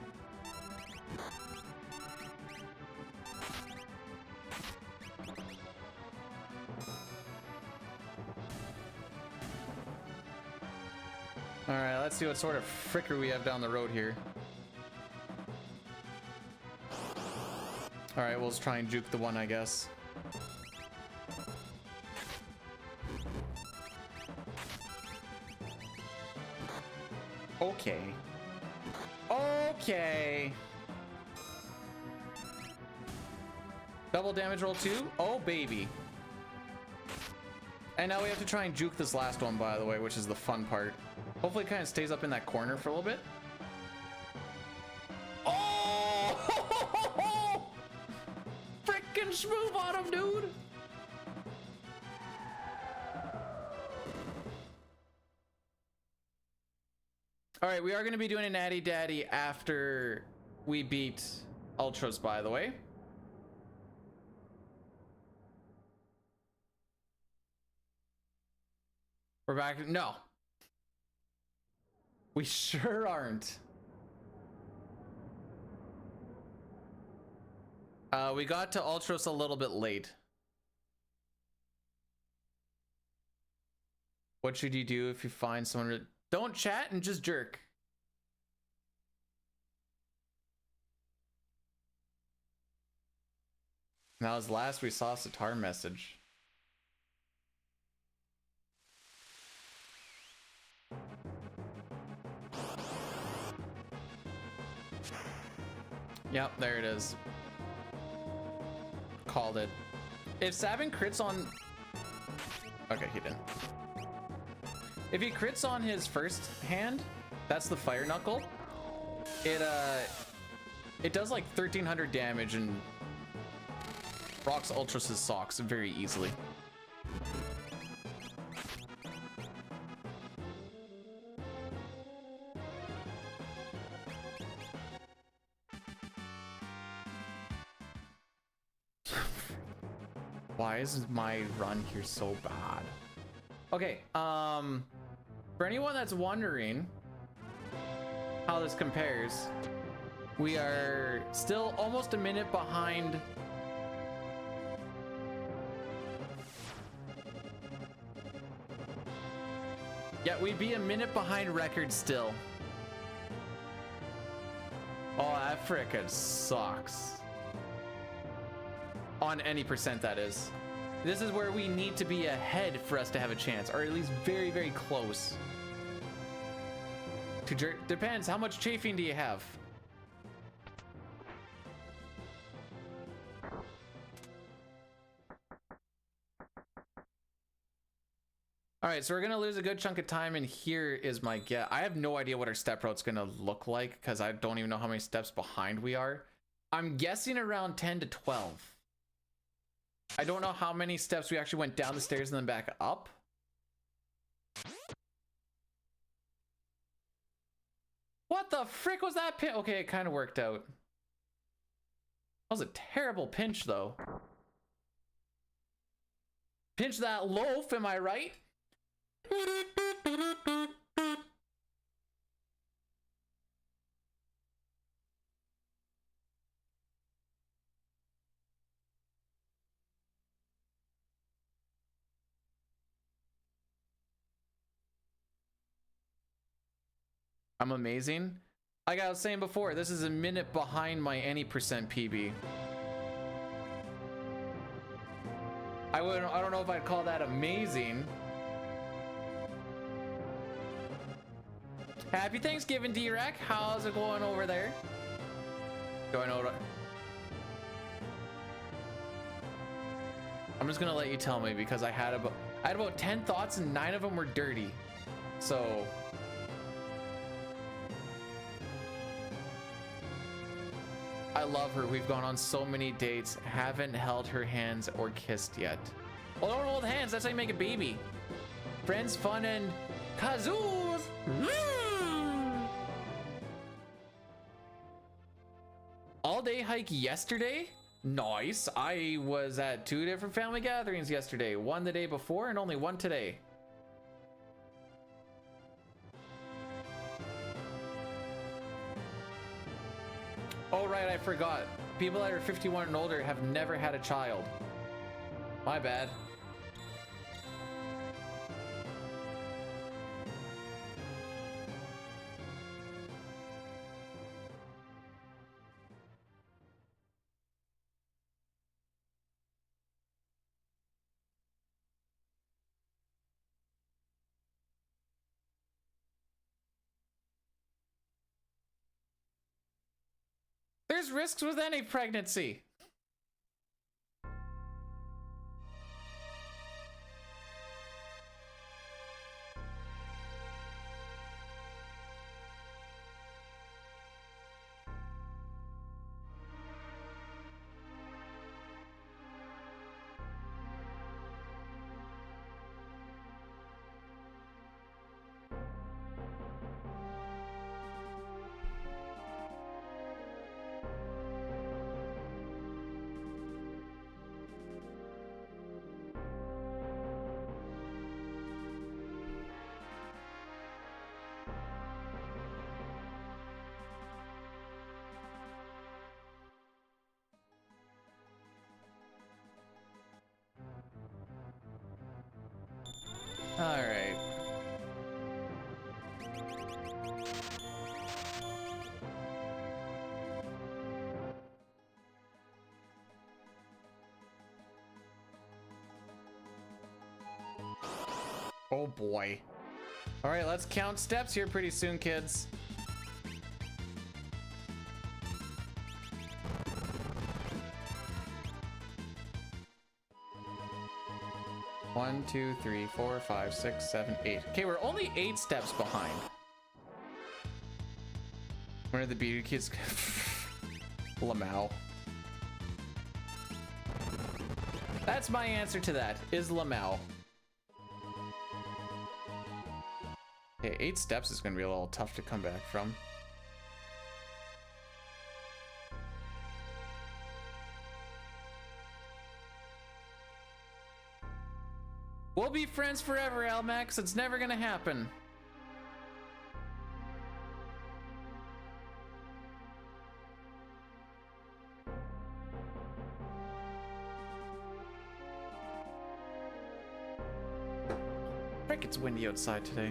Alright, let's see what sort of fricker we have down the road here. Alright, we'll just try and juke the one, I guess. Okay. Okay. Double damage roll 2. Oh, baby. And now we have to try and juke this last one, by the way, which is the fun part. Hopefully it kind of stays up in that corner for a little bit. Oh! Frickin' smooth on him, dude! All right, we are going to be doing a natty daddy after we beat Ultras, by the way. We're back. No. We sure aren't. We got to Ultras a little bit late. What should you do if you find someone... Don't chat and just jerk. That was last we saw Sitar message. Yep, there it is. Called it. If Savin crits on... Okay, he didn't. If he crits on his first hand, that's the fire knuckle. It does like 1300 damage and rocks Ultras' socks very easily. Why is my run here so bad? Okay, for anyone that's wondering how this compares, we are still almost a minute behind. Yeah, we'd be a minute behind record still. Oh, that frickin' sucks. On any percent, that is. This is where we need to be ahead for us to have a chance, or at least very, very close. Depends, how much chafing do you have? All right, so we're gonna lose a good chunk of time, and here is my guess. I have no idea what our step route's gonna look like because I don't even know how many steps behind we are. I'm guessing around 10 to 12. I don't know how many steps we actually went down the stairs and then back up. What the frick was that pin? Okay, it kind of worked out. That was a terrible pinch, though. Pinch that loaf, am I right? I'm amazing. Like I was saying before, this is a minute behind my any percent PB. I don't know if I'd call that amazing. Happy Thanksgiving, D-Rack. How's it going over there? Going over. I'm just gonna let you tell me because I had about 10 thoughts and 9 of them were dirty. So I love her. We've gone on so many dates, haven't held her hands or kissed yet. Well, don't hold hands. That's how you make a baby. Friends, fun, and kazoos. All day hike yesterday. Nice. I was at 2 different family gatherings yesterday. One the day before and only one today. Oh, right, I forgot. People that are 51 and older have never had a child. My bad. There's risks with any pregnancy. All right. Oh boy. All right, let's count steps here pretty soon, kids. One, two, three, four, five, six, seven, 8. Okay, we're only 8 steps behind. Where are the beauty kids? Lamau. That's my answer to that, is Lamau. Okay, 8 steps is gonna be a little tough to come back from. We'll be friends forever, Almax. It's never gonna happen. Frick, it's windy outside today.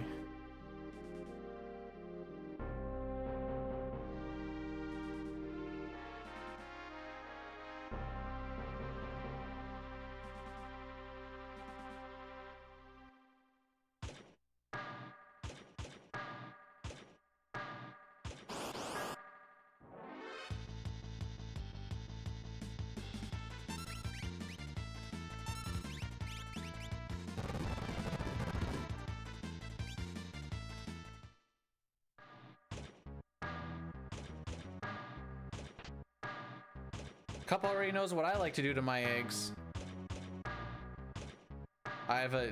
Couple already knows what I like to do to my eggs. I have a...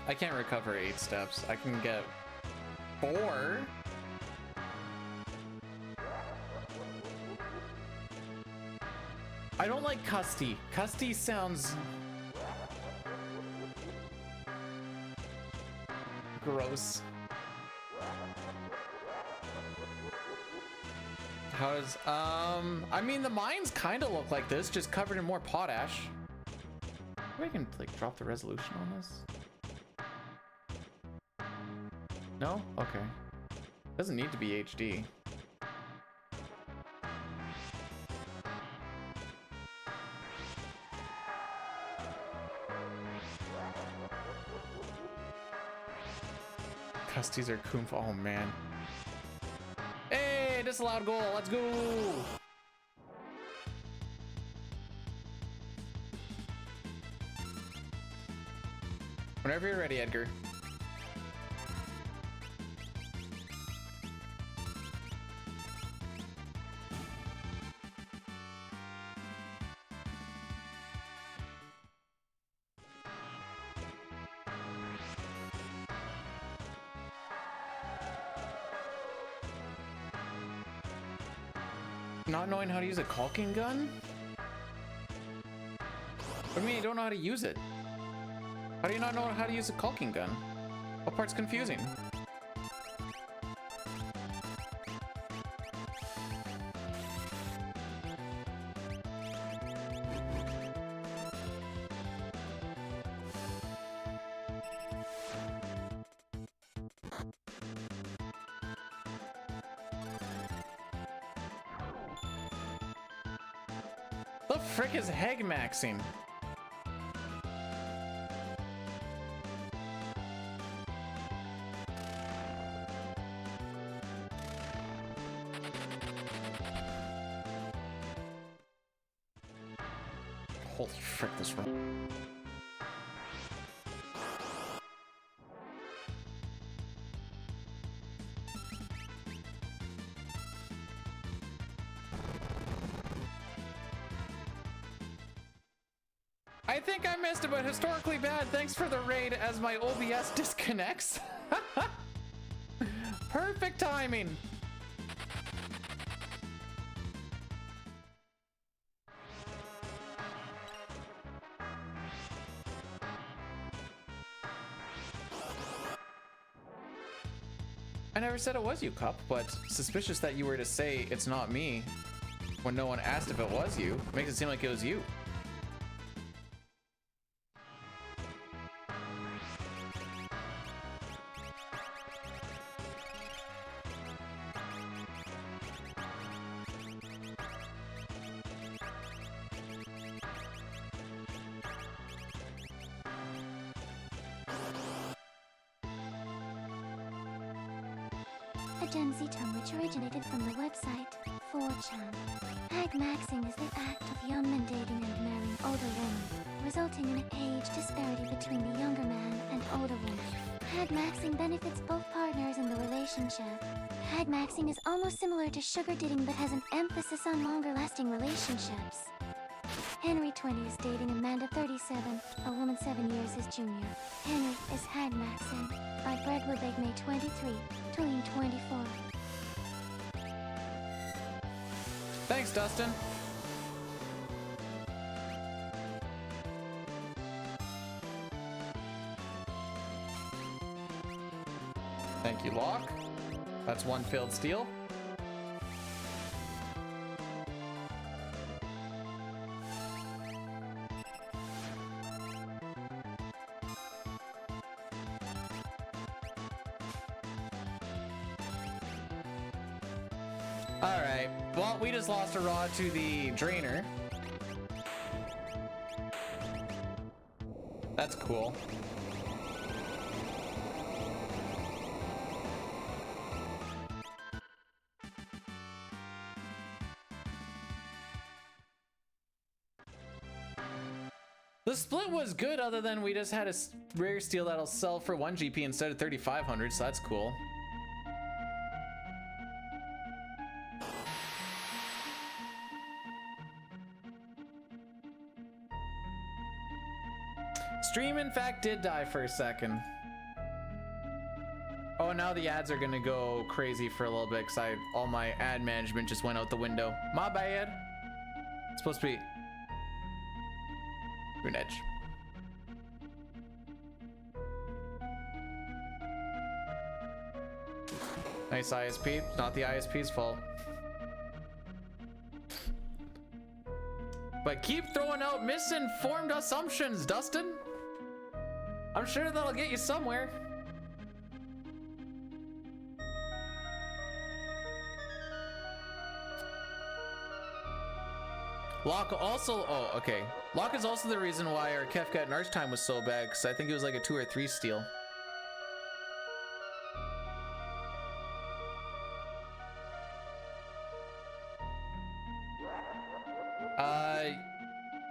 I can't recover 8 steps. I can get 4. I don't like Custy. Custy sounds gross. How is I mean the mines kind of look like this, just covered in more potash. Maybe I can like drop the resolution on this. No? Okay. Doesn't need to be HD. Custies are Kumpf. Oh man. Hey, disallowed goal. Let's go. Whenever you're ready, Edgar. Not knowing how to use a caulking gun? What do you mean you don't know how to use it? How do you not know how to use a caulking gun? What part's confusing? The frick is heg maxing? Holy frick, this run. I think I missed it, but historically bad. Thanks for the raid as my OBS disconnects. Perfect timing. I never said it was you, Cup, but suspicious that you were to say it's not me when no one asked if it was you. Makes it seem like it was you. A Gen Z term which originated from the website 4chan. Hag maxing is the act of young men dating and marrying older women, resulting in an age disparity between the younger man and older woman. Hag Hag maxing benefits both partners in the relationship. Hag maxing is almost similar to sugar dating but has an emphasis on longer lasting relationships. Henry 20 is dating Amanda 37, a woman 7 years his junior. Henry is hag maxing. By Brentwood Lake, May 23, 2024. Thanks, Dustin. Thank you, Locke. That's one failed steal. Alright, well, we just lost a rod to the drainer. That's cool. The split was good, other than we just had a rare steel that'll sell for 1 GP instead of 3,500, so that's cool. Stream, in fact, did die for a second. Oh, now the ads are gonna go crazy for a little bit because all my ad management just went out the window. My bad. It's supposed to be an edge. Nice ISP. It's not the ISP's fault. But keep throwing out misinformed assumptions, Dustin. I'm sure that'll get you somewhere. Locke also, oh, okay. Locke is also the reason why our Kefka and Arch time was so bad, because I think it was like a 2 or 3 steal.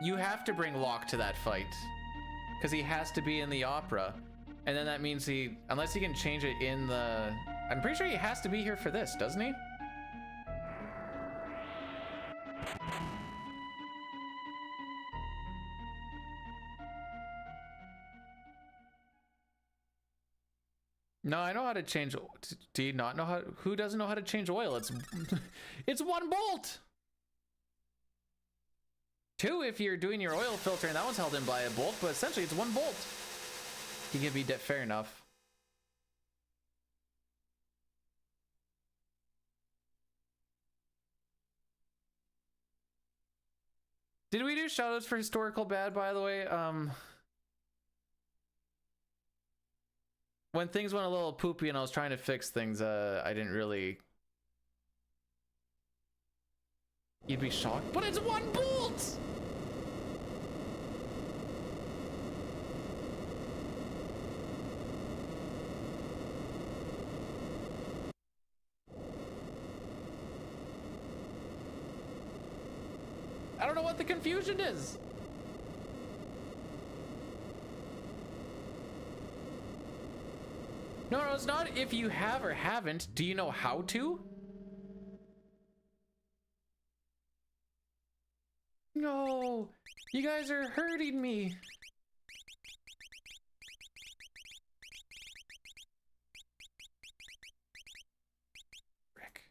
You have to bring Locke to that fight, because he has to be in the opera, and then that means unless he can change it in the, I'm pretty sure he has to be here for this, doesn't he? No, I know how to change. Do you not know how? Who doesn't know how to change oil? It's it's 1 bolt. 2 if you're doing your oil filter and that one's held in by a bolt, but essentially it's 1 bolt. You can be fair enough. Did we do shoutouts for historical bad, by the way? When things went a little poopy and I was trying to fix things, I didn't really. You'd be shocked, but it's 1 bolt! I don't know what the confusion is. No, it's not if you have or haven't. Do you know how to? No, you guys are hurting me. Rick.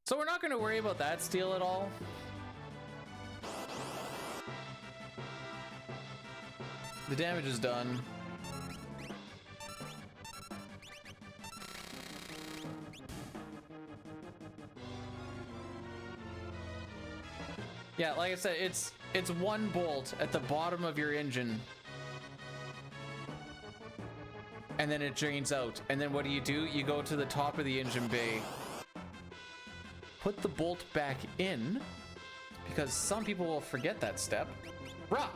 So we're not going to worry about that steal at all. The damage is done. Yeah, like I said, it's 1 bolt at the bottom of your engine. And then it drains out. And then what do? You go to the top of the engine bay. Put the bolt back in, because some people will forget that step. Rah!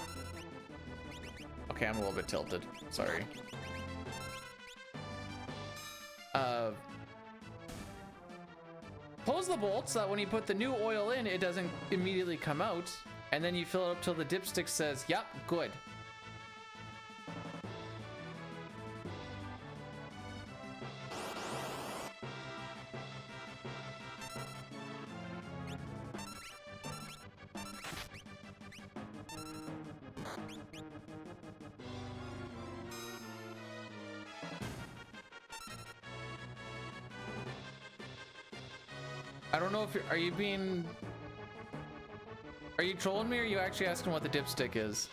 Okay, I'm a little bit tilted. Sorry. close the bolt so that when you put the new oil in, it doesn't immediately come out, and then you fill it up till the dipstick says, yep, good. I don't know if are you trolling me, or are you actually asking what the dipstick is?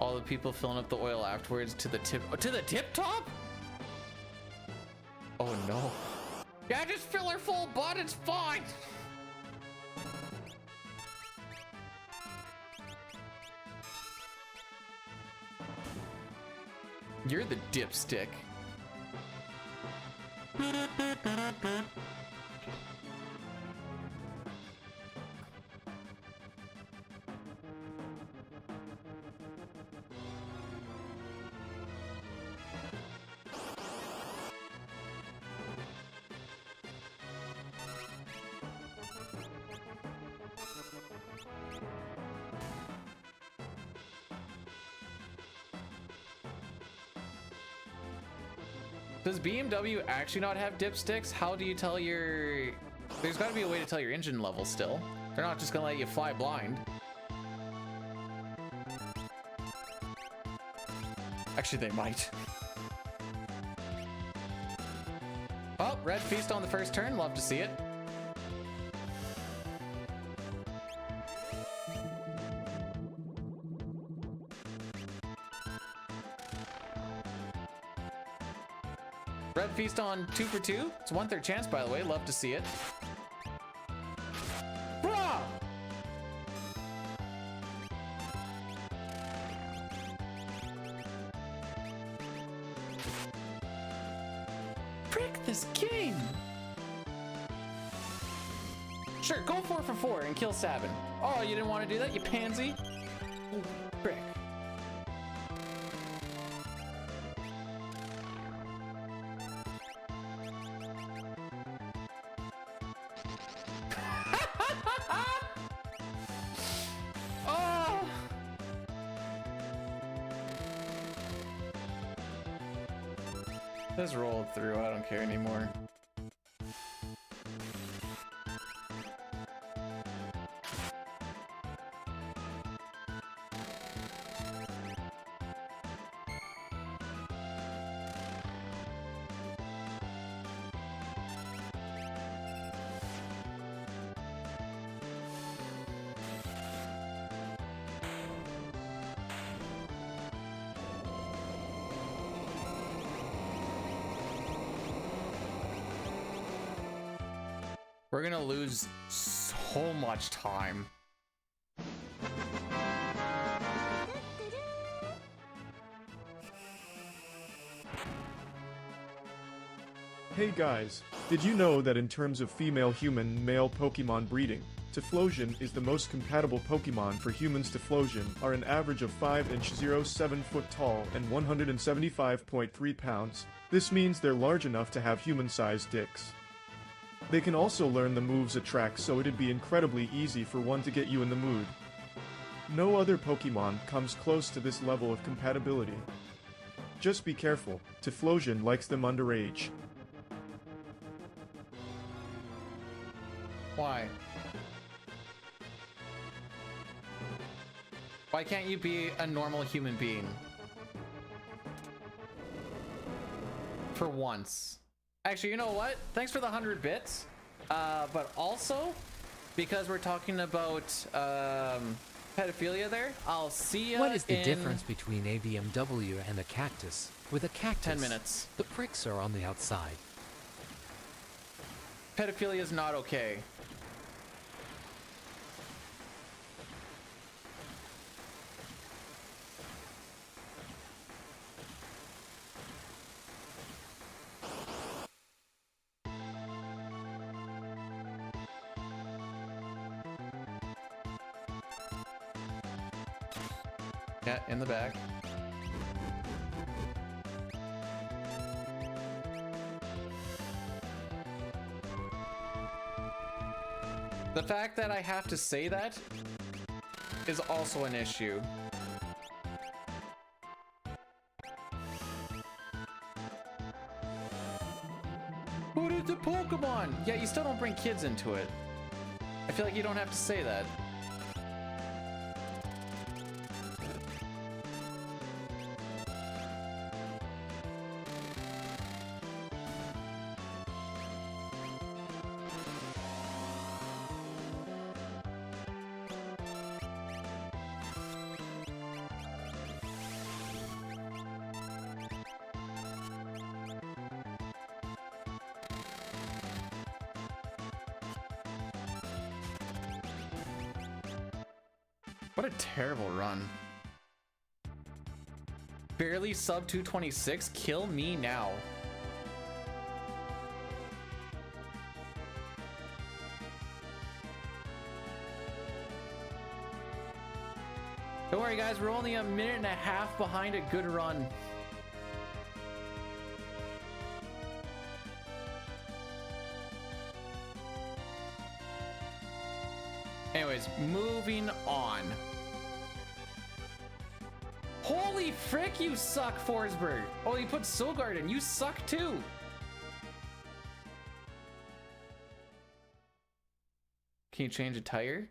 All the people filling up the oil afterwards to the tip top? Oh no. Yeah, just fill her full butt, it's fine. You're the dipstick. Does BMW actually not have dipsticks? How do you tell your... There's got to be a way to tell your engine level still. They're not just gonna let you fly blind. Actually, they might. Oh, red feast on the first turn. Love to see it. Red feast on 2 for 2. It's 1/3 chance, by the way. Love to see it. Blah! Frick this game! Sure, go 4 for 4 and kill Sabin. Oh, you didn't want to do that, you pansy? Ooh, frick. Oh! Just roll it through, I don't care anymore. We're gonna lose so much time. Hey guys, did you know that in terms of female human male Pokemon breeding, Typhlosion is the most compatible Pokemon for humans? Typhlosion are an average of 5 inch 7 foot tall and 175.3 pounds. This means they're large enough to have human-sized dicks. They can also learn the moves Attract, so it'd be incredibly easy for one to get you in the mood. No other Pokemon comes close to this level of compatibility. Just be careful, Typhlosion likes them underage. Why? Why can't you be a normal human being? For once. Actually, you know what? Thanks for the 100 bits. But also, because we're talking about pedophilia there, I'll see ya. What is the difference between a BMW and a cactus? With a cactus, 10 minutes. the pricks are on the outside. Pedophilia is not okay. Yeah, in the back. The fact that I have to say that is also an issue. But it's a Pokemon! Yeah, you still don't bring kids into it. I feel like you don't have to say that. What a terrible run. Barely sub 226. Kill me now. Don't worry guys, we're only a minute and a half behind a good run. Anyways, moving on. Holy frick, you suck, Forsberg. Oh, you put Sogard in. You suck too. Can you change a tire?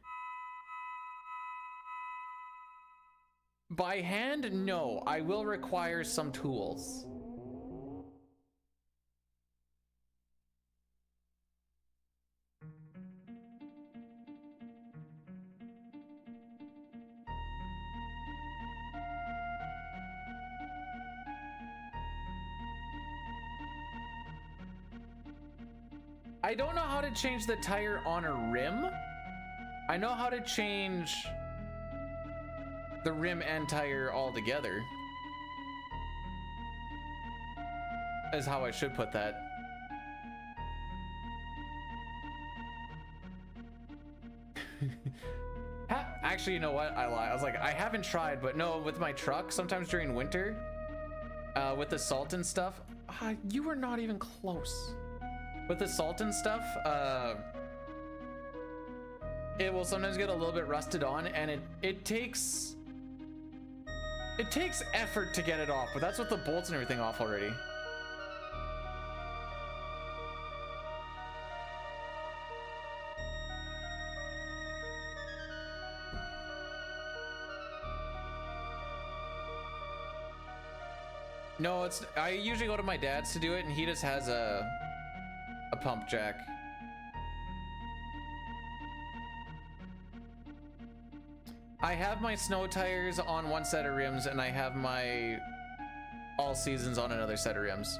By hand, no. I will require some tools. I don't know how to change the tire on a rim. I know how to change the rim and tire all together. Is how I should put that. Actually, you know what? I lied. I was like, I haven't tried, but no, with my truck, sometimes during winter, with the salt and stuff, you were not even close. With the salt and stuff, it will sometimes get a little bit rusted on, and it takes effort to get it off, but that's with the bolts and everything off already. No, I usually go to my dad's to do it, and he just has a pump jack. I have my snow tires on one set of rims, and I have my all seasons on another set of rims.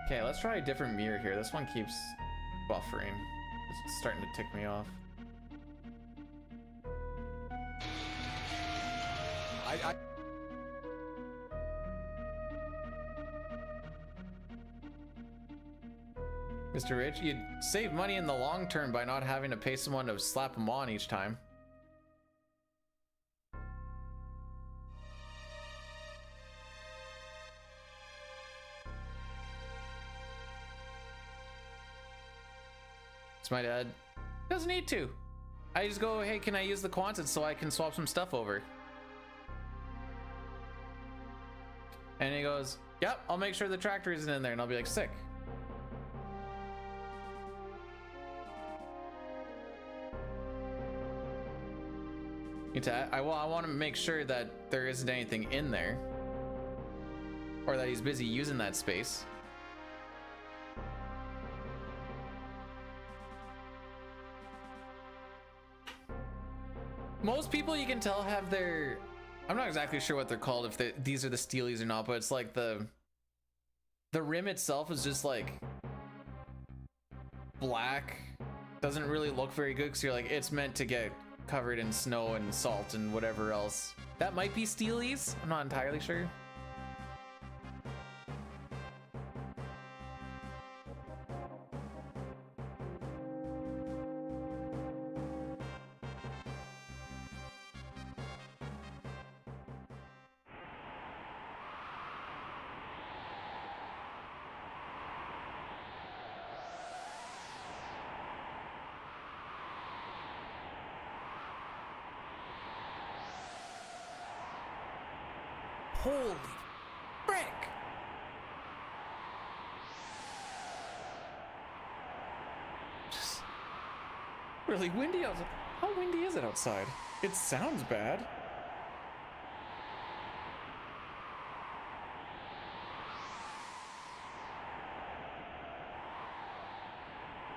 Okay, let's try a different mirror here. This one keeps buffering. It's starting to tick me off. Mr. Rich, you'd save money in the long term by not having to pay someone to slap them on each time. It's my dad. Doesn't need to. I just go, hey, can I use the Quonset so I can swap some stuff over? And he goes, yep, I'll make sure the tractor isn't in there. And I'll be like, sick. I want to make sure that there isn't anything in there, or that he's busy using that space. Most people, you can tell, have their, I'm not exactly sure what they're called, if these are the steelies or not, but it's like the rim itself is just like black. Doesn't really look very good, because you're like, it's meant to get covered in snow and salt and whatever else. That might be steelies. I'm not entirely sure. Holy frick! Just really windy outside. How windy is it outside? It sounds bad.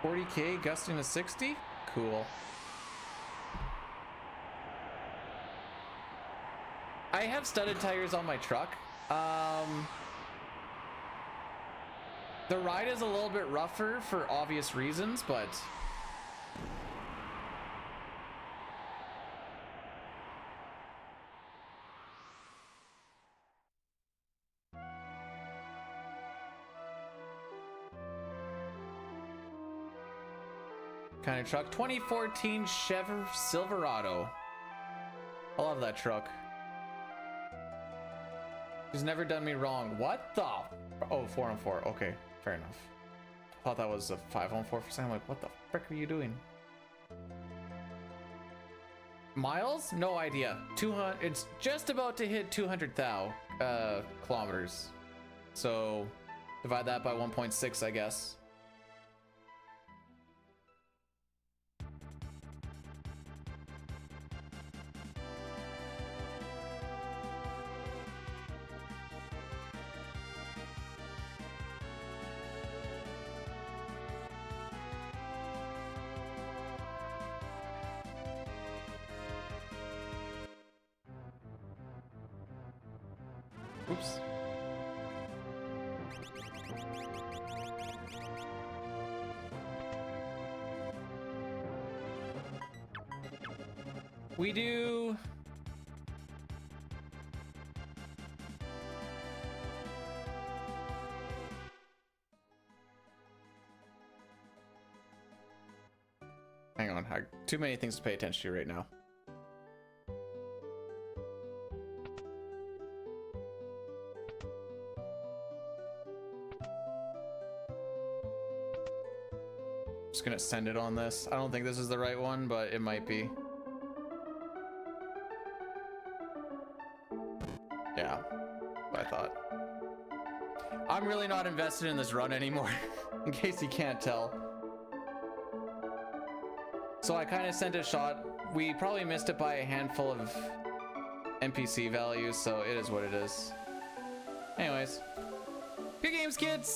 $40K gusting to 60? Cool. I have studded tires on my truck. The ride is a little bit rougher for obvious reasons, but kind of truck. 2014 Chevy Silverado. I love that truck. He's never done me wrong. What the? Oh, 4-on-4. Okay, fair enough. I thought that was a 5-on-4 for a second. I'm like, what the frick are you doing? Miles? No idea. 200. It's just about to hit 200,000 kilometers. So divide that by 1.6, I guess. Oops. We do. Hang on, too many things to pay attention to right now. Just gonna send it on this. I don't think this is the right one, but it might be. Yeah, what I thought. I'm really not invested in this run anymore, in case you can't tell. So I kind of sent a shot. We probably missed it by a handful of NPC values, so it is what it is. Anyways, good games, kids!